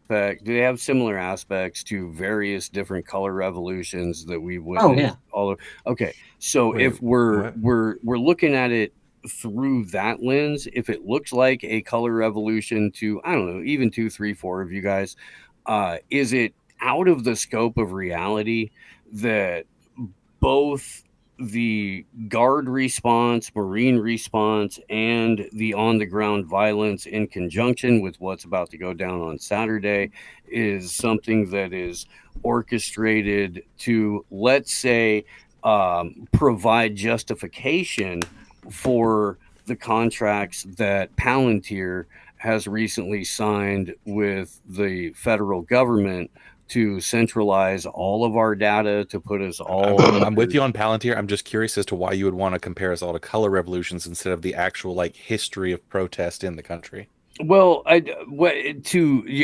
do they have similar aspects to various different color revolutions that we witnessed? Okay, so if we're looking at it through that lens, if it looks like a color revolution to, I don't know, even 2, 3, 4 of you guys, is it out of the scope of reality that both the guard response, Marine response, and the on-the-ground violence in conjunction with what's about to go down on Saturday is something that is orchestrated to, let's say, provide justification for the contracts that Palantir has recently signed with the federal government to centralize all of our data, to put us all... I'm with you on Palantir. I'm just curious as to why you would want to compare us all to color revolutions instead of the actual history of protest in the country. Well,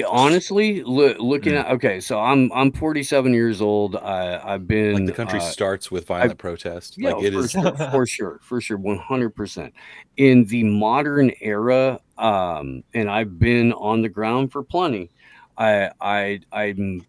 honestly, looking at, okay, so I'm 47 years old. I've been the country starts with violent protest. Yeah, it is for sure, 100%. In the modern era, and I've been on the ground for plenty. I'm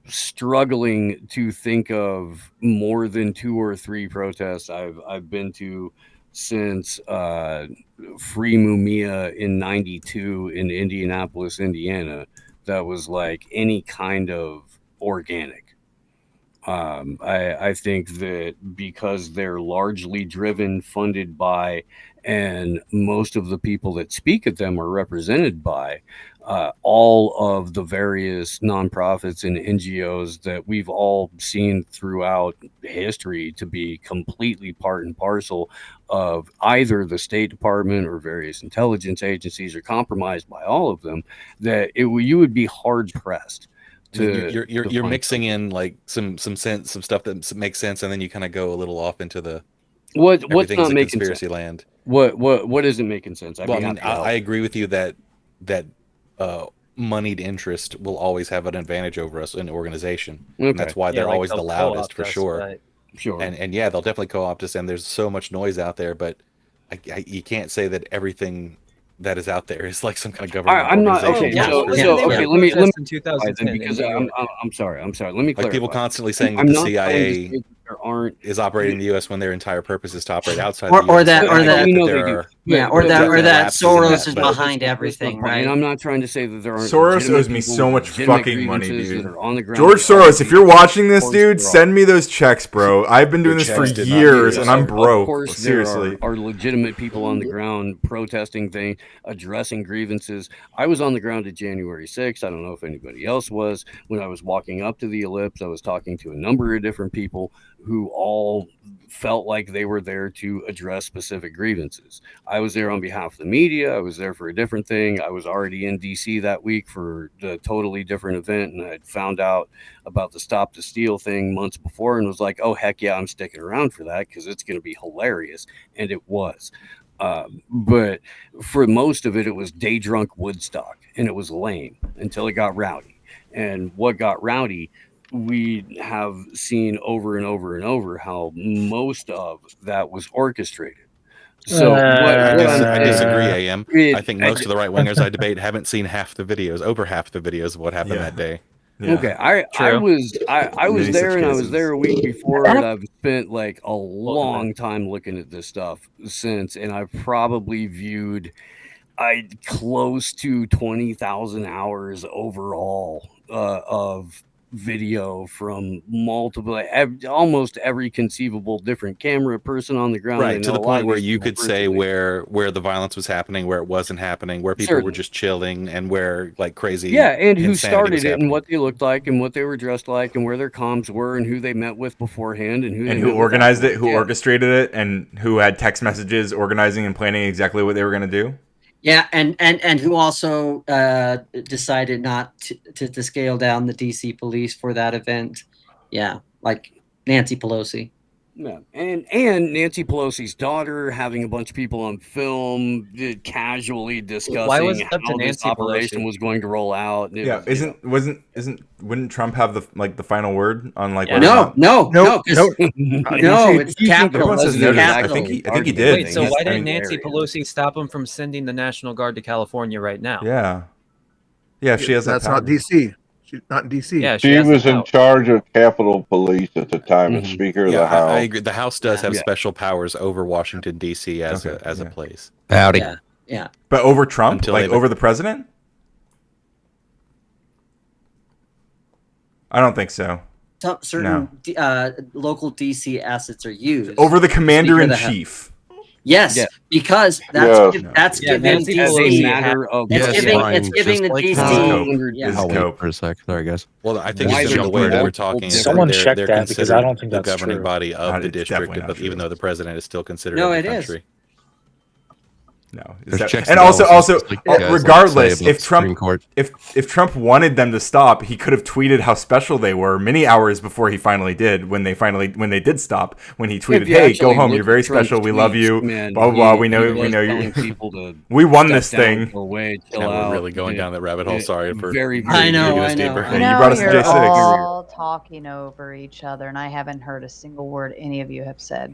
struggling to think of more than 2 or 3 protests I've been to since Free Mumia in '92 in Indianapolis, Indiana, that was like any kind of organic. I think that because they're largely driven, funded by, and most of the people that speak at them are represented by all of the various nonprofits and NGOs that we've all seen throughout history to be completely part and parcel of either the State Department or various intelligence agencies, or compromised by all of them, that you would be hard pressed. You're mixing in like some stuff that makes sense, and then you kind of go a little off into the what's everything's not a making conspiracy sense? land. What isn't making sense? Well, I mean, I agree with you that moneyed interest will always have an advantage over us in the organization. Okay. And that's why they're like always the they'll loudest, co-opt for us, sure. right. Sure. And yeah, they'll definitely co-opt us, and there's so much noise out there, but you can't say that everything that is out there is like some kind of government I'm not organization. okay. Let me in 2010 because in New York. I'm sorry. Let me clarify. Like people constantly saying that I'm the not trying to CIA say that there aren't is operating in the U.S. when their entire purpose is to operate outside Or- the U.S. or that- I or think that- we know there they do. are- Yeah, or But that there are lapses in Soros that, is but- behind That's everything, my point. right? And I'm not trying to say that there aren't Soros legitimate owes me people so with much legitimate fucking money, grievances dude. that are on the ground George that are Soros, if you're watching this, Of course dude, there are. send me those checks, bro. I've been doing this for checks did not years, do and this. I'm Of broke. course, Seriously. there are legitimate people on the ground protesting things, addressing grievances. I was on the ground at January 6th. I don't know if anybody else was. When I was walking up to the ellipse, I was talking to a number of different people who all felt like they were there to address specific grievances. I was there on behalf of the media. I was there for a different thing. I was already in DC that week for a totally different event, and I had found out about the Stop the Steal thing months before and was like, oh, heck yeah, I'm sticking around for that because it's going to be hilarious. And it was. But for most of it, it was day drunk Woodstock, and it was lame until it got rowdy. And what got rowdy, we have seen over and over and over how most of that was orchestrated. So I disagree, AM. I think most of the right wingers I debate haven't seen half the videos, over half the videos of what happened that day. Yeah. Okay, I was Many there, such and I was cases. there a week before, and I've spent like a long time looking at this stuff since, and I've probably viewed close to 20,000 hours overall of video from multiple, almost every conceivable different camera person on the ground. I Right, to know the a lot point of where these you people could say personally. where the violence was happening, where it wasn't happening, where people were Certainly. just chilling, and where like crazy Yeah, and who insanity started was it, and happening. what they looked like, and what they were dressed like, and where their comms were, and who they met with beforehand, and who they And met who with organized it, afterwards. who Yeah. orchestrated it, and who had text messages organizing and planning exactly what they were going to do? Yeah, and who also decided not to scale down the DC police for that event. Yeah, like Nancy Pelosi. Yeah, and Nancy Pelosi's daughter having a bunch of people on film casually discussing was it up to how this Nancy operation Pelosi? was going to roll out. It Yeah, was, wouldn't Trump have the final word on like Yeah. whether or not- No, it's capital. Everyone says It's no to this. capital. I think he did. Wait, so He's- why I didn't mean- Nancy Pelosi stop him from sending the National Guard to California right now? Yeah. Yeah, if she has that That's not power. DC. She's not in DC. Yeah, She was in charge of Capitol Police at the time as Speaker of Yeah, the House. I agree. The House does have Yeah. special powers over Washington D.C. as Okay, a place. Howdy. Yeah. But over Trump, Until like they- over the president? I don't think so. Certain local DC assets are used Over the commander in Speaker of the House. chief. Yes, Yeah. because that's Yeah, giving Nancy as a Pelosi matter of it's Yes, giving Brian, it's giving the just like DC. This is I'll wait cope. for a sec. Sorry, guys. Well, I think Why it's there's the way that we're multiple talking. is that Someone they're- check they're that, because considered I don't think the that's governing true. body of No, the it's district, definitely not but even true. though the president is still considered No, of the it is. country. No. There's That- checks and and also balances, like you guys like to regardless, say about if the Supreme Trump Court. if Trump wanted them to stop, he could have tweeted how special they were many hours before he finally did. When they did stop, when he tweeted, If you "Hey, actually go home. look You're very at Trump's special. We love tweets, you." man, Blah blah blah. he We know was you. telling people to We won step this down, thing. go away, chill Now out. we're really going down that rabbit hole. Sorry for very, I know, digging I us know, deeper. I Yeah, know. you brought us to you're J6. all talking over each other, and I haven't heard a single word any of you have said.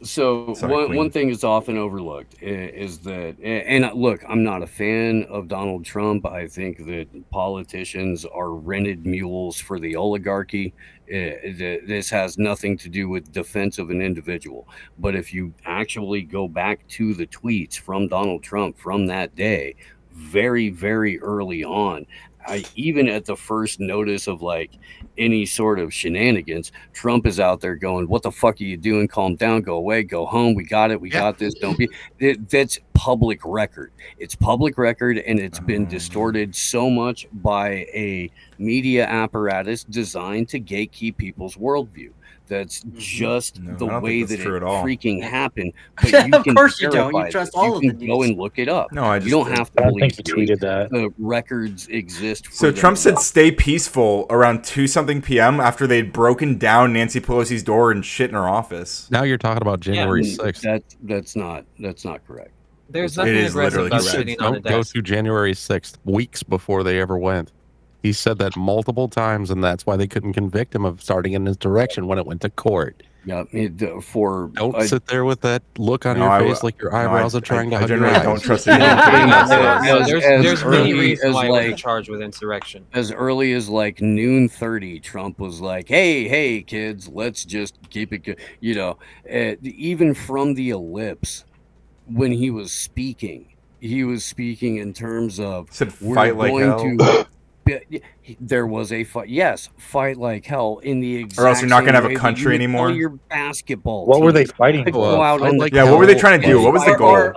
So Sorry, Queen. one thing is often overlooked is that, and look, I'm not a fan of Donald Trump. I think that politicians are rented mules for the oligarchy. This has nothing to do with defense of an individual. But if you actually go back to the tweets from Donald Trump from that day, very, very early on, even at the first notice of like any sort of shenanigans, Trump is out there going, "What the fuck are you doing? Calm down, go away, go home. We got it. We got this. Don't be." That's public record. It's public record, and it's been distorted so much by a media apparatus designed to gatekeep people's worldview. That's just the way that it freaking happened. But you Of can course you don't. verify You trust this. all of You the can go news. and look it up. No, I you don't have to I don't believe think he tweeted that. the records exist. For So Trump said themselves. stay peaceful around 2-something p.m. after they'd broken down Nancy Pelosi's door and shit in her office. Now you're talking about January 6th. That's not correct. There's It nothing is aggressive literally about correct. shitting on a Don't go desk. to January 6th, weeks before they ever went. He said that multiple times, and that's why they couldn't convict him of starting in his direction when it went to court. Yeah, Don't sit there with that look on No, your I- face like your eyebrows are trying to hug your generally eyes. don't trust anyone. No, there's many early reasons as why I like- wasn't charged with insurrection. As early as like noon 30, Trump was like, "Hey, kids, let's just keep it." Even from the ellipse, when he was speaking in terms of Said we're fight like going hell. to. There was a fight. Yes, fight like hell in the exact. Or else you're not gonna same have a way that country you would anymore? tell Your basketball. What were team they fighting to for? go out on the Yeah, what were they trying to do? What was the goal?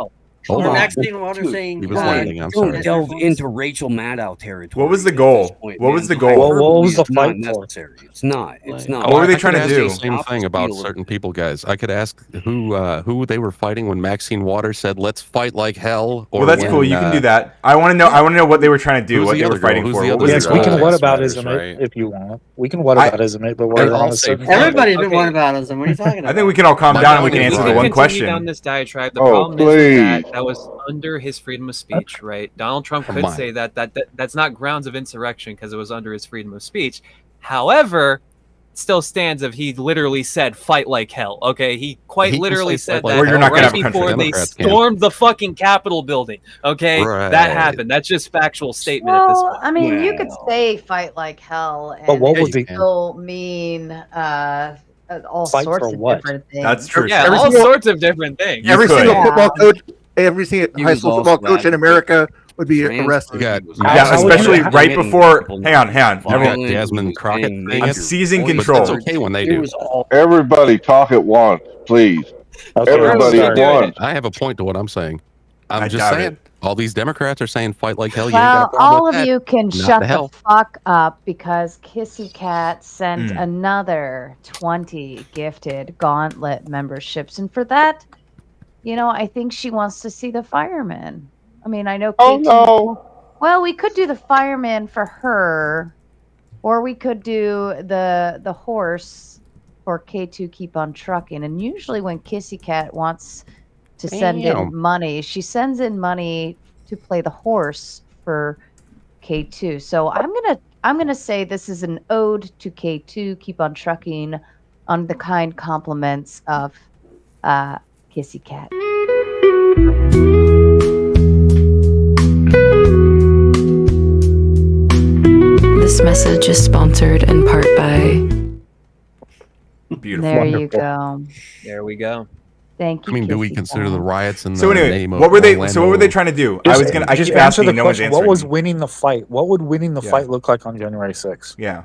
Or on. Maxine Waters Dude, saying, He was "God, landing, I'm don't sorry. delve into Rachel Maddow territory. What was the at goal? this point, What man. was the The goal? What was the hyperbole is fight not for? necessary. It's not. It's not. What were they I trying could to ask do? the same thing about certain people, guys. I could ask who they were fighting when Maxine Waters said, "Let's fight like hell." Or Well, that's when, cool. You can do that. I want to know. I want to know what they were trying to do. Who's What the they were other girl? fighting Who's for. the What other was Yes, the we goal? can Matters, whataboutism right? it if you want. We can whataboutism it, but They we're all on the say subject. everybody's been Okay. whataboutism. What are you talking about?" I think we can all calm down and we can answer the one Continue question. down this diatribe. The Oh, problem is please. that was under his freedom of speech, right? Donald Trump Come could on. say that's not grounds of insurrection because it was under his freedom of speech. However, it still stands if he literally said "fight like hell." Okay, he quite He can literally say said fight like that Or you're not gonna right have a country. before they Democrats can. stormed the fucking Capitol building. Okay, Right. that happened. That's just factual statement at this Well, point. I mean, you could Well. say fight like hell, and But what was it the still mean all Fight sorts for of what? different things. That's true. Yeah, Every all single- sorts of different things. You Every could. single Yeah. football coach, every single He high was school also football coach in advocate. America would be Transfer, arrested. You got- he was you Yeah, got- also especially advocating right before. people Hang on. violent, Jasmine he was Crockett saying thing. major A seizing points. control. But that's okay when they It do. was all Everybody talk at once, please. Okay, Everybody I'm at sorry. once. I have a point to what I'm saying. I'm I just doubt saying. it. All these Democrats are saying fight like hell. You ain't Well, got a problem all with of that. you can Not shut the hell. the fuck up because Kissy Cat sent Mm. another 20 gifted gauntlet memberships. And for that, I think she wants to see the firemen. I mean, I know Oh K2. no. Well, we could do the fireman for her, or we could do the horse for K2 keep on trucking. And usually when Kissy Cat wants to send in Damn. money, she sends in money to play the horse for K2. So I'm gonna say this is an ode to K2 keep on trucking on the kind compliments of Kissy Cat. This message is sponsored in part by. Beautiful. There you go. There we go. Thank I you. mean, do we Kissy consider Cat. the riots in the So anyway, name of what were they? Orlando? So what were they trying to do? I keep Just answer asking. the No one's question. answering. What was me. winning the fight? What would winning the Yeah. fight look like on January 6th? Yeah.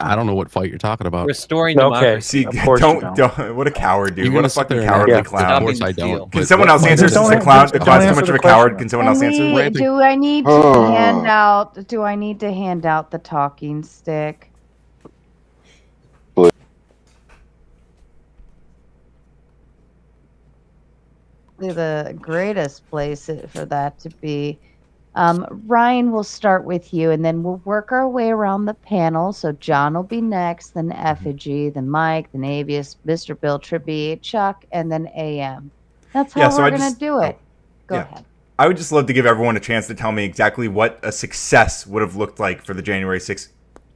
I don't know what fight you're talking about. Restoring Okay. democracy. See, Of course you don't. What a coward, dude. You're What gonna a sit fucking there and cowardly act- clown. Of course I Steal. don't. Can but someone what else fight answer is since this? the clown's too answer much the of a coward? question. Can someone else answer? Ranting. Do I need to Oh. hand out the talking stick? The greatest place for that to be. Ryan, we'll start with you, and then we'll work our way around the panel. So John will be next, then Effigy, then Mike, then Avius, Mr. Bill Trippy, Chuck, and then AM. That's how Yeah, so we're I going to just- do it. Go yeah. ahead. I would just love to give everyone a chance to tell me exactly what a success would have looked like for the January 6th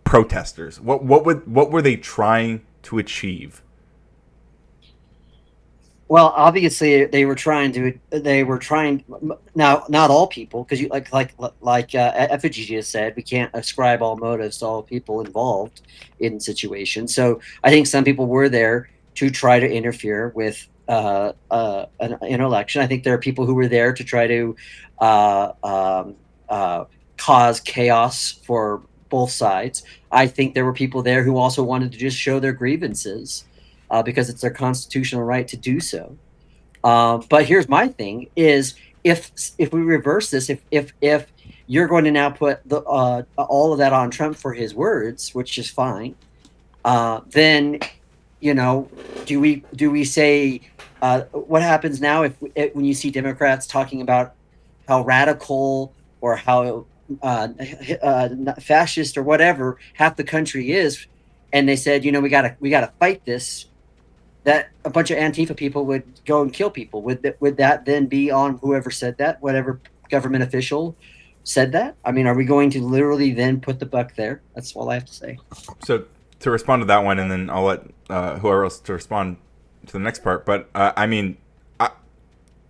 protesters. What were they trying to achieve? Well, obviously they were trying. Now, not all people, because you Effigy just said, we can't ascribe all motives to all people involved in situations. So I think some people were there to try to interfere with an election. I think there are people who were there to try to cause chaos for both sides. I think there were people there who also wanted to just show their grievances. Because it's their constitutional right to do so. But here's my thing: is if we reverse this, if you're going to now put all of that on Trump for his words, which is fine, then do we say what happens now when you see Democrats talking about how radical or how fascist or whatever half the country is, and they said, we gotta fight this, that a bunch of Antifa people would go and kill people. Would that then be on whoever said that, whatever government official said that? I mean, are we going to literally then put the buck there? That's all I have to say. So to respond to that one, and then I'll let whoever else to respond to the next part. But I mean,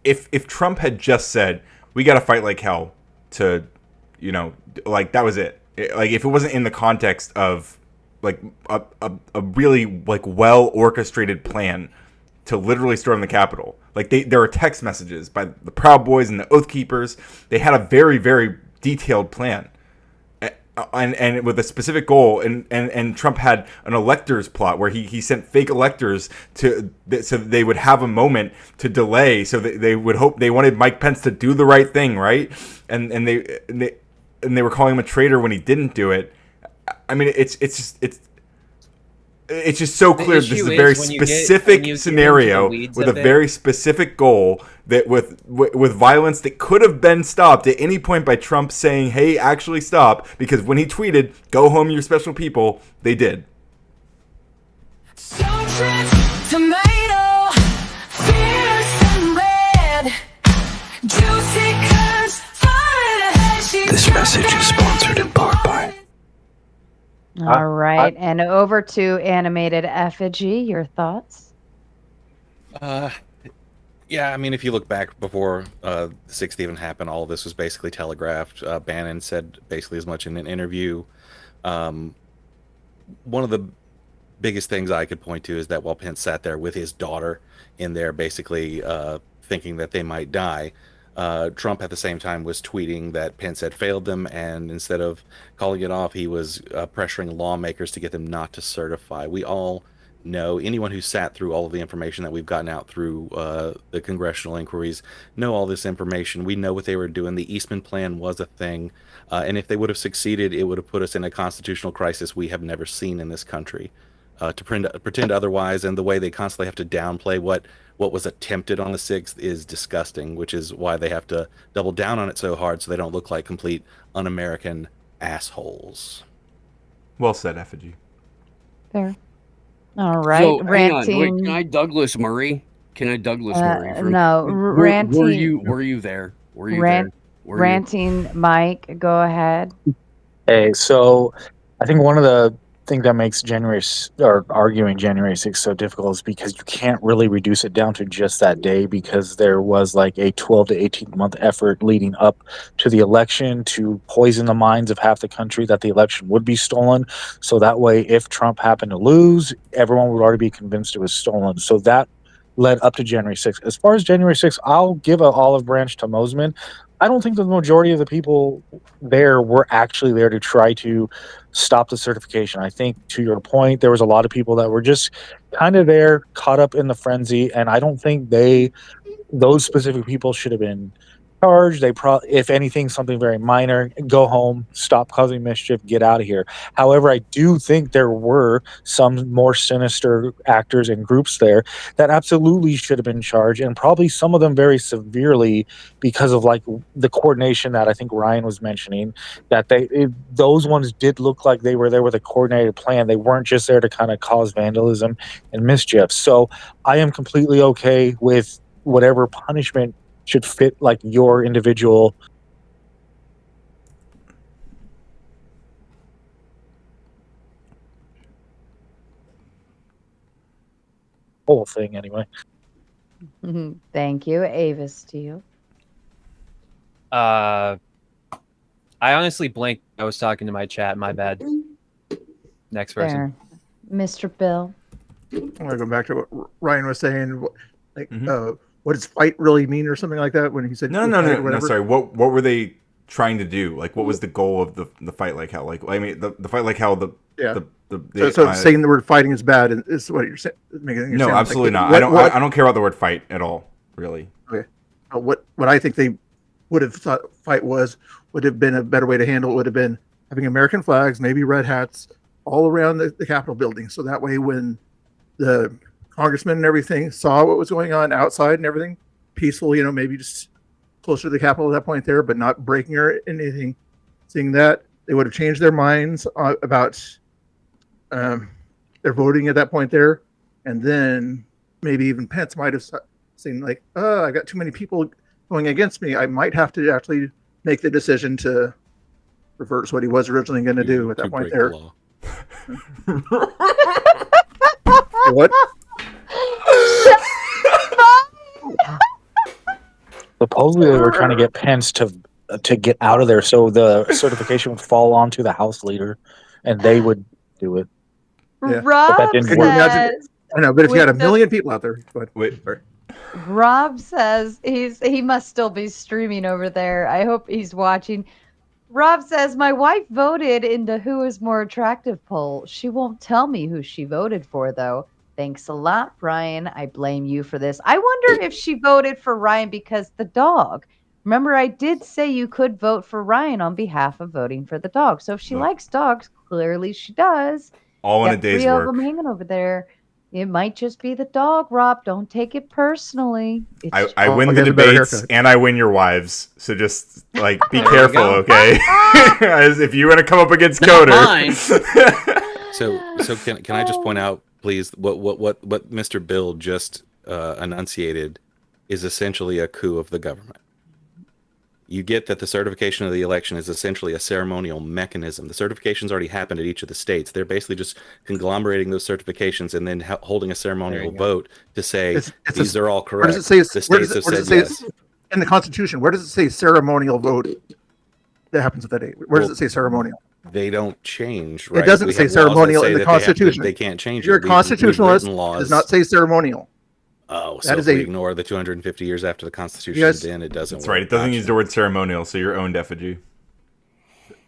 if Trump had just said, we got to fight like hell to, like that was it. Like if it wasn't in the context of like a really like well orchestrated plan to literally storm the Capitol. Like there were text messages by the Proud Boys and the Oath Keepers. They had a very, very detailed plan, and with a specific goal. And Trump had an electors plot where he sent fake electors so that they would have a moment to delay, so that they would hope. They wanted Mike Pence to do the right thing, right? And they were calling him a traitor when he didn't do it. I mean, it's just so clear. This is a very specific scenario with a very specific goal that with violence that could have been stopped at any point by Trump saying, "Hey, actually stop," because when he tweeted, "Go home, you special people," they did. This message is sponsored in part by. All right, and over to Animated Effigy. Your thoughts? Yeah, I mean, if you look back before the 6th even happened, all of this was basically telegraphed. Bannon said basically as much in an interview. One of the biggest things I could point to is that while Pence sat there with his daughter in there, basically thinking that they might die, Trump at the same time was tweeting that Pence had failed them, and instead of calling it off, he was pressuring lawmakers to get them not to certify. We all know, anyone who sat through all of the information that we've gotten out through the congressional inquiries, know all this information. We know what they were doing. The Eastman Plan was a thing, and if they would have succeeded, it would have put us in a constitutional crisis we have never seen in this country. To pretend otherwise, and the way they constantly have to downplay what was attempted on the 6th is disgusting, which is why they have to double down on it so hard so they don't look like complete un-American assholes. Well said, Effigy. Fair. All right, So, ranting. hang on. Wait, can I Douglas Murray? Murray? No, ranting. Were you there? Were you Rant, there? ranting Mike, go ahead. Hey, so I think one of the things that makes arguing January 6th so difficult is because you can't really reduce it down to just that day, because there was like a 12 to 18 month effort leading up to the election to poison the minds of half the country that the election would be stolen. So that way, if Trump happened to lose, everyone would already be convinced it was stolen. So that led up to January 6th. As far as January 6th, I'll give an olive branch to Mosman. I don't think the majority of the people there were actually there to try to stop the certification. I think, to your point, there was a lot of people that were just kind of there, caught up in the frenzy, and I don't think those specific people should have been charged. They probably, if anything, something very minor, go home, stop causing mischief, get out of here. However, I do think there were some more sinister actors and groups there that absolutely should have been charged, and probably some of them very severely, because of like the coordination that I think Ryan was mentioning, that those ones did look like they were there with a coordinated plan. They weren't just there to kind of cause vandalism and mischief. So I am completely okay with whatever punishment should fit like your individual whole thing anyway. Thank you. Ava Steele. I honestly blanked. I was talking to my chat. My bad. Next person. There. Mr. Bill. I want to go back to what Ryan was saying. Like, what does fight really mean, or something like that? When he said no. Sorry. What were they trying to do? Like, what was the goal of the fight like hell? Like, I mean, the fight like hell. So saying the word fighting is bad is what you're saying. No, absolutely not. I don't care about the word fight at all. Really. Okay. What I think they would have thought fight would have been a better way to handle it would have been having American flags, maybe red hats, all around the Capitol building. So that way, when the congressmen and everything saw what was going on outside and everything, peaceful, maybe just closer to the Capitol at that point there, but not breaking or anything. Seeing that, they would have changed their minds about their voting at that point there. And then maybe even Pence might have seen like, I got too many people going against me. I might have to actually make the decision to reverse what he was originally going to do at that point there. What? Supposedly they were trying to get Pence to get out of there so the certification would fall onto the House leader and they would do it. Yeah. Rob but that didn't work. I know, but if you had a million people out there, wait. Rob says he must still be streaming over there. I hope he's watching. Rob says, my wife voted in the who is more attractive poll. She won't tell me who she voted for, though. Thanks a lot, Brian. I blame you for this. I wonder if she voted for Ryan because the dog. Remember, I did say you could vote for Ryan on behalf of voting for the dog. So if she likes dogs, clearly she does. All in a day's three work. of them hanging over there. It might just be the dog, Rob. Don't take it personally. I win the debates and I win your wives. So just like be careful, okay? As if you want to come up against Coder. So can I just point out, please, what Mr. Bill just enunciated is essentially a coup of the government. You get that the certification of the election is essentially a ceremonial mechanism. The certifications already happened at each of the states. They're basically just conglomerating those certifications and then holding a ceremonial vote to say these are all correct. Where does it say? The states have said yes. In the Constitution, where does it say ceremonial vote that happens at that date? Where does it say ceremonial? They don't change, right? It doesn't say ceremonial in the Constitution. They can't change it. You're a constitutionalist. Does not say ceremonial. Oh, so if we ignore the 250 years after the Constitution, then it doesn't work. That's right. It doesn't use the word ceremonial, so you're owned effigy.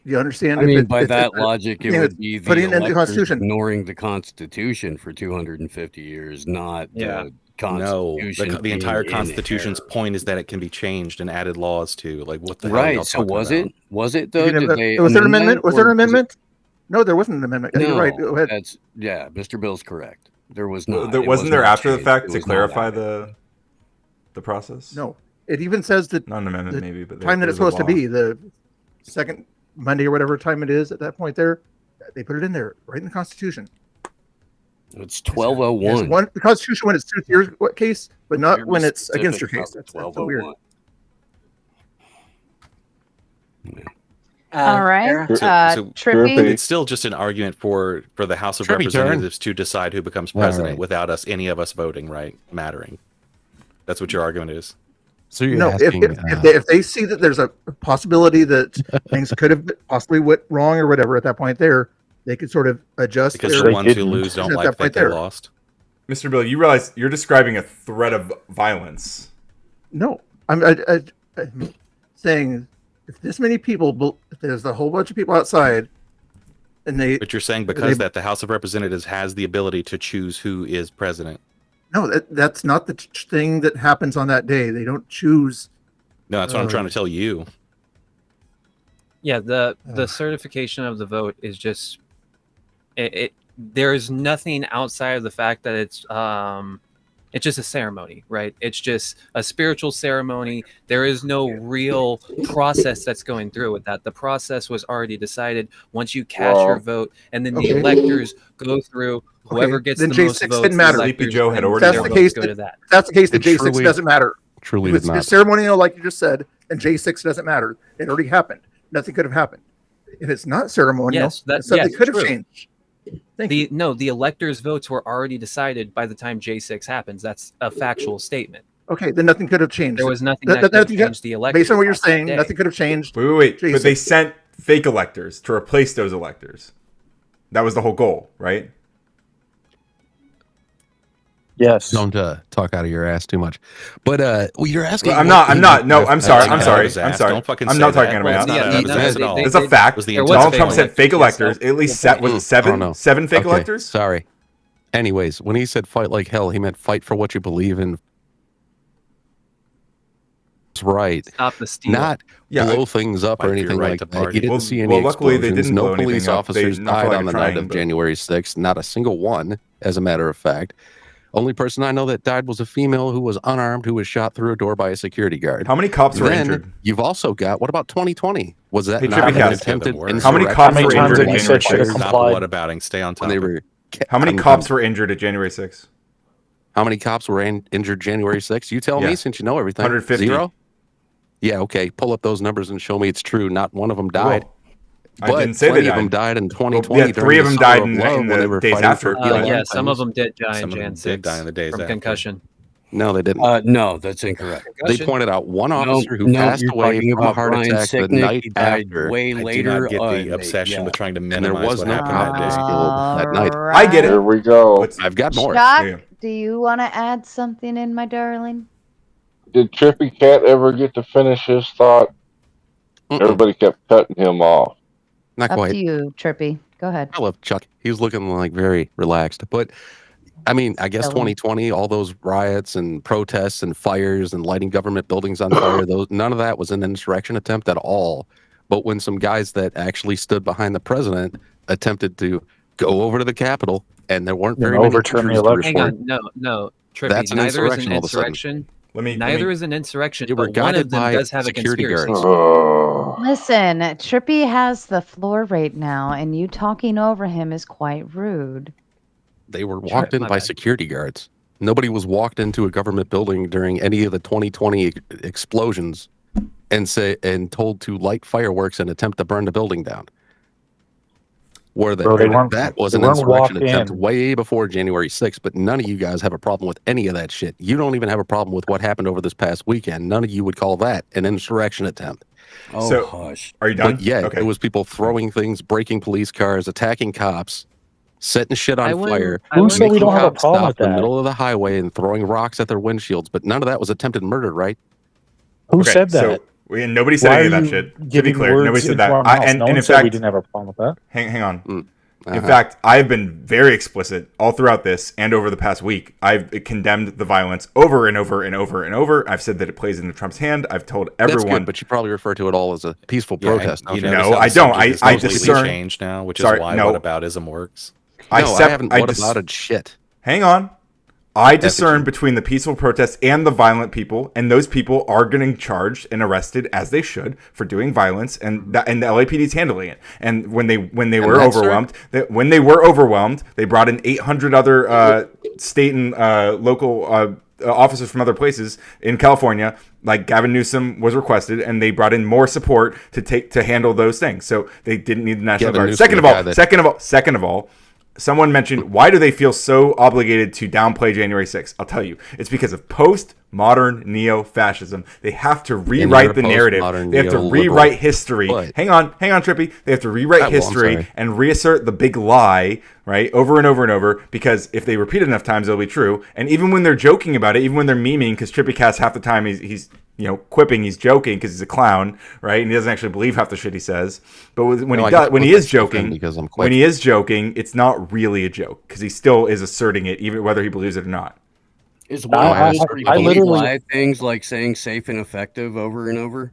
You understand? I mean, by that logic, it would be putting in the Constitution, ignoring the Constitution for 250 years, not the Constitution. No, the entire Constitution's point is that it can be changed and added laws to. Like, what the hell? Right. So was it? Was it though? Was there an amendment? Was there an amendment? No, there wasn't an amendment. No, you're right. Go ahead. Mr. Bill's correct. There was not. Wasn't there after the fact to clarify the process? No, it even says that not an amendment, maybe, but time that it's supposed to be the second Monday or whatever time it is at that point. There, they put it in there right in the Constitution. It's 1201. The Constitution when it's to your case, but not when it's against your case. That's so weird. All right. Trippy. It's still just an argument for the House of Representatives to decide who becomes president without any of us voting, right? Mattering. That's what your argument is. So you're asking, if they see that there's a possibility that things could have possibly went wrong or whatever at that point there, they could sort of adjust. Because the ones who lose don't like that they lost. Mr. Bill, you realize you're describing a threat of violence. No, I'm saying if this many people, if there's a whole bunch of people outside, and they. But you're saying because that the House of Representatives has the ability to choose who is president. No, that's not the thing that happens on that day. They don't choose. No, that's what I'm trying to tell you. Yeah, the certification of the vote is just there is nothing outside of the fact that it's just a ceremony, right? It's just a spiritual ceremony. There is no real process that's going through with that. The process was already decided once you cast your vote, and then the electors go through. Whoever gets the most votes, didn't matter. Sleepy Joe had already that's the case. That's the case that J6 doesn't matter. Truly, it's ceremonial, like you just said, and J6 doesn't matter. It already happened. Nothing could have happened. If it's not ceremonial, something could have changed. The electors' votes were already decided by the time J6 happens. That's a factual statement. Okay, then nothing could have changed. There was nothing that could have changed the election. Based on what you're saying, nothing could have changed. Wait. But they sent fake electors to replace those electors. That was the whole goal, right? Yes. Don't talk out of your ass too much. But you're asking. I'm not. No, I'm sorry. I'm sorry. Don't fucking I'm say not talking that. out of my ass. Well, it's not at all. It's a fact. Donald Trump sent fake electors. At least was it seven fake electors? Sorry. Anyways, when he said fight like hell, he meant fight for what you believe in. That's right. Stop the steal. Not blow things up or anything like that. You didn't see any luckily they explosions. didn't No blow police anything up. officers Not for died like on a the night trying, of but- January 6th. Not a single one, as a matter of fact. Only person I know that died was a female who was unarmed, who was shot through a door by a security guard. How many cops were Then injured? You've also got, what about 2020? Was that Hey, not Trippy an Cats, attempted how many cops were injured at January 6th? Stop whatabouting. Stay on top. How many cops were injured at January 6th? How many cops were injured January 6th? You tell Yeah. me, since you know everything. 150. 0? Yeah, okay. Pull up those numbers and show me it's true. Not one of them died. Well, I didn't say they plenty of died. them died in 2020. Well, yeah, three of them died in when the days after. Yeah, some of them did die in Some of them Jan did 6 die in the days from after. concussion. No, they didn't. No, that's incorrect. They pointed out one officer who no, passed you're away talking from a about heart Brian attack the Sicknick. night He died after. way I later. do not get the obsession with trying to And minimize there was what no happened that cops day. killed that night. I get it. Here we go. I've got more. Chuck, do you want to add something in, my darling? Did Trippy Cat ever get to finish his thought? Everybody kept cutting him off. Not Up quite. to you, Trippy. Go ahead. I love Chuck. He was looking like very relaxed. But I mean, I guess Ellen. 2020, all those riots and protests and fires and lighting government buildings on fire, none of that was an insurrection attempt at all. But when some guys that actually stood behind the president attempted to go over to the Capitol, and there weren't very many overturn the injuries to election. Hang report. on, no, Trippy. That's an neither is insurrection an all of a sudden. insurrection. Let Neither me- is an insurrection, They were but one guided of them by does have a security conspiracy. guards. Listen, Trippy has the floor right now, and you talking over him is quite rude. They were walked in my by bad. security guards. Nobody was walked into a government building during any of the 2020 explosions and told to light fireworks and attempt to burn the building down. That was they an weren't insurrection walked attempt in. way before January 6th, but none of you guys have a problem with any of that shit. You don't even have a problem with what happened over this past weekend. None of you would call that an insurrection attempt. Oh, So- hush. Are you done? But yeah, Okay. it was people throwing things, breaking police cars, attacking cops, setting shit on fire. Who said we making don't have a cops problem stop with in the that? middle of the highway and throwing rocks at their windshields, but none of that was attempted murder, right? Who Okay, said that? So, nobody said Why any of are that you shit. To be giving clear, words nobody said into that. our mouths? And No in one said we fact, didn't have a problem with that. hang on. In Uh-huh. fact, I've been very explicit all throughout this and over the past week. I've condemned the violence over and over and over and over. I've said that it plays into Trump's hand. I've told That's everyone. good, but you probably refer to it all as a peaceful Yeah, protest. and, don't you you? know, No, I don't. I completely discern- changed now, which Sorry, is why no. whataboutism works. No, I haven't whatabouted shit. Hang on. I discern between the peaceful protests and the violent people, and those people are getting charged and arrested as they should for doing violence, and the LAPD is handling it. And when they were that's overwhelmed, they brought in 800 other state and local officers from other places in California. Like Gavin Newsom was requested, and they brought in more support to handle those things. So they didn't need the National Gavin Guard. Newsom, Second of all. Someone mentioned, why do they feel so obligated to downplay January 6th? I'll tell you. It's because of postmodern neo-fascism. They have to rewrite the narrative. They have to rewrite history. What? Hang on, Trippy. They have to rewrite I'm history sorry. and reassert the big lie, right, over and over and over, because if they repeat it enough times, it'll be true. And even when they're joking about it, even when they're memeing, because Trippy Cast half the time he's quipping, he's joking because he's a clown, right? And he doesn't actually believe half the shit he says. But when he is joking, it's not really a joke because he still is asserting it, even whether he believes it or not. Is one of those repeated lie things like saying safe and effective over and over?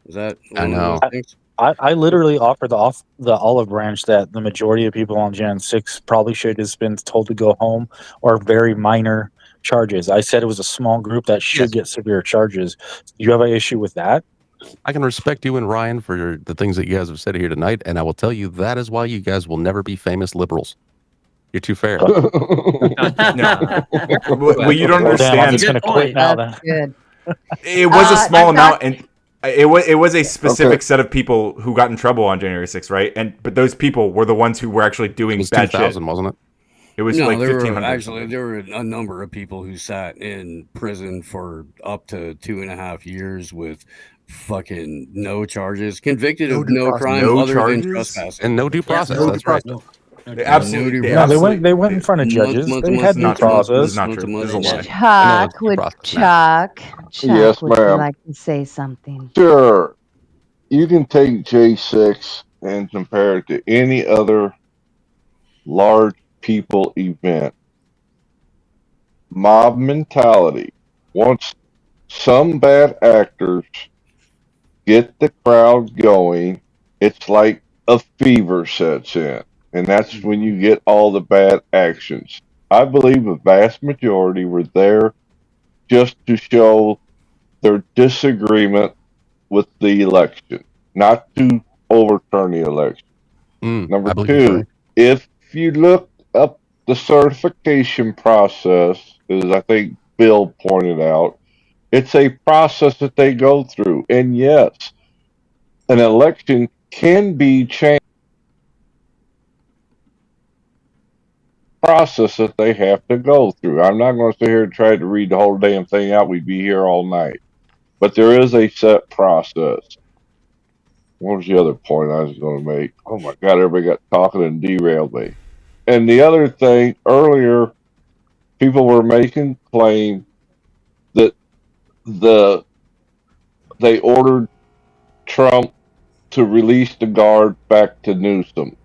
Is that one of those things? I literally offer the olive branch that the majority of people on Jan 6 probably should have been told to go home, or very minor charges. I said it was a small group that should get severe charges. Do you have an issue with that? I can respect you and Ryan for the things that you guys have said here tonight, and I will tell you that is why you guys will never be famous liberals. You're too fair. No. Well, you don't Well, damn, I'm understand. just gonna quit now. Then. Good. It was a small in amount, fact, and It was a specific set of people who got in trouble on January 6th, right? But those people were the ones who were actually doing bad shit. Wasn't it? It was like 1,500. Actually, there were a number of people who sat in prison for up to 2.5 years with fucking no charges, convicted of no crime other than trespassing, and no due process. That's right. Absolutely. They went in front of judges. They had due process. Chuck, Chuck, Yes, would you ma'am. like to say something? Sure. You can take J6 and compare it to any other large people event. Mob mentality. Once some bad actors get the crowd going, it's like a fever sets in. And that's when you get all the bad actions. I believe a vast majority were there just to show their disagreement with the election, not to overturn the election. Number two, if you look up the certification process, as I think Bill pointed out, it's a process that they go through. And yes, an election can be changed. Process that they have to go through. I'm not going to sit here and try to read the whole damn thing out. We'd be here all night. But there is a set process. What was the other point I was going to make? Oh my God, everybody got talking and derailed me. And the other thing, earlier, people were making claim that they ordered Trump to release the guard back to Newsom.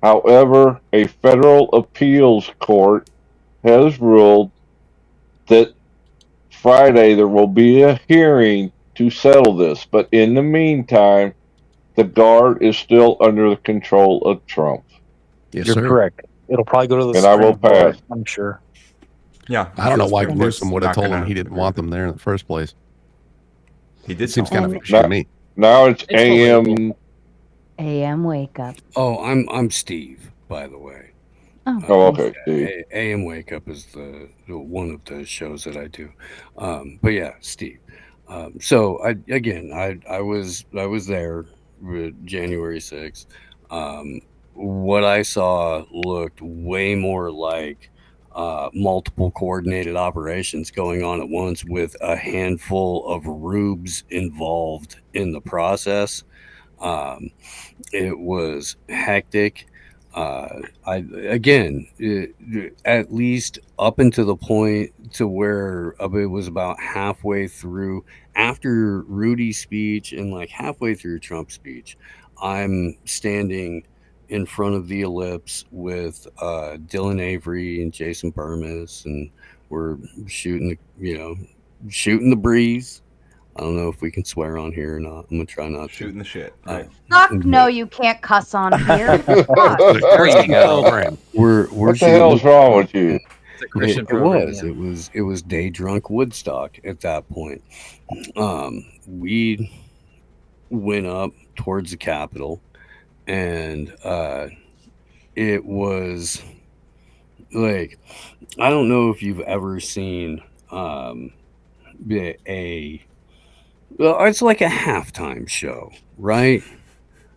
However, a federal appeals court has ruled that Friday there will be a hearing to settle this. But in the meantime, the guard is still under the control of Trump. Yes, You're sir. correct. It'll probably go to the And I will Supreme Court, pass. I'm sure. Yeah. I don't know why Supreme Court's Newsom would have not told him gonna- he didn't want them there in the first place. He did. Seems kind of And- fishy to me. Now it's AM. AM Wake Up. Oh, I'm Steve, by the way. Oh, okay, Steve. AM Wake Up is the one of the shows that I do. But yeah, Steve. So I was there with January 6th. What I saw looked way more like multiple coordinated operations going on at once with a handful of rubes involved in the process. It was hectic. At least up until the point to where it was about halfway through, after Rudy's speech and like halfway through Trump's speech, I'm standing in front of the ellipse with Dylan Avery and Jason Burmis, and we're shooting the breeze. I don't know if we can swear on here or not. I'm gonna try not to. Shooting the shit. Right. Fuck no, you can't cuss on here. Fuck. There you go. We're What the hell's wrong with you? It's a Christian It program. was. It was day drunk Woodstock at that point. We went up towards the Capitol, and it was like, I don't know if you've ever seen it's like a halftime show, right?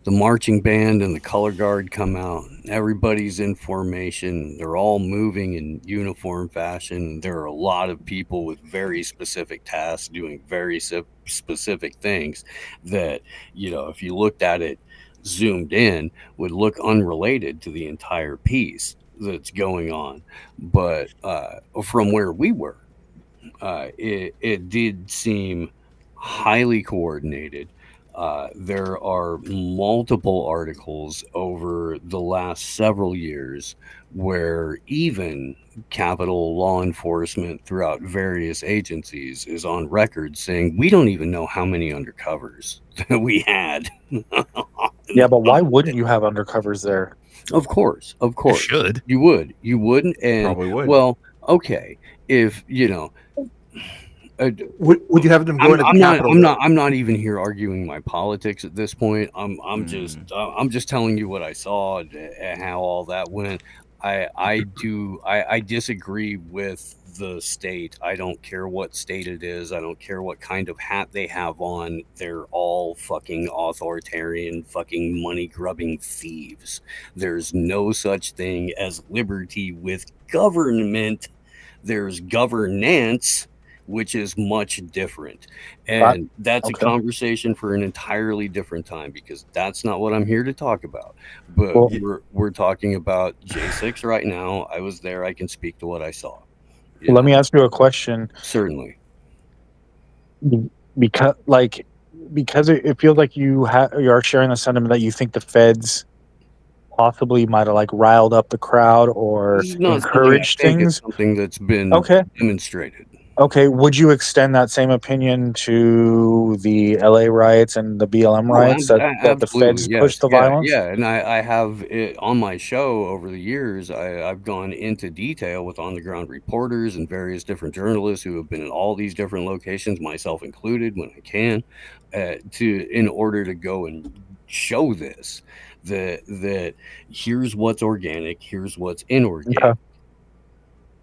The marching band and the color guard come out. Everybody's in formation. They're all moving in uniform fashion. There are a lot of people with very specific tasks doing very specific things that, if you looked at it zoomed in, would look unrelated to the entire piece that's going on. But from where we were, it did seem highly coordinated. There are multiple articles over the last several years where even Capitol law enforcement throughout various agencies is on record saying we don't even know how many undercovers that we had. Yeah, but why wouldn't you have undercovers there? Of course. You should. You wouldn't. And Probably would. Well, okay. If would you have them go into the Capitol? I'm not even here arguing my politics at this point. I'm just telling you what I saw and how all that went. I disagree with the state. I don't care what state it is. I don't care what kind of hat they have on. They're all fucking authoritarian, fucking money grubbing thieves. There's no such thing as liberty with government. There's governance, which is much different. And that's a conversation for an entirely different time, because that's not what I'm here to talk about. But we're talking about J6 right now. I was there. I can speak to what I saw. Let me ask you a question. Certainly. Because it feels like you are sharing the sentiment that you think the feds possibly might have like riled up the crowd or encouraged things. It's something that's been demonstrated. Okay, would you extend that same opinion to the LA riots and the BLM riots that the feds pushed the violence? Yeah, and I have it on my show over the years. I've gone into detail with on-the-ground reporters and various different journalists who have been in all these different locations, myself included, when I can, in order to go and show this that here's what's organic, here's what's inorganic. Okay.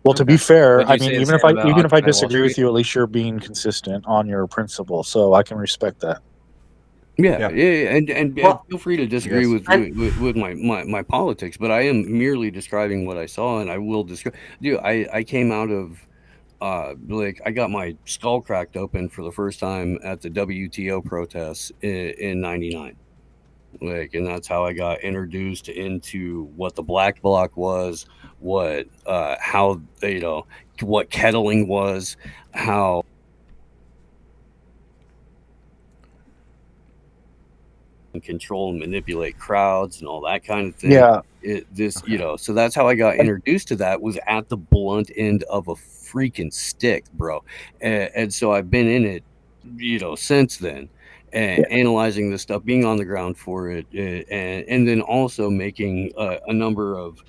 Well, to be fair, I mean, even if I disagree with you, at least you're being consistent on your principle, so I can respect that. Yeah, and feel free to disagree with my politics, but I am merely describing what I saw, and I will describe. Dude, I came out of I got my skull cracked open for the first time at the WTO protests in '99. And that's how I got introduced into what the black bloc was, how what kettling was, how control and manipulate crowds and all that kind of thing. Yeah. So that's how I got introduced to that, was at the blunt end of a freaking stick, bro. And so I've been in it, since then. And analyzing this stuff, being on the ground for it, and then also making a number of,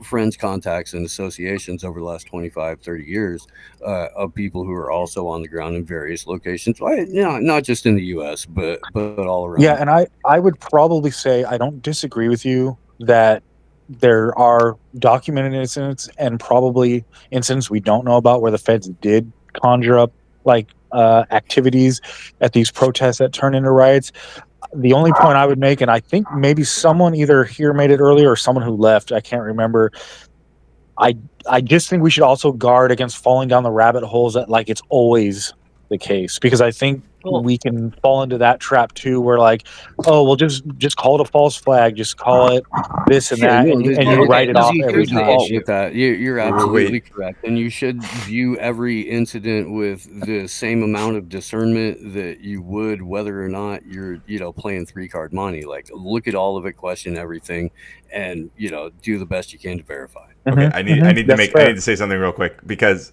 friends, contacts, and associations over the last 25, 30 years of people who are also on the ground in various locations, not just in the U.S., but all around. Yeah, and I would probably say I don't disagree with you that there are documented incidents and probably incidents we don't know about where the feds did conjure up activities at these protests that turn into riots. The only point I would make, and I think maybe someone either here made it earlier or someone who left, I can't remember. I just think we should also guard against falling down the rabbit holes that it's always the case, because I think we can fall into that trap too, where just call it a false flag, just call it this and that, and you write it off every time. With that, you're absolutely correct, and you should view every incident with the same amount of discernment that you would whether or not you're playing 3-card money. Look at all of it, question everything, and do the best you can to verify. Okay, I need to say something real quick, because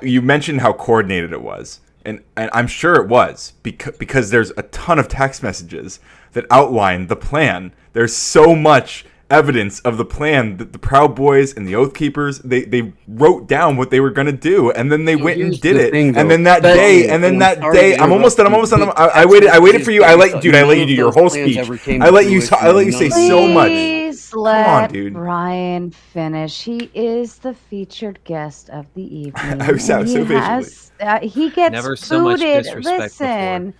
you mentioned how coordinated it was. And I'm sure it was, because there's a ton of text messages that outline the plan. There's so much evidence of the plan that the Proud Boys and the Oath Keepers, they wrote down what they were going to do, and then they went and did it. And then that day, I'm almost done. I waited for you. I let you do your whole speech. I let you say so much. Please let Brian finish. He is the featured guest of the evening. He gets Never so much booted. disrespect Listen,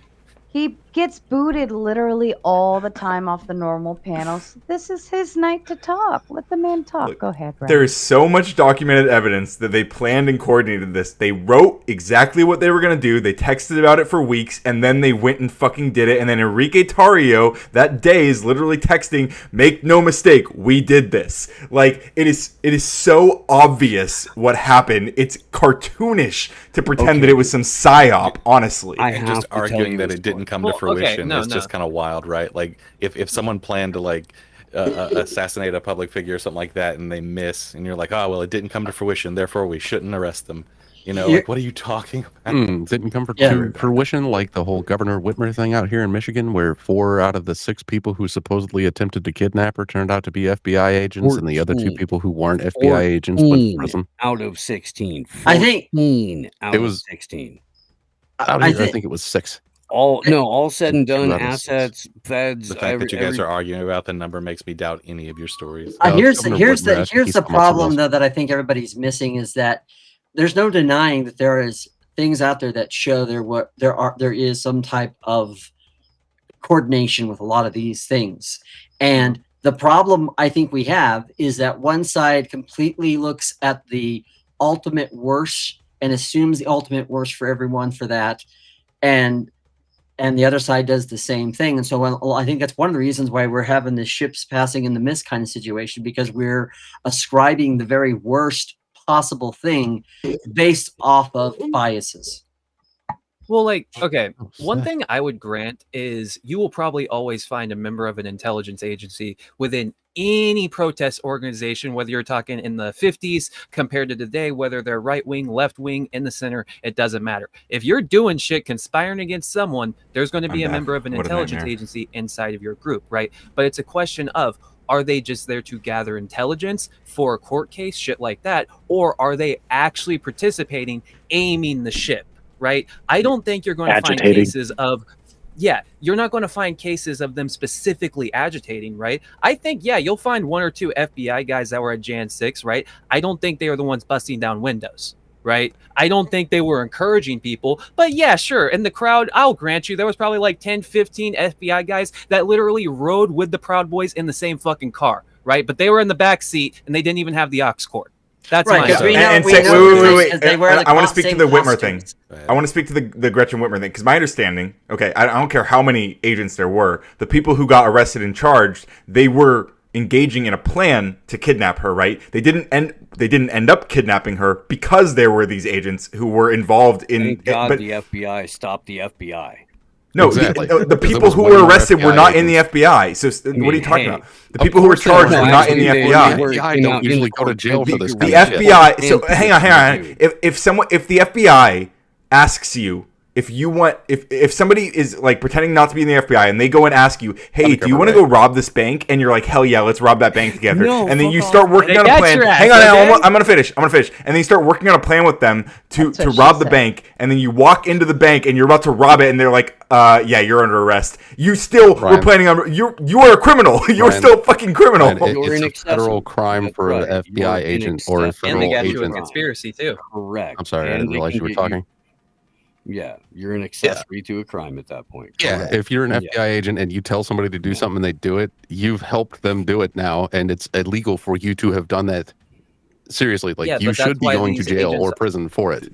he gets booted literally all the time off the normal panels. This is his night to talk. Let the man talk. Look, go ahead, Brian. There is so much documented evidence that they planned and coordinated this. They wrote exactly what they were going to do. They texted about it for weeks, and then they went and fucking did it. And then Enrique Tarrio that day is literally texting, "Make no mistake, we did this." It is so obvious what happened. It's cartoonish to pretend that it was some psyop, honestly. And just arguing that it didn't come to fruition is just kind of wild, right? If someone planned to assassinate a public figure or something like that, and they miss, and you're like, oh well, it didn't come to fruition, therefore we shouldn't arrest them. What are you talking about? Didn't come to fruition, like the whole Governor Whitmer thing out here in Michigan, where 4 out of the 6 people who supposedly attempted to kidnap her turned out to be FBI agents, and the other 2 people who weren't FBI agents went to prison. Out of 16. I think 14 out it was of 16. I think it was 6. all said and done, assets, feds. The fact that you guys are arguing about the number makes me doubt any of your stories. Here's the problem though that I think everybody's missing is that there's no denying that there is things out there that show there is some type of coordination with a lot of these things. And the problem I think we have is that one side completely looks at the ultimate worst and assumes the ultimate worst for everyone for that. And the other side does the same thing. And so I think that's one of the reasons why we're having this ships passing in the mist kind of situation, because we're ascribing the very worst possible thing based off of biases. Well, like, okay, one thing I would grant is you will probably always find a member of an intelligence agency within any protest organization, whether you're talking in the 50s compared to today, whether they're right wing, left wing, in the center, it doesn't matter. If you're doing shit conspiring against someone, there's going to be a member of an intelligence agency inside of your group, right? But it's a question of, are they just there to gather intelligence for a court case, shit like that? Or are they actually participating, aiming the ship? Right? I don't think you're going to find cases of, you're not going to find cases of them specifically agitating, right? I think, you'll find one or two FBI guys that were at Jan 6, right? I don't think they are the ones busting down windows, right? I don't think they were encouraging people, but sure. In the crowd, I'll grant you, there was probably like 10, 15 FBI guys that literally rode with the Proud Boys in the same fucking car, right? But they were in the back seat and they didn't even have the aux cord. That's right. Wait. I want to speak to the Whitmer thing. I want to speak to the Gretchen Whitmer thing, because my understanding, okay, I don't care how many agents there were, the people who got arrested and charged, they were engaging in a plan to kidnap her, right? They didn't end up kidnapping her because there were these agents who were involved in. Thank God the FBI stopped the FBI. No, exactly. the people who were arrested were not in the FBI. So what are you talking about? The people who were charged were not in the FBI. The FBI don't usually go to jail for this. The FBI. So hang on. If the FBI asks you if somebody is like pretending not to be in the FBI and they go and ask you, hey, do you want to go rob this bank? And you're like, hell yeah, let's rob that bank together. And then you start working on a plan. Hang on, I'm gonna finish. And then you start working on a plan with them to rob the bank. And then you walk into the bank and you're about to rob it, and they're like, you're under arrest. You still were planning on you are a criminal. You're still a fucking criminal. It's a federal crime for an FBI agent or a federal agent. And they got you in conspiracy too. Correct. I'm sorry, I didn't realize you were talking. Yeah, you're an accessory to a crime at that point. Yeah, if you're an FBI agent and you tell somebody to do something and they do it, you've helped them do it now, and it's illegal for you to have done that. Seriously, you should be going to jail or prison for it.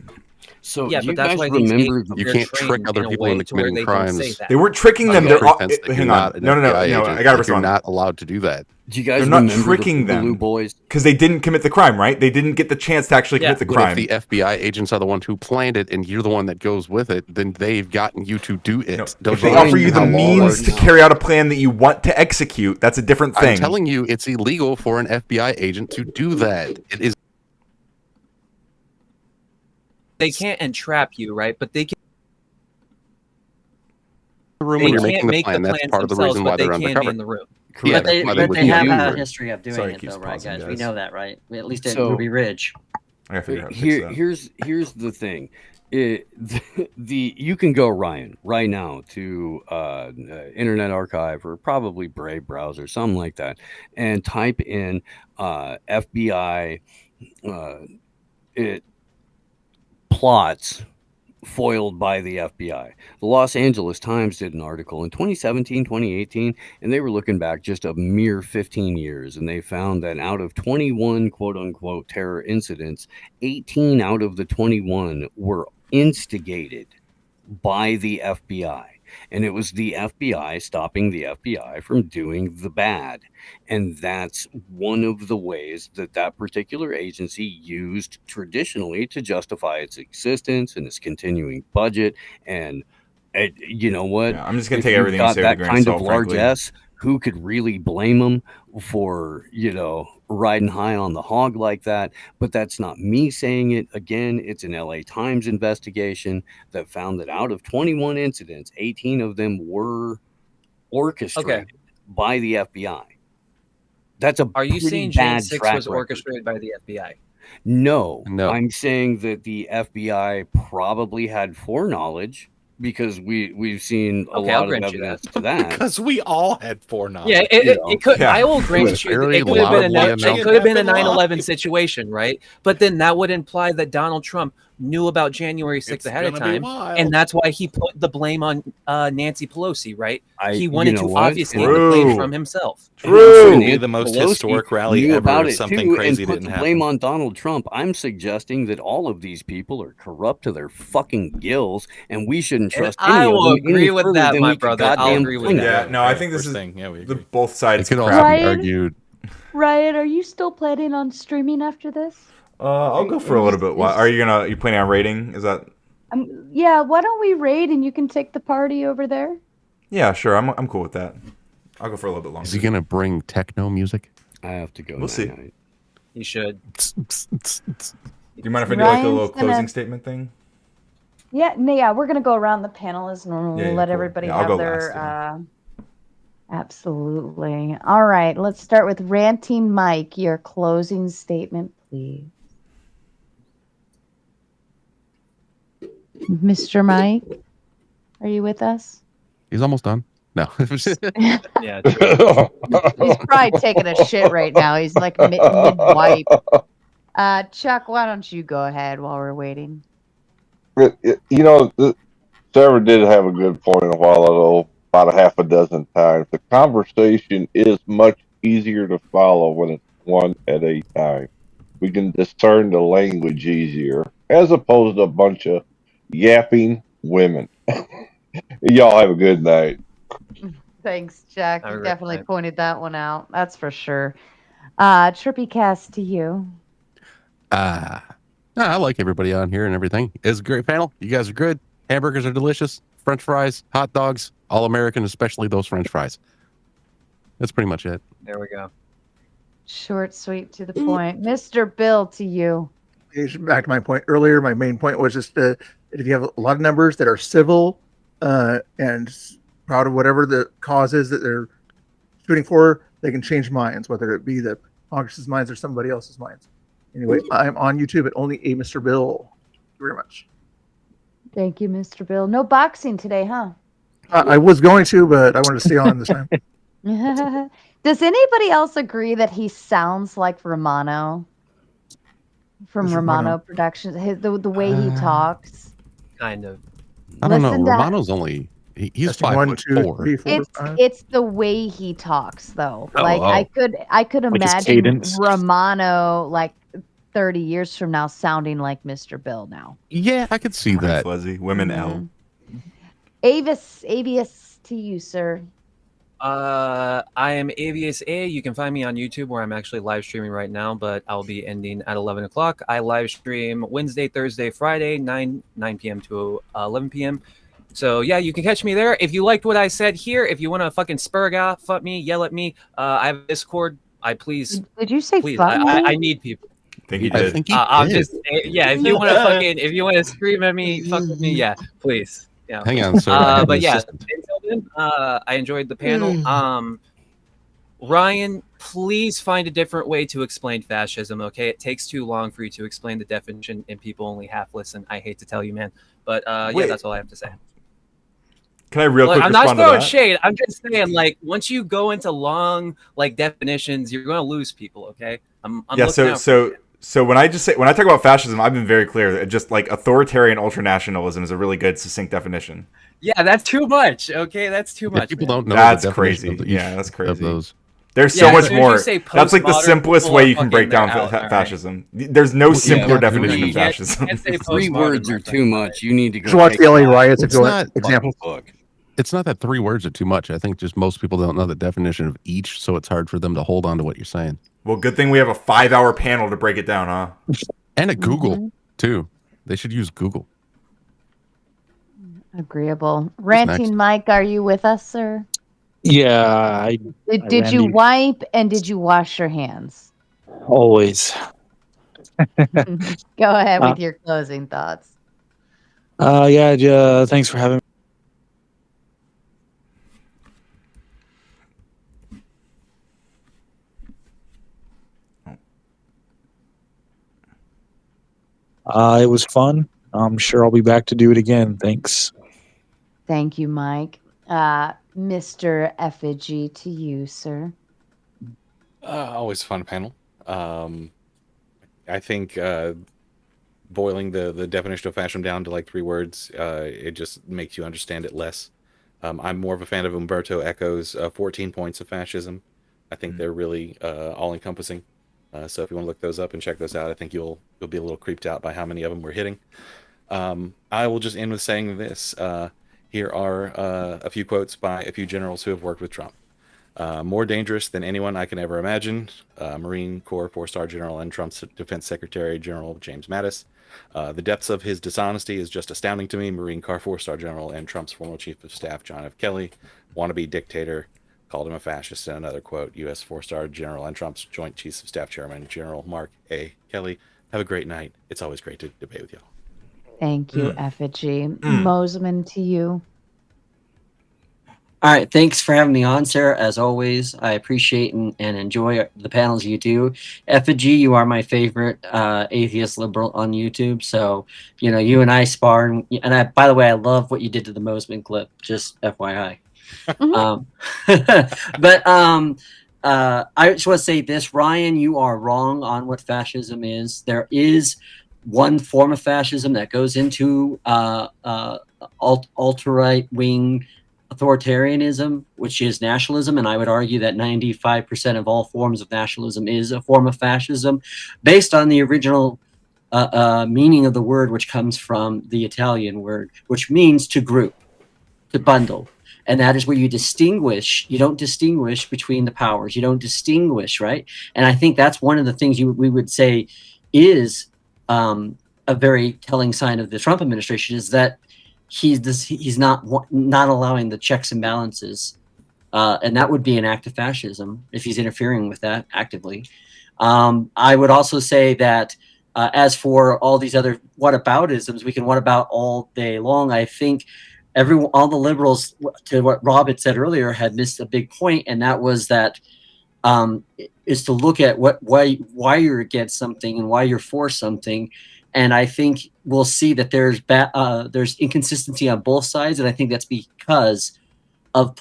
So do you guys remember you can't trick other people into committing crimes. They weren't tricking them. Hang on. No. I got to respond. You're not allowed to do that. Do you guys They're not tricking them, Blue Boys, because they didn't commit the crime, right? They didn't get the chance to actually commit the crime. If the FBI agents are the ones who planned it, and you're the one that goes with it, then they've gotten you to do it. If they offer you the means to carry out a plan that you want to execute, that's a different thing. I'm telling you, it's illegal for an FBI agent to do that. It is. They can't entrap you, right? But they can. The room when you're making the plan. That's part of the reason why they're undercover. In the room. But they have a history of doing it, though, right, guys? We know that, right? At least at Ruby Ridge. Here's the thing. You can go, Ryan, right now to Internet Archive or probably Brave browser, something like that, and type in FBI plots foiled by the FBI. The Los Angeles Times did an article in 2017, 2018, and they were looking back just a mere 15 years, and they found that out of 21 quote-unquote terror incidents, 18 out of the 21 were instigated by the FBI. And it was the FBI stopping the FBI from doing the bad. And that's one of the ways that particular agency used traditionally to justify its existence and its continuing budget. And you know what? Yeah, I'm just going to take everything you say with a grain of salt, largesse. Who could really blame them for, riding high on the hog like that? But that's not me saying it. Again, it's an LA Times investigation that found that out of 21 incidents, 18 of them were orchestrated by the FBI. That's a Are you saying Jan 6 was orchestrated by the FBI? No. I'm saying that the FBI probably had foreknowledge because we've seen a Okay, I'll lot of grant you evidence that. to that. Because we all had foreknowledge. Yeah, it could. I will grant you that Very it could have been a loudly it could have been a announced. 9/11 situation, right? But then that would imply that Donald Trump knew about January 6th It's ahead of gonna be time, wild. and that's why he put the blame on Nancy Pelosi, right? He You wanted know to what? obfuscate the True. blame from himself. True. It'd be the most Pelosi historic rally knew ever about if it something too, crazy and put didn't the blame happen. on Donald Trump. I'm suggesting that all of these people are corrupt to their fucking gills, and we shouldn't And trust I any of will them agree any with further that, than my we could brother. I'll goddamn agree with think. that. Yeah, no, I Right, think this first is thing. Yeah, we the agree. both It sides could also crap. be argued. Ryan, are you still planning on streaming after this? I'll go for a little bit. Are you planning on raiding? Is that? Yeah, why don't we raid and you can take the party over there? Yeah, sure. I'm cool with that. I'll go for a little bit longer. Is he gonna bring techno music? I have to go. We'll see. night-night. You should. Do you mind if I do like a little Ryan's gonna- closing statement thing? Yeah, no, yeah, we're gonna go around the panelists and we'll Yeah, let cool. everybody Yeah, I'll have go their. last, Absolutely. All right, let's start with Ranting Mike. Your closing statement, please. Mr. Mike, are you with us? He's almost done. No. Yeah. He's probably taking a shit right now. He's like mid-wipe. Chuck, why don't you go ahead while we're waiting? Sarah did have a good point a while ago, about a half a dozen times. The conversation is much easier to follow when it's one at a time. We can discern the language easier, as opposed to a bunch of yapping women. Y'all have a good night. Thanks, Jack. Have a You great definitely night. pointed that one out. That's for sure. Trippy cast to you. I like everybody on here and everything. It's a great panel. You guys are good. Hamburgers are delicious. French fries, hot dogs, all American, especially those French fries. That's pretty much it. There we go. Short, sweet, to the point. Mr. Bill, to you. Back to my point earlier, my main point was just if you have a lot of numbers that are civil and proud of whatever the cause is that they're shooting for, they can change minds, whether it be the Congress's minds or somebody else's minds. Anyway, I'm on YouTube at only a Mr. Bill. Thank you very much. Thank you, Mr. Bill. No boxing today, huh? I was going to, but I wanted to stay on this time. Does anybody else agree that he sounds like Romano from Who's Romano Romano? Productions? The way he talks. Kind of. I don't know. Listen to- Romano's only he's Testing 5'4". 3, 4, It's 5. it's the way he talks though. Oh, Like oh. I could Like his imagine cadence. Romano like 30 years from now sounding like Mr. Bill now. Yeah, I could see that. Fuzzy women L. Avius to you, sir. I am Avius A. You can find me on YouTube where I'm actually live streaming right now, but I'll be ending at 11 o'clock. I live stream Wednesday, Thursday, Friday, 9 p.m. to 11 p.m. So yeah, you can catch me there. If you liked what I said here, if you want to fucking spurg off at me, yell at me, I have a Discord. Did you say Please, fuck me? I need people. I think he I did. think he I'm did. just yeah. If you want to scream at me, fuck with me, yeah, please. Yeah. Hang on, sir. I have But an yeah, assistant. until then, I enjoyed the panel. Ryan, please find a different way to explain fascism. Okay, it takes too long for you to explain the definition, and people only half listen. I hate to tell you, man, but yeah, Wait. that's all I have to say. Can I real Look, quick I'm not respond to throwing that? shade. I'm just saying, like, once you go into long like definitions, you're going to lose people. Okay, I'm Yeah. looking out for you. So when I talk about fascism, I've been very clear that just like authoritarian ultranationalism is a really good succinct definition. Yeah, that's too much. Okay, that's too Yeah, much. people man. don't know That's the definition crazy. of each Yeah, that's of crazy. those. There's Yeah, so much as soon as you more. say That's like the postmodern, simplest people way are you can break fucking- down they're out, all right. fascism. There's no simpler yeah, definition you of can't- fascism. can't say Three postmodern, words my are friend. too much. You need to go Just watch take the LA a riots if It's you want not- examples. book. It's not that 3 words are too much. I think just most people don't know the definition of each, so it's hard for them to hold on to what you're saying. Well, good thing we have a 5-hour panel to break it down, huh? And at Google too. They should use Google. Agreeable. Ranting Mike, are you with us, sir? Yeah, I Did you wipe and did you wash your hands? always. Go ahead with your closing thoughts. Yeah, thanks for having me. It was fun. I'm sure I'll be back to do it again. Thanks. Thank you, Mike. Mr. Effigy, to you, sir. Always a fun panel. I think boiling the definition of fascism down to like 3 words, it just makes you understand it less. I'm more of a fan of Umberto Eco's 14 Points of Fascism. I think they're really all-encompassing. So if you want to look those up and check those out, I think you'll be a little creeped out by how many of them we're hitting. I will just end with saying this. Here are a few quotes by a few generals who have worked with Trump. More dangerous than anyone I can ever imagine, Marine Corps 4-star General and Trump's Defense Secretary General James Mattis. The depths of his dishonesty is just astounding to me, Marine Corps 4-star General and Trump's former Chief of Staff John F. Kelly, wannabe dictator, called him a fascist. And another quote, U.S. 4-star General and Trump's Joint Chiefs of Staff Chairman General Mark A. Kelly. Have a great night. It's always great to debate with y'all. Thank you, Effigy. Mosman, to you. All right, thanks for having me on, Sarah. As always, I appreciate and enjoy the panels you do. Effigy, you are my favorite atheist liberal on YouTube. So, you know, you and I spar. And I, by the way, I love what you did to the Mosman clip, just FYI. I just want to say this, Ryan, you are wrong on what fascism is. There is one form of fascism that goes into alt-right wing authoritarianism, which is nationalism, and I would argue that 95% of all forms of nationalism is a form of fascism, based on the original meaning of the word, which comes from the Italian word, which means to group, to bundle. And that is where you distinguish. You don't distinguish between the powers. You don't distinguish, right? And I think that's one of the things we would say is a very telling sign of the Trump administration, is that he's not allowing the checks and balances, and that would be an act of fascism if he's interfering with that actively. I would also say that as for all these other whataboutisms, we can what about all day long. I think all the liberals, to what Rob had said earlier, had missed a big point, and that was that is to look at why you're against something and why you're for something. And I think we'll see that there's inconsistency on both sides, and I think that's because of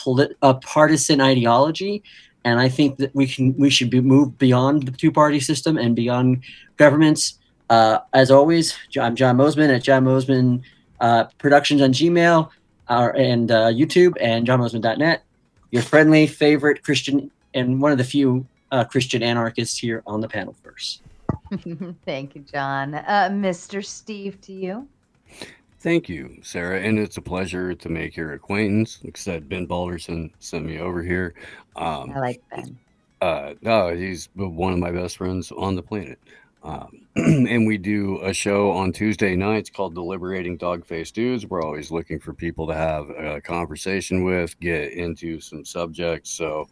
partisan ideology. And I think that we should move beyond the two-party system and beyond governments. As always, I'm John Mosman at John Mosman Productions on Gmail and YouTube, and johnmosman.net. Your friendly favorite Christian and one of the few Christian anarchists here on the panel first. Thank you, John. Mr. Steve, to you. Thank you, Sarah, and it's a pleasure to make your acquaintance. Like I said, Ben Balderson sent me over here. I like Ben. No, he's one of my best friends on the planet. And we do a show on Tuesday nights called The Liberating Dog-Faced Dudes. We're always looking for people to have a conversation with, get into some subjects. So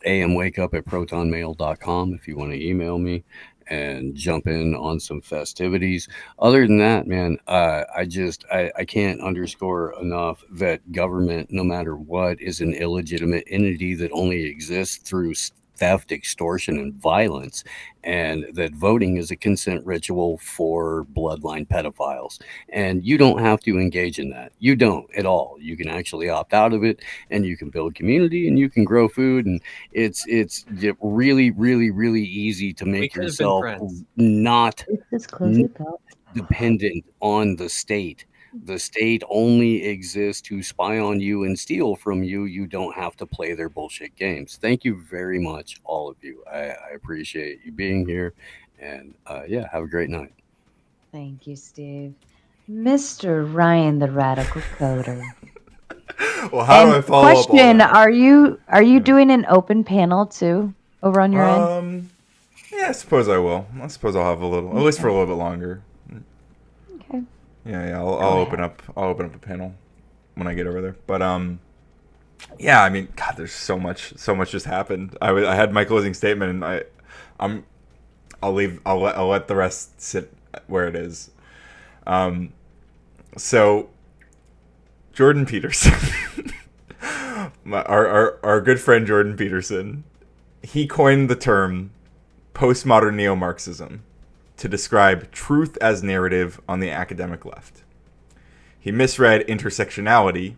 amwakeup@protonmail.com if you want to email me and jump in on some festivities. Other than that, man, I can't underscore enough that government, no matter what, is an illegitimate entity that only exists through theft, extortion, and violence, and that voting is a consent ritual for bloodline pedophiles. And you don't have to engage in that. You don't at all. You can actually opt out of it, and you can build community, and you can grow food, and it's really, really, really easy to make yourself not dependent on the state. The state only exists to spy on you and steal from you. You don't have to play their bullshit games. Thank you very much, all of you. I appreciate you being here. And yeah, have a great night. Thank you, Steve. Mr. Ryan, the Radical Coder. Well, how do I follow up all Question, that? are you doing an open panel too over on your end? Yeah, I suppose I will. I suppose I'll have a little, at least for a little bit longer. Okay. Yeah, I'll open up a panel when I get over there. But yeah, I mean, God, there's so much just happened. I had my closing statement, and I'll let the rest sit where it is. So Jordan Peterson, our good friend Jordan Peterson, he coined the term postmodern neo-Marxism to describe truth as narrative on the academic left. He misread intersectionality.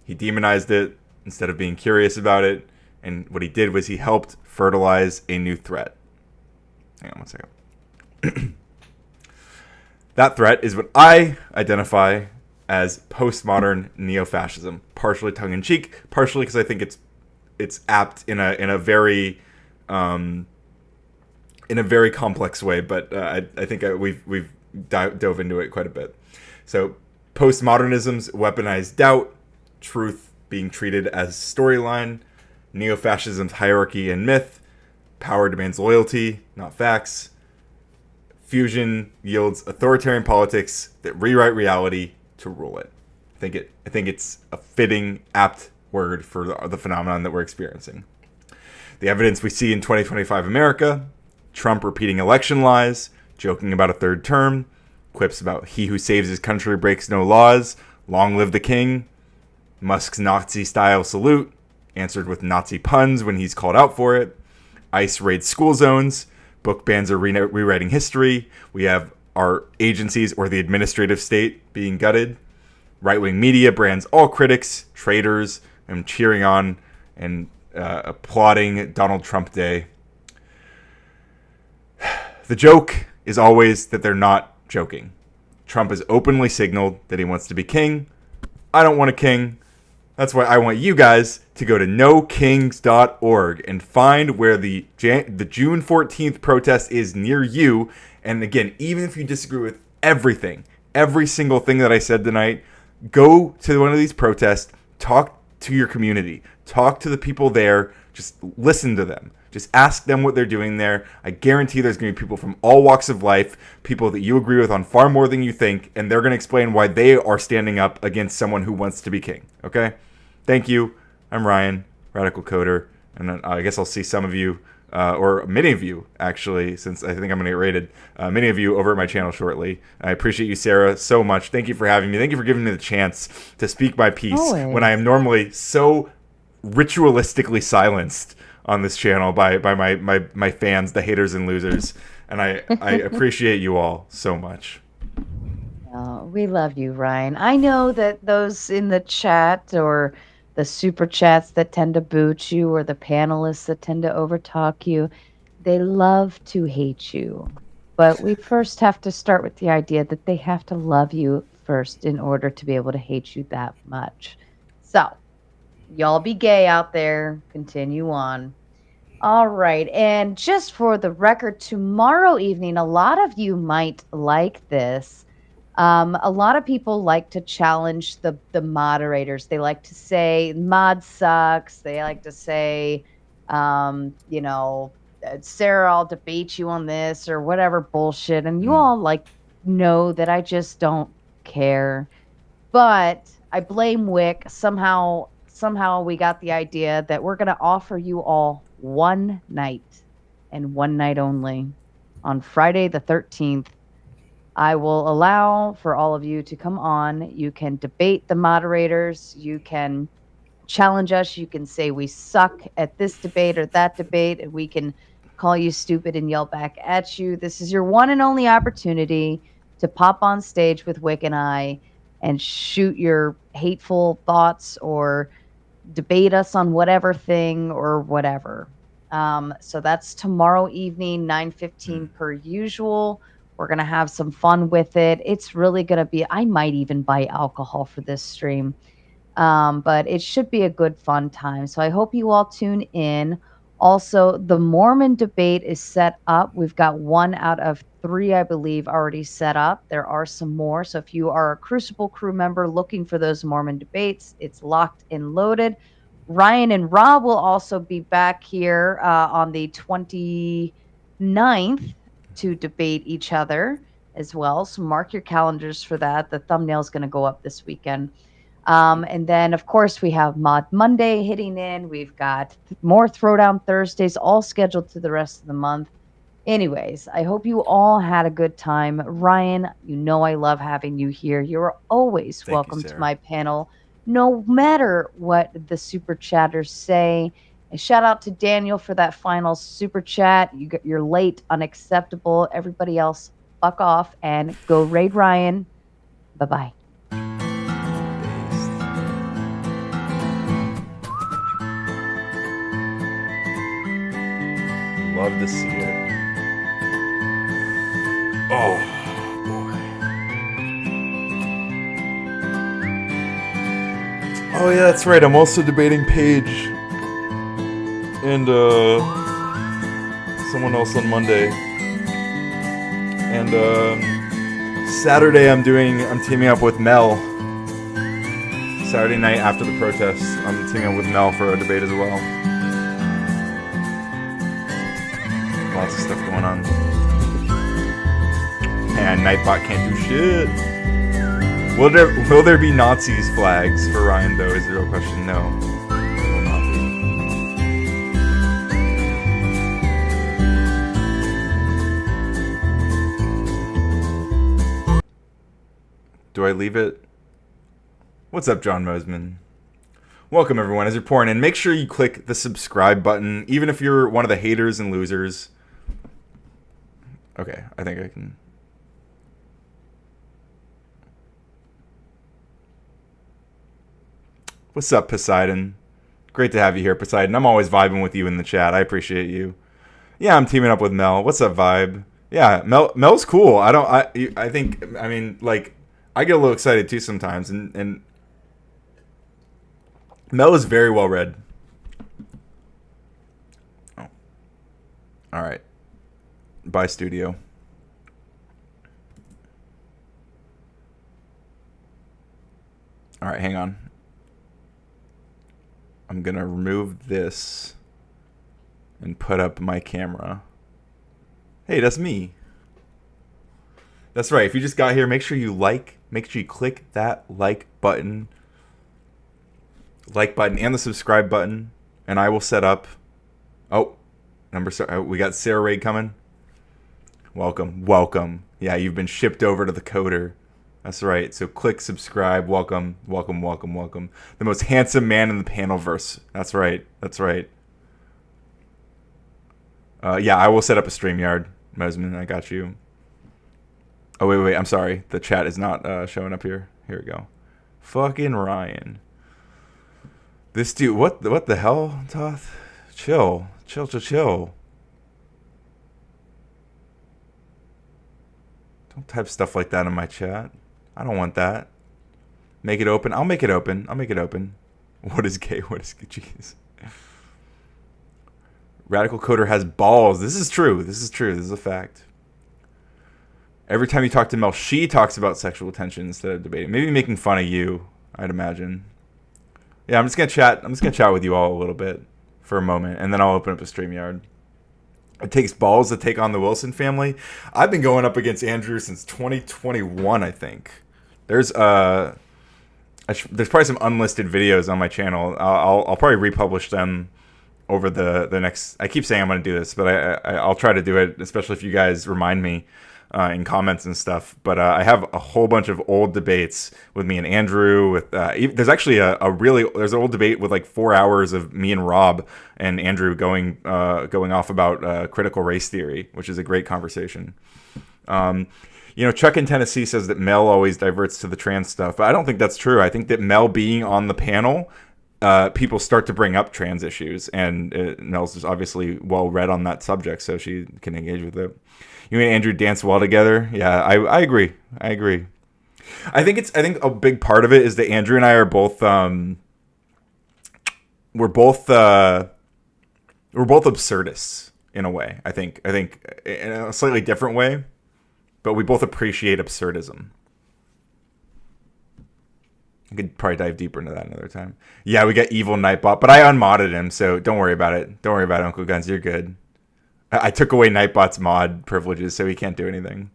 He demonized it instead of being curious about it. And what he did was he helped fertilize a new threat. Hang on one second. That threat is what I identify as postmodern neo-fascism, partially tongue-in-cheek, partially because I think it's apt in a very complex way, but I think we've dove into it quite a bit. So postmodernism's weaponized doubt, truth being treated as storyline, neo-fascism's hierarchy and myth, power demands loyalty, not facts. Fusion yields authoritarian politics that rewrite reality to rule it. I think it's a fitting, apt word for the phenomenon that we're experiencing. The evidence we see in 2025 America, Trump repeating election lies, joking about a third term, quips about he who saves his country breaks no laws, long live the king, Musk's Nazi-style salute, answered with Nazi puns when he's called out for it, ICE raids school zones, book bans are rewriting history, we have our agencies or the administrative state being gutted, right-wing media brands all critics, traitors, and cheering on and applauding Donald Trump Day. The joke is always that they're not joking. Trump has openly signaled that he wants to be king. I don't want a king. That's why I want you guys to go to nokings.org and find where the June 14th protest is near you. And again, even if you disagree with everything, every single thing that I said tonight, go to one of these protests, talk to your community, talk to the people there, just listen to them. Just ask them what they're doing there. I guarantee there's going to be people from all walks of life, people that you agree with on far more than you think, and they're going to explain why they are standing up against someone who wants to be king. Okay? Thank you. I'm Ryan, Radical Coder, and I guess I'll see some of you, or many of you, actually, since I think I'm going to get rated, many of you over at my channel shortly. I appreciate you, Sarah, so much. Thank you for having me. Thank you for giving me the chance to speak my piece when I am normally so ritualistically silenced on this channel by my fans, the haters and losers, and I appreciate you all so much. Oh, we love you, Ryan. I know that those in the chat or the super chats that tend to boot you or the panelists that tend to overtalk you, they love to hate you. But we first have to start with the idea that they have to love you first in order to be able to hate you that much. So, y'all be gay out there. Continue on. All right. And just for the record, tomorrow evening, a lot of you might like this. A lot of people like to challenge the moderators. They like to say mod sucks. They like to say, you know, Sarah, I'll debate you on this or whatever bullshit. And you all like know that I just don't care. But I blame Wick. Somehow we got the idea that we're going to offer you all one night and one night only. On Friday the 13th, I will allow for all of you to come on. You can debate the moderators. You can challenge us. You can say we suck at this debate or that debate, and we can call you stupid and yell back at you. This is your one and only opportunity to pop on stage with Wick and I and shoot your hateful thoughts or debate us on whatever thing or whatever. So that's tomorrow evening, 9:15 per usual. We're going to have some fun with it. It's really going to be, I might even buy alcohol for this stream. But it should be a good fun time. So I hope you all tune in. Also, the Mormon debate is set up. We've got 1 out of 3, I believe, already set up. There are some more. So if you are a Crucible crew member looking for those Mormon debates, it's locked and loaded. Ryan and Rob will also be back here on the 29th to debate each other as well. So mark your calendars for that. The thumbnail is going to go up this weekend. And then, of course, we have Mod Monday hitting in. We've got more Throwdown Thursdays, all scheduled to the rest of the month. Anyways, I hope you all had a good time. Ryan, you know I love having you here. You're always welcome to my panel, no matter what the super chatters say. And shout out to Daniel for that final super chat. You're late, unacceptable. Everybody else, fuck off and go raid Ryan. Bye-bye. Love to see it. Oh, boy. Oh, yeah, that's right. I'm also debating Paige and someone else on Monday. And Saturday I'm teaming up with Mel. Saturday night after the protests, I'm teaming up with Mel for a debate as well. Lots of stuff going on. And Nightbot can't do shit. Will there be Nazis flags for Ryan though is the real question. No. Will not be. Do I leave it? What's up, John Mosman? Welcome everyone. As you're pouring in, make sure you click the subscribe button, even if you're one of the haters and losers. Okay, I think I can. What's up, Poseidon? Great to have you here, Poseidon. I'm always vibing with you in the chat. I appreciate you. Yeah, I'm teaming up with Mel. What's up, Vibe? Yeah, Mel's cool. I mean, like, I get a little excited too sometimes, and Mel is very well read. Oh. All right. Bye, studio. All right, hang on. I'm going to remove this and put up my camera. Hey, that's me. That's right. If you just got here, make sure you click that like button and the subscribe button, and I will set up. Oh, we got Sarah Ray coming. Welcome. Yeah, you've been shipped over to the coder. That's right. So click subscribe. Welcome. The most handsome man in the panelverse. That's right. Yeah, I will set up a StreamYard, Mosman. I got you. Oh, wait. I'm sorry. The chat is not showing up here. Here we go. Fucking Ryan. This dude, what the hell, Toth? Chill. Don't type stuff like that in my chat. I don't want that. Make it open. I'll make it open. What is gay? Jeez. Radical Coder has balls. This is true. This is a fact. Every time you talk to Mel, she talks about sexual tension instead of debating. Maybe making fun of you, I'd imagine. Yeah, I'm just gonna chat with you all a little bit for a moment, and then I'll open up a StreamYard. It takes balls to take on the Wilson family. I've been going up against Andrew since 2021, I think. There's probably some unlisted videos on my channel. I'll probably republish them over the next. I keep saying I'm going to do this, but I'll try to do it, especially if you guys remind me in comments and stuff. But I have a whole bunch of old debates with me and Andrew. With there's actually there's an old debate with like 4 hours of me and Rob and Andrew going off about critical race theory, which is a great conversation. Chuck in Tennessee says that Mel always diverts to the trans stuff, but I don't think that's true. I think that Mel being on the panel, people start to bring up trans issues, and Mel's just obviously well read on that subject, so she can engage with it. You and Andrew dance well together. Yeah, I agree. I think a big part of it is that Andrew and I are both we're both absurdists in a way. I think in a slightly different way, but we both appreciate absurdism. I could probably dive deeper into that another time. Yeah, we got evil Nightbot, but I unmodded him, so don't worry about it. Don't worry about it, Uncle Guns. You're good. I took away Nightbot's mod privileges, so he can't do anything.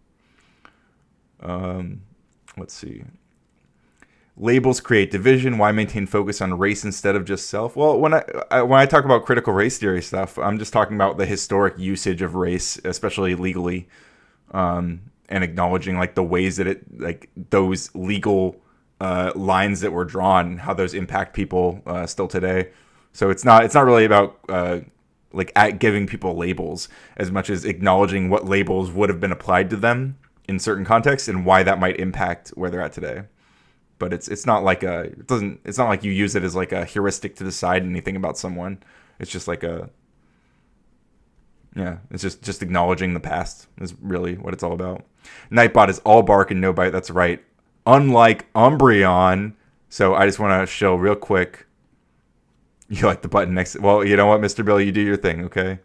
Let's see. Labels create division. Why maintain focus on race instead of just self? Well, when I talk about critical race theory stuff, I'm just talking about the historic usage of race, especially legally, and acknowledging like the ways that those legal lines that were drawn, how those impact people still today. So it's not really about giving people labels as much as acknowledging what labels would have been applied to them in certain contexts and why that might impact where they're at today. But it's not like it's not like you use it as like a heuristic to decide anything about someone. It's just like Yeah, it's just acknowledging the past is really what it's all about. Nightbot is all bark and no bite. That's right. Unlike Umbreon. So I just want to show real quick. You like the button next. Well, you know what, Mr. Bill, you do your thing, okay?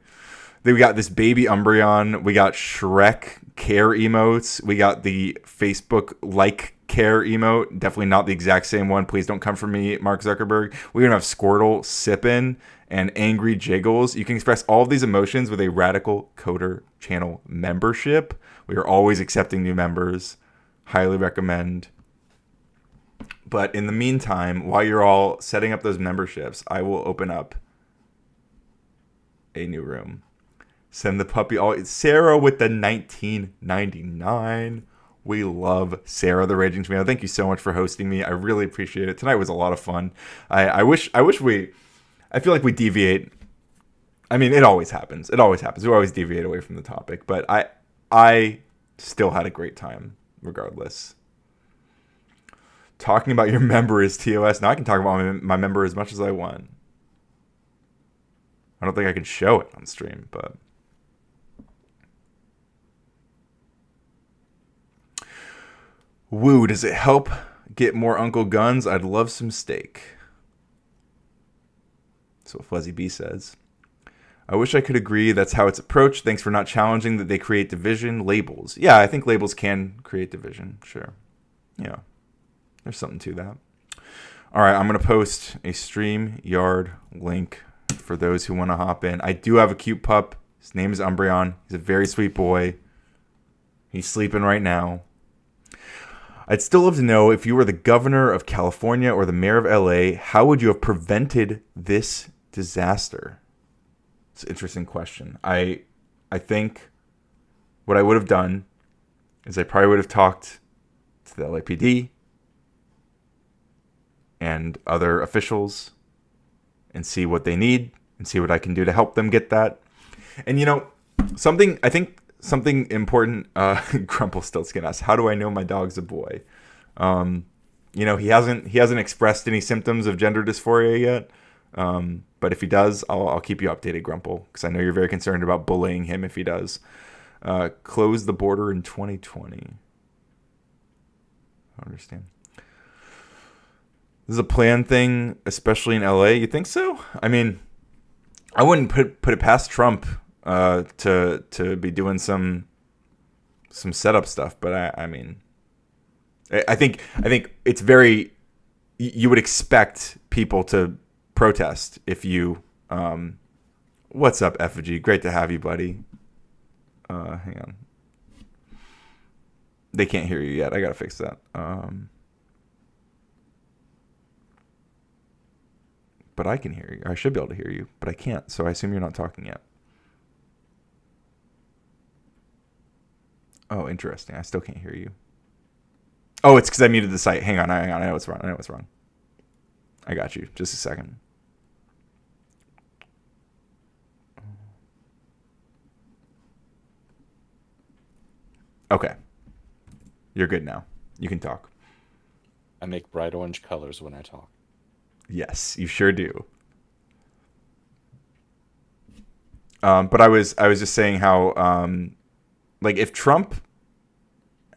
Then we got this baby Umbreon. We got Shrek care emotes. We got the Facebook like care emote. Definitely not the exact same one. Please don't come for me, Mark Zuckerberg. We're going to have Squirtle, Sippin', and Angry Jiggles. You can express all of these emotions with a Radical Coder channel membership. We are always accepting new members. Highly recommend. But in the meantime, while you're all setting up those memberships, I will open up a new room. Send the puppy all. Sarah with the 1999. We love Sarah, the Raging Tomato. Thank you so much for hosting me. I really appreciate it. Tonight was a lot of fun. I wish we. I feel like we deviate. I mean, it always happens. It always happens. We always deviate away from the topic, but I still had a great time regardless. Talking about your member is TOS. Now I can talk about my member as much as I want. I don't think I can show it on stream, but. Woo, does it help get more Uncle Guns? I'd love some steak. That's what Fuzzy B says. I wish I could agree that's how it's approached. Thanks for not challenging that they create division. Labels. Yeah, I think labels can create division. Sure. Yeah. There's something to that. All right, I'm going to post a StreamYard link for those who want to hop in. I do have a cute pup. His name is Umbreon. He's a very sweet boy. He's sleeping right now. I'd still love to know, if you were the governor of California or the mayor of LA, how would you have prevented this disaster? It's an interesting question. I think what I would have done is I probably would have talked to the LAPD and other officials and see what they need and see what I can do to help them get that. And something important, Grumplestiltskin asks, how do I know my dog's a boy? He hasn't expressed any symptoms of gender dysphoria yet. But if he does, I'll keep you updated, Grumple, because I know you're very concerned about bullying him if he does. Close the border in 2020. I understand. This is a planned thing, especially in LA. You think so? I mean, I wouldn't put it past Trump to be doing some setup stuff, but I mean, I think it's very. You would expect people to protest if you. What's up, Effigy? Great to have you, buddy. Hang on. They can't hear you yet. I gotta fix that. But I can hear you. I should be able to hear you, but I can't. So I assume you're not talking yet. Oh, interesting. I still can't hear you. Oh, it's because I muted the site. Hang on. I know it's wrong. I got you. Just a second. Okay. You're good now. You can talk. I make bright orange colors when I talk. Yes, you sure do. But I was just saying how, like, if Trump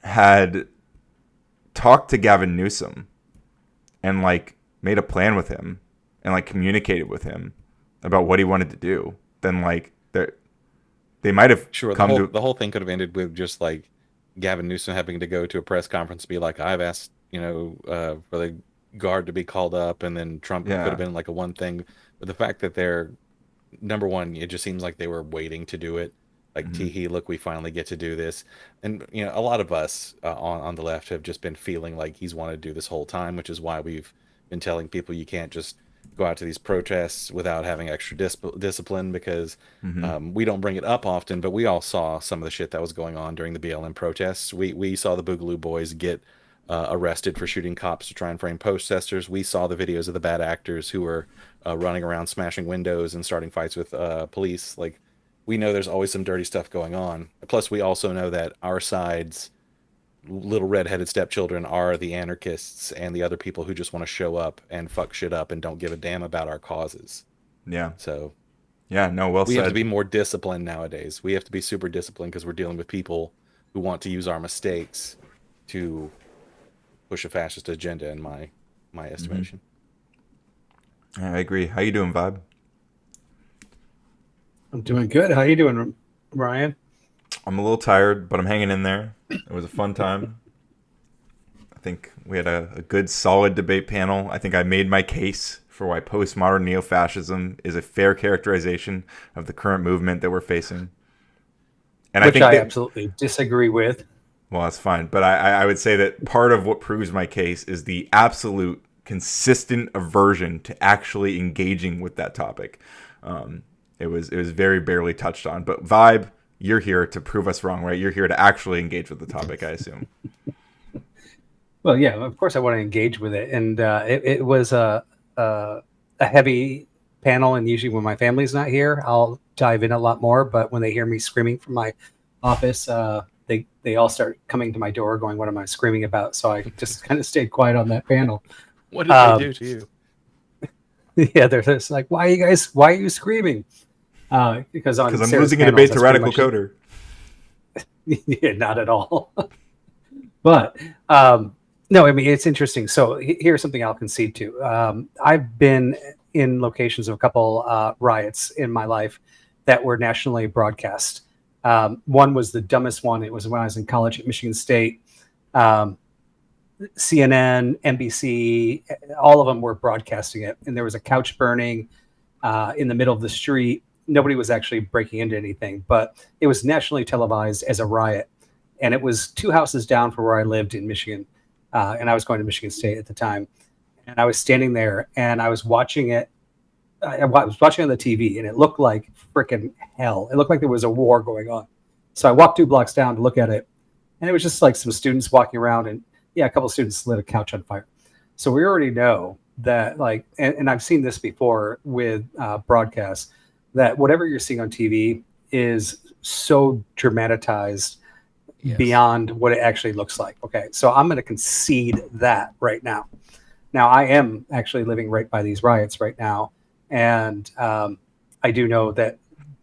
had talked to Gavin Newsom and, like, made a plan with him and, like, communicated with him about what he wanted to do, then, like, they might have the whole thing could have ended with just, like, Gavin Newsom having to go to a press conference and be like, I've asked, for the guard to be called up, and then Trump could have been like a one thing. But the fact that they're, number one, it just seems like they were waiting to do it. Like, tee-hee, look, we finally get to do this. And, a lot of us on the left have just been feeling like he's wanted to do this whole time, which is why we've been telling people you can't just go out to these protests without having extra discipline, because we don't bring it up often, but we all saw some of the shit that was going on during the BLM protests. We saw the Boogaloo Boys get arrested for shooting cops to try and frame protesters. We saw the videos of the bad actors who were running around smashing windows and starting fights with police. Like, we know there's always some dirty stuff going on. Plus, we also know that our side's little redheaded stepchildren are the anarchists and the other people who just want to show up and fuck shit up and don't give a damn about our causes. Yeah. So Yeah, no, well we said. have to be more disciplined nowadays. We have to be super disciplined because we're dealing with people who want to use our mistakes to push a fascist agenda, in my estimation. Yeah, I agree. How you doing, Vibe? I'm doing good. How you doing, Ryan? I'm a little tired, but I'm hanging in there. It was a fun time. I think we had a good, solid debate panel. I think I made my case for why postmodern neo-fascism is a fair characterization of the current movement that we're facing. And which I absolutely disagree with. Well, that's fine. But I would say that part of what proves my case is the absolute consistent aversion to actually engaging with that topic. It was very barely touched on. But Vibe, you're here to prove us wrong, right? You're here to actually engage with the topic, I assume. Well, yeah, of course I want to engage with it. And it was a heavy panel. And usually when my family's not here, I'll dive in a lot more. But when they hear me screaming from my office, they all start coming to my door going, what am I screaming about? So I just kind of stayed quiet on that panel. What did they do to you? Yeah, they're just like, why are you screaming? Because I'm losing a debate to Radical Coder. Yeah, not at all. But no, I mean, it's interesting. So here's something I'll concede to. I've been in locations of a couple riots in my life that were nationally broadcast. One was the dumbest one. It was when I was in college at Michigan State. CNN, NBC, all of them were broadcasting it. And there was a couch burning in the middle of the street. Nobody was actually breaking into anything, but it was nationally televised as a riot. And it was 2 houses down from where I lived in Michigan. And I was going to Michigan State at the time. And I was standing there and I was watching it. I was watching on the TV and it looked like freaking hell. It looked like there was a war going on. So I walked 2 blocks down to look at it. And it was just like some students walking around and a couple of students lit a couch on fire. So we already know that and I've seen this before with broadcasts, that whatever you're seeing on TV is so dramatized beyond what it actually looks like. Okay, so I'm going to concede that right now. Now, I am actually living right by these riots right now, and I do know that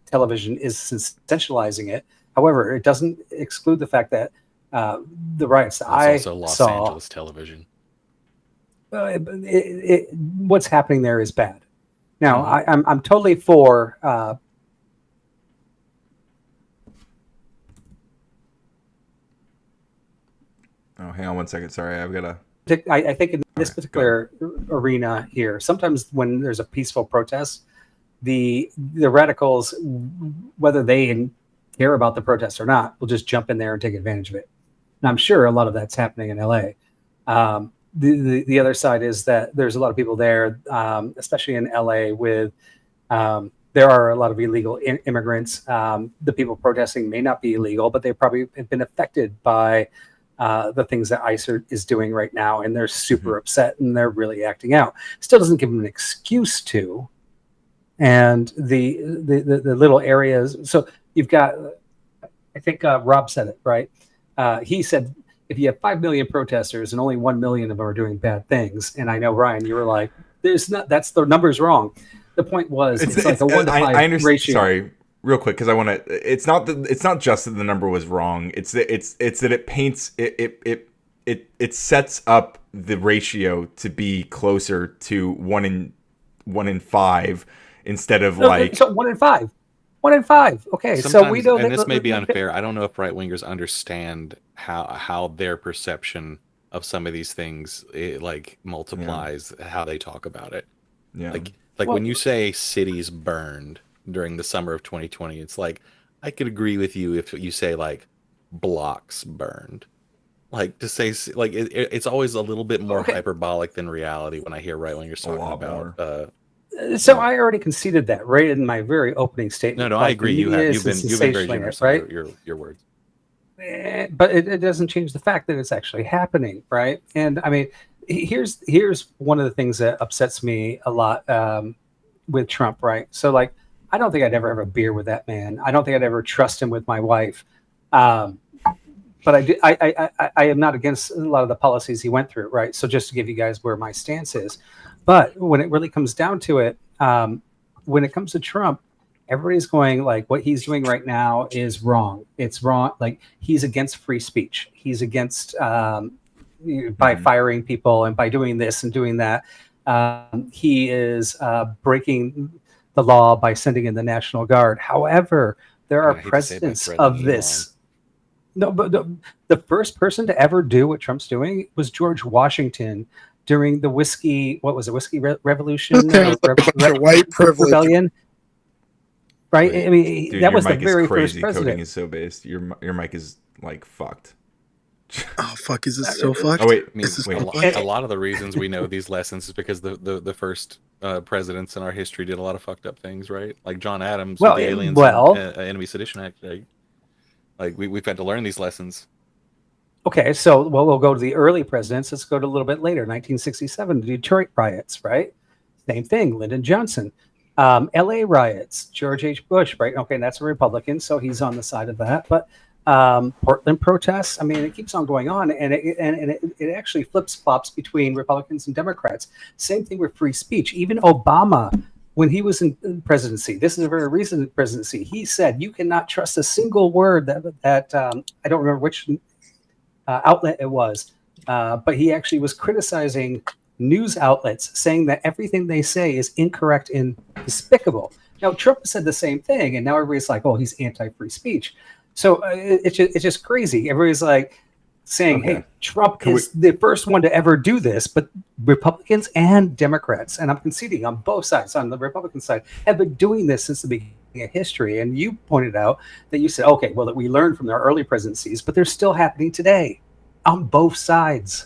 television is sensationalizing it. However, it doesn't exclude the fact that the riots I also Los saw, Angeles television. What's happening there is bad. Now, I'm totally for oh, hang on one second. Sorry, I've got to... I think in this particular arena here, sometimes when there's a peaceful protest, the radicals, whether they care about the protest or not, will just jump in there and take advantage of it. And I'm sure a lot of that's happening in LA. The other side is that there's a lot of people there, especially in LA, with there are a lot of illegal immigrants. The people protesting may not be illegal, but they probably have been affected by the things that ICE is doing right now, and they're super upset and they're really acting out. Still doesn't give them an excuse to. And the little areas. So you've got, I think Rob said it right. He said, if you have 5 million protesters and only 1 million of them are doing bad things, and I know Ryan, you were like, "There's not. That's the number's wrong." The point was, it's like a 1 to 5 ratio. Sorry, real quick, because I want to. It's not just that the number was wrong. It's that it paints it sets up the ratio to be closer to 1 in 5 instead of so 1 in 5. 1 in 5. Okay, sometimes, so we know and that this may be unfair. I don't know if right wingers understand how their perception of some of these things multiplies how they talk about it. Yeah, like when you say cities burned during the summer of 2020, it's like I could agree with you if you say like blocks burned. Like to say it's always a little bit more hyperbolic than reality when I hear right wingers talking about. So I already conceded that right in my very opening statement. No, I agree. You've been very generous, right? Your words. But it doesn't change the fact that it's actually happening, right? And I mean, here's one of the things that upsets me a lot with Trump, right? So like, I don't think I'd ever have a beer with that man. I don't think I'd ever trust him with my wife. But I am not against a lot of the policies he went through, right? So just to give you guys where my stance is. But when it really comes down to it, when it comes to Trump, everybody's going like, what he's doing right now is wrong. It's wrong. Like, he's against free speech. He's against by firing people and by doing this and doing that. He is breaking the law by sending in the National Guard. However, there are precedents of this. No, but the first person to ever do what Trump's doing was George Washington during the whiskey. What was it? Whiskey Revolution? White privilege rebellion. Right. Wait, I mean, dude, that your was the mic is very crazy. first president. Coding is so based. Your mic is like fucked. Oh fuck! Is this so fucked? Oh wait, A lot of the reasons we know these lessons is because the first presidents in our history did a lot of fucked up things, right? Like John Adams with the Aliens and Enemy Sedition Act. Like we've had to learn these lessons. Okay, so we'll go to the early presidents. Let's go to a little bit later, 1967, the Detroit riots, right? Same thing, Lyndon Johnson. L.A. riots, George H. Bush, right? Okay, that's a Republican, so he's on the side of that. But Portland protests, I mean, it keeps on going on, and it actually flips-flops between Republicans and Democrats. Same thing with free speech. Even Obama, when he was in presidency, this is a very recent presidency, he said, you cannot trust a single word that I don't remember which outlet it was, but he actually was criticizing news outlets, saying that everything they say is incorrect and despicable. Now, Trump said the same thing, and now everybody's like, oh, he's anti-free speech. So it's just crazy. Everybody's like saying, hey, Trump is the first one to ever do this, but Republicans and Democrats, and I'm conceding on both sides, on the Republican side, have been doing this since the beginning of history. And you pointed out that you said, okay, well, that we learned from their early presidencies, but they're still happening today on both sids.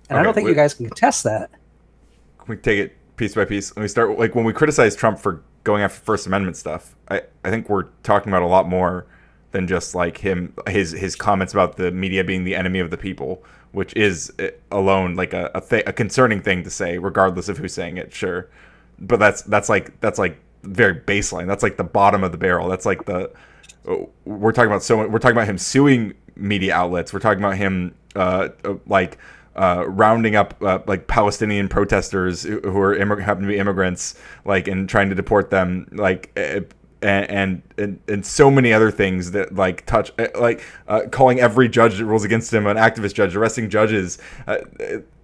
And I don't think you guys can contest that. Can we take it piece by piece? Let me start, like, when we criticize Trump for going after First Amendment stuff, I think we're talking about a lot more than just like his comments about the media being the enemy of the people, which is alone like a concerning thing to say, regardless of who's saying it. Sure, but that's like very baseline. That's like the bottom of the barrel. That's like we're talking about him suing media outlets. We're talking about him rounding up like Palestinian protesters who are happen to be immigrants, like, and trying to deport them, like. And so many other things that like touch, calling every judge that rules against him an activist judge, arresting judges.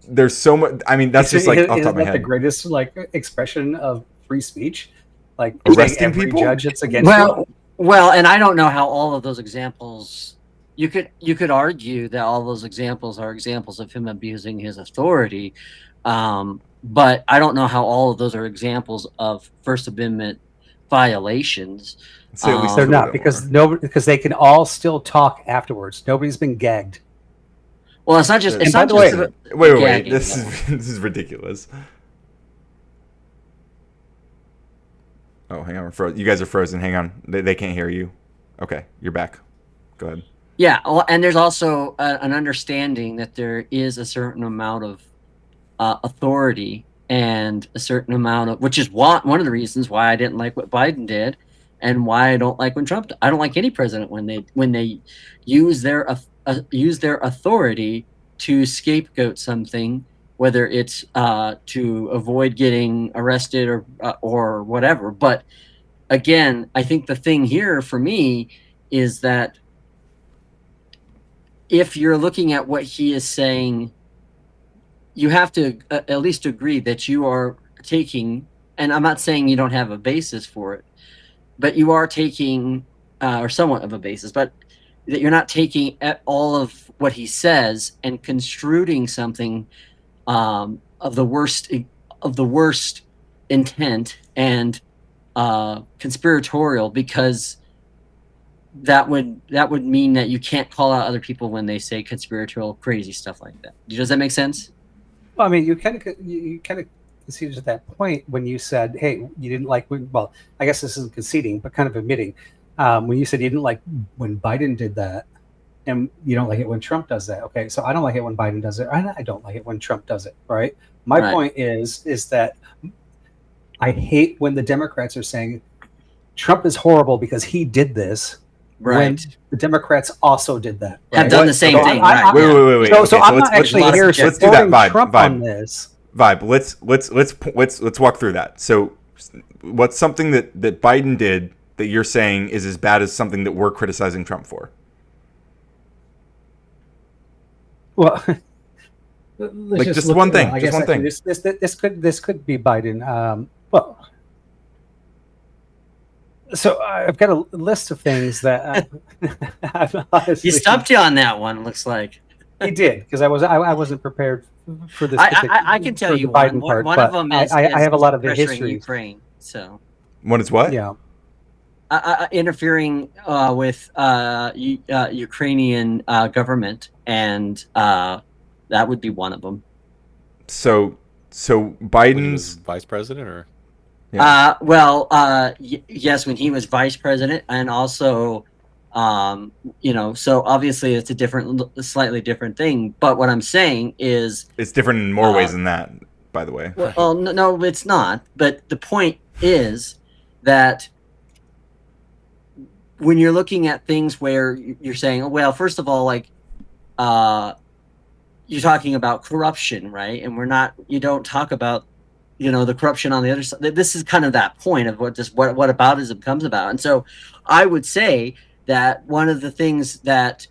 There's so much. I mean, that's just like off the top of my head. The greatest like expression of free speech, like arresting every people. Judge that's against you. Well, and I don't know how all of those examples. You could argue that all those examples are examples of him abusing his authority, but I don't know how all of those are examples of First Amendment violations. So at least they're not, because they can all still talk afterwards. Nobody's been gagged. Well, it's not just. It's by not the just way, wait. gagging, This is ridiculous. Oh, hang on, you guys are frozen. Hang on, they can't hear you. Okay, you're back. Go ahead. Yeah, and there's also an understanding that there is a certain amount of authority and a certain amount of, which is one of the reasons why I didn't like what Biden did, and why I don't like when Trump. I don't like any president when they use their authority to scapegoat something, whether it's to avoid getting arrested or whatever. But again, I think the thing here for me is that if you're looking at what he is saying, you have to at least agree that you are taking, and I'm not saying you don't have a basis for it, but you are taking, or somewhat of a basis, but that you're not taking at all of what he says and construing something of the worst intent and conspiratorial, because that would mean that you can't call out other people when they say conspiratorial, crazy stuff like that. Does that make sense? Well, I mean, you kind of conceded at that point when you said, "Hey, you didn't like when." Well, I guess this isn't conceding, but kind of admitting when you said you didn't like when Biden did that, and you don't like it when Trump does that. Okay, so I don't like it when Biden does it, and I don't like it when Trump does it. Right? My point is that I hate when the Democrats are saying Trump is horrible because he did this. Right. When the Democrats also did that. Right? Have done the same thing. Wait. So I'm not actually here let's do that. Trump on this. Vibe. Let's walk through that. So What's something that Biden did that you're saying is as bad as something that we're criticizing Trump for? Well, like just one thing. I just guess one thing. This could be Biden. Well, so I've got a list of things that he stumped you on that one. Looks like he did, because I wasn't prepared for this. I can tell you the Biden one. part, One of them is I have a lot of the pressuring history. Ukraine. So one is what? Yeah. Interfering with Ukrainian government, and that would be one of them. So Biden's vice president, or yes, when he was vice president, and also, so obviously it's a slightly different thing. But what I'm saying is it's different in more ways than that. By the way, well, no, it's not. But the point is that when you're looking at things where you're saying, well, first of all, like, you're talking about corruption, right? And you don't talk about, the corruption on the other side. This is kind of that point of what aboutism comes about. And so I would say that one of the things that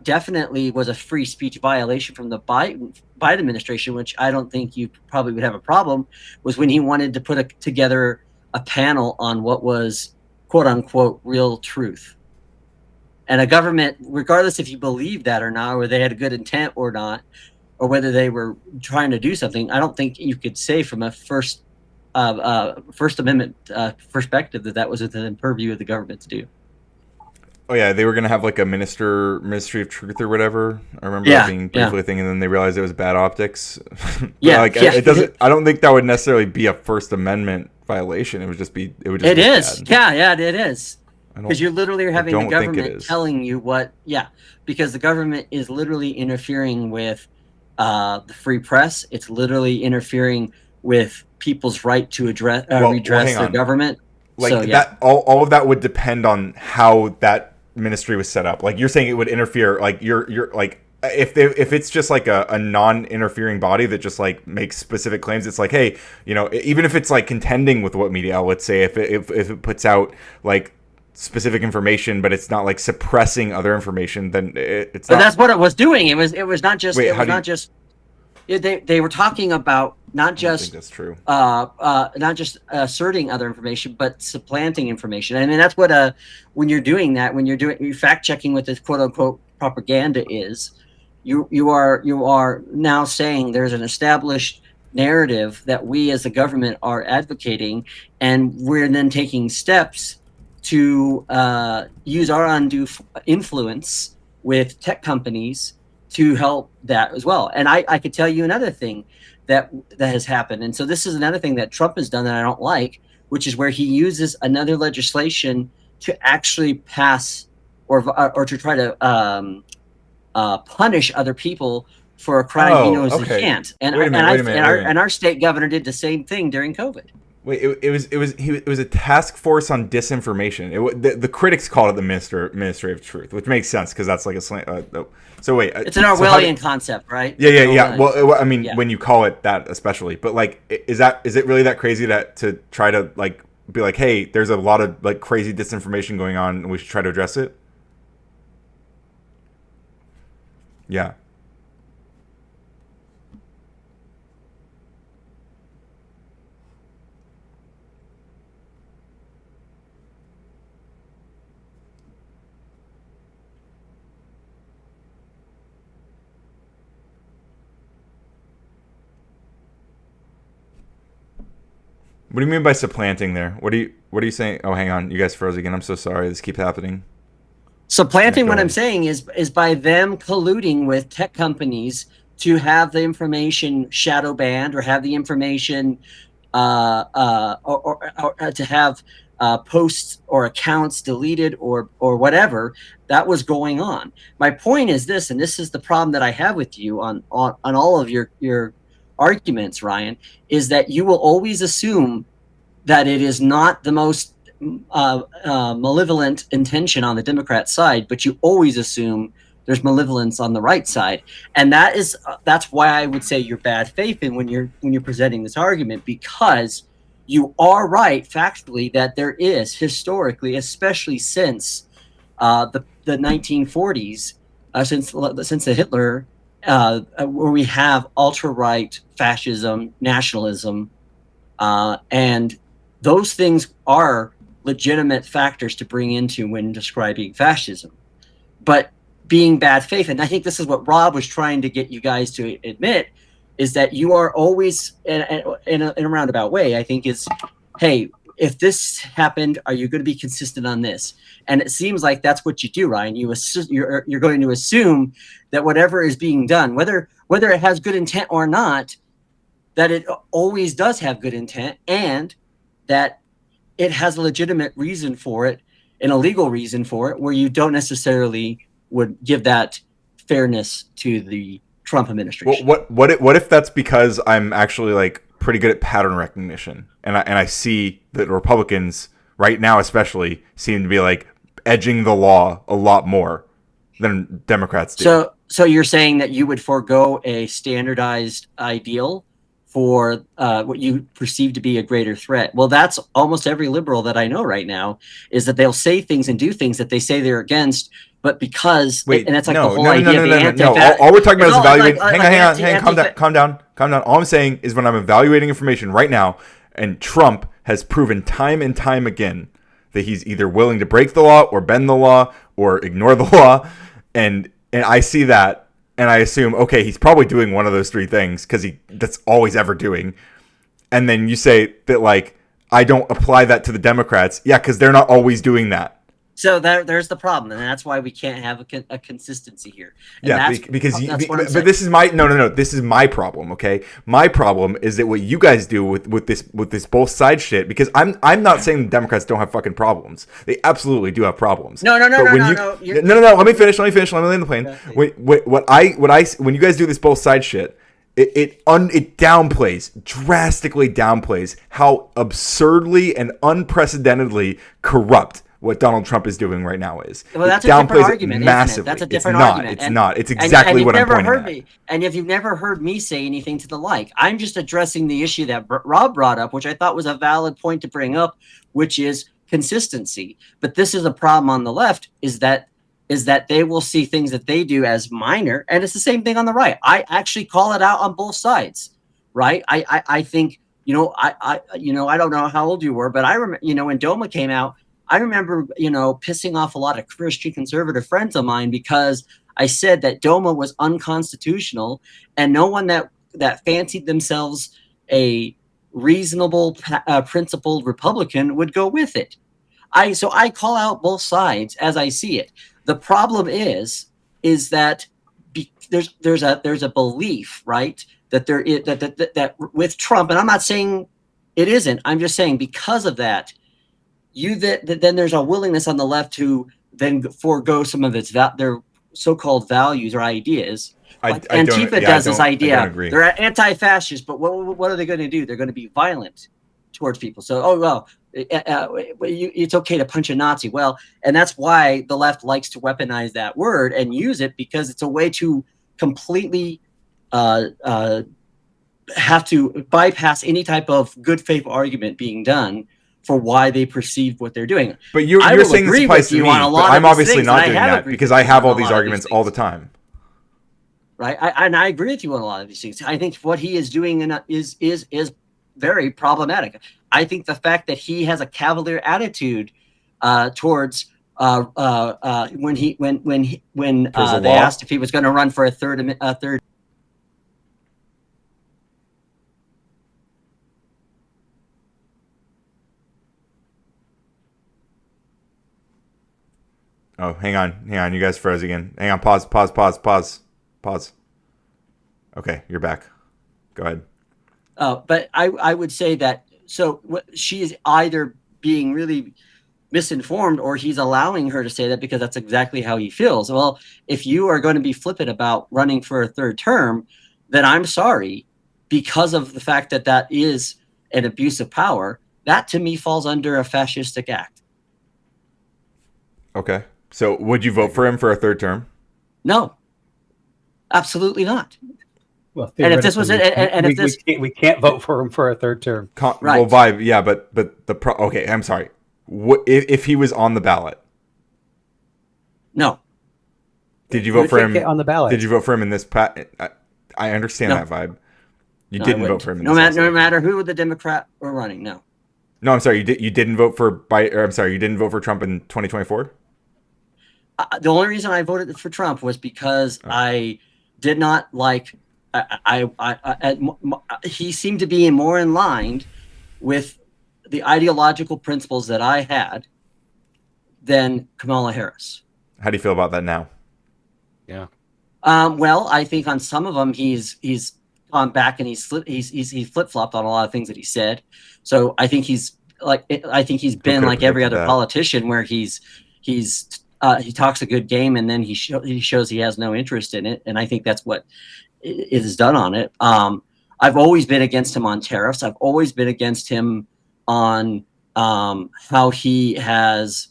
definitely was a free speech violation from the Biden administration, which I don't think you probably would have a problem, was when he wanted to put together a panel on what was quote unquote real truth. And a government, regardless if you believe that or not, or they had a good intent or not, or whether they were trying to do something, I don't think you could say from a First Amendment perspective that was within the purview of the government to do. Oh yeah, they were gonna have like a Ministry of Truth or whatever. I remember that being briefly a thing, and then they realized it was bad optics. It doesn't. I don't think that would necessarily be a First Amendment violation. It would just be. It would just. It is. Bad. Yeah, it is. Because you're literally having the government telling you what. Yeah, because the government is literally interfering with the free press. It's literally interfering with people's right to redress their government. That all of that would depend on how that ministry was set up. Like you're saying, it would interfere. Like you're like if it's just like a non-interfering body that just like makes specific claims, it's like, hey, even if it's like contending with what media outlets say, if it puts out like specific information, but it's not like suppressing other information, then it's not. But that's what it was doing. It was not just. They were talking about not just. I think that's true. Not just asserting other information, but supplanting information. I mean, that's what when you're doing that, when you're fact checking what this quote unquote propaganda is, you are now saying there's an established narrative that we as the government are advocating, and we're then taking steps to use our undue influence with tech companies to help that as well. And I could tell you another thing that has happened. And so this is another thing that Trump has done that I don't like, which is where he uses another legislation to actually pass or to try to punish other people for a crime he knows he can't. And our state governor did the same thing during COVID. Wait, it was a task force on disinformation. The critics called it the Ministry of Truth, which makes sense because that's like a slant. So wait, it's an Orwellian concept, right? Yeah. Well, I mean, when you call it that, especially, but like, is it really that crazy to try to like be like, hey, there's a lot of like crazy disinformation going on, and we should try to address it? Yeah. What do you mean by supplanting there? What are you saying? Oh, hang on. You guys froze again. I'm so sorry. This keeps happening. Supplanting, what I'm saying is by them colluding with tech companies to have the information shadow banned or have the information or to have posts or accounts deleted or whatever that was going on. My point is this, and this is the problem that I have with you on all of your arguments, Ryan, is that you will always assume that it is not the most malevolent intention on the Democrat side, but you always assume there's malevolence on the right side, and that's why I would say you're bad faith in when you're presenting this argument, because you are right factually that there is historically, especially since the 1940s, since the Hitler, where we have ultra-right fascism, nationalism, and those things are legitimate factors to bring into when describing fascism. But being bad faith, and I think this is what Rob was trying to get you guys to admit, is that you are always, in a roundabout way, I think, is, hey, if this happened, are you going to be consistent on this? And it seems like that's what you do, Ryan. You're going to assume that whatever is being done, whether it has good intent or not, that it always does have good intent, and that it has a legitimate reason for it and a legal reason for it, where you don't necessarily would give that fairness to the Trump administration. Well, what if that's because I'm actually like pretty good at pattern recognition, and I see that Republicans right now especially seem to be like edging the law a lot more than Democrats do. So you're saying that you would forego a standardized ideal for what you perceive to be a greater threat? Well, that's almost every liberal that I know right now, is that they'll say things and do things that they say they're against, but because and that's like the whole idea. No. All we're talking about is evaluating. Hang on, calm down. All I'm saying is when I'm evaluating information right now, and Trump has proven time and time again that he's either willing to break the law or bend the law or ignore the law, and I see that. And I assume, okay, he's probably doing one of those three things because that's all he's ever doing. And then you say that, like, I don't apply that to the Democrats. Yeah, because they're not always doing that. So there's the problem, and that's why we can't have a consistency here. And yeah, but this is my no. This is my problem. Okay, my problem is that what you guys do with this both side shit. Because I'm not saying the Democrats don't have fucking problems. They absolutely do have problems. No. No. Let me finish. Let me land the plane. Okay. When you guys do this both side shit, it downplays, drastically downplays how absurdly and unprecedentedly corrupt what Donald Trump is doing right now is. Well, that's a different argument, isn't it? That's a different argument. It's not. It's exactly what I'm pointing at. And if you've never heard me say anything to the like, I'm just addressing the issue that Rob brought up, which I thought was a valid point to bring up, which is consistency. But this is a problem on the left, is that they will see things that they do as minor, and it's the same thing on the right. I actually call it out on both sides, right? I think, I don't know how old you were, but I remember, when DOMA came out, I remember, pissing off a lot of Christian conservative friends of mine because I said that DOMA was unconstitutional, and no one that fancied themselves a reasonable, principled Republican would go with it. So I call out both sides as I see it. The problem is that there's a belief, right, that there is that with Trump, and I'm not saying it isn't. I'm just saying because of that. Then there's a willingness on the left to then forego some of their so-called values or ideas. Antifa does this idea. They're anti-fascist, but what are they going to do? They're going to be violent towards people. So, it's okay to punch a Nazi. Well, and that's why the left likes to weaponize that word and use it, because it's a way to completely have to bypass any type of good faith argument being done for why they perceive what they're doing. But you're saying this applies to me, but I'm obviously not doing that because I have all these arguments all the time. Right, I agree with you on a lot of these things. I think what he is doing is very problematic. I think the fact that he has a cavalier attitude towards when they asked if he was going to run for a third. Oh, hang on. You guys froze again. Hang on. Pause. Okay, you're back. Go ahead. But I would say that, so she is either being really misinformed or he's allowing her to say that because that's exactly how he feels. Well, if you are going to be flippant about running for a third term, then I'm sorry, because of the fact that is an abuse of power, that to me falls under a fascistic act. Okay. So would you vote for him for a third term? No, absolutely not. Well, and if this was we can't vote for him for a third term. Right. Well, Vibe, yeah, but okay, I'm sorry. What if he was on the ballot? No. Did you vote for him on the ballot? Did you vote for him in this? I understand that, Vibe. You didn't vote for him in this. No matter who the Democrat were running. No. No, I'm sorry. You didn't vote for I'm sorry. You didn't vote for Trump in 2024. The only reason I voted for Trump was because I did not like. He seemed to be more in line with the ideological principles that I had than Kamala Harris. How do you feel about that now? Yeah. Well, I think on some of them he's gone back and he's flip flopped on a lot of things that he said. So I think he's been like every other politician where he talks a good game and then he shows he has no interest in it, and I think that's what it has done on it. I've always been against him on tariffs. I've always been against him on how he has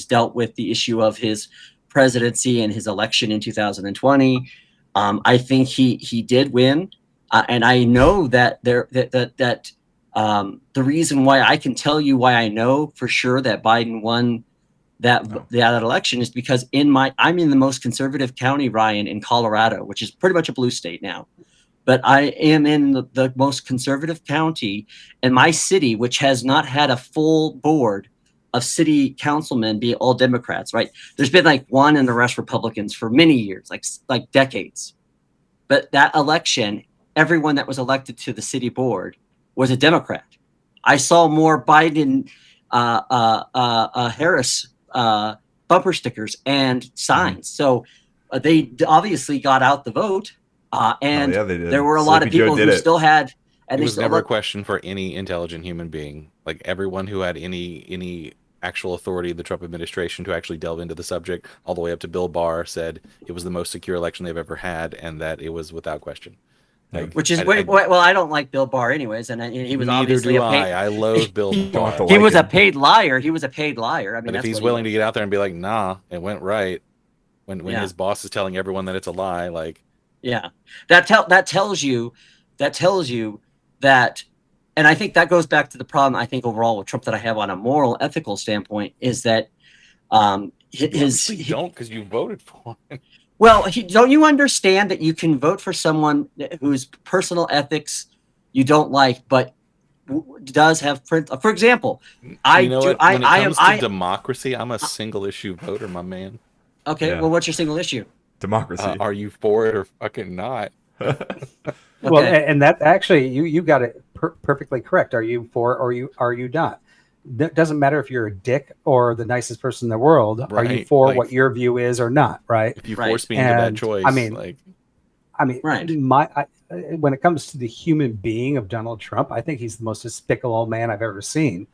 dealt with the issue of his presidency and his election in 2020. I think he did win, and I know that the reason why I can tell you why I know for sure that Biden won that election is because I'm in the most conservative county, Ryan, in Colorado, which is pretty much a blue state now. But I am in the most conservative county, and my city, which has not had a full board of city councilmen be all Democrats, right? There's been like one and the rest Republicans for many years, like decades. But that election, everyone that was elected to the city board was a Democrat. I saw more Biden, Harris bumper stickers and signs. So they obviously got out the vote. And they did. There were a lot of people who still had. And it was never a question for any intelligent human being. Like everyone who had any actual authority in the Trump administration to actually delve into the subject, all the way up to Bill Barr, said it was the most secure election they've ever had, and that it was without question. Like, which is well, I don't like Bill Barr anyways, and he was obviously I loathe Bill Barr. He was a paid liar. He was a paid liar. I mean, but if he's willing to get out there and be like, "Nah, it went right," when his boss is telling everyone that it's a lie, like, yeah, that tells you that, and I think that goes back to the problem I think overall with Trump that I have on a moral, ethical standpoint is that don't because you voted for him. Well, don't you understand that you can vote for someone whose personal ethics you don't like, but does have, for example, when it comes to democracy, I'm a single issue voter, my man. Okay, well, what's your single issue? Democracy. Are you for it or fucking not? Well, and that actually, you got it perfectly correct. Are you for or are you not? It doesn't matter if you're a dick or the nicest person in the world. Right. Are you for what your view is or not? Right. If you force me into that choice, I mean, when it comes to the human being of Donald Trump, I think he's the most despicable man I've ever seen.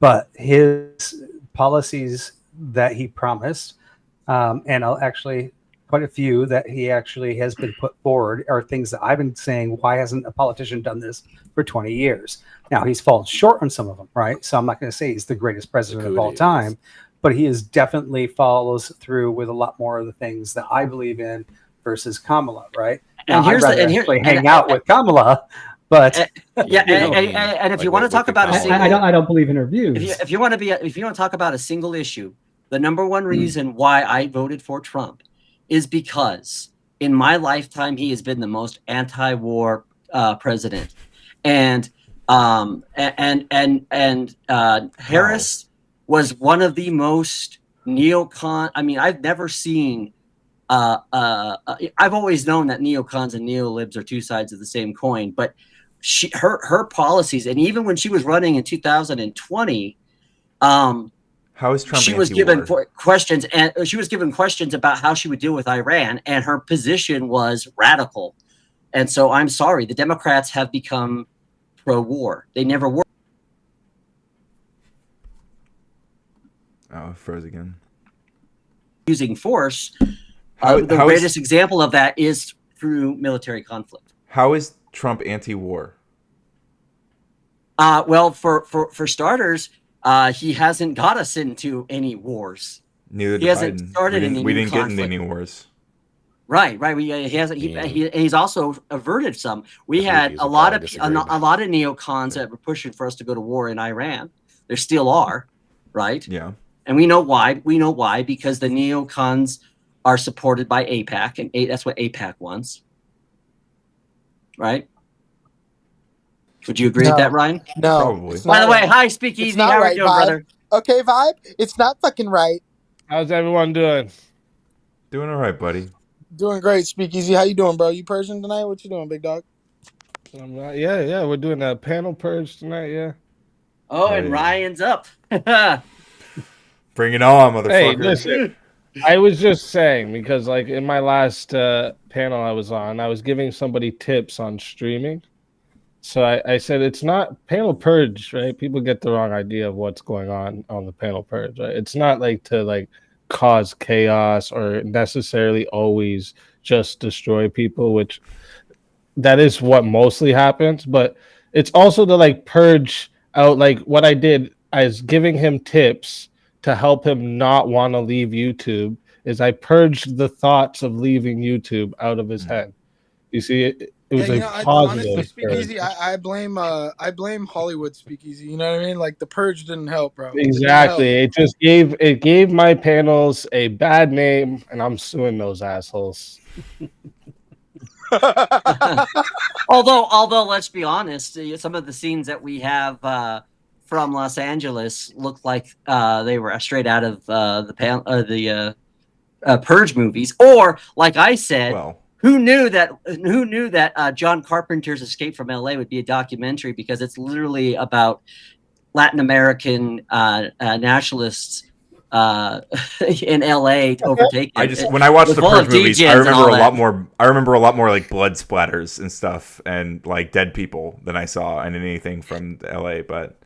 But his policies that he promised, and I'll actually quite a few that he actually has been put forward are things that I've been saying, why hasn't a politician done this for 20 years? Now, he's fallen short on some of them, right? So I'm not going to say he's the greatest president of all time, but he is definitely follows through with a lot more of the things that I believe in versus Kamala, right? Now, And here's hang out with Kamala, but and if you want to talk about a single, I don't believe in her views. If you want to talk about a single issue, the number one reason why I voted for Trump is because in my lifetime he has been the most anti-war president, and Harris was one of the most neocon. I mean, I've never seen. I've always known that neocons and neolibs are two sides of the same coin, but her policies, and even when she was running in 2020, how is Trump? She was given questions, and she was given questions about how she would deal with Iran, and her position was radical. And so, I'm sorry, the Democrats have become pro-war. They never were. Oh, froze again. Using force. The greatest example of that is through military conflict. How is Trump anti-war? Well, for starters, he hasn't got us into any wars. Neither did he hasn't Biden. started any. We didn't conflict. get into any wars. Right. He's also averted some. We had a lot of neocons that were pushing for us to go to war in Iran. There still are, right? Yeah. And we know why. We know why, because the neocons are supported by AIPAC, and that's what AIPAC wants, right? Would you agree with that, Ryan? No. Probably. By the way, hi, Speakeasy. How are you doing, brother? Okay, Vibe. It's not fucking right. How's everyone doing? Doing all right, buddy. Doing great, Speakeasy. How you doing, bro? You Persian tonight? What you doing, big dog? Yeah. We're doing a panel purge tonight. Yeah. Oh, and Ryan's up. Bring it on, motherfucker. Hey, listen. I was just saying, because like in my last panel I was on, I was giving somebody tips on streaming. So I said it's not panel purge, right? People get the wrong idea of what's going on the panel purge, right? It's not like to like cause chaos or necessarily always just destroy people, which that is what mostly happens. But it's also to like purge out, like what I did, I was giving him tips to help him not want to leave YouTube. Is I purged the thoughts of leaving YouTube out of his head. You see, it was positive. Honestly, Speakeasy, I blame Hollywood, Speakeasy. You know what I mean? Like the purge didn't help, bro. Exactly. It just gave my panels a bad name, and I'm suing those assholes. although let's be honest, some of the scenes that we have from Los Angeles look like they were straight out of the Purge movies, or like I said. Who knew that John Carpenter's Escape from LA would be a documentary, because it's literally about Latin American nationalists in LA overtaking. When I watched the Purge movies, I remember a lot more like blood splatters and stuff and like dead people than I saw in anything from LA, but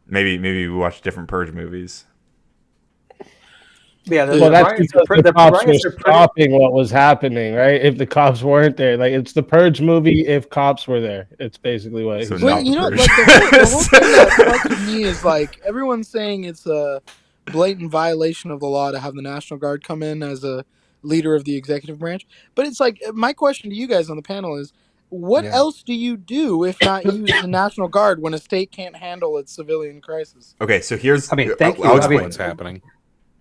maybe we watched different Purge movies. Yeah, that's because the cops were stopping what was happening, right? If the cops weren't there, like it's the Purge movie. If cops were there, it's basically what. Well, you know, like the whole thing that fucks with me is like everyone's saying it's a blatant violation of the law to have the National Guard come in as a leader of the executive branch. But it's like my question to you guys on the panel is, what else do you do if not use the National Guard when a state can't handle its civilian crisis? Okay, so here's. I'll explain what's happening.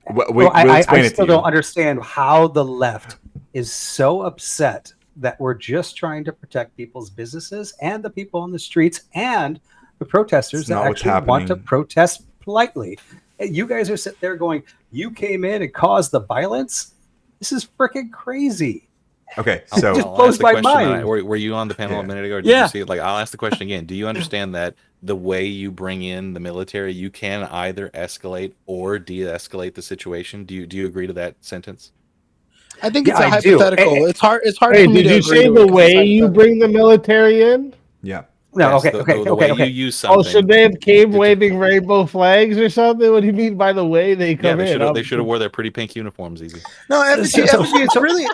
I still don't understand how the left is so upset that we're just trying to protect people's businesses and the people on the streets and the protesters that actually want to protest politely. You guys are sitting there going, you came in and caused the violence? This is freaking crazy. Okay, so it just blows my mind. Were you on the panel a minute ago? Or did you see it? Like, I'll ask the question again. Do you understand that the way you bring in the military, you can either escalate or de-escalate the situation? Do you agree to that sentence? I think it's a hypothetical. It's hard. It's hard. Hey, for me did to you agree say to the it way you bring the military in? Yeah. No, Yes, the way you use something. Oh, should they have came waving rainbow flags or something? What do you mean by the way they come in? They should have wore their pretty pink uniforms, easy. No, effigy, it's really,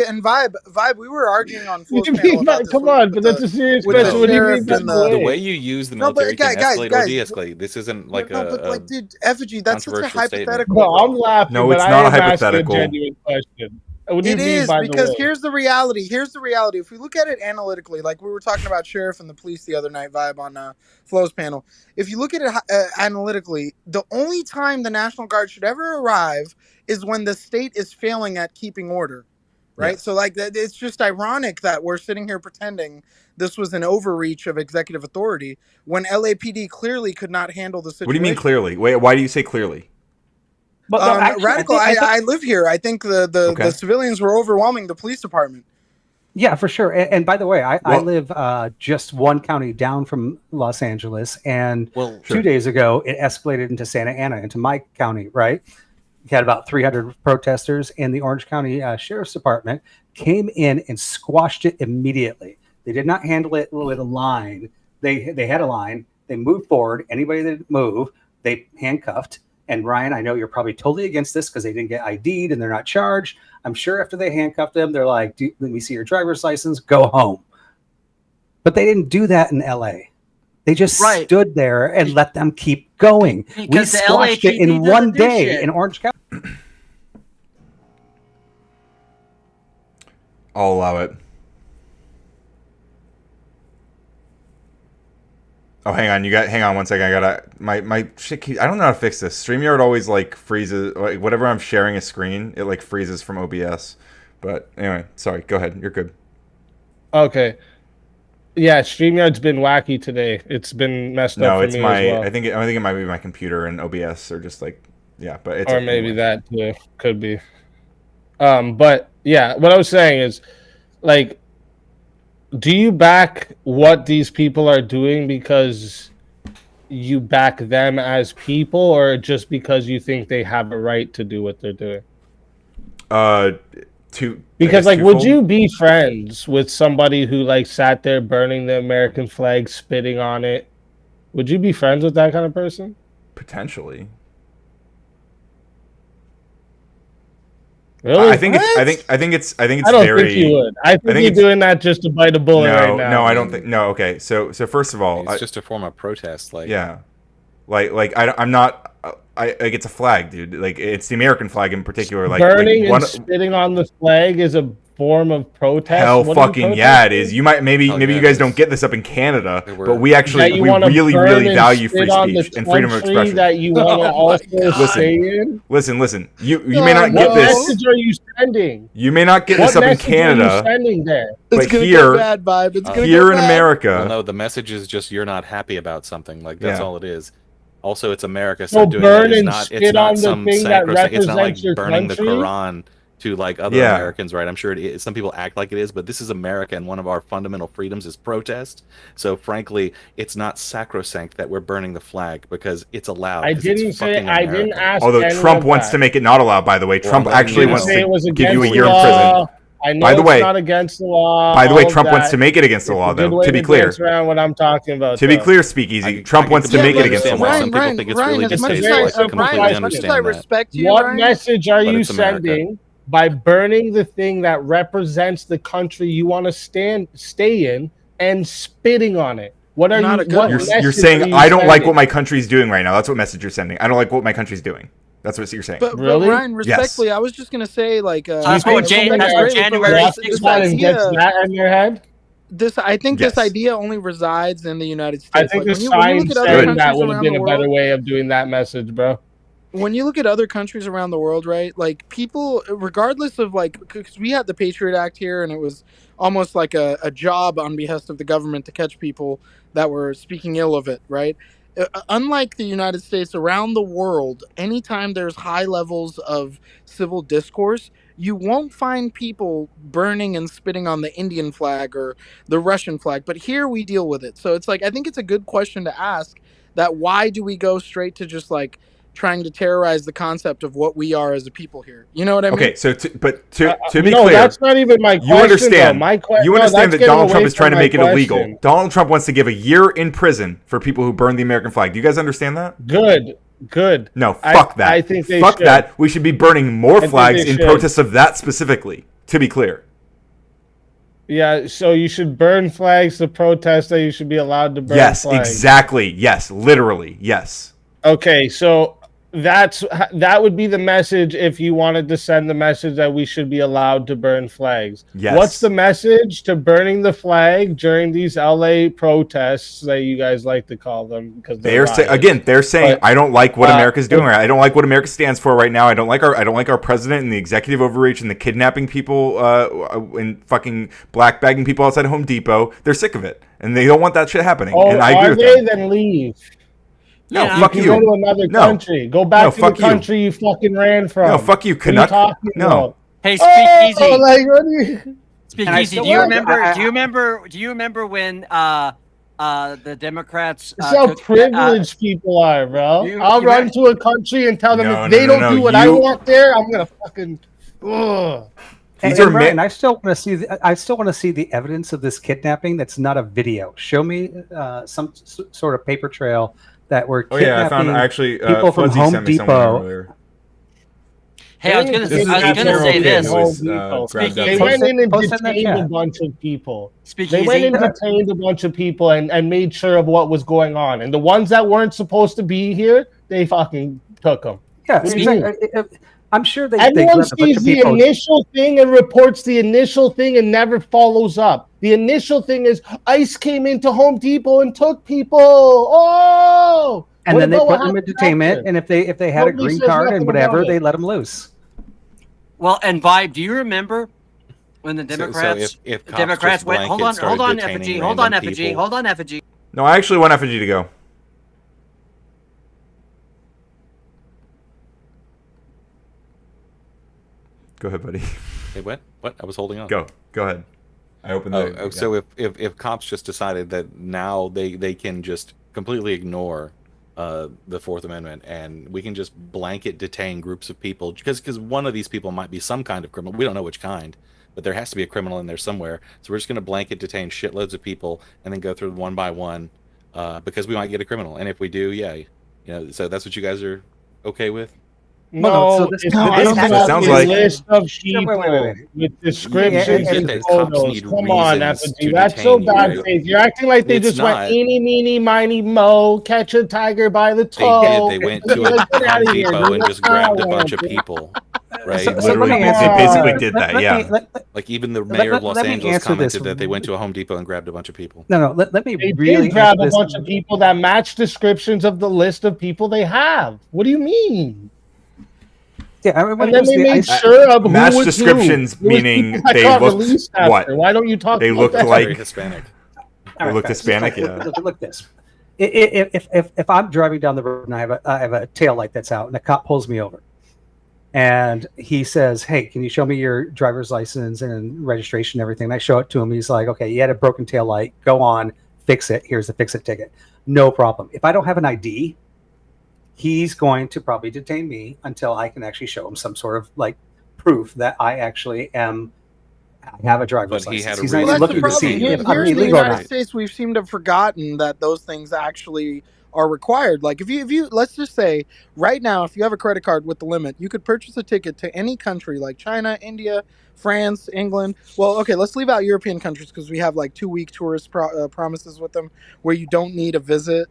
and vibe. We were arguing on Flo's panel about this. Come on, but that's a serious question. What do you mean by the way you use the military can escalate or de-escalate? This isn't like like, dude, effigy, that's such a hypothetical. No, I'm laughing. No, but it's I not a am asking hypothetical. A genuine question. What do you It mean is, by because the way? here's the reality. If we look at it analytically, like we were talking about sheriff and the police the other night, vibe on Flo's panel. If you look at it analytically, the only time the National Guard should ever arrive is when the state is failing at keeping order, right? Yes. So like it's just ironic that we're sitting here pretending this was an overreach of executive authority when LAPD clearly could not handle the situation. What do you mean clearly? Wait, why do you say clearly? But no, actually, Radical, I live here. I think the civilians were overwhelming the police department. Yeah, for sure. And by the way, I live just one county down from Los Angeles. And 2 days ago, it escalated into Santa Ana, into my county, right? You had about 300 protesters, and the Orange County Sheriff's Department came in and squashed it immediately. They did not handle it with a line. They had a line. They moved forward. Anybody that didn't move, they handcuffed. And Ryan, I know you're probably totally against this because they didn't get ID'd and they're not charged. I'm sure after they handcuffed them, they're like, let me see your driver's license, go home. But they didn't do that in LA. They just stood there and let them keep going. Because we squashed it in one day in Orange County. I'll allow it. Oh, hang on. Hang on one second. I gotta my shit. I don't know how to fix this. StreamYard always like freezes. Like whatever I'm sharing a screen, it like freezes from OBS. But anyway, sorry. Go ahead. You're good. Okay. Yeah, StreamYard's been wacky today. It's been messed up. No, it's me my. as well. I think it might be my computer and OBS or just like but it's or maybe that too. Could be. But yeah, what I was saying is, like, do you back what these people are doing because you back them as people, or just because you think they have a right to do what they're doing? Because like, would you be friends with somebody who like sat there burning the American flag, spitting on it? Would you be friends with that kind of person? Potentially. Really? I think it's I don't very. think you would. I think you're doing that just to bite a bullet right now. No, I don't think. No, okay. So first of all, It's just a form of protest. Like, yeah, I'm not. Like it's a flag, dude. Like it's the American flag in particular. Like burning and spitting on the flag is a form of protest. Hell, fucking yeah, it is. You might maybe you guys don't get this up in Canada, but we actually really value free speech and freedom of expression. That you want to also stay in. Listen. You may not get this. What message are you sending? You may not get this up in Canada. What message are you sending there? But here, here in America, well, no, the message is just you're not happy about something. Like that's all it is. Also, it's America, so doing burn it is and not. spit It's not on the some thing that sacrosanct. It's not like represents your burning country? the Quran to like other Americans, right? I'm sure it is. Some people act like it is, but this is America, and one of our fundamental freedoms is protest. So, frankly, it's not sacrosanct that we're burning the flag because it's allowed. I didn't say. I didn't ask. Although Trump wants to make it not allowed, by the way, Trump actually wants to give you a year in prison. I know by the way, it's not against the law. By the way, Trump wants to make it against the law, though. To be clear, around what I'm talking about. To be clear, Speakeasy, Trump wants to make it against the law. Some people think it's really distasteful. I completely understand that. What message are you sending by burning the thing that represents the country you want to stay in and spitting on it? What are you're saying? I don't like what my country's doing right now. That's what message you're sending. I don't like what my country's doing. That's what you're saying. But Ryan, respectfully, I was just gonna say, like, that's what January 6th gets that in your head. I think this idea only resides in the United States. I think the science saying that would have been a better way of doing that message, bro. When you look at other countries around the world, right? Like people, regardless of like, because we had the Patriot Act here, and it was almost like a job on behest of the government to catch people that were speaking ill of it, right? Unlike the United States, around the world, anytime there's high levels of civil discourse, you won't find people burning and spitting on the Indian flag or the Russian flag. But here we deal with it. So it's like, I think it's a good question to ask, that why do we go straight to just like trying to terrorize the concept of what we are as a people here? You know what I mean? Okay, so to be no, clear, that's not even my question. You understand? You understand no, that Donald Trump is trying to make it question. illegal. Donald Trump wants to give a year in prison for people who burn the American flag. Do you guys understand that? Good. No, fuck that. I think they fuck should. that. We should be burning more flags in protest of that specifically. To be clear. Yeah, so you should burn flags to protest that you should be allowed to burn flags. Yes, exactly. Yes, literally. Yes. Okay, so that would be the message if you wanted to send the message that we should be allowed to burn flags. Yes. What's the message to burning the flag during these LA protests that you guys like to call them? Because they're saying I don't like what America's doing right. I don't like what America stands for right now. I don't like our president and the executive overreach and the kidnapping people and fucking blackbagging people outside Home Depot. They're sick of it and they don't want that shit happening. Oh, and I agree with them. Then leave. No, fuck you. Go to another country. Go back to the country you fucking ran from. No, fuck you, Canuck. No. Hey, Speakeasy. Like, what do you... Speakeasy. Do you remember when the Democrats? That's how privileged people are, bro. I'll run to a country and tell them if they don't do what I want there, I'm gonna fucking. Ugh. And Ryan, I still want to see the evidence of this kidnapping. That's not a video. Show me some sort of paper trail that were kidnapping people from Home Depot. Hey, I was gonna say this. They went in and detained a bunch of people. They went and detained a bunch of people and made sure of what was going on. And the ones that weren't supposed to be here, they fucking took them. Yeah, exactly. I'm sure they Everyone grabbed a bunch sees of the people. initial thing and reports the initial thing and never follows up. The initial thing is ICE came into Home Depot and took people. Oh, And what then they about put what them in happened detainment, after? and if they had Nobody a green says card nothing and about whatever, it. they let them loose. Well, and Vibe, do you remember when the So Democrats if cops Democrats just went? Hold on, blanket started detaining effigy. random Hold on, effigy. people- Hold on, effigy. No, I actually want Effigy to go. Go ahead, buddy. Hey, what? What? I was holding on. Go ahead. I opened the. So if cops just decided that now they can just completely ignore the Fourth Amendment and we can just blanket detain groups of people because one of these people might be some kind of criminal. We don't know which kind, but there has to be a criminal in there somewhere. So we're just going to blanket detain shitloads of people and then go through one by one because we might get a criminal. And if we do, yeah, so that's what you guys are okay with. No, this it's sounds like list of people wait. with descriptions Yeah, and that cops photos. need Come on, reasons Effigy. to That's so detain you, bad right? faith. You're acting like they It's just went not. eeny, meeny, miny, mo, catch a tiger by the They toe. did. They went to Like, a get outta Home here, Depot dude. and just That's grabbed a not bunch of what- people, right? So Literally, let me they answer- basically did that. let Yeah. me- let- Like even the let- mayor let- of Los let me Angeles answer this. commented that they went to a Home Depot and grabbed a bunch of people. No, let me They really did grab answer a this. bunch of people that match descriptions of the list of people they have. What do you mean? Yeah, I mean, when And it then comes to they the made ICE sure of who Match was descriptions who. It was meaning people that they got looked released what? after. Why don't you talk They about looked that? like Very Hispanic. They looked Hispanic. Yeah. Look this. If I'm driving down the road and I have a tail light that's out and a cop pulls me over, and he says, "Hey, can you show me your driver's license and registration and everything?" And I show it to him. He's like, "Okay, you had a broken tail light. Go on, fix it. Here's the fix it ticket. No problem." If I don't have an ID, he's going to probably detain me until I can actually show him some sort of like proof that I actually have a driver's But he license. had a He's reason not Well, even that's the looking to problem. see Here, if I'm here in the illegal or United not. States, we seem to have forgotten that those things actually are required. Like if you let's just say right now, if you have a credit card with the limit, you could purchase a ticket to any country like China, India, France, England. Well, okay, let's leave out European countries because we have like 2-week tourist promises with them, where you don't need a visa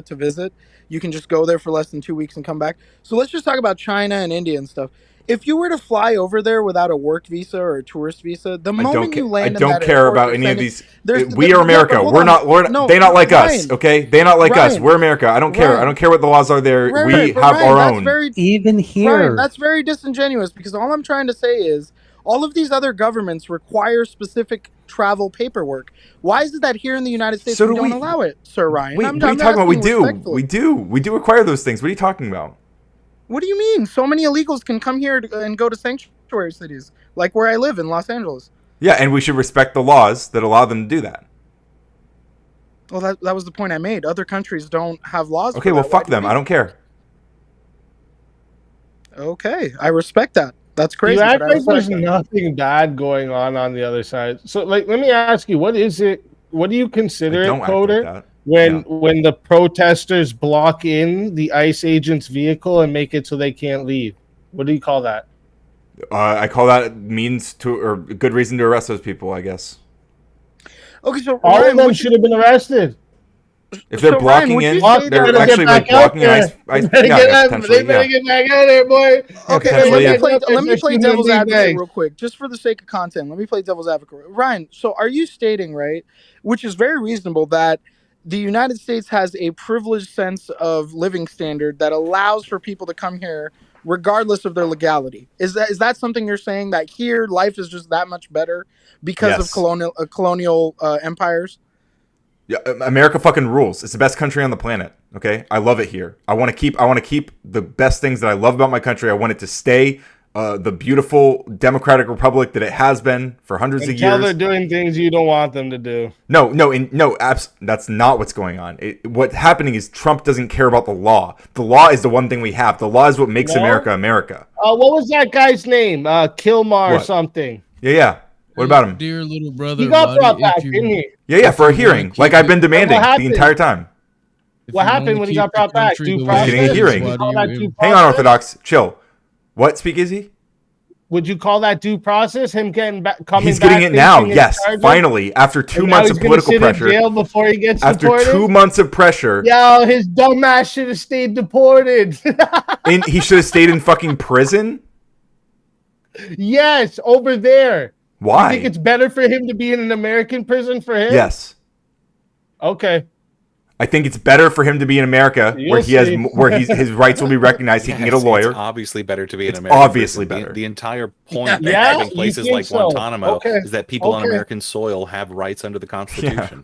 to visit. You can just go there for less than 2 weeks and come back. So let's just talk about China and India and stuff. If you were to fly over there without a work visa or a tourist visa, the moment you I land in don't that care airport, about they're any of sending- these. there's- We there- are yeah, America. but hold We're on. not. No, They not like us. Ryan. Okay. They not like us. Ryan. We're America. I don't care. Ryan. I don't care what the laws are there. Right, We right, but have Ryan, our that's own. very Even here, Ryan, that's very disingenuous because all I'm trying to say is all of these other governments require specific travel paperwork. Why is it that here in the United States So we do don't we. allow it, Sir Ryan? Wait, I'm what are you talking about? We asking do. respectfully. We do require those things. What are you talking about? What do you mean? So many illegals can come here and go to sanctuary cities, like where I live in Los Angeles. Yeah, and we should respect the laws that allow them to do that. Well, that was the point I made. Other countries don't have laws. Okay, for well, that. Why fuck do them. we? I don't care. Okay, I respect that. That's crazy. You act but I like respect there's that. nothing bad going on the other side. So, like, let me ask you, what is it? What do you consider it, don't act like Coder, that. when the protesters block in the ICE agent's vehicle and make it so they can't leave? What do you call that? I call that means to or a good reason to arrest those people. I guess. Okay, so All Ryan, of them would should have been arrested. If they're So, Ryan, blocking would you in, say they're that- actually like blocking an ice. They better Yeah, get out- potentially. they better Yeah. get back out there, boy. Okay, potentially, let yeah. me play devil's advocate Real real quick, just for the sake of content. Let me play devil's advocate. Ryan, so are you stating, right, which is very reasonable, that the United States has a privileged sense of living standard that allows for people to come here regardless of their legality? Is that something you're saying, that here life is just that much better because of Yes. colonial empires? Yeah, America fucking rules. It's the best country on the planet. Okay, I love it here. I want to keep the best things that I love about my country. I want it to stay the beautiful democratic republic that it has been for hundreds of Until they're years. doing things you don't want them to do. No, that's not what's going on. What's happening is Trump doesn't care about the law. The law is the one thing we have. The law is what makes No? America America. What was that guy's name? Kilmar or What? something. Yeah. What about him? Dear little brother, He got buddy, brought if back, you- didn't he? Yeah, for a if you wanna hearing, keep like I've it- been demanding the happened? entire time. What you happened wanna when he keep got the brought back? country Due the way He's process? getting a it is, hearing. You buddy, call that it- due Hang on, process? Orthodox. Chill. What, Speakeasy? Would you call that due process? Him getting back, coming He's back, getting it now. facing his Yes, charges? finally, after 2 And now months he's of gonna political sit in pressure. jail before he gets After deported? 2 months of pressure, Yo, his dumb ass should have stayed deported. and he should have stayed in fucking prison. Yes, over there. Why? You think it's better for him to be in an American prison for him? Yes. Okay. I think it's better for him to be in America, where his rights will be recognized. He can get a lawyer. It's obviously better to be in It's America. obviously better. The entire point of Yeah, having you places think like so? Guantanamo Okay. is that people on Okay. American soil have rights under the Constitution.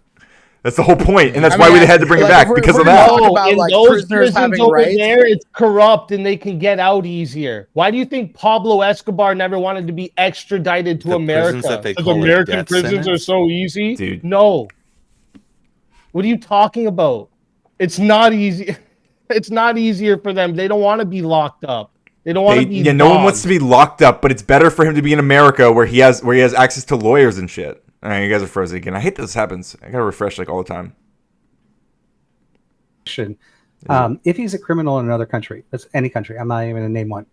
That's the whole point, and that's I why mean, we had to bring it like, back if we're- because if of we're that. talking about, in like, those prisoners prisons having over rights. there, it's corrupt and they can get out easier. Why do you think Pablo Escobar never wanted to be extradited to The America? prisons that they Because call it American death prisons are sentence? so easy? Dude. No. What are you talking about? It's not easy. It's not easier for them. They don't want to be locked up. They don't want to be No one wants to be locked up, but it's better for him to be in America where he has access to lawyers and shit. All right, you guys are frozen again. I hate that this happens. I gotta refresh like all the time. If he's a criminal in another country, that's any country, I'm not even going to name one,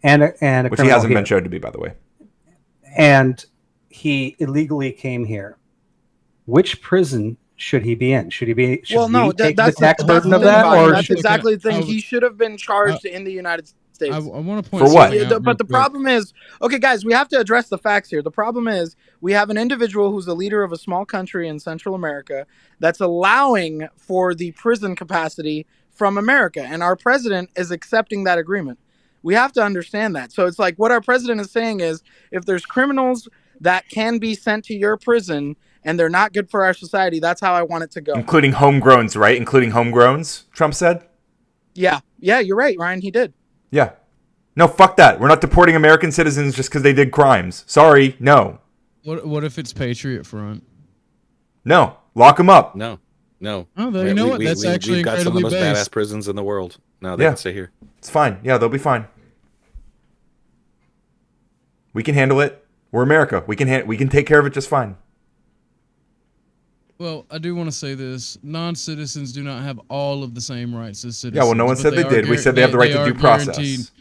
and a Which he criminal hasn't here, been shown to be, by the way. and he illegally came here, which prison should he be in? Should he be? Should Well, no, we take that's the tax that's burden the of thing, that, Vine. or That's should, exactly the thing. He should have been charged in the United States. I want to point For what? something out But the real quick. problem is, okay, guys, we have to address the facts here. The problem is we have an individual who's the leader of a small country in Central America that's allowing for the prison capacity from America, and our president is accepting that agreement. We have to understand that. So it's like what our president is saying is, if there's criminals that can be sent to your prison and they're not good for our society, that's how I want it to go. Including homegrowns, right? Including homegrowns, Trump said. Yeah, you're right, Ryan. He did. Yeah. No, fuck that. We're not deporting American citizens just because they did crimes. Sorry, no. What if it's Patriot Front? No. Lock them up. No. Oh, you know what? That's actually we've got some of the most incredibly badass based. prisons in the world. No, they Yeah. can stay here. It's fine. Yeah, they'll be fine. We can handle it. We're America. We can take care of it just fine. Well, I do want to say this: non-citizens do not have all of the same rights as citizens. Yeah, well, no one but said they are did. We said they have the right to due process.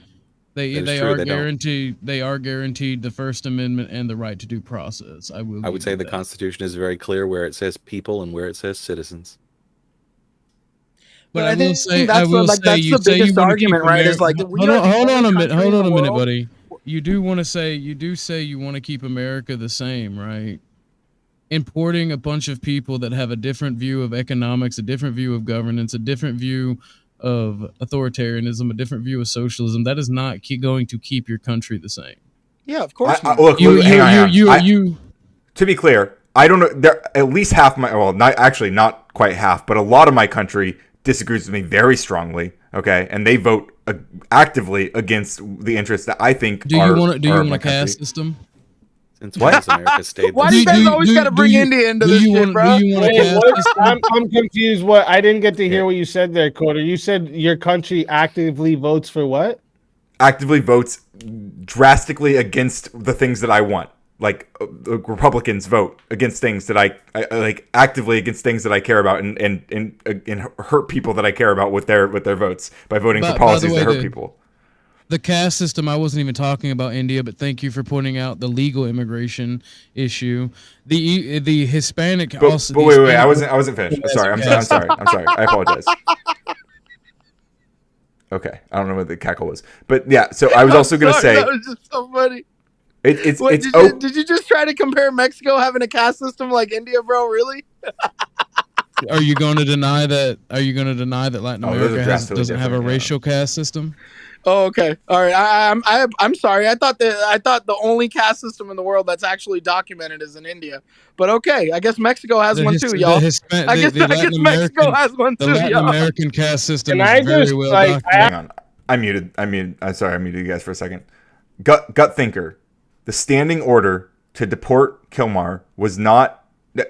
They That is they true, are they don't. guaranteed. They are guaranteed the First Amendment and the right to due process. I will. I would give say you the that. Constitution is very clear where it says people and where it says citizens. But I I will think say, that's you the say you biggest want to argument, keep right? Is America. like, we are the Hold on only a minute. country Hold in on a the minute, world- buddy. You do say you want to keep America the same, right? Importing a bunch of people that have a different view of economics, a different view of governance, a different view of authoritarianism, a different view of socialism, that is not going to keep your country the same. Yeah, of course. not. Look, hang on. You. To be clear, I don't know. There at least half my not quite half, but a lot of my country disagrees with me very strongly. Okay, and they vote actively against the interests that I think Do are. you want are a my caste country. system? Since when has America stayed Why the do you same? guys always got to bring India into this shit, bro? Wait, I'm confused. What? I didn't get to hear what you said there, Coder. You said your country actively votes for what? Actively votes drastically against the things that I want. Like Republicans vote against things that I like, actively against things that I care about, and hurt people that I care about with their votes by voting for policies that hurt people. The caste system, I wasn't even talking about India, but thank you for pointing out the legal immigration issue. The Hispanic But wait, I wasn't finished. I'm sorry. I apologize. Okay, I don't know what the cackle was, but yeah. So I was also going to say that was just so funny. Did Did you just try to compare Mexico having a caste system like India, bro? Really? Are you going to deny that? Are you going to deny that Latin Oh, those are America drastically doesn't have a different, yeah. racial caste system? Oh, okay. All right. I'm sorry. I thought the only caste system in the world that's actually documented is in India. But okay, I guess Mexico has one too, y'all. I guess Mexico has one too, The Latin y'all. American caste system Can I is very just, well like, documented. Hang on. I'm sorry. I muted you guys for a second. Gut thinker. The standing order to deport Kilmar was not. He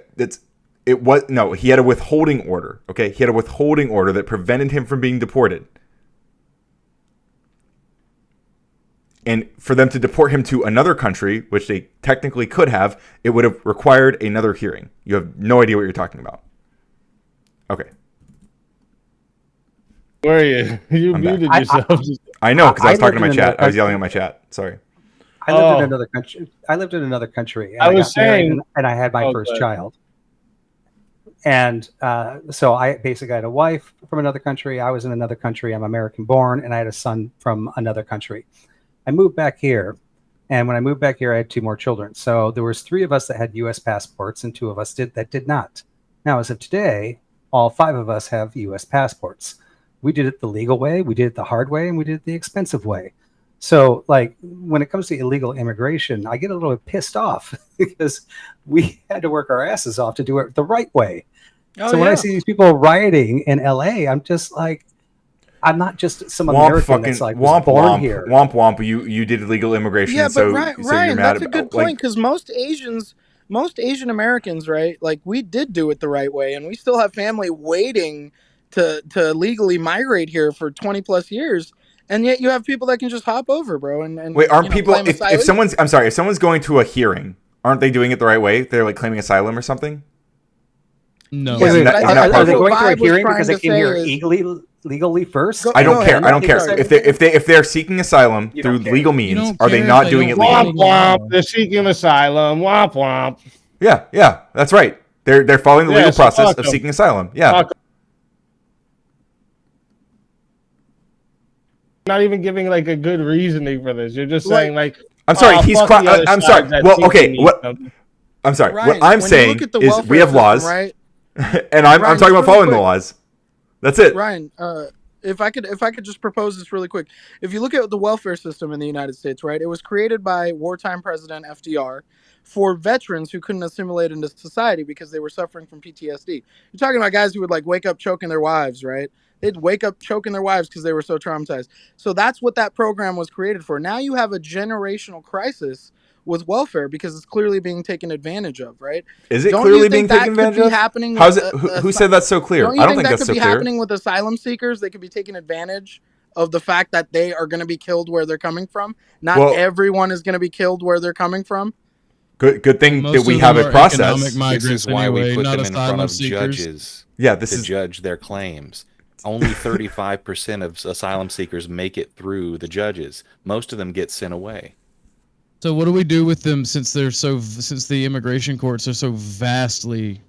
had a withholding order. Okay, he had a withholding order that prevented him from being deported. And for them to deport him to another country, which they technically could have, it would have required another hearing. You have no idea what you're talking about. Okay. Where are you? You I'm muted back. yourself. I know, because I was talking to my live in chat. a I was yelling at my chat. Sorry. I lived in another country. I lived in another country. And I was got married saying, and I had my first child. And so I basically had a wife from another country. I was in another country. I'm American born, and I had a son from another country. I moved back here, and when I moved back here, I had 2 more children. So there was 3 of us that had U.S. passports, and 2 of us that did not. Now, as of today, all 5 of us have U.S. passports. We did it the legal way, we did it the hard way, and we did it the expensive way. So, like, when it comes to illegal immigration, I get a little bit pissed off because we had to work our asses off to do it the right way. So when I see these people rioting in LA, I'm just like, I'm not just some American that's like was born here. Womp. You did illegal immigration, Yeah, but so Ryan, you're mad that's a about, good point because most Asian Americans, right? Like we did do it the right way, and we still have family waiting to legally migrate here for 20 plus years. And yet you have people that can just hop over, bro. And wait, aren't people? If someone's going to a hearing, aren't they doing it the right way? They're like claiming asylum or something. No, are they going to a hearing because they came here legally first? I don't care. I don't care if they're seeking asylum through legal means. Are they not doing it legally? Womp womp. They're seeking asylum. Womp womp. Yeah, that's right. They're following the legal process of seeking asylum. Yeah. Not even giving like a good reasoning for this. You're just saying like, I'm sorry. I'm sorry. Well, okay. I'm sorry. Ryan, what I'm saying is we have laws, right? And I'm talking about following the laws. That's it. Ryan, if I could just propose this really quick. If you look at the welfare system in the United States, right, it was created by wartime President FDR for veterans who couldn't assimilate into society because they were suffering from PTSD. You're talking about guys who would like wake up choking their wives, right? They'd wake up choking their wives because they were so traumatized. So that's what that program was created for. Now you have a generational crisis with welfare because it's clearly being taken advantage of, right? Is it clearly being taken advantage of? Happening How's it? Who said that's so clear? I don't think that's so clear. Could be happening with asylum seekers. They could be taking advantage of the fact that they are going to be killed where they're coming from. Not everyone is going to be killed where they're coming from. Good thing that we have a process. This is why we put them in front of judges. Yeah, to judge their claims. Only 35% of asylum seekers make it through the judges. Most of them get sent away. So what do we do with them since the immigration courts are so vastly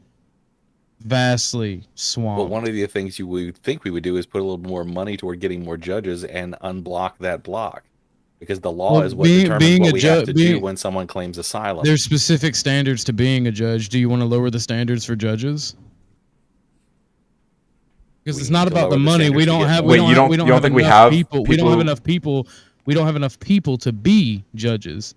swamped? Well, one of the things you would think we would do is put a little more money toward getting more judges and unblock that block. Because the law is what determines what we have to do when someone claims asylum. There's specific standards to being a judge. Do you want to lower the standards for judges? Because it's not about the money. We don't have. We don't have enough people. We don't have enough people. We don't have enough people to be judges.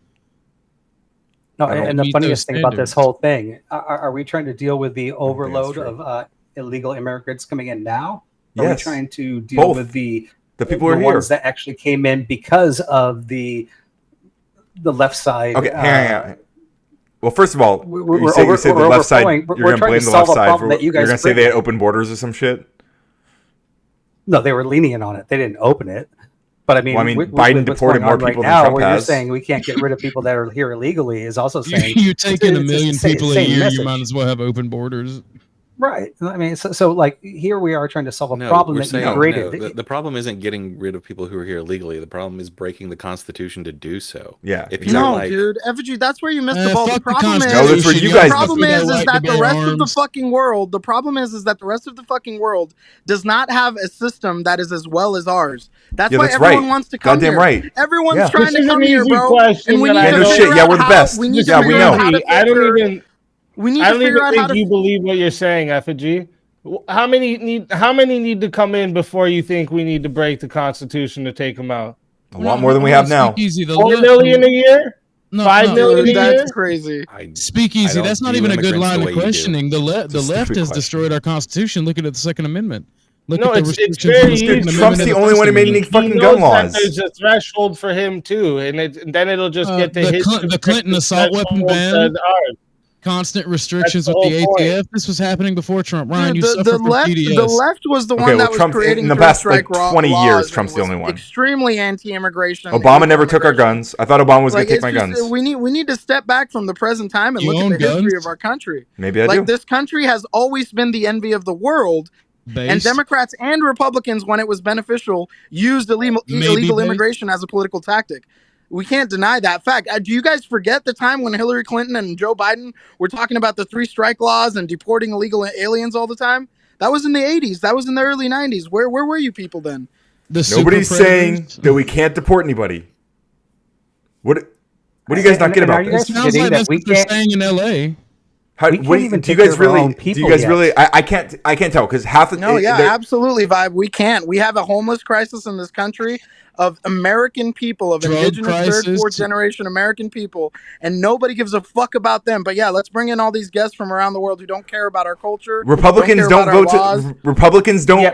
No, and the funniest thing about this whole thing, are we trying to deal with the overload of illegal immigrants coming in now? Or are we trying to deal with the people who are ones here that actually came in because of the left side? Okay, hang on. Well, first of all, you say the left side. You're going to blame the left side for. You're going to say they had open borders or some shit. No, they were lenient on it. They didn't open it. But I mean, Biden deported more people than Trump has. You're saying we can't get rid of people that are here illegally is also saying you're taking a million people a year. You might as well have open borders. Right. I mean, so like here we are trying to solve a problem that you created. No, the problem isn't getting rid of people who are here illegally. The problem is breaking the Constitution to do so. Yeah. If dude, Effigy, that's where you missed the ball. The problem is, that's where you guys. The problem is that the rest of the fucking world. The problem is that the rest of the fucking world does not have a system that is as well as ours. That's why everyone wants to come here. Goddamn right. Everyone's trying to come here, bro. And we need to figure out we're the best. We need to figure out how to I don't even think you believe what you're saying, Effigy. How many need to come in before you think we need to break the Constitution to take them out? A lot more than we have now. 4 million a year? 5 million a year? That's crazy. Speakeasy, that's not even a good line of questioning. The left has destroyed our Constitution. Look at the Second Amendment. It's very easy. Trump's the only one who made any fucking gun laws. There's a threshold for him too, and then it'll just get to the Clinton assault weapon ban. Constant restrictions with the ATF. This was happening before Trump. Ryan, you suffer from PTSD. The left was the one that was creating in the past 20 years. Trump's the only one. Extremely anti-immigration. Obama never took our guns. I thought Obama was going to take my guns. We need to step back from the present time and look at the history of our country. Maybe I do. This country has always been the envy of the world. And Democrats and Republicans, when it was beneficial, used illegal immigration as a political tactic. We can't deny that fact. Do you guys forget the time when Hillary Clinton and Joe Biden were talking about the 3 strike laws and deporting illegal aliens all the time? That was in the 80s. That was in the early 90s. Where were you people then? Nobody's saying that we can't deport anybody. What are you guys not getting about this? It sounds like that's what they're saying in LA. Do you guys really? I can't tell because half the absolutely, Vibe. We can't. We have a homeless crisis in this country of American people, of indigenous third, fourth generation American people, and nobody gives a fuck about them. But yeah, let's bring in all these guests from around the world who don't care about our culture. Republicans don't vote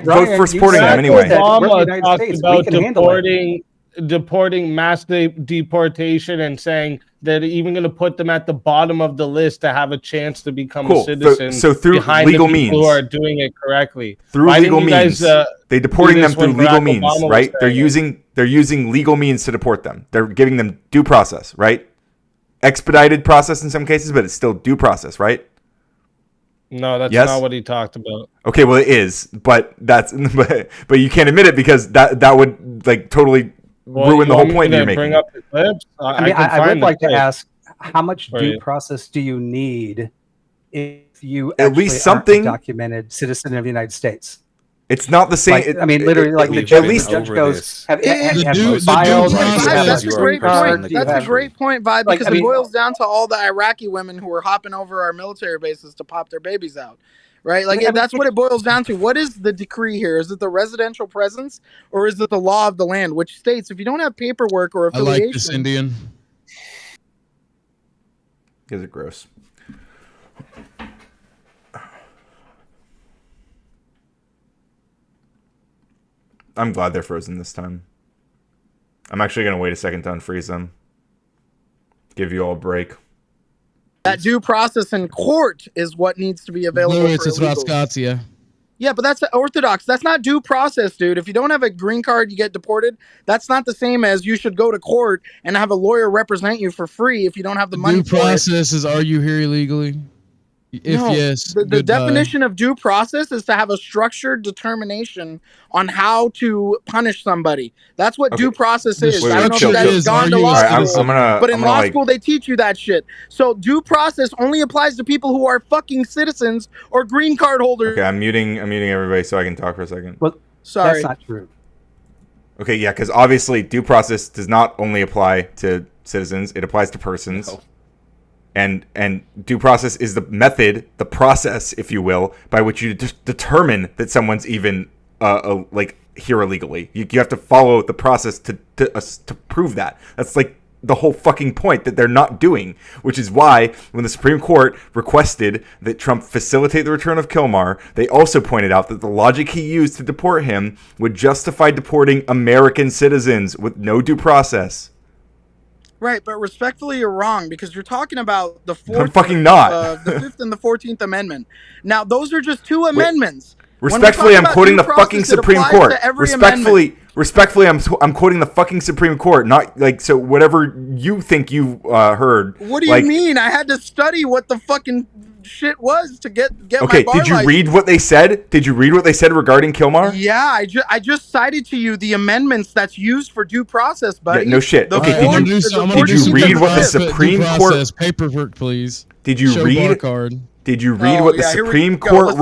vote for supporting them anyway. Obama talked about deporting mass deportation and saying they're even going to put them at the bottom of the list to have a chance to become a citizen. So through legal means, who are doing it correctly through legal means. They deporting them through legal means, right? They're using legal means to deport them. They're giving them due process, right? Expedited process in some cases, but it's still due process, right? No, that's not what he talked about. Okay, well it is, but but you can't admit it because that would like totally ruin the whole point you're making. Bring up the clips? I would like to ask, how much due process do you need if you at least something documented citizen of the United States? It's not the same. Literally, like the judge goes, have files? That's a great point. That's a great point, Vibe, because it boils down to all the Iraqi women who are hopping over our military bases to pop their babies out. Right? Like, that's what it boils down to. What is the decree here? Is it the residential presence or is it the law of the land, which states if you don't have paperwork or affiliation... I like this Indian. You guys are gross. I'm glad they're frozen this time. I'm actually going to wait a second to unfreeze them. Give you all a break. That due process in court is what needs to be available for illegals. Yeah, but that's orthodox. That's not due process, dude. If you don't have a green card, you get deported. That's not the same as you should go to court and have a lawyer represent you for free if you don't have the money. Due process is, are you here illegally? If no, yes, the definition of due process is to have a structured determination on how to punish somebody. That's what due process is. I don't know if that's gone to law school, but in law school they teach you that shit. So due process only applies to people who are fucking citizens or green card holders. Okay, I'm muting everybody so I can talk for a second. Well, sorry, that's not true. Okay, yeah, because obviously due process does not only apply to citizens; it applies to persons. No. And due process is the method, the process, if you will, by which you determine that someone's even like here illegally. You have to follow the process to prove that. That's like the whole fucking point that they're not doing, which is why when the Supreme Court requested that Trump facilitate the return of Kilmar, they also pointed out that the logic he used to deport him would justify deporting American citizens with no due process. Right, but respectfully, you're wrong because you're talking about the fourth. I'm fucking not. The 5th and the 14th Amendment. Now, those are just two amendments. Respectfully, I'm quoting the fucking Supreme Court. Respectfully, I'm quoting the fucking Supreme Court. Not like so. Whatever you think you heard. What do you mean? I had to study what the fucking shit was to get okay, my bar did you license. read what they said? Did you read what they said regarding Kilmar? Yeah, I just cited to you the amendments that's used for due process, buddy. Yeah, no shit. Okay, did you read what the Supreme Court paperwork, please? Did you read? Did you read what the Supreme Court Let's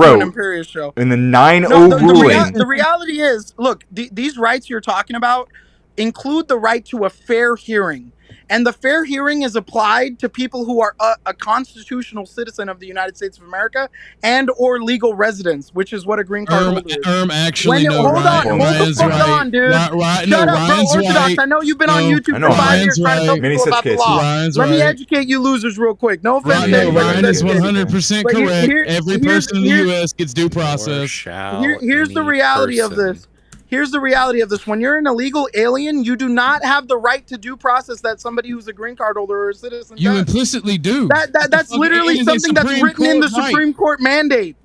wrote in the 9-0 ruling? The reality is, look, these rights you're talking about include the right to a fair hearing. And the fair hearing is applied to people who are a constitutional citizen of the United States of America and or legal residents, which is what a green card holder is. Actually, hold on, dude. Shut up, bro. Orthodox, I know you've been on YouTube for 5 years trying to tell people about the law. Let me educate you losers real quick. No offense. Ryan is 100% correct. Every person in the U.S. gets due process. Here's the reality of this. Here's the reality of this. When you're an illegal alien, you do not have the right to due process that somebody who's a green card holder or a citizen You does. implicitly do. That's literally something that's written in the Supreme Court mandate.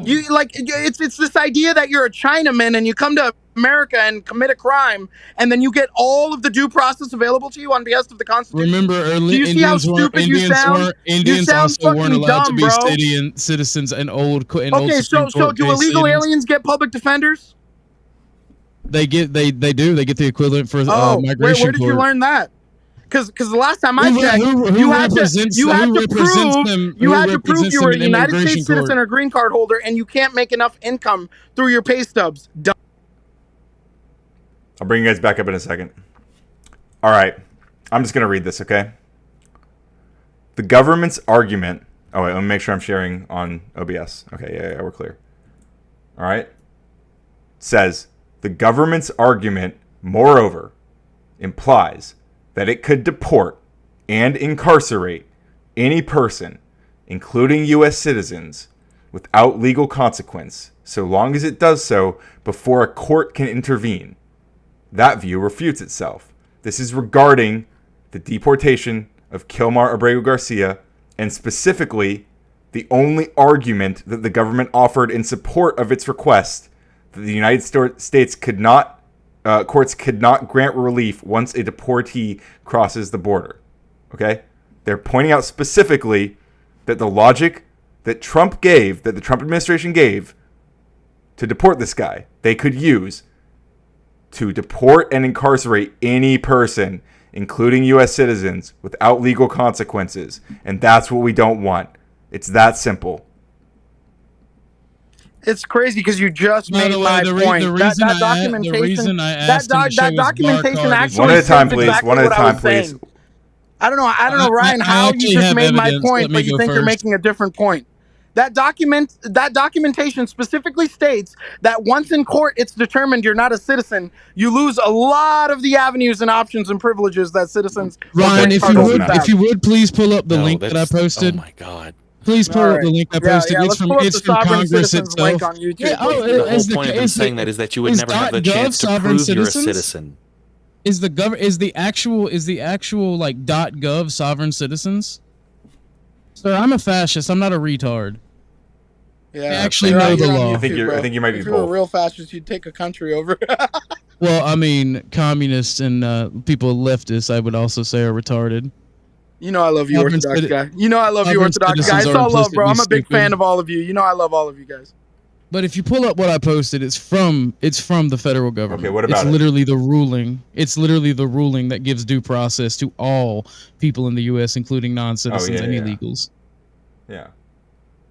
You like it's this idea that you're a Chinaman and you come to America and commit a crime and then you get all of the due process available to you on behalf of the Constitution. Remember, do you see how stupid you sound? Indians also weren't allowed to be citizens and old. Okay, so do illegal aliens get public defenders? They do. They get the equivalent for migration where did you court. learn that? Because the last time I checked, you had to prove you were a United States citizen or green card holder, and you can't make enough income through your pay stubs. I'll bring you guys back up in a second. All right. I'm just going to read this, okay? The government's argument... Oh, wait. Let me make sure I'm sharing on OBS. Okay, yeah, we're clear. All right? It says, the government's argument, moreover, implies that it could deport and incarcerate any person, including U.S. citizens, without legal consequence, so long as it does so before a court can intervene. That view refutes itself. This is regarding the deportation of Kilmar Abreu Garcia, and specifically the only argument that the government offered in support of its request that the United States courts could not grant relief once a deportee crosses the border. Okay? They're pointing out specifically that the logic that the Trump administration gave to deport this guy, they could use to deport and incarcerate any person, including U.S. citizens, without legal consequences. And that's what we don't want. It's that simple. It's crazy because you just made my point. That documentation actually one at a time, please. Exactly one at a time, saying. please. I don't know, Ryan, how you just made my point, but you think you're making a different point. That documentation specifically states that once in court it's determined you're not a citizen, you lose a lot of the avenues and options and privileges that citizens. Ryan, if you would please pull up the link that I posted. Oh my God. Please pull up the link I posted. It's from Congress itself. On YouTube. The whole point of them saying that is that you would never have the chance to prove you're a citizen. Is the actual like .gov sovereign citizens? Sir, I'm a fascist. I'm not a retard. Yeah, I actually know the law. I think you might be if you were both. a real fascist, you'd take a country over. Well, I mean, communists and people leftists, I would also say, are retarded. You know I love you, Orthodox guy. You know I love you, Orthodox guy. It's all love, bro. I'm a big fan of all of you. You know I love all of you guys. But if you pull up what I posted, it's from the federal government. Okay, what about it? It's literally the ruling. It's literally the ruling that gives due process to all people in the U.S., including non-citizens and illegals. Yeah,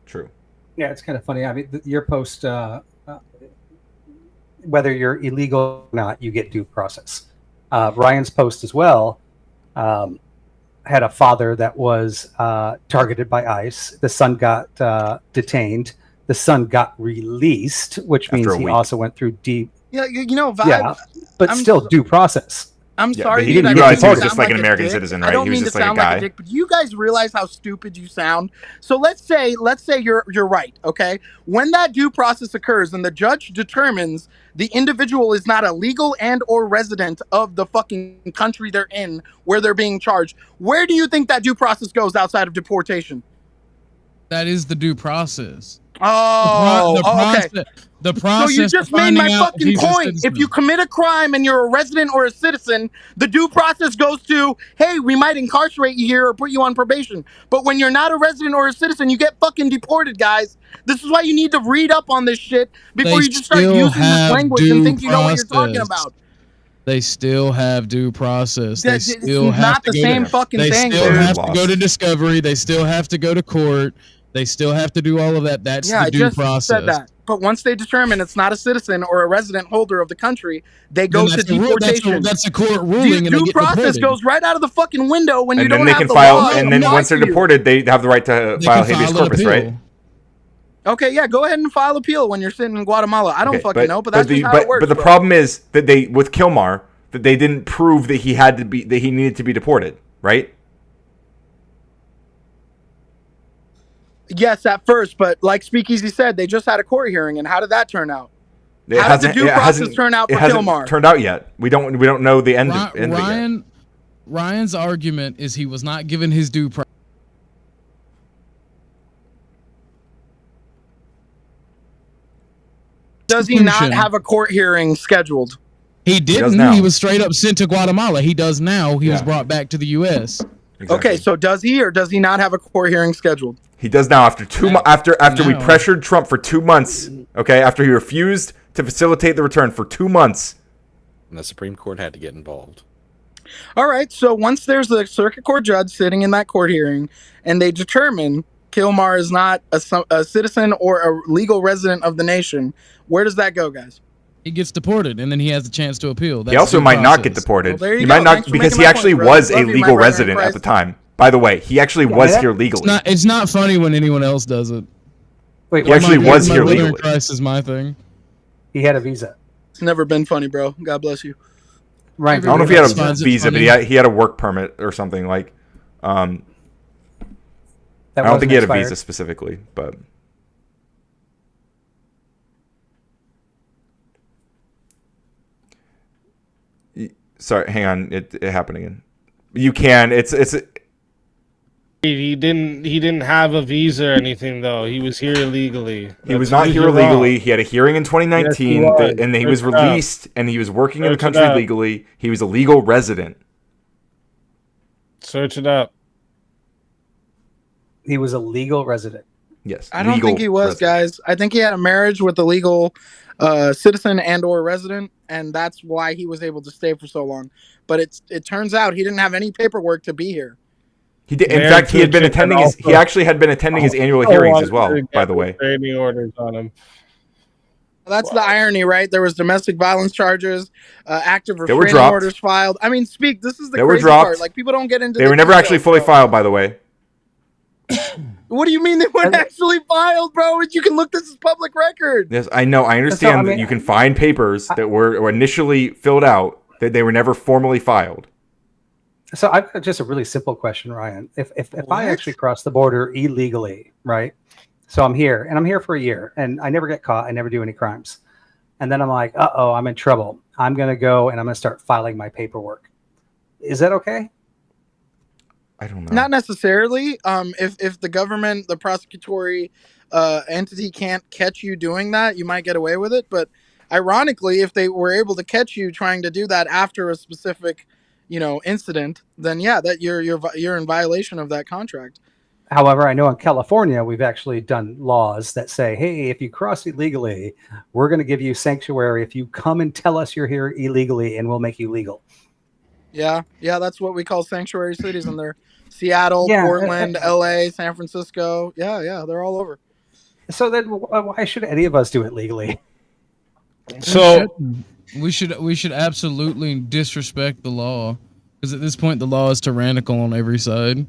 true. Yeah, it's kind of funny. I mean, your post, whether you're illegal or not, you get due process. Ryan's post as well had a father that was targeted by ICE. The son got detained. The son got released, which means he also went through deep. Yeah, you know, Vibe, yeah, but still due process. I'm sorry. He realized he was just like an American citizen, right? I don't He was mean just to like a sound guy. like a dick, but you guys realize how stupid you sound. So let's say you're right, okay? When that due process occurs and the judge determines the individual is not a legal and or resident of the fucking country they're in where they're being charged, where do you think that due process goes outside of deportation? That is the due process. Oh, okay. The process. So you just made my fucking point. If you commit a crime and you're a resident or a citizen, the due process goes to, hey, we might incarcerate you here or put you on probation. But when you're not a resident or a citizen, you get fucking deported, guys. This is why you need to read up on this shit before you just start using this language and think you know what you're talking about. They still have due process. They still have not the same fucking thing. They still have to go to discovery. They still have to go to court. They still have to do all of that. That's the due process. Said that. But once they determine it's not a citizen or a resident holder of the country, they go to deportation. That's a court ruling. Due process goes right out of the fucking window when you don't have the law. And then once they're deported, they have the right to file habeas corpus, right? Okay, yeah, go ahead and file appeal when you're sitting in Guatemala. I don't fucking know, but that's just how it works. But the problem is that with Kilmar, that they didn't prove that he needed to be deported, right? Yes, at first, but like Speakeasy said, they just had a court hearing, and how did that turn out? How did the due process turn out for Kilmar? It hasn't turned out yet. We don't know the end. Ryan's argument is he was not given his due process. Does he not have a court hearing scheduled? He didn't. He was straight up sent to Guatemala. He does now. He was brought back to the U.S. Exactly. Okay, so does he or does he not have a court hearing scheduled? He does now after after we pressured Trump for 2 months. Okay, after he refused to facilitate the return for 2 months. And the Supreme Court had to get involved. All right. So once there's a circuit court judge sitting in that court hearing and they determine Kilmar is not a citizen or a legal resident of the nation, where does that go, guys? He gets deported, and then he has a chance to appeal. He also might not get deported. Well, there you he go. might not, Thanks for because making he my actually point, brother. was a Love you, my legal brother in resident at Christ. the time. By the way, he actually was here legally. It's not funny when anyone else does it. Wait, He actually was my here brother in legally. Christ is my thing. He had a visa. It's never been funny, bro. God bless you. Right. I don't know if he had a Finds it visa, but funny. he had a work permit or something like. I don't wasn't think he had a expired. visa specifically, but. Sorry, hang on. It happened again. You can. It's. He didn't have a visa or anything though. He was here illegally. He was not here illegally. He had a hearing in 2019, Yes, he was. and then he was Search it up. released, and he was working in the Search it country up. legally. He was a legal resident. Search it up. He was a legal resident. Yes. I don't legal think he was, resident. guys. I think he had a marriage with a legal citizen and or resident, and that's why he was able to stay for so long. But it turns out he didn't have any paperwork to be here. He did. In Married fact, to he a had been chick and attending his. He also- actually had been attending his annual also hearings wanted as well. to By get the way, restraining orders on him. That's the irony, right? There was domestic violence charges, active They were restraining dropped. orders filed. I mean, this is the They were crazy dropped. part. Like, people don't get into they the were never actually details, fully bro. filed. By the way, What do you mean they weren't actually filed, bro? You can look, this is public record. yes, I know. I understand I mean, that you can find papers that were initially filled out that they were never formally filed. So I've got just a really simple question, Ryan. If I actually cross the border illegally, right? So I'm here, and I'm here for a year, and I never get caught. I never do any crimes. And then I'm like, uh-oh, I'm in trouble. I'm going to go, and I'm going to start filing my paperwork. Is that okay? I don't know. Not necessarily. If the government, the prosecutory entity can't catch you doing that, you might get away with it. But ironically, if they were able to catch you trying to do that after a specific, incident, then yeah, that you're in violation of that contract. However, I know in California, we've actually done laws that say, hey, if you cross illegally, we're going to give you sanctuary if you come and tell us you're here illegally, and we'll make you legal. Yeah, that's what we call sanctuary cities, and they're Seattle, Yeah. Portland, LA, San Francisco. Yeah, they're all over. So then why should any of us do it legally? So we should absolutely disrespect the law, because at this point the law is tyrannical on every side.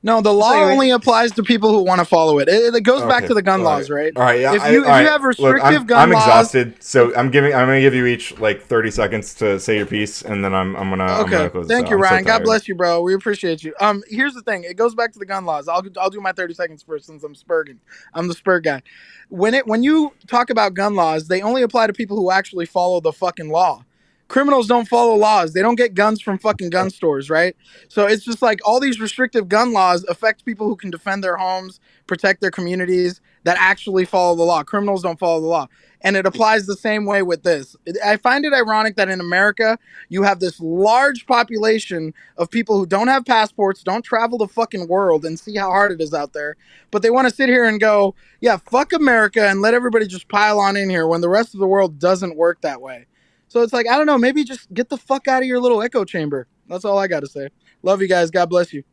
No, the law only applies to people who want to follow it. It goes back Okay, to the gun all laws, right. right? All right. Yeah. If you have restrictive gun I'm laws, exhausted, so I'm going to give you each like 30 seconds to say your piece, and then I'm gonna. okay. close this Thank out. you, I'm so Ryan. God tired. bless you, bro. We appreciate you. Here's the thing. It goes back to the gun laws. I'll do my 30 seconds first, since I'm Spurgin. I'm the Spur guy. When you talk about gun laws, they only apply to people who actually follow the fucking law. Criminals don't follow laws. They don't get guns from fucking gun stores, right? So it's just like all these restrictive gun laws affect people who can defend their homes, protect their communities, that actually follow the law. Criminals don't follow the law. And it applies the same way with this. I find it ironic that in America, you have this large population of people who don't have passports, don't travel the fucking world and see how hard it is out there. But they want to sit here and go, yeah, fuck America, and let everybody just pile on in here, when the rest of the world doesn't work that way. So it's like, I don't know, maybe just get the fuck out of your little echo chamber. That's all I got to say. Love you guys. God bless you.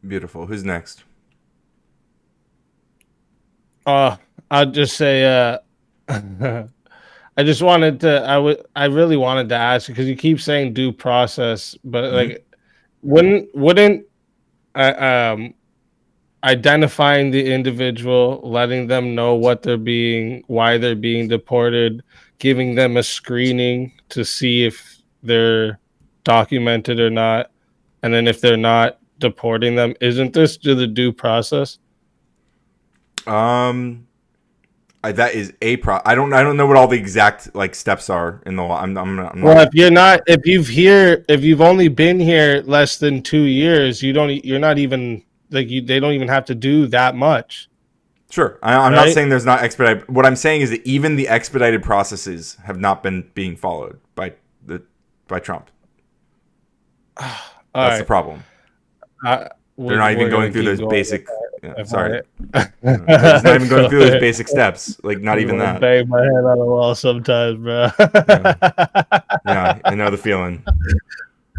Beautiful. Who's next? I'll just say, I just wanted to, I really wanted to ask you, because you keep saying due process, but like, wouldn't identifying the individual, letting them know why they're being deported, giving them a screening to see if they're documented or not, and then if they're not, deporting them, isn't this to the due process? That is I don't know what all the exact like steps are in the law. I'm not. Well, if you've only been here less than 2 years, you're not even like they don't even have to do that much. Sure, I'm not saying there's not expedited. What I'm saying is that even the expedited processes have not been being followed by Trump. That's the problem. They're not even going through those basic Yeah, sorry. He's not even going through those basic steps. Like, not even that. Bang my head on the wall sometimes, bro. Yeah, I know the feeling.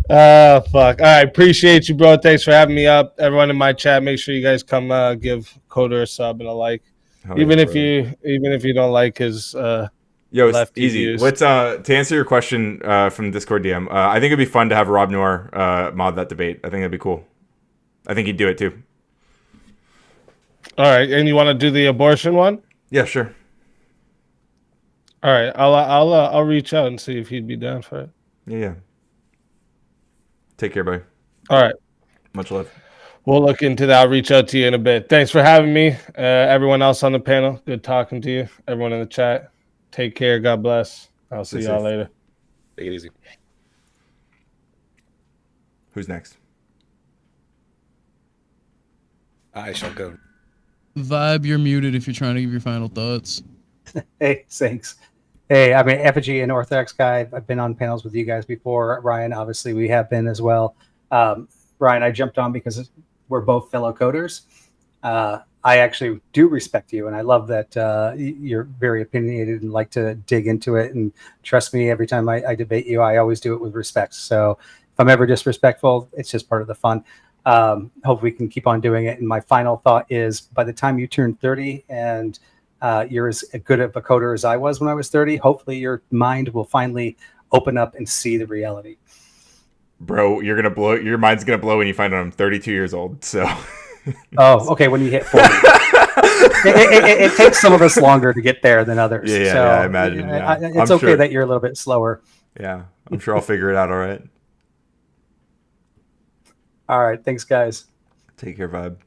Oh, fuck. All right. Appreciate you, bro. Thanks for having me up. Everyone in my chat, make sure you guys come give Coder a sub and a like. Even if you don't like his Yo, lefty easy. views. Let's to answer your question from Discord DM. I think it'd be fun to have Rob Noor mod that debate. I think that'd be cool. I think he'd do it too. All right, and you want to do the abortion one? Yeah, sure. All right, I'll reach out and see if he'd be down for it. Yeah. Take care, buddy. All right. Much love. We'll look into that. I'll reach out to you in a bit. Thanks for having me. Everyone else on the panel, good talking to you. Everyone in the chat, take care. God bless. I'll see y'all later. Take it easy. Who's next? I shall go. Vibe, you're muted if you're trying to give your final thoughts. Hey, thanks. Hey, I mean, Effigy and Orthodox Guy, I've been on panels with you guys before. Ryan, obviously, we have been as well. Ryan, I jumped on because we're both fellow coders. I actually do respect you, and I love that you're very opinionated and like to dig into it. And trust me, every time I debate you, I always do it with respect. So if I'm ever disrespectful, it's just part of the fun. Hope we can keep on doing it. And my final thought is, by the time you turn 30 and you're as good of a coder as I was when I was 30, hopefully your mind will finally open up and see the reality. Bro, you're gonna blow. Your mind's gonna blow when you find out I'm 32 years old. So. Oh, okay. When you hit 40, it takes some of us longer to get there than others. Yeah, so, I imagine. Yeah. It's okay that you're a little bit slower. Yeah, I'm sure I'll figure it out. All right. All right. Thanks, guys. Take care, Vibe.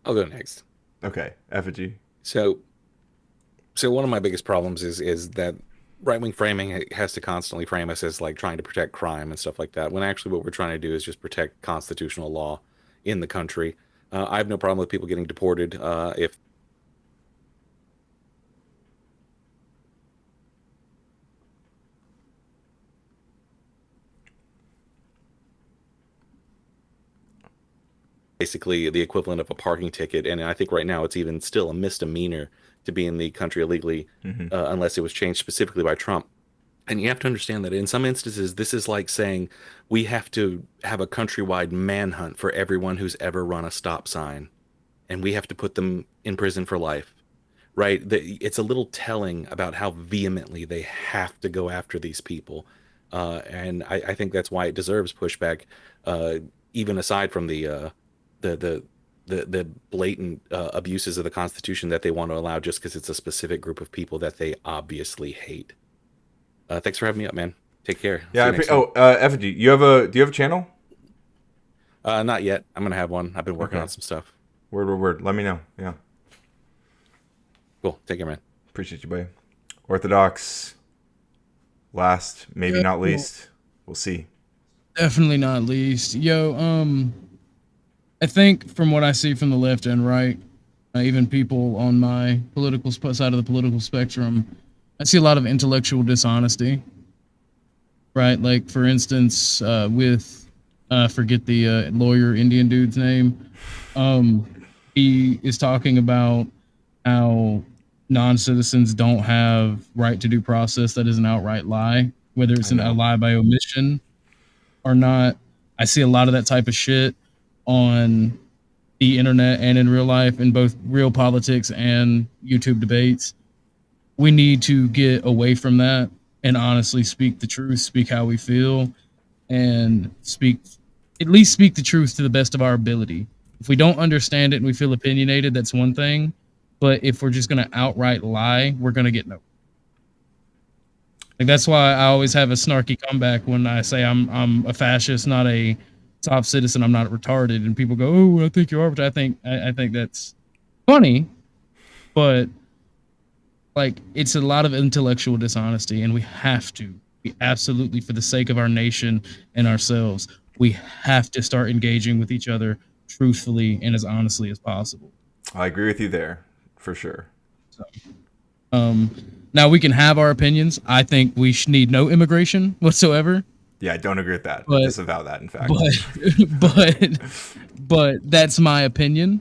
I'll go next. Okay, Effigy. So one of my biggest problems is that right-wing framing has to constantly frame us as like trying to protect crime and stuff like that, when actually what we're trying to do is just protect constitutional law in the country. I have no problem with people getting deported if basically the equivalent of a parking ticket, and I think right now it's even still a misdemeanor to be in the country illegally, unless it was changed specifically by Trump. And you have to understand that in some instances, this is like saying we have to have a countrywide manhunt for everyone who's ever run a stop sign, and we have to put them in prison for life, right? It's a little telling about how vehemently they have to go after these people. And I think that's why it deserves pushback, even aside from the blatant abuses of the Constitution that they want to allow just because it's a specific group of people that they obviously hate. Thanks for having me up, man. Take care. Yeah. Effigy, do you have a channel? Not yet. I'm gonna have one. I've been working on some stuff. Word. Let me know. Yeah. Cool. Take care, man. Appreciate you, buddy. Orthodox. Last, maybe not least. We'll see. Definitely not least. Yo, I think from what I see from the left and right, even people on my political side of the political spectrum, I see a lot of intellectual dishonesty. Right, like for instance, with forget the lawyer Indian dude's name. He is talking about how non-citizens don't have right to due process. That is an outright lie, whether it's a lie by omission or not. I see a lot of that type of shit on the internet and in real life, in both real politics and YouTube debates. We need to get away from that and honestly speak the truth, speak how we feel, and at least speak the truth to the best of our ability. If we don't understand it and we feel opinionated, that's one thing. But if we're just going to outright lie, we're going to get nowhere. Like, that's why I always have a snarky comeback when I say I'm a fascist, not a top citizen. I'm not retarded, and people go, "Oh, I think you are." But I think that's funny, but like, it's a lot of intellectual dishonesty, and we absolutely, for the sake of our nation and ourselves, we have to start engaging with each other truthfully and as honestly as possible. I agree with you there, for sure. So, now we can have our opinions. I think we need no immigration whatsoever. Yeah, I don't agree with that. But, Disavow that, in fact. But that's my opinion.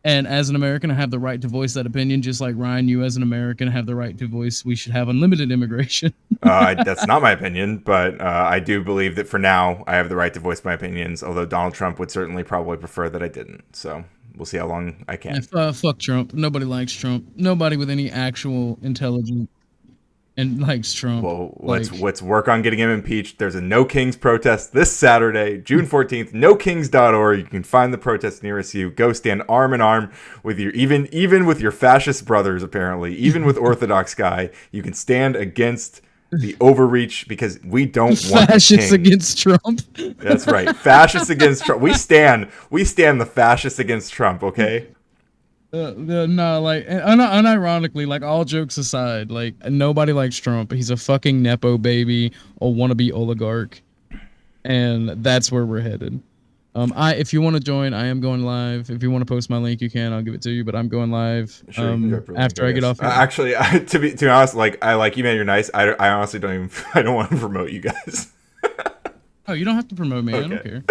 And as an American, I have the right to voice that opinion, just like Ryan, you as an American have the right to voice we should have unlimited immigration. That's not my opinion, but I do believe that for now, I have the right to voice my opinions, although Donald Trump would certainly probably prefer that I didn't. So we'll see how long I can. Fuck Trump. Nobody likes Trump. Nobody with any actual intelligence and likes Trump. Well, let's work on getting him impeached. There's a No Kings protest this Saturday, June 14th. NoKings.org. You can find the protest nearest you. Go stand arm in arm with your even with your fascist brothers. Apparently, even with Orthodox guy, you can stand against the overreach because we don't want fascists against Trump. That's right, fascists against Trump. We stand the fascists against Trump. Okay. No, like, unironically, like, all jokes aside, like, nobody likes Trump. He's a fucking nepo baby or wannabe oligarch, and that's where we're headed. If you want to join, I am going live. If you want to post my link, you can. I'll give it to you. But I'm going live after I get off. Actually, to be honest, like, I like you, man. You're nice. I honestly don't want to promote you guys. Oh, you don't have to promote me. Okay. I don't care.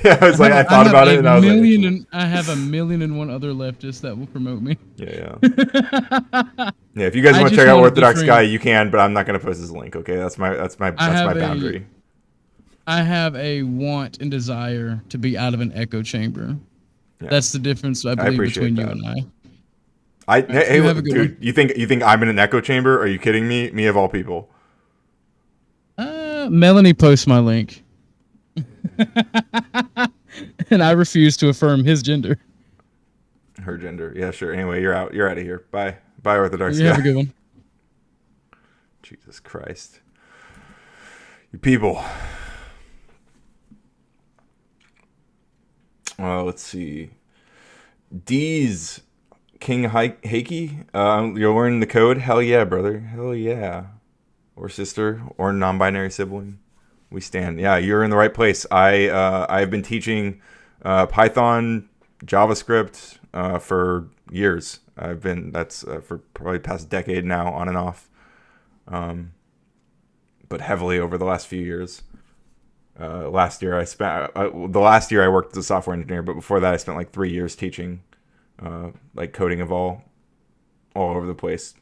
Yeah, I was I thought about it, and I was like, I have 1,000,001 other leftists that will promote me. Yeah. Yeah, if you guys want to check out Orthodox Guy, you can, but I'm not going to post his link. Okay, that's my boundary. I have a want and desire to be out of an echo chamber. Yeah. That's the difference, I believe, between you and I. Hey, look, dude, you think I'm in an echo chamber? Are you kidding me? Me of all people. Melanie posts my link. And I refuse to affirm his gender. Her gender. Yeah, sure. Anyway, you're out. You're out of here. Bye. Bye, Orthodox. You have a good one. Jesus Christ. You people. Let's see. D's King Hakey. You're learning the code? Hell yeah, brother. Hell yeah. Or sister. Or non-binary sibling. We stand. Yeah, you're in the right place. I've been teaching Python, JavaScript for years. That's for probably past decade now, on and off. But heavily over the last few years. Last year I worked as a software engineer, but before that I spent like 3 years teaching, like coding of all over the place.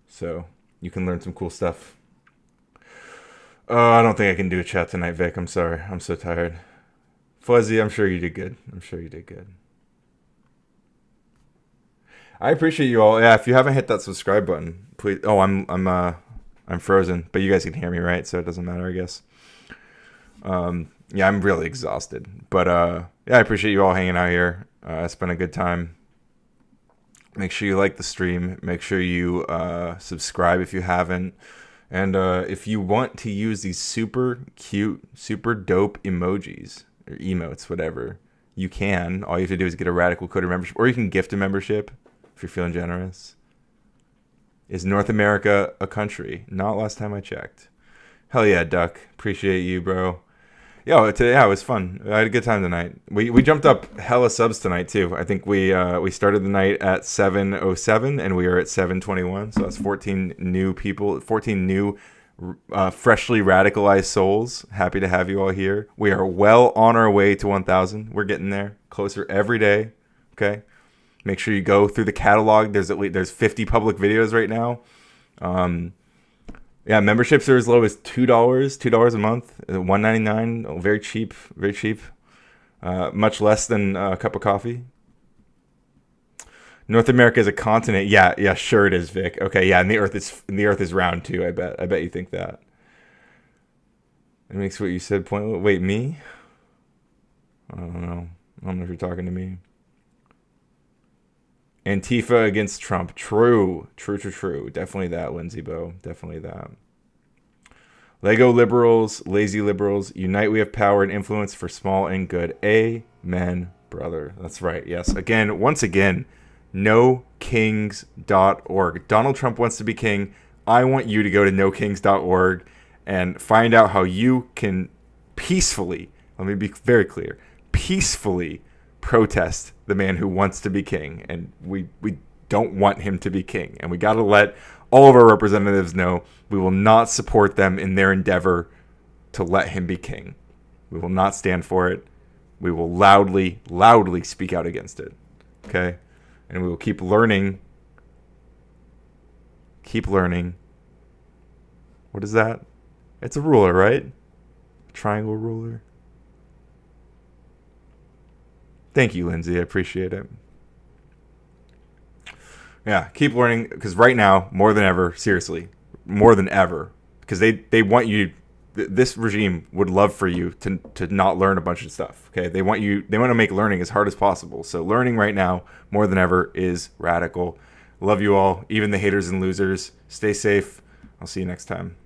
So you can learn some cool stuff. I don't think I can do a chat tonight, Vic. I'm sorry. I'm so tired. Fuzzy, I'm sure you did good. I appreciate you all. Yeah, if you haven't hit that subscribe button, please. Oh, I'm frozen, but you guys can hear me, right? So it doesn't matter, I guess. Yeah, I'm really exhausted, but yeah, I appreciate you all hanging out here. It's been a good time. Make sure you like the stream. Make sure you subscribe if you haven't. And if you want to use these super cute, super dope emojis or emotes, whatever, you can. All you have to do is get a Radical Coder membership, or you can gift a membership if you're feeling generous. Is North America a country? Not last time I checked. Hell yeah, Duck. Appreciate you, bro. Yo, today, yeah, it was fun. I had a good time tonight. We jumped up hella subs tonight too. I think we started the night at 7:07 and we are at 7:21. So that's 14 new people, 14 new freshly radicalized souls. Happy to have you all here. We are well on our way to 1,000. We're getting there, closer every day. Okay, make sure you go through the catalog. There's 50 public videos right now. Yeah, memberships are as low as $2 a month, $1.99, very cheap, much less than a cup of coffee. North America is a continent. Yeah, sure it is, Vic. Okay, yeah, and the Earth is round too. I bet you think that. It makes what you said pointless. Wait, me? I don't know if you're talking to me. Antifa against Trump. True. Definitely that, Lindsay Bo. Definitely that. Lego liberals, lazy liberals, unite we have power and influence for small and good. Amen, brother. That's right. Yes. Once again, NoKings.org. Donald Trump wants to be king. I want you to go to NoKings.org and find out how you can peacefully, let me be very clear, peacefully protest the man who wants to be king, and we don't want him to be king, and we got to let all of our representatives know we will not support them in their endeavor to let him be king. We will not stand for it. We will loudly, loudly speak out against it. Okay? And we will keep learning. Keep learning. What is that? It's a ruler, right? Triangle ruler. Thank you, Lindsay. I appreciate it. Yeah, keep learning, because right now, more than ever, seriously, more than ever, because they want you, this regime would love for you to not learn a bunch of stuff. Okay, they want to make learning as hard as possible. So learning right now, more than ever, is radical. Love you all, even the haters and losers. Stay safe. I'll see you next time.